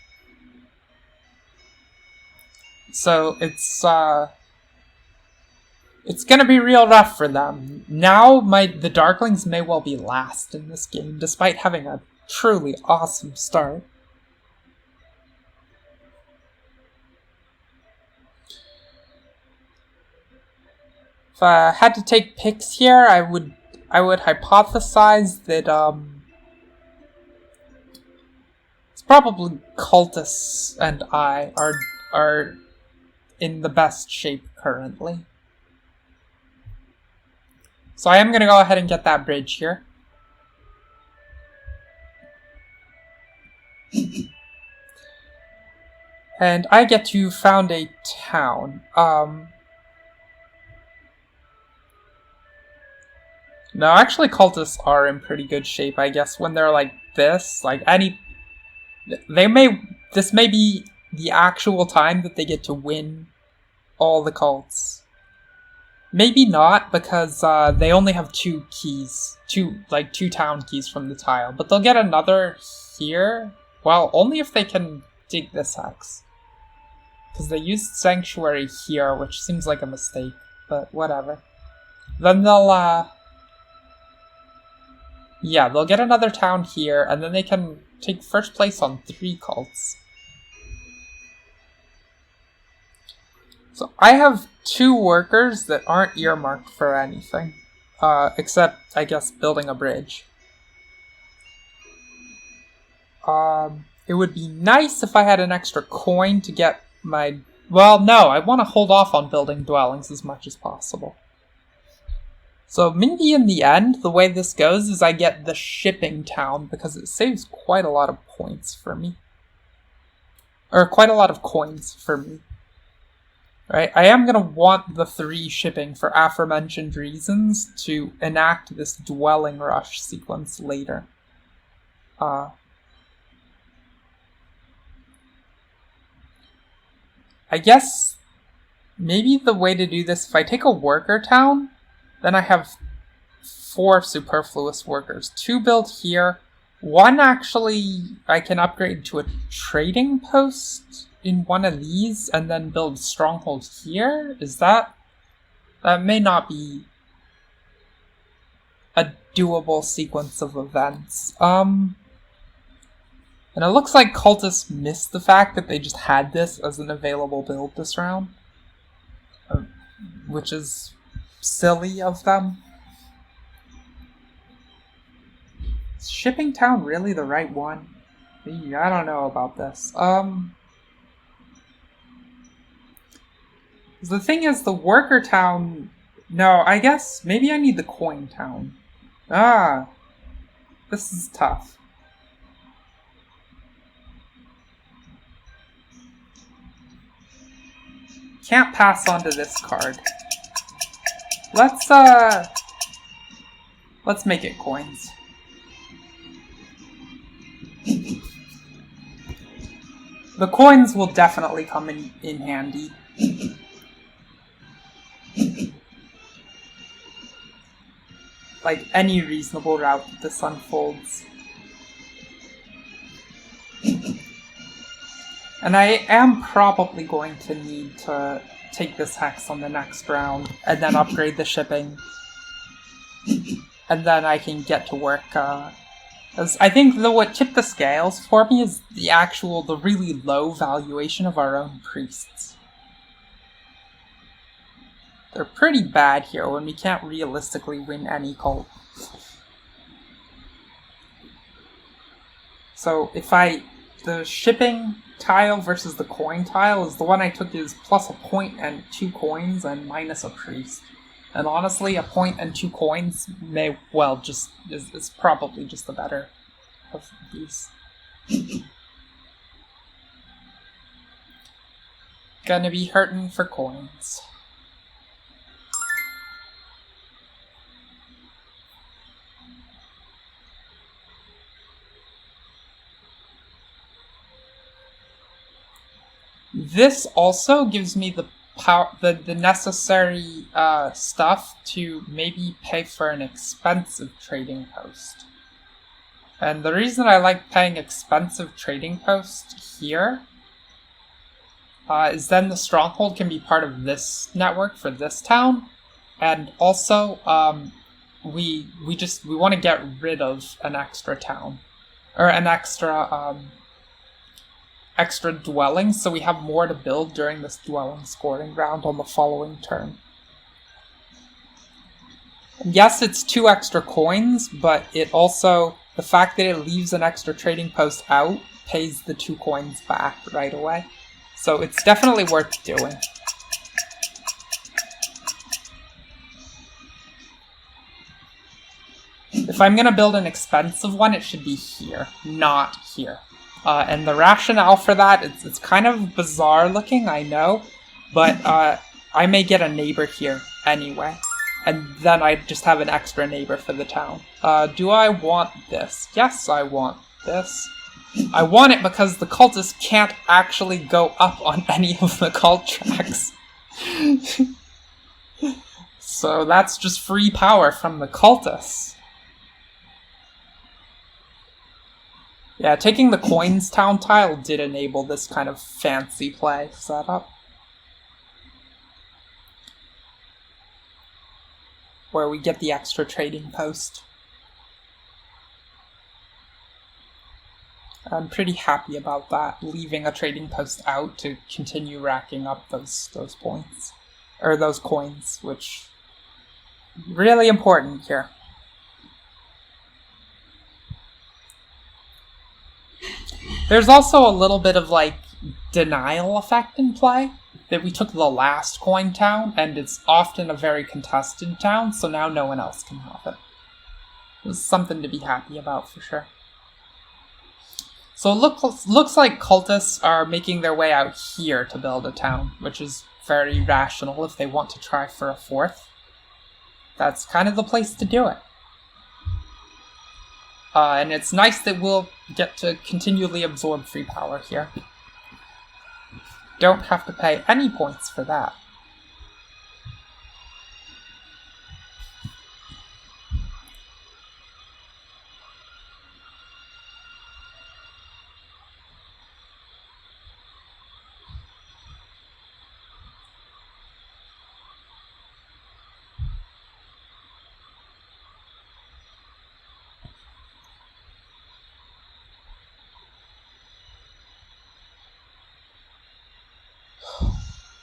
So it's gonna be real rough for them. Now, the Darklings may well be last in this game, despite having a truly awesome start. If I had to take picks here, I would hypothesize that, it's probably cultists and I are in the best shape currently. So I am going to go ahead and get that bridge here. And I get to found a town. No, actually cultists are in pretty good shape, I guess, when they're like this. This may be the actual time that they get to win all the cults. Maybe not, because they only have 2 keys. 2 town keys from the tile. But they'll get another here. Well, only if they can dig this hex. Because they used Sanctuary here, which seems like a mistake. But whatever. Then they'll, Yeah, they'll get another town here, and then they can take first place on 3 cults. So I have 2 workers that aren't earmarked for anything. Except, I guess, building a bridge. It would be nice if I had an extra coin to get my... Well, no, I want to hold off on building dwellings as much as possible. So maybe in the end, the way this goes is I get the shipping town because it saves quite a lot of points for me. Or quite a lot of coins for me. Right? I am going to want the 3 shipping for aforementioned reasons to enact this dwelling rush sequence later. I guess maybe the way to do this, if I take a worker town, then I have 4 superfluous workers. 2 built here. 1 actually I can upgrade to a trading post in one of these and then build stronghold here. Is that... That may not be a doable sequence of events. And it looks like cultists missed the fact that they just had this as an available build this round. Which is silly of them. Is shipping town really the right one? I don't know about this. The thing is, the worker town... No, I guess maybe I need the coin town. This is tough. Can't pass on to this card. Let's make it coins. The coins will definitely come in handy. Like any reasonable route that this unfolds. And I am probably going to need to take this hex on the next round, and then upgrade the shipping. And then I can get to work, as I think what tipped the scales for me is the really low valuation of our own priests. They're pretty bad here when we can't realistically win any cult. So the shipping tile versus the coin tile is the one I took is plus a point and 2 coins and minus a priest. And honestly, a point and 2 coins may well just is probably just the better of these. Gonna be hurting for coins. This also gives me the power, the necessary stuff to maybe pay for an expensive trading post. And the reason I like paying expensive trading post here is then the stronghold can be part of this network for this town, and also we want to get rid of an extra town or an extra dwelling, so we have more to build during this dwelling scoring round on the following turn. Yes, it's 2 extra coins, but it also, the fact that it leaves an extra trading post out pays the 2 coins back right away. So it's definitely worth doing. If I'm going to build an expensive one, it should be here, not here. And the rationale for that, it's kind of bizarre looking, I know, but I may get a neighbor here anyway, and then I just have an extra neighbor for the town. Do I want this? Yes, I want this. I want it because the cultists can't actually go up on any of the cult tracks. So that's just free power from the cultists. Yeah, taking the coins town tile did enable this kind of fancy play setup. Where we get the extra trading post. I'm pretty happy about that, leaving a trading post out to continue racking up those points. Or those coins, which really important here. There's also a little bit of like denial effect in play, that we took the last coin town and it's often a very contested town, so now no one else can have it. It's something to be happy about for sure. So it looks like cultists are making their way out here to build a town, which is very rational if they want to try for a fourth. That's kind of the place to do it. And it's nice that we'll get to continually absorb free power here. Don't have to pay any points for that.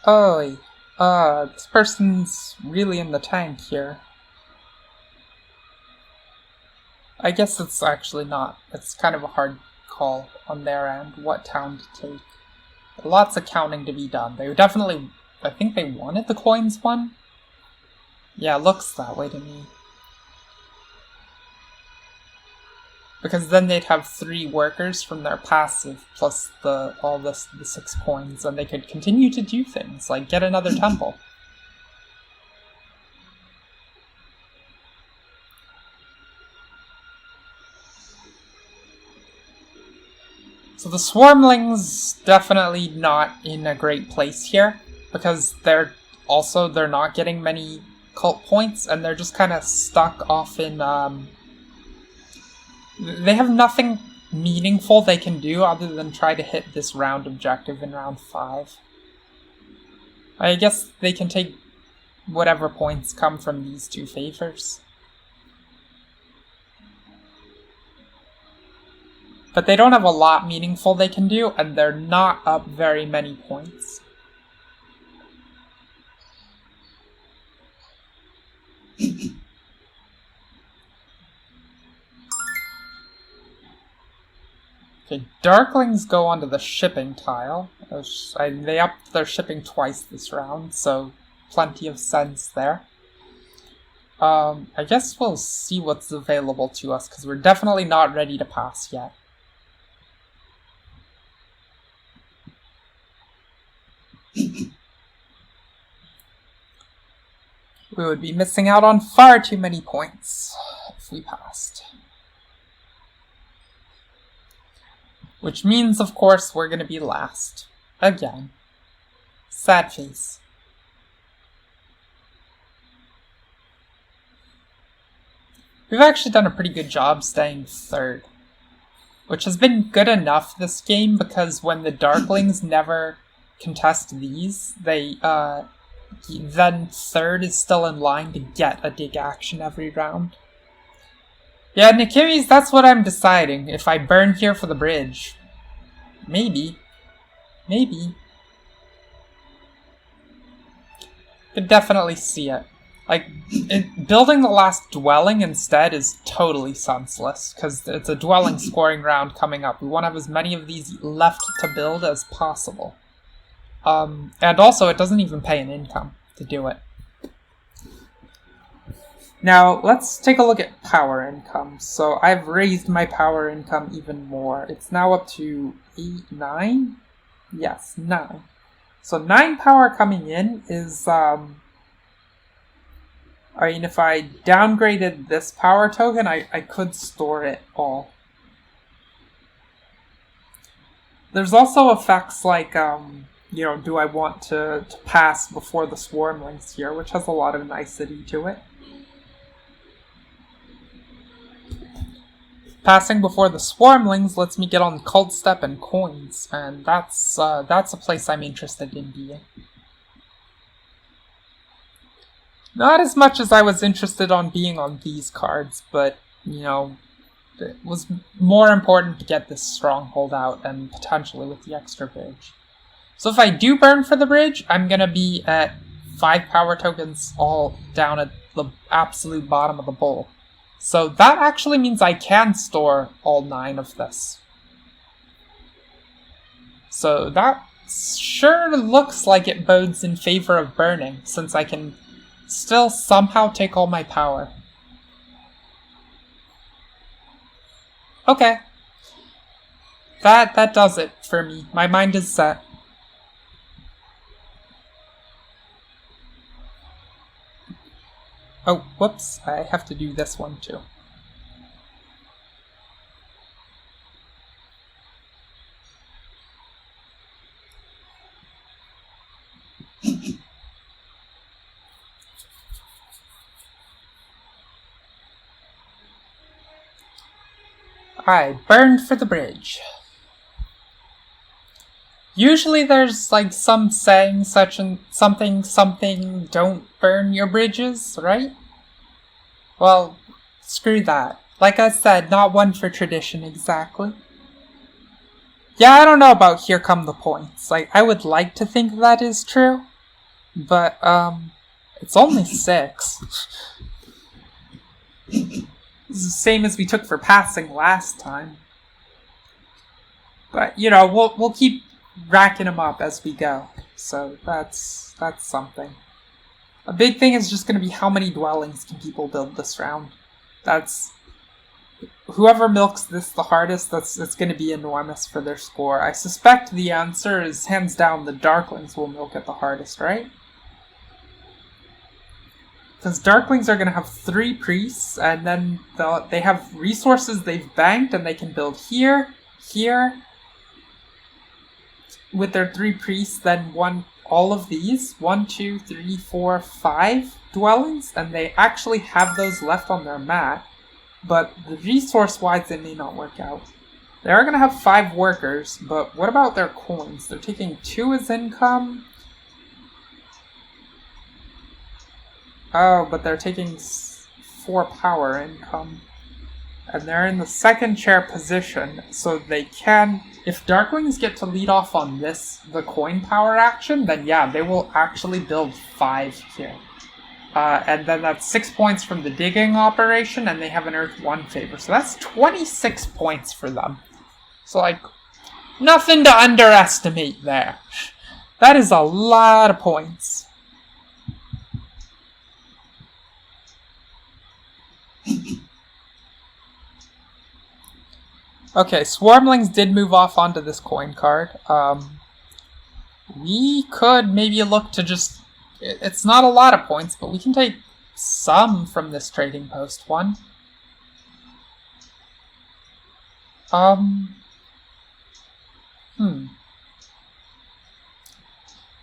Oh, this person's really in the tank here. I guess it's actually not. It's kind of a hard call on their end, what town to take. Lots of counting to be done. They definitely, I think they wanted the coins one? Yeah, looks that way to me. Because then they'd have 3 workers from their passive, plus the 6 coins, and they could continue to do things, like get another temple. So the Swarmlings definitely not in a great place here, because they're not getting many cult points, and they're just kind of stuck off in, they have nothing meaningful they can do other than try to hit this round objective in round 5. I guess they can take whatever points come from these 2 favors. But they don't have a lot meaningful they can do, and they're not up very many points. Okay, Darklings go onto the shipping tile. They upped their shipping twice this round, so plenty of sense there. I guess we'll see what's available to us, because we're definitely not ready to pass yet. We would be missing out on far too many points if we passed. Which means, of course, we're going to be last. Again. Sad face. We've actually done a pretty good job staying 3rd. Which has been good enough this game, because when the Darklings never contest these, then 3rd is still in line to get a dig action every round. Yeah, Nikimi's, that's what I'm deciding. If I burn here for the bridge. Maybe. Maybe. Could definitely see it. Like, building the last dwelling instead is totally senseless, because it's a dwelling scoring round coming up. We want to have as many of these left to build as possible. And also, it doesn't even pay an income to do it. Now, let's take a look at power income. So I've raised my power income even more. It's now up to 9? Yes, 9. So 9 power coming in is, I mean, if I downgraded this power token, I could store it all. There's also effects like, you know, do I want to pass before the Swarmlings here, which has a lot of nicety to it. Passing before the Swarmlings lets me get on Cult Step and coins, and that's a place I'm interested in being. Not as much as I was interested on being on these cards, but, you know, it was more important to get this stronghold out and potentially with the extra bridge. So if I do burn for the bridge, I'm gonna be at 5 power tokens all down at the absolute bottom of the bowl. So that actually means I can store all 9 of this. So that sure looks like it bodes in favor of burning, since I can still somehow take all my power. Okay. That does it for me. My mind is set. Oh, whoops. I have to do this one too. I burned for the bridge. Usually there's like some saying such and something, don't burn your bridges, right? Well, screw that. Like I said, not one for tradition exactly. Yeah, I don't know about here come the points. Like, I would like to think that is true, but, it's only 6. This is the same as we took for passing last time. But, you know, we'll keep racking them up as we go. So that's something. A big thing is just going to be how many dwellings can people build this round. That's whoever milks this the hardest. It's going to be enormous for their score. I suspect the answer is hands down the Darklings will milk it the hardest, right? Because Darklings are going to have 3 priests, and then they have resources they've banked, and they can build here, with their 3 priests, then all of these, 1, 2, 3, 4, 5 dwellings, and they actually have those left on their mat, but the resource-wise, they may not work out. They are going to have 5 workers, but what about their coins? They're taking 2 as income. Oh, but they're taking 4 power income. And they're in the second chair position, so they can... If Darklings get to lead off on the coin power action, then yeah, they will actually build 5 here. And then that's 6 points from the digging operation, and they have an Earth 1 favor. So that's 26 points for them. So, like, nothing to underestimate there. That is a lot of points. Okay, Swarmlings did move off onto this coin card. We could maybe look to just... It's not a lot of points, but we can take some from this trading post one.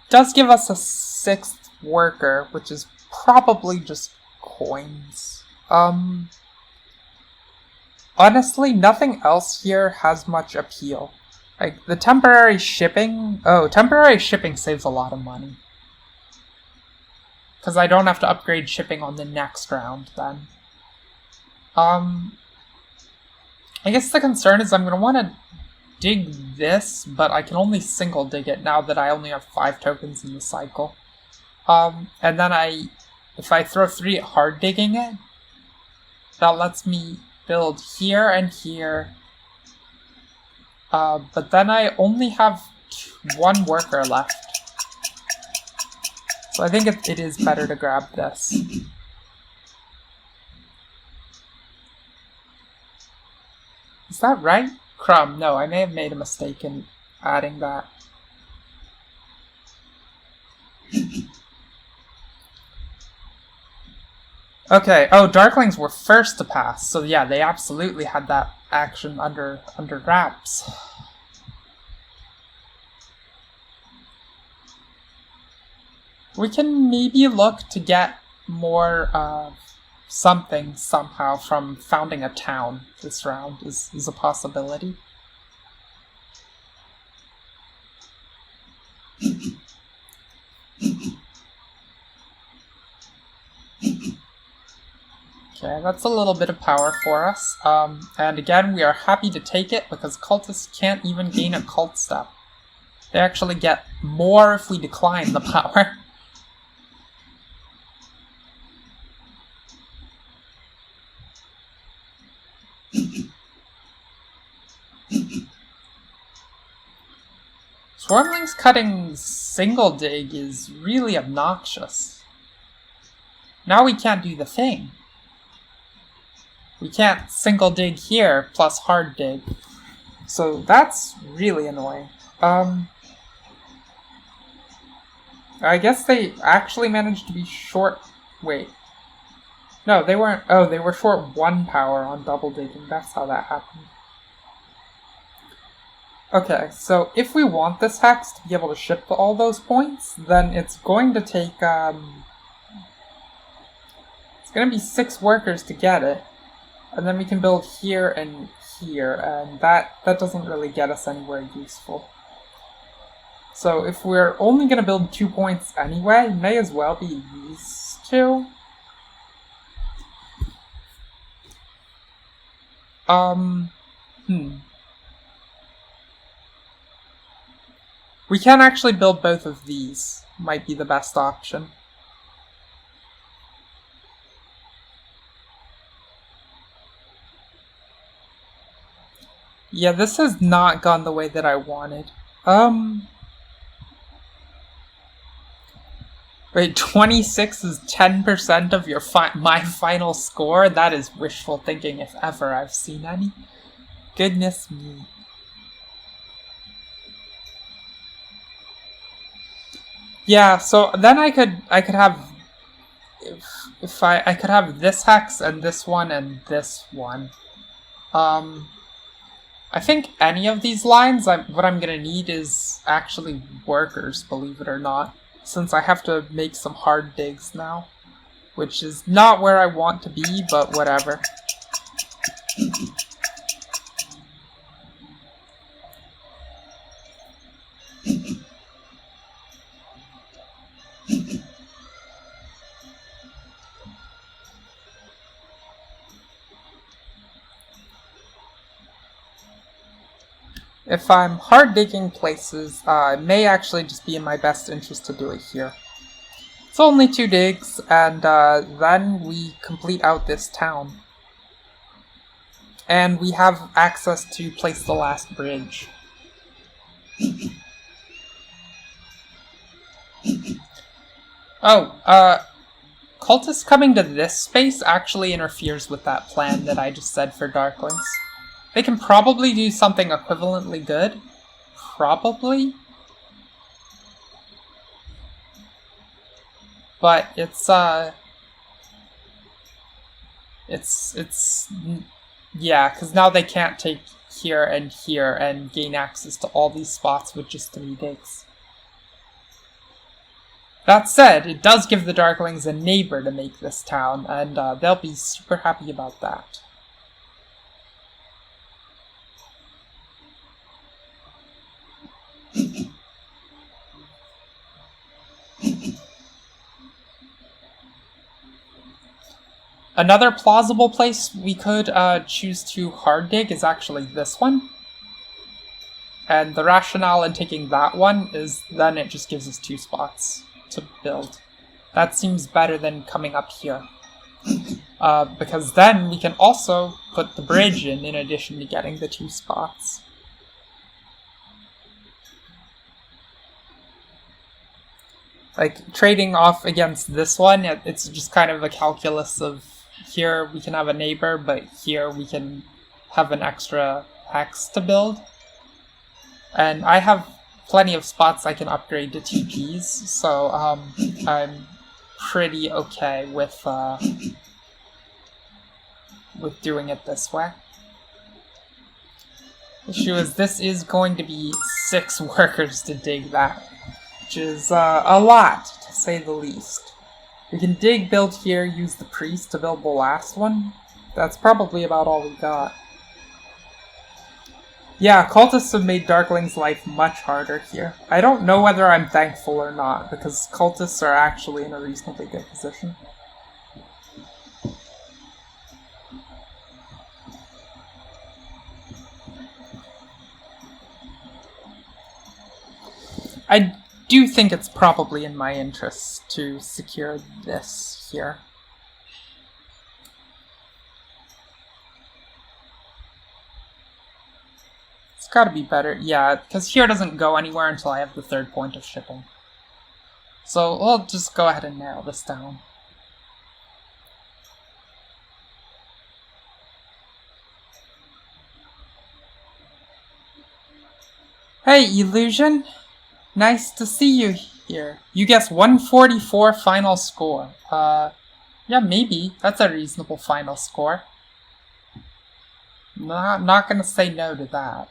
Does give us a 6th worker, which is probably just coins. Honestly, nothing else here has much appeal. Like, the temporary shipping... Oh, temporary shipping saves a lot of money. Because I don't have to upgrade shipping on the next round, then. I guess the concern is I'm going to want to dig this, but I can only single dig it now that I only have 5 tokens in the cycle. And then if I throw 3 at hard digging it, that lets me build here and here. But then I only have 1 worker left. So I think it is better to grab this. Is that right? Crumb. No, I may have made a mistake in adding that. Okay, oh, Darklings were first to pass, so yeah, they absolutely had that action under wraps. We can maybe look to get more something somehow from founding a town this round is a possibility. Okay, that's a little bit of power for us. And again, we are happy to take it because cultists can't even gain a cult step. They actually get more if we decline the power. Swarmlings cutting single dig is really obnoxious. Now we can't do the thing. We can't single dig here plus hard dig. So that's really annoying. I guess they actually managed to be short... Wait. No, they weren't... Oh, they were short 1 power on double digging. That's how that happened. Okay, so if we want this hex to be able to ship to all those points, then it's going to take, it's going to be 6 workers to get it. And then we can build here and here, and that doesn't really get us anywhere useful. So if we're only going to build 2 points anyway, it may as well be these 2. We can actually build both of these. Might be the best option. Yeah, this has not gone the way that I wanted. Wait, 26 is 10% of your my final score? That is wishful thinking if ever I've seen any. Goodness me. Yeah, so then I could have if I could have this hex and this one and this one. I think any of these lines, what I'm gonna need is actually workers, believe it or not, since I have to make some hard digs now, which is not where I want to be, but whatever. If I'm hard digging places, it may actually just be in my best interest to do it here. It's only 2 digs, and then we complete out this town. And we have access to place the last bridge. Oh, cultists coming to this space actually interferes with that plan that I just said for Darklings. They can probably do something equivalently good. Probably. But it's yeah, because now they can't take here and gain access to all these spots with just 3 digs. That said, it does give the Darklings a neighbor to make this town, and they'll be super happy about that. Another plausible place we could choose to hard dig is actually this one. And the rationale in taking that one is then it just gives us 2 spots to build. That seems better than coming up here. Because then we can also put the bridge in addition to getting the 2 spots. Like, trading off against this one, it's just kind of a calculus of here we can have a neighbor, but here we can have an extra hex to build. And I have plenty of spots I can upgrade to TPs, so I'm pretty okay with doing it this way. Issue is this is going to be 6 workers to dig that, which is a lot, to say the least. We can dig, build here, use the priest to build the last one. That's probably about all we got. Yeah, cultists have made Darkling's life much harder here. I don't know whether I'm thankful or not, because cultists are actually in a reasonably good position. I do think it's probably in my interest to secure this here. It's gotta be better. Yeah, because here doesn't go anywhere until I have the third point of shipping. So we'll just go ahead and narrow this down. Hey, Illusion! Nice to see you here. You guess 144 final score. Yeah, maybe. That's a reasonable final score. Not gonna say no to that.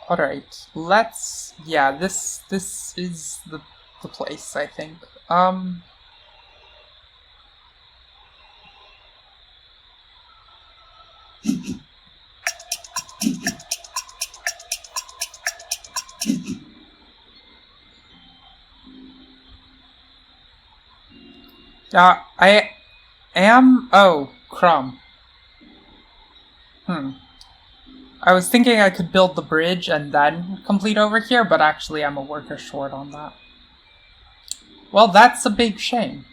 Alright, let's... Yeah, this is the place, I think. I am... Oh, crumb. I was thinking I could build the bridge and then complete over here, but actually I'm a worker short on that. Well, that's a big shame.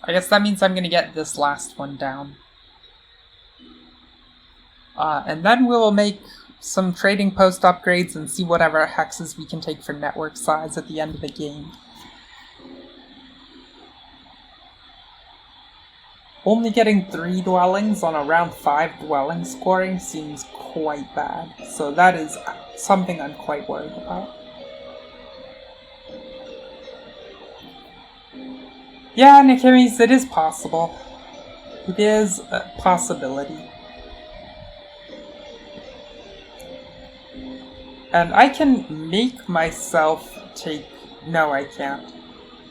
I guess that means I'm gonna get this last one down. And then we'll make some trading post upgrades and see whatever hexes we can take for network size at the end of the game. Only getting 3 dwellings on around 5 dwelling scoring seems quite bad, so that is something I'm quite worried about. Yeah, Alchemists, it is possible. It is a possibility. And I can make myself take... No, I can't.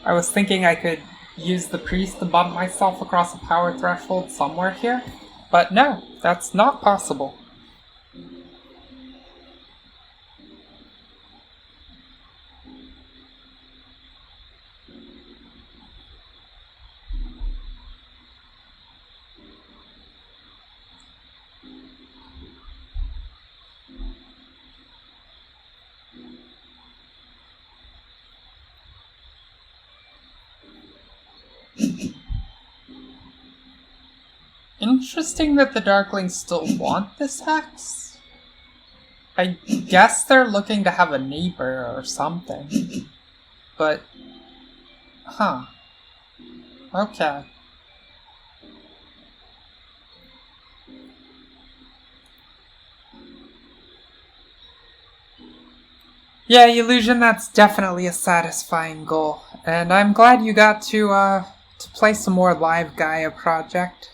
I was thinking I could use the priest to bump myself across a power threshold somewhere here, but no, that's not possible. Interesting that the Darklings still want this hex. I guess they're looking to have a neighbor or something. But... Huh. Okay. Yeah, Illusion, that's definitely a satisfying goal. And I'm glad you got to play some more Live Gaia project.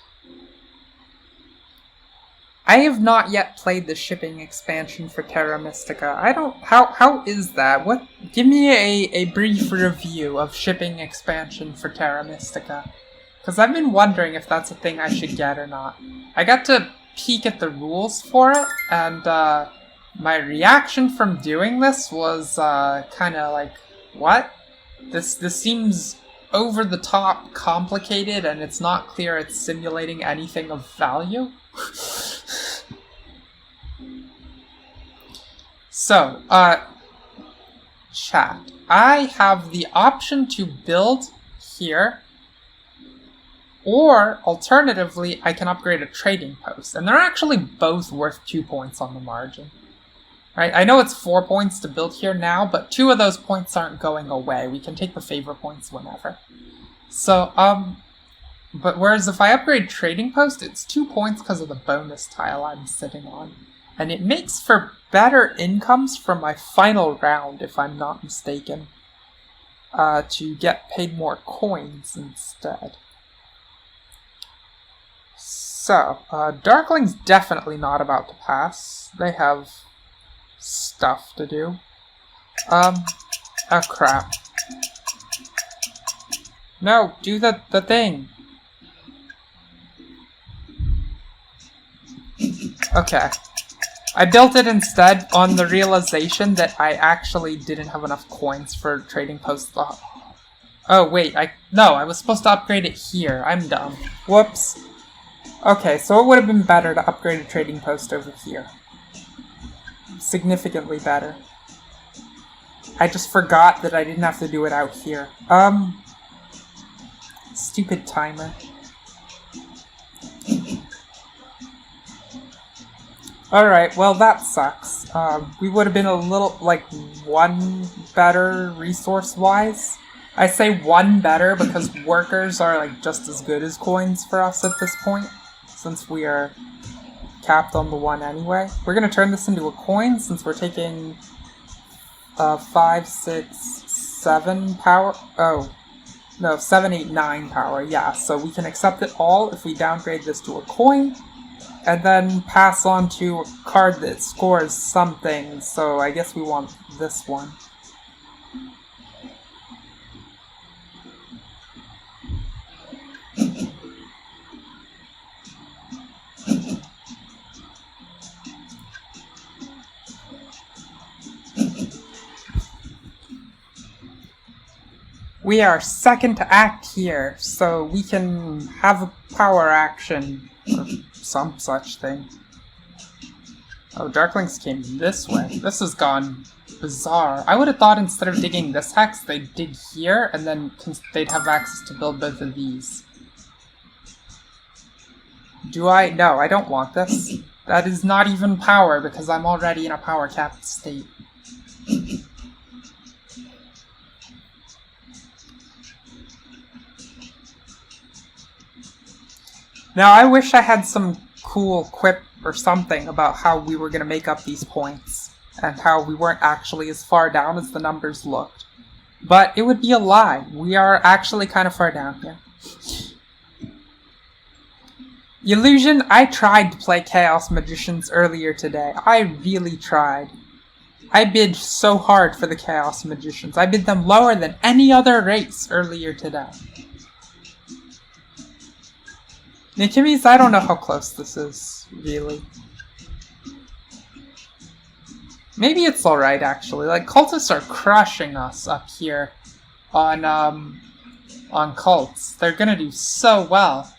I have not yet played the shipping expansion for Terra Mystica. I don't... How is that? What? Give me a brief review of shipping expansion for Terra Mystica. Because I've been wondering if that's a thing I should get or not. I got to peek at the rules for it, and my reaction from doing this was kind of like, what? This seems over the top complicated, and it's not clear it's simulating anything of value. So, chat. I have the option to build here, or alternatively, I can upgrade a trading post, and they're actually both worth 2 points on the margin. Right? I know it's 4 points to build here now, but 2 of those points aren't going away. We can take the favor points whenever. So, but whereas if I upgrade trading post, it's 2 points because of the bonus tile I'm sitting on. And it makes for better incomes from my final round, if I'm not mistaken, to get paid more coins instead. So, Darkling's definitely not about to pass. They have stuff to do. Oh crap. No, do the thing. Okay. I built it instead on the realization that I actually didn't have enough coins for trading post. Oh wait, I was supposed to upgrade it here. I'm dumb. Whoops. Okay, so it would have been better to upgrade a trading post over here. Significantly better. I just forgot that I didn't have to do it out here. Stupid timer. Alright, well that sucks. We would have been a little, like, one better resource-wise. I say one better because workers are, like, just as good as coins for us at this point, since we are capped on the one anyway. We're gonna turn this into a coin since we're taking 5, 6, 7 power. Oh, no, 7, 8, 9 power. Yeah, so we can accept it all if we downgrade this to a coin, and then pass on to a card that scores something. So I guess we want this one. We are second to act here, so we can have a power action, or some such thing. Oh, Darklings came this way. This has gone bizarre. I would have thought instead of digging this hex, they'd dig here, and then they'd have access to build both of these. Do I? No, I don't want this. That is not even power, because I'm already in a power-capped state. Now, I wish I had some cool quip or something about how we were going to make up these points, and how we weren't actually as far down as the numbers looked. But it would be a lie. We are actually kind of far down here. Illusion, I tried to play Chaos Magicians earlier today. I really tried. I bid so hard for the Chaos Magicians. I bid them lower than any other race earlier today. Alchemists, I don't know how close this is, really. Maybe it's alright, actually. Like, cultists are crushing us up here on cults. They're gonna do so well.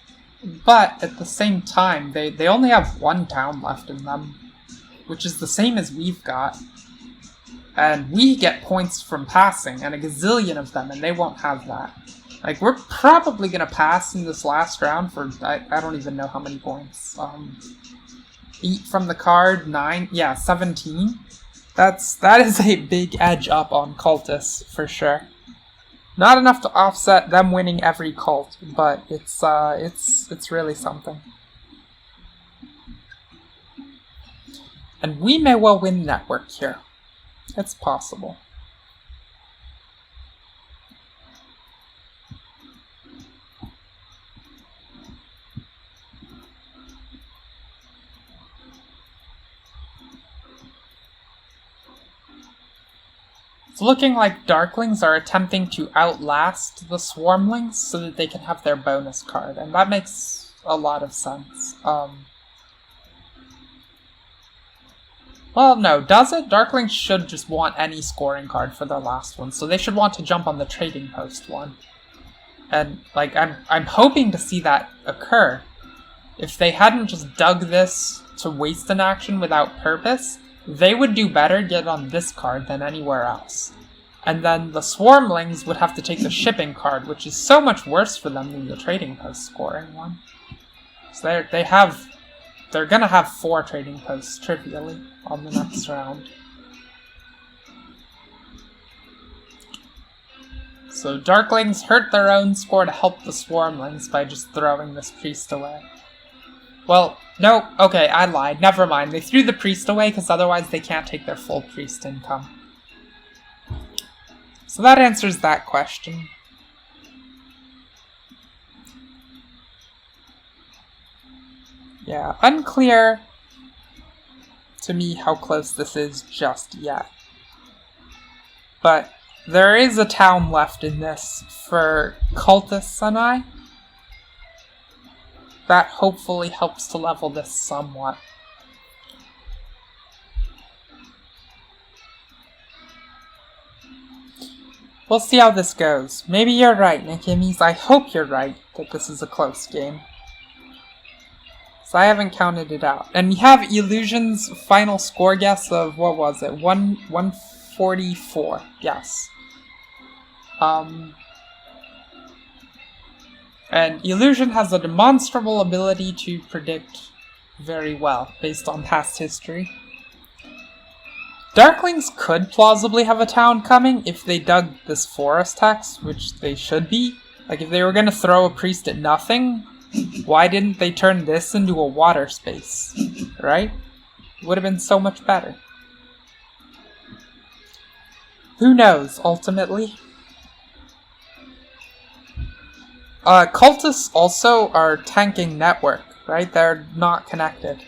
But, at the same time, they only have one town left in them, which is the same as we've got. And we get points from passing, and a gazillion of them, and they won't have that. Like, we're probably gonna pass in this last round for, I don't even know how many points. 8 from the card, 9, yeah, 17. That is a big edge up on cultists, for sure. Not enough to offset them winning every cult, but it's really something. And we may well win network here. It's possible. It's looking like Darklings are attempting to outlast the Swarmlings so that they can have their bonus card, and that makes a lot of sense. Well, no, does it? Darklings should just want any scoring card for their last one, so they should want to jump on the trading post one. And, like, I'm hoping to see that occur. If they hadn't just dug this to waste an action without purpose, they would do better get on this card than anywhere else. And then the Swarmlings would have to take the shipping card, which is so much worse for them than the trading post scoring one. So they're gonna have 4 trading posts, trivially, on the next round. So Darklings hurt their own score to help the Swarmlings by just throwing this priest away. Well, no, okay, I lied. Never mind. They threw the priest away because otherwise they can't take their full priest income. So that answers that question. Yeah, unclear to me how close this is just yet. But there is a town left in this for cultists and I. That hopefully helps to level this somewhat. We'll see how this goes. Maybe you're right, Alchemists. I hope you're right that this is a close game. So I haven't counted it out. And we have Illusion's final score guess of, what was it? 144. Yes. And Illusion has a demonstrable ability to predict very well, based on past history. Darklings could plausibly have a town coming if they dug this forest hex, which they should be. Like, if they were going to throw a priest at nothing, why didn't they turn this into a water space, right? Would have been so much better. Who knows, ultimately? Cultists also are tanking network, right? They're not connected.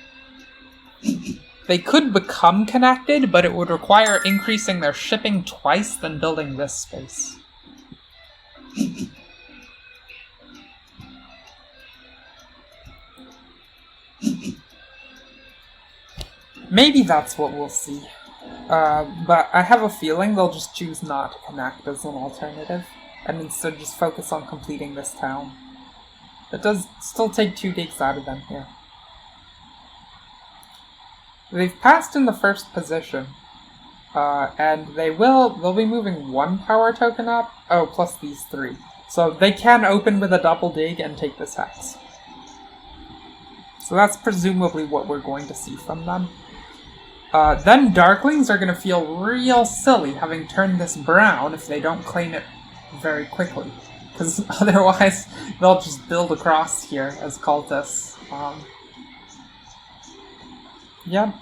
They could become connected, but it would require increasing their shipping twice than building this space. Maybe that's what we'll see. But I have a feeling they'll just choose not to connect as an alternative, and instead just focus on completing this town. It does still take 2 digs out of them here. They've passed in the first position, and they'll be moving 1 power token up. Oh, plus these 3. So they can open with a double dig and take this hex. So that's presumably what we're going to see from them. Then Darklings are going to feel real silly having turned this brown if they don't claim it very quickly. Because otherwise, they'll just build across here as cultists. Yep.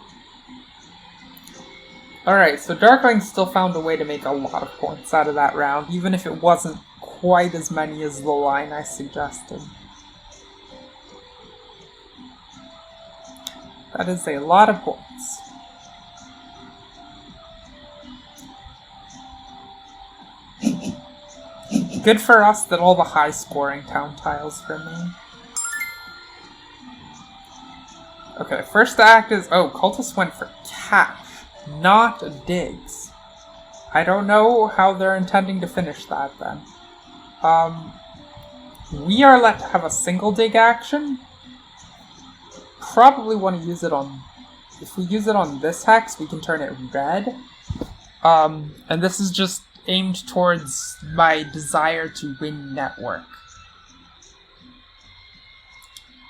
Alright, so Darklings still found a way to make a lot of points out of that round, even if it wasn't quite as many as the line I suggested. That is a lot of points. Good for us that all the high-scoring town tiles remain. Okay, first act is... Oh, cultists went for cash, not digs. I don't know how they're intending to finish that, then. We are let to have a single dig action. Probably want to use it on... If we use it on this hex, we can turn it red. And this is just aimed towards my desire to win network.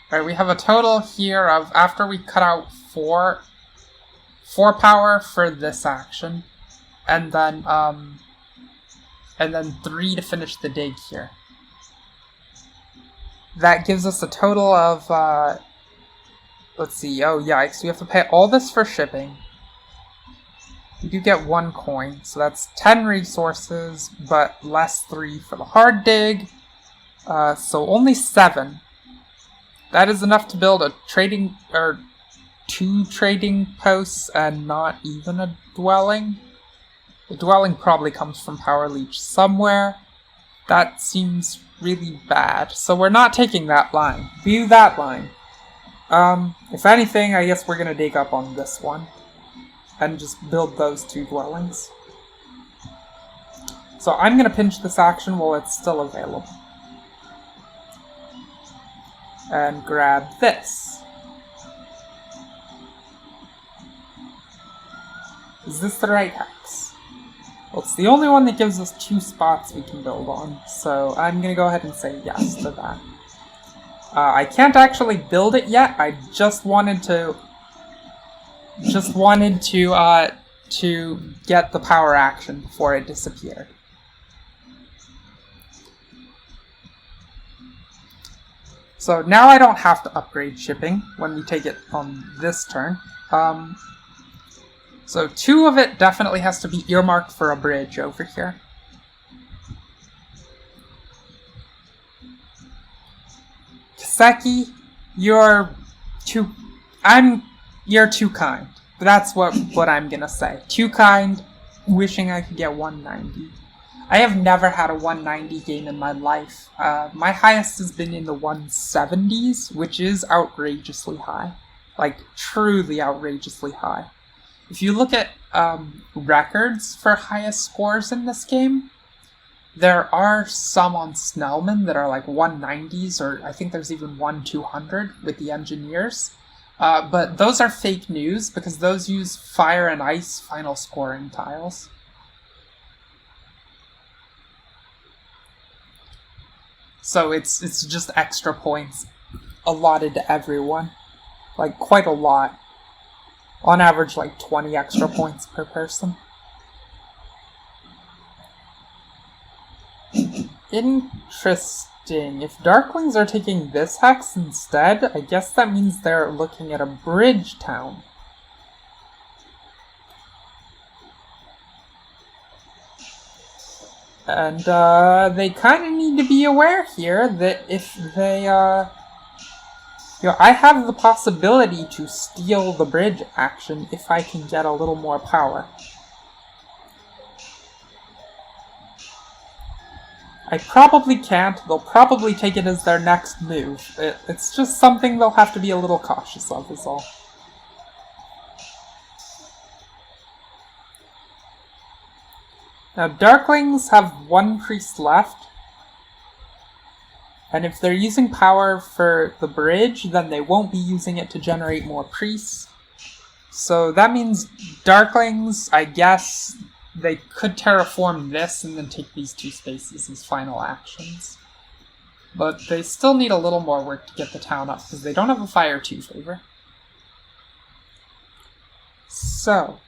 Alright, we have a total here of, after we cut out 4 power for this action, and then 3 to finish the dig here. That gives us a total of, let's see, oh yikes, we have to pay all this for shipping. We do get 1 coin, so that's 10 resources, but less 3 for the hard dig, so only 7. That is enough to build a trading, or 2 trading posts and not even a dwelling. The dwelling probably comes from Power Leech somewhere. That seems really bad, so we're not taking that line. View that line. If anything, I guess we're gonna dig up on this one and just build those 2 dwellings. So I'm gonna pinch this action while it's still available. And grab this. Is this the right hex? Well, it's the only one that gives us 2 spots we can build on, so I'm gonna go ahead and say yes to that. I can't actually build it yet. I just wanted to get the power action before it disappeared. So now I don't have to upgrade shipping when we take it on this turn. So 2 of it definitely has to be earmarked for a bridge over here. Kaseki, you're too kind. That's what I'm gonna say. Too kind, wishing I could get 190. I have never had a 190 game in my life. My highest has been in the 170s, which is outrageously high. Like, truly outrageously high. If you look at records for highest scores in this game, There are some on Snellman that are like 190s, or I think there's even 200 with the engineers. But those are fake news because those use fire and ice final scoring tiles. So it's just extra points allotted to everyone. Like, quite a lot. On average, like 20 extra points per person. Interesting. If Darklings are taking this hex instead, I guess that means they're looking at a bridge town. And they kind of need to be aware here that if they, I have the possibility to steal the bridge action if I can get a little more power. I probably can't. They'll probably take it as their next move. It's just something they'll have to be a little cautious of, is all. Now, Darklings have one priest left. And if they're using power for the bridge, then they won't be using it to generate more priests. So that means Darklings, I guess, they could terraform this and then take these 2 spaces as final actions. But they still need a little more work to get the town up, because they don't have a Fire 2 favor. So,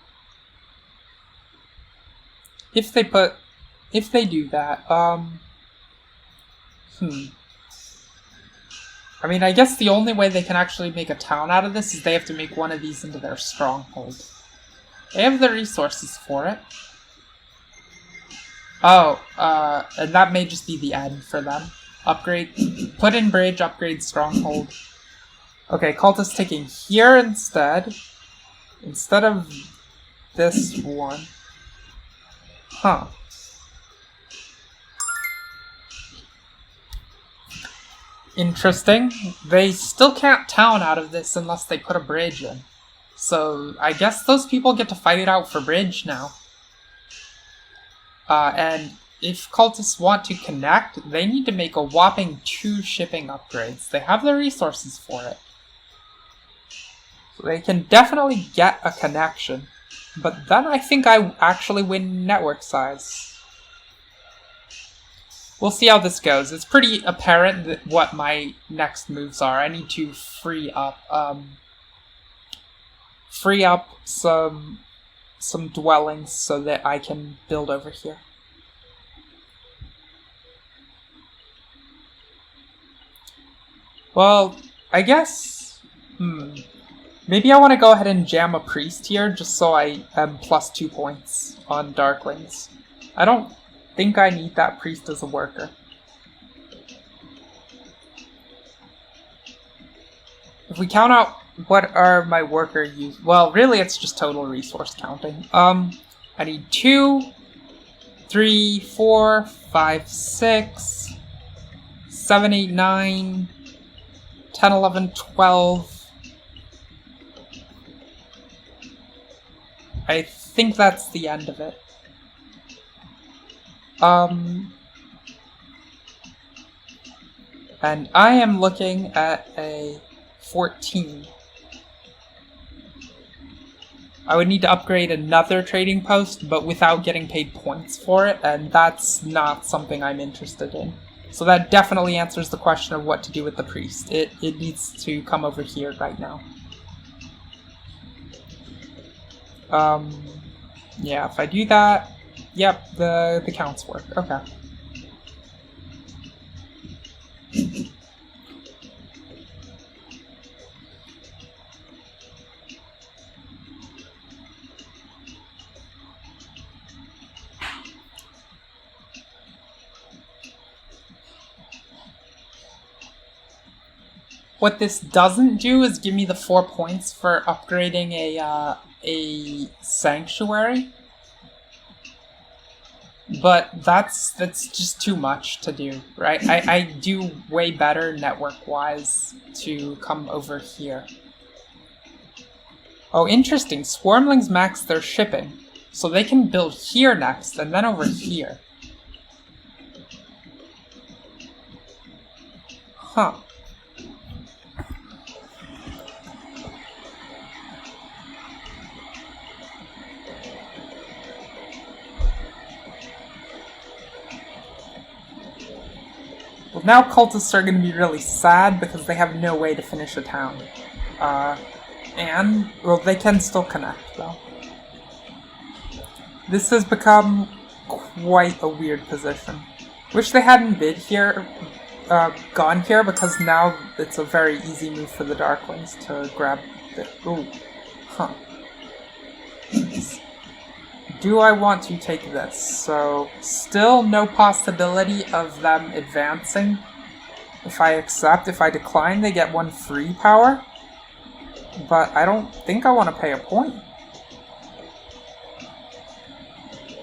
if they do that, I mean, I guess the only way they can actually make a town out of this is they have to make one of these into their stronghold. They have the resources for it. Oh, and that may just be the end for them. Upgrade, put in bridge, upgrade stronghold. Okay, Cultist taking here instead of this one. Huh. Interesting. They still can't town out of this unless they put a bridge in. So I guess those people get to fight it out for bridge now. And if cultists want to connect, they need to make a whopping 2 shipping upgrades. They have the resources for it. So they can definitely get a connection. But then I think I actually win network size. We'll see how this goes. It's pretty apparent that what my next moves are. I need to free up some dwellings so that I can build over here. Well, I guess, maybe I want to go ahead and jam a priest here just so I am plus 2 points on Darklings. I don't think I need that priest as a worker. If we count out what are my worker use, well, really it's just total resource counting. I need 2, 3, 4, 5, 6, 7, 8, 9, 10, 11, 12. I think that's the end of it. And I am looking at a 14. I would need to upgrade another trading post, but without getting paid points for it, and that's not something I'm interested in. So that definitely answers the question of what to do with the priest. It needs to come over here right now. Yeah, if I do that, yep, the counts work. Okay. What this doesn't do is give me the 4 points for upgrading a sanctuary. But that's just too much to do, right? I do way better network-wise to come over here. Oh, interesting. Swarmlings max their shipping. So they can build here next, and then over here. Huh. Well, now cultists are going to be really sad because they have no way to finish a town. And, well, they can still connect, though. This has become quite a weird position. Wish they hadn't gone here, because now it's a very easy move for the Darklings to grab the... Ooh. Huh. Do I want to take this? So, still no possibility of them advancing. If I accept, if I decline, they get 1 free power. But I don't think I want to pay a point.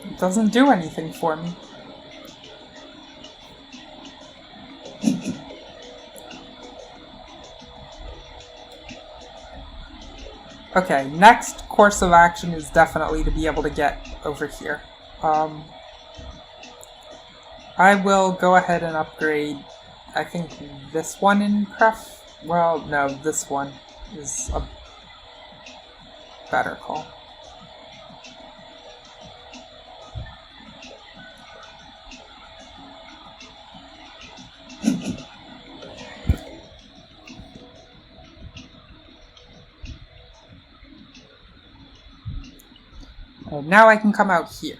It doesn't do anything for me. Okay, next course of action is definitely to be able to get over here. I will go ahead and upgrade, I think, this one in pref. Well, no, this one is a better call. Now I can come out here.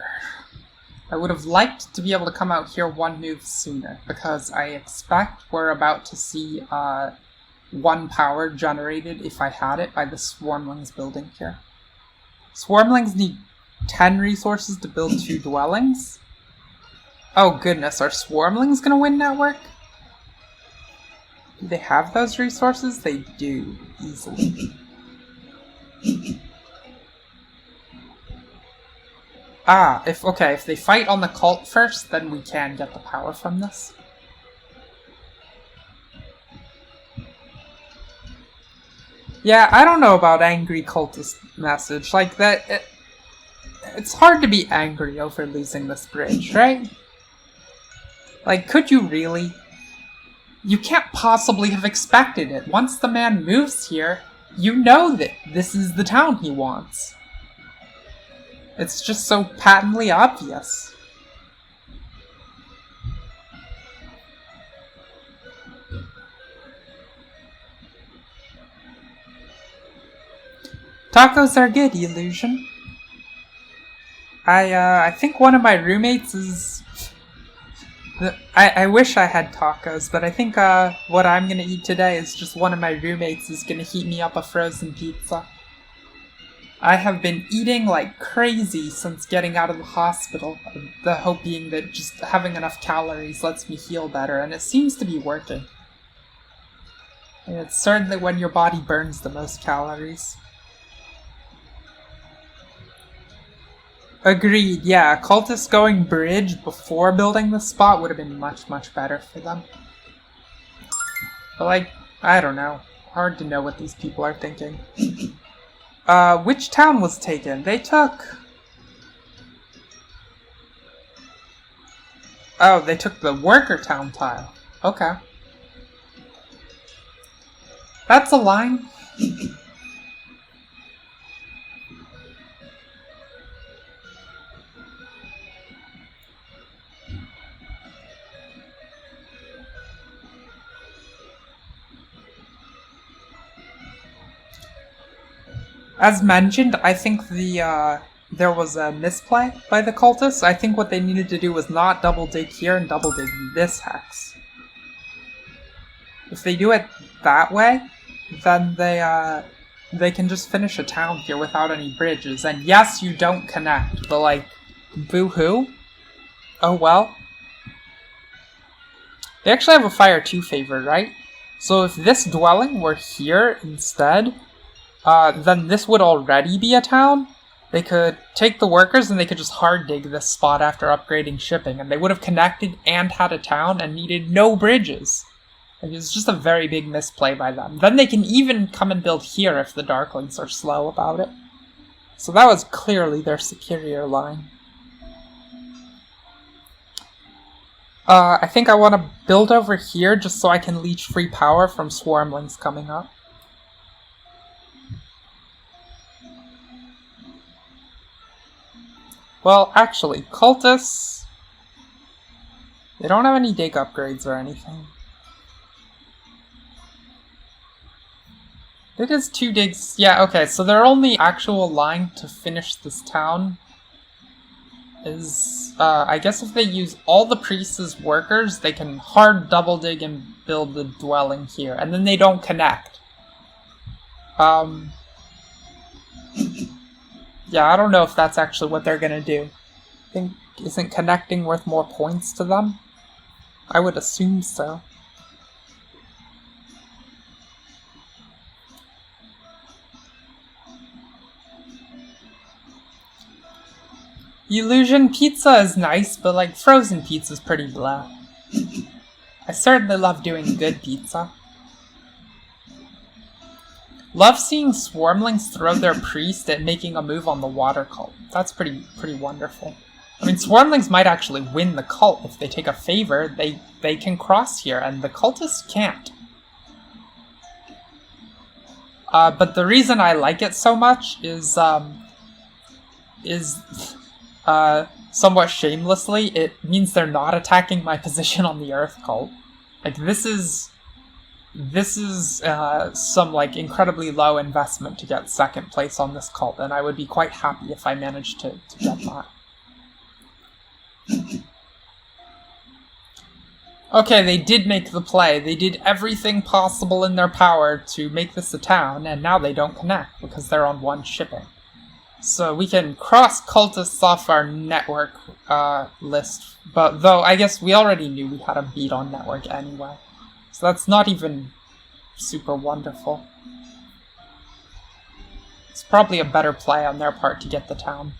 I would have liked to be able to come out here 1 move sooner, because I expect we're about to see 1 power generated, if I had it, by the Swarmlings building here. Swarmlings need 10 resources to build 2 dwellings? Oh goodness, are Swarmlings gonna win network? Do they have those resources? They do, easily. Ah, if they fight on the cult first, then we can get the power from this. Yeah, I don't know about angry cultist message. Like, that, it's hard to be angry over losing this bridge, right? Like, could you really? You can't possibly have expected it. Once the man moves here, you know that this is the town he wants. It's just so patently obvious. Tacos are good, Illusion. I think one of my roommates is... I wish I had tacos, but I think what I'm gonna eat today is just one of my roommates is gonna heat me up a frozen pizza. I have been eating like crazy since getting out of the hospital, the hope being that just having enough calories lets me heal better, and it seems to be working. And it's certainly when your body burns the most calories. Agreed, yeah, cultists going bridge before building this spot would have been much, much better for them. But like, I don't know. Hard to know what these people are thinking. Which town was taken? They took... Oh, they took the worker town tile. Okay. That's a line. As mentioned, I think there was a misplay by the cultists. I think what they needed to do was not double dig here and double dig this hex. If they do it that way, then they can just finish a town here without any bridges. And yes, you don't connect, but like, boo-hoo? Oh well. They actually have a Fire 2 favor, right? So if this dwelling were here instead, then this would already be a town. They could take the workers and they could just hard dig this spot after upgrading shipping, and they would have connected and had a town and needed no bridges. Like, it's just a very big misplay by them. Then they can even come and build here if the Darklings are slow about it. So that was clearly their superior line. I think I want to build over here just so I can leech free power from swarmlings coming up. Well, actually, cultists... They don't have any dig upgrades or anything. It is 2 digs. Yeah, okay, so their only actual line to finish this town is, I guess if they use all the priests as workers, they can hard double dig and build the dwelling here, and then they don't connect. Yeah, I don't know if that's actually what they're gonna do. Isn't connecting worth more points to them? I would assume so. Illusion pizza is nice, but like frozen pizza is pretty blah. I certainly love doing good pizza. Love seeing swarmlings throw their priest at making a move on the water cult. That's pretty wonderful. I mean, swarmlings might actually win the cult if they take a favor. They can cross here, and the cultists can't. But the reason I like it so much is somewhat shamelessly, it means they're not attacking my position on the Earth cult. Like, this is some, like, incredibly low investment to get second place on this cult, and I would be quite happy if I managed to get that. Okay, they did make the play. They did everything possible in their power to make this a town, and now they don't connect because they're on one shipping. So we can cross cultists off our network list, but though I guess we already knew we had a beat on network anyway. So that's not even super wonderful. It's probably a better play on their part to get the town.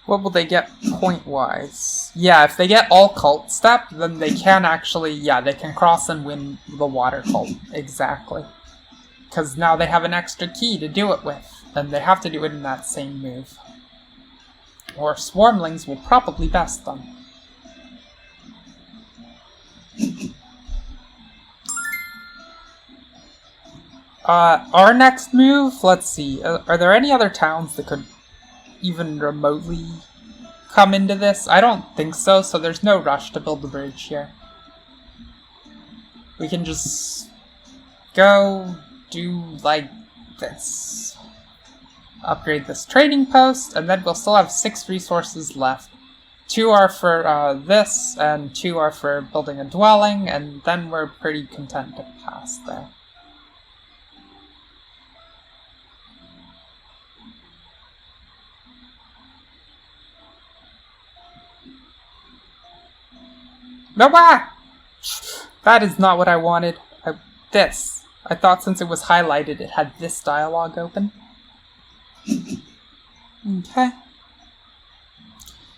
What will they get point-wise? Yeah, if they get all cult step, then they can actually, yeah, they can cross and win the water cult. Exactly. Because now they have an extra key to do it with, and they have to do it in that same move. Or swarmlings will probably best them. Our next move, let's see, are there any other towns that could even remotely come into this? I don't think so, so there's no rush to build the bridge here. We can just go do like this. Upgrade this trading post, and then we'll still have 6 resources left. 2 are for this, and 2 are for building a dwelling, and then we're pretty content to pass there. No, that is not what I wanted. This. I thought since it was highlighted, it had this dialogue open. Okay.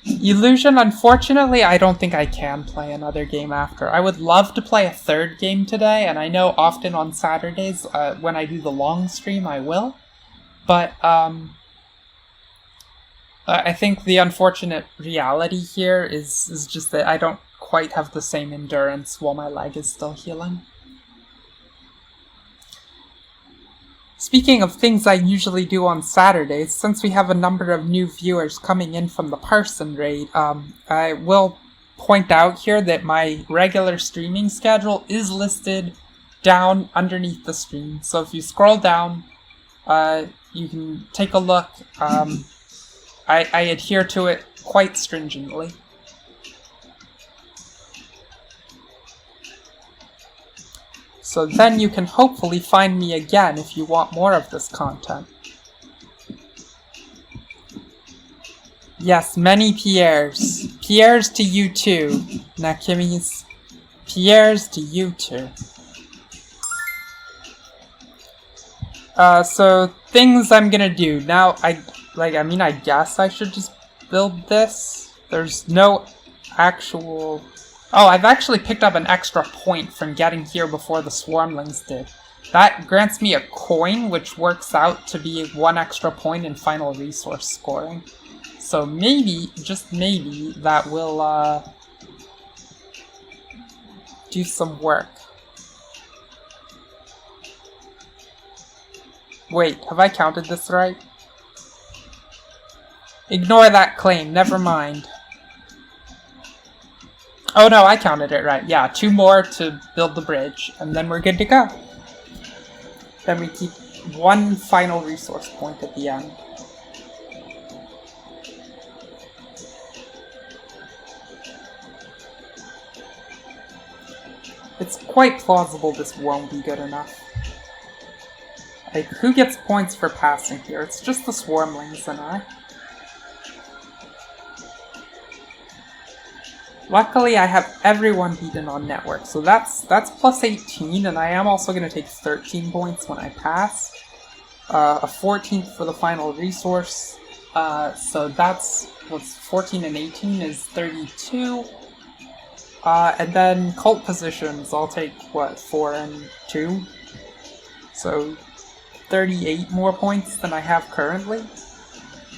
Illusion, unfortunately, I don't think I can play another game after. I would love to play a 3rd game today, and I know often on Saturdays, when I do the long stream, I will. But, I think the unfortunate reality here is just that I don't quite have the same endurance while my leg is still healing. Speaking of things I usually do on Saturdays, since we have a number of new viewers coming in from the Parson raid, I will point out here that my regular streaming schedule is listed down underneath the stream. So if you scroll down, you can take a look. I adhere to it quite stringently. So then you can hopefully find me again if you want more of this content. Yes, many Pierres. Pierres to you too, Nakimis. Pierres to you too. So things I'm gonna do. Now, I guess I should just build this. There's no actual... Oh, I've actually picked up an extra point from getting here before the swarmlings did. That grants me a coin, which works out to be 1 extra point in final resource scoring. So maybe, just maybe, that will do some work. Wait, have I counted this right? Ignore that claim, never mind. Oh no, I counted it right. Yeah, 2 more to build the bridge, and then we're good to go. Then we keep 1 final resource point at the end. It's quite plausible this won't be good enough. Like, who gets points for passing here? It's just the Swarmlings and I. Luckily, I have everyone beaten on network, so that's plus 18, and I am also going to take 13 points when I pass. A 14th for the final resource, so that's, what's 14 and 18 is 32. And then cult positions, I'll take, what, 4 and 2? So 38 more points than I have currently.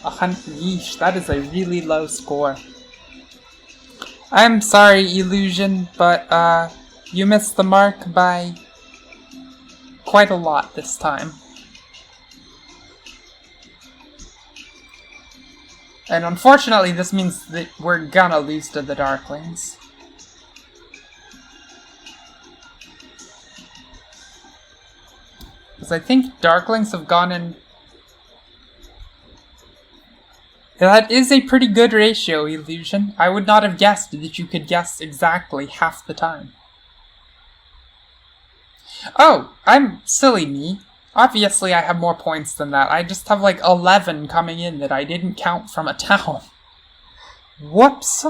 Yeesh, that is a really low score. I'm sorry, Illusion, but you missed the mark by quite a lot this time. And unfortunately, this means that we're gonna lose to the Darklings. Because I think Darklings have gone in... That is a pretty good ratio, Illusion. I would not have guessed that you could guess exactly half the time. Oh, I'm silly me. Obviously I have more points than that. I just have like 11 coming in that I didn't count from a town. Whoops.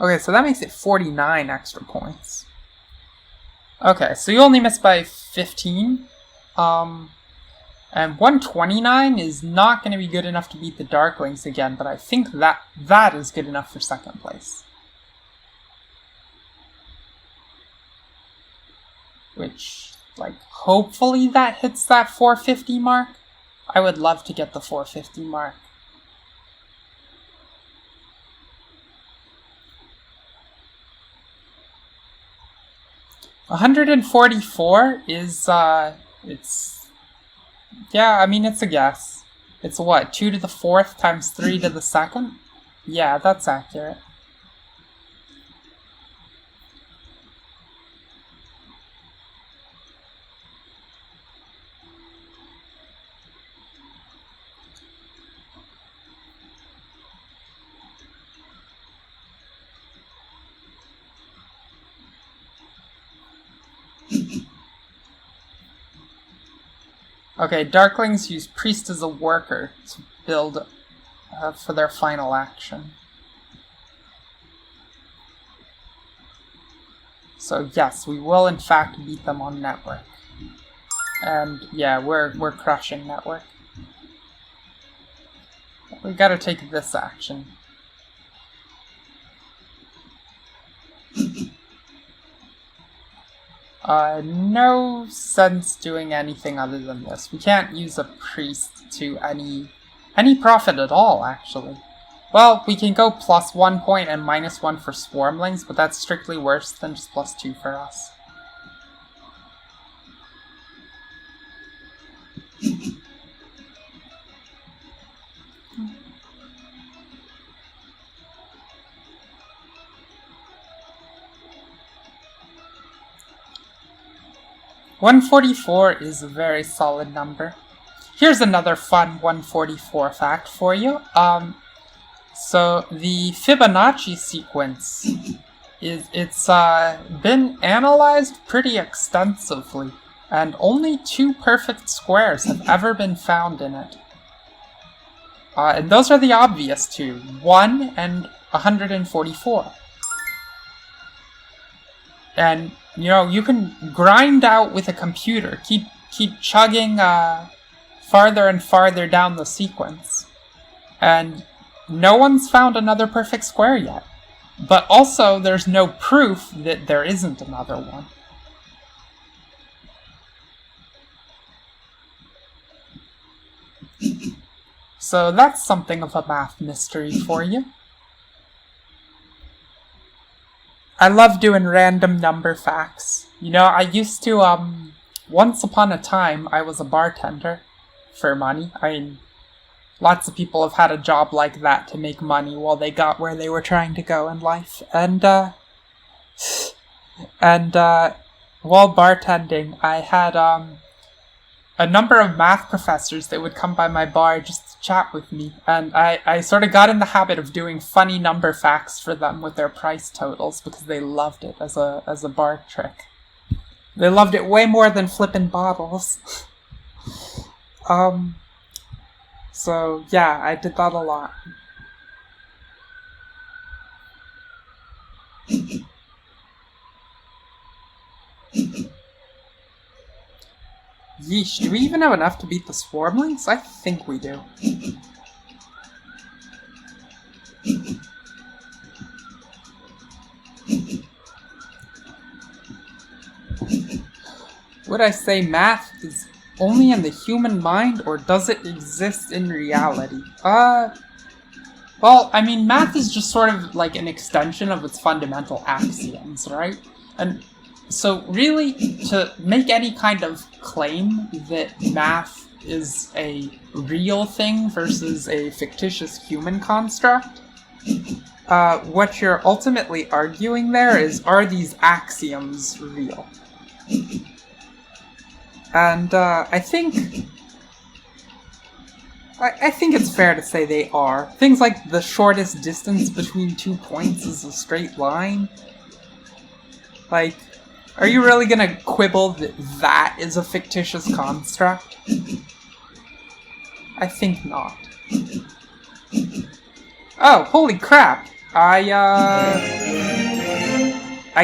Okay, so that makes it 49 extra points. Okay, so you only missed by 15. And 129 is not going to be good enough to beat the Darklings again, but I think that is good enough for second place. Which, like, hopefully that hits that 450 mark. I would love to get the 450 mark. $144 is, it's... Yeah, I mean, it's a guess. It's what, 2 to the 4th times 3 to the 2nd? Yeah, that's accurate. Okay, Darklings use Priest as a worker to build for their final action. So yes, we will in fact beat them on network. And yeah, we're crushing network. We gotta take this action. No sense doing anything other than this. We can't use a priest to any profit at all, actually. Well, we can go plus 1 point and minus 1 for Swarmlings, but that's strictly worse than just plus 2 for us. $144 is a very solid number. Here's another fun 144 fact for you. So the Fibonacci sequence it's been analyzed pretty extensively, and only 2 perfect squares have ever been found in it. And those are the obvious 2, 1 and 144. And you know, you can grind out with a computer, keep chugging farther and farther down the sequence, and no one's found another perfect square yet. but also there's no proof that there isn't another one. So that's something of a math mystery for you. I love doing random number facts. You know, I used to, once upon a time, I was a bartender for money. I mean, lots of people have had a job like that to make money while they got where they were trying to go in life. And while bartending, I had, a number of math professors that would come by my bar just to chat with me, and I sort of got in the habit of doing funny number facts for them with their price totals because they loved it as a bar trick. They loved it way more than flipping bottles. So yeah, I did that a lot. Yeesh, do we even have enough to beat the Swarmlings? I think we do. Would I say math is only in the human mind, or does it exist in reality? Well, I mean, math is just sort of like an extension of its fundamental axioms, right? And so really, to make any kind of claim that math is a real thing versus a fictitious human construct, what you're ultimately arguing there is, are these axioms real? And I think it's fair to say they are. Things like the shortest distance between 2 points is a straight line. Like, are you really gonna quibble that that is a fictitious construct? I think not. Oh, holy crap! I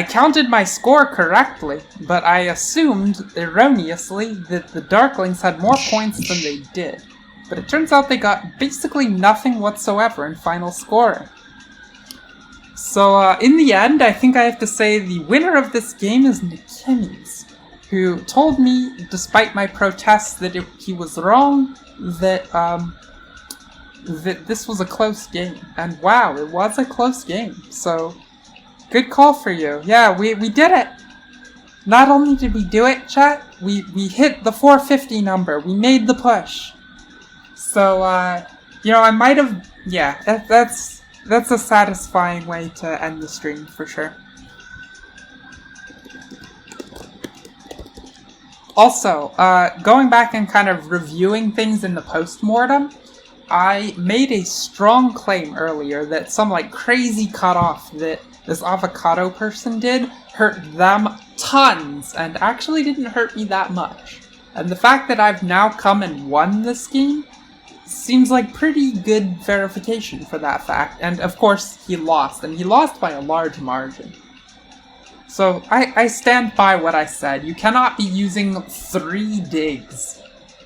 counted my score correctly, but I assumed, erroneously, that the Darklings had more points than they did. But it turns out they got basically nothing whatsoever in final scoring. So, in the end, I think I have to say the winner of this game is Alchemists, who told me, despite my protests that he was wrong, that this was a close game. And wow, it was a close game. So, good call for you. Yeah, we did it! Not only did we do it, chat, we hit the 450 number. We made the push. So, you know, I might have... Yeah, that's a satisfying way to end the stream, for sure. Also, going back and kind of reviewing things in the post-mortem, I made a strong claim earlier that some, like, crazy cutoff that this avocado person did hurt them tons, and actually didn't hurt me that much. And the fact that I've now come and won this game seems like pretty good verification for that fact. And of course, he lost, and he lost by a large margin. So I stand by what I said. You cannot be using 3 digs,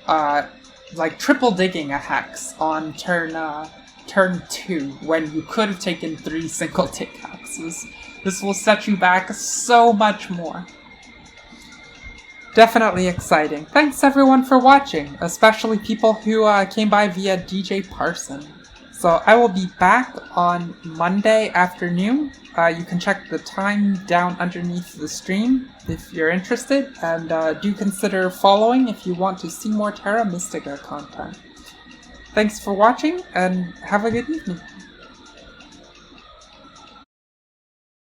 like triple digging a hex on turn 2 when you could have taken 3 single dig hexes. This will set you back so much more. Definitely exciting. Thanks everyone for watching, especially people who came by via DJ Parson. So I will be back on Monday afternoon. You can check the time down underneath the stream if you're interested, and do consider following if you want to see more Terra Mystica content. Thanks for watching, and have a good evening.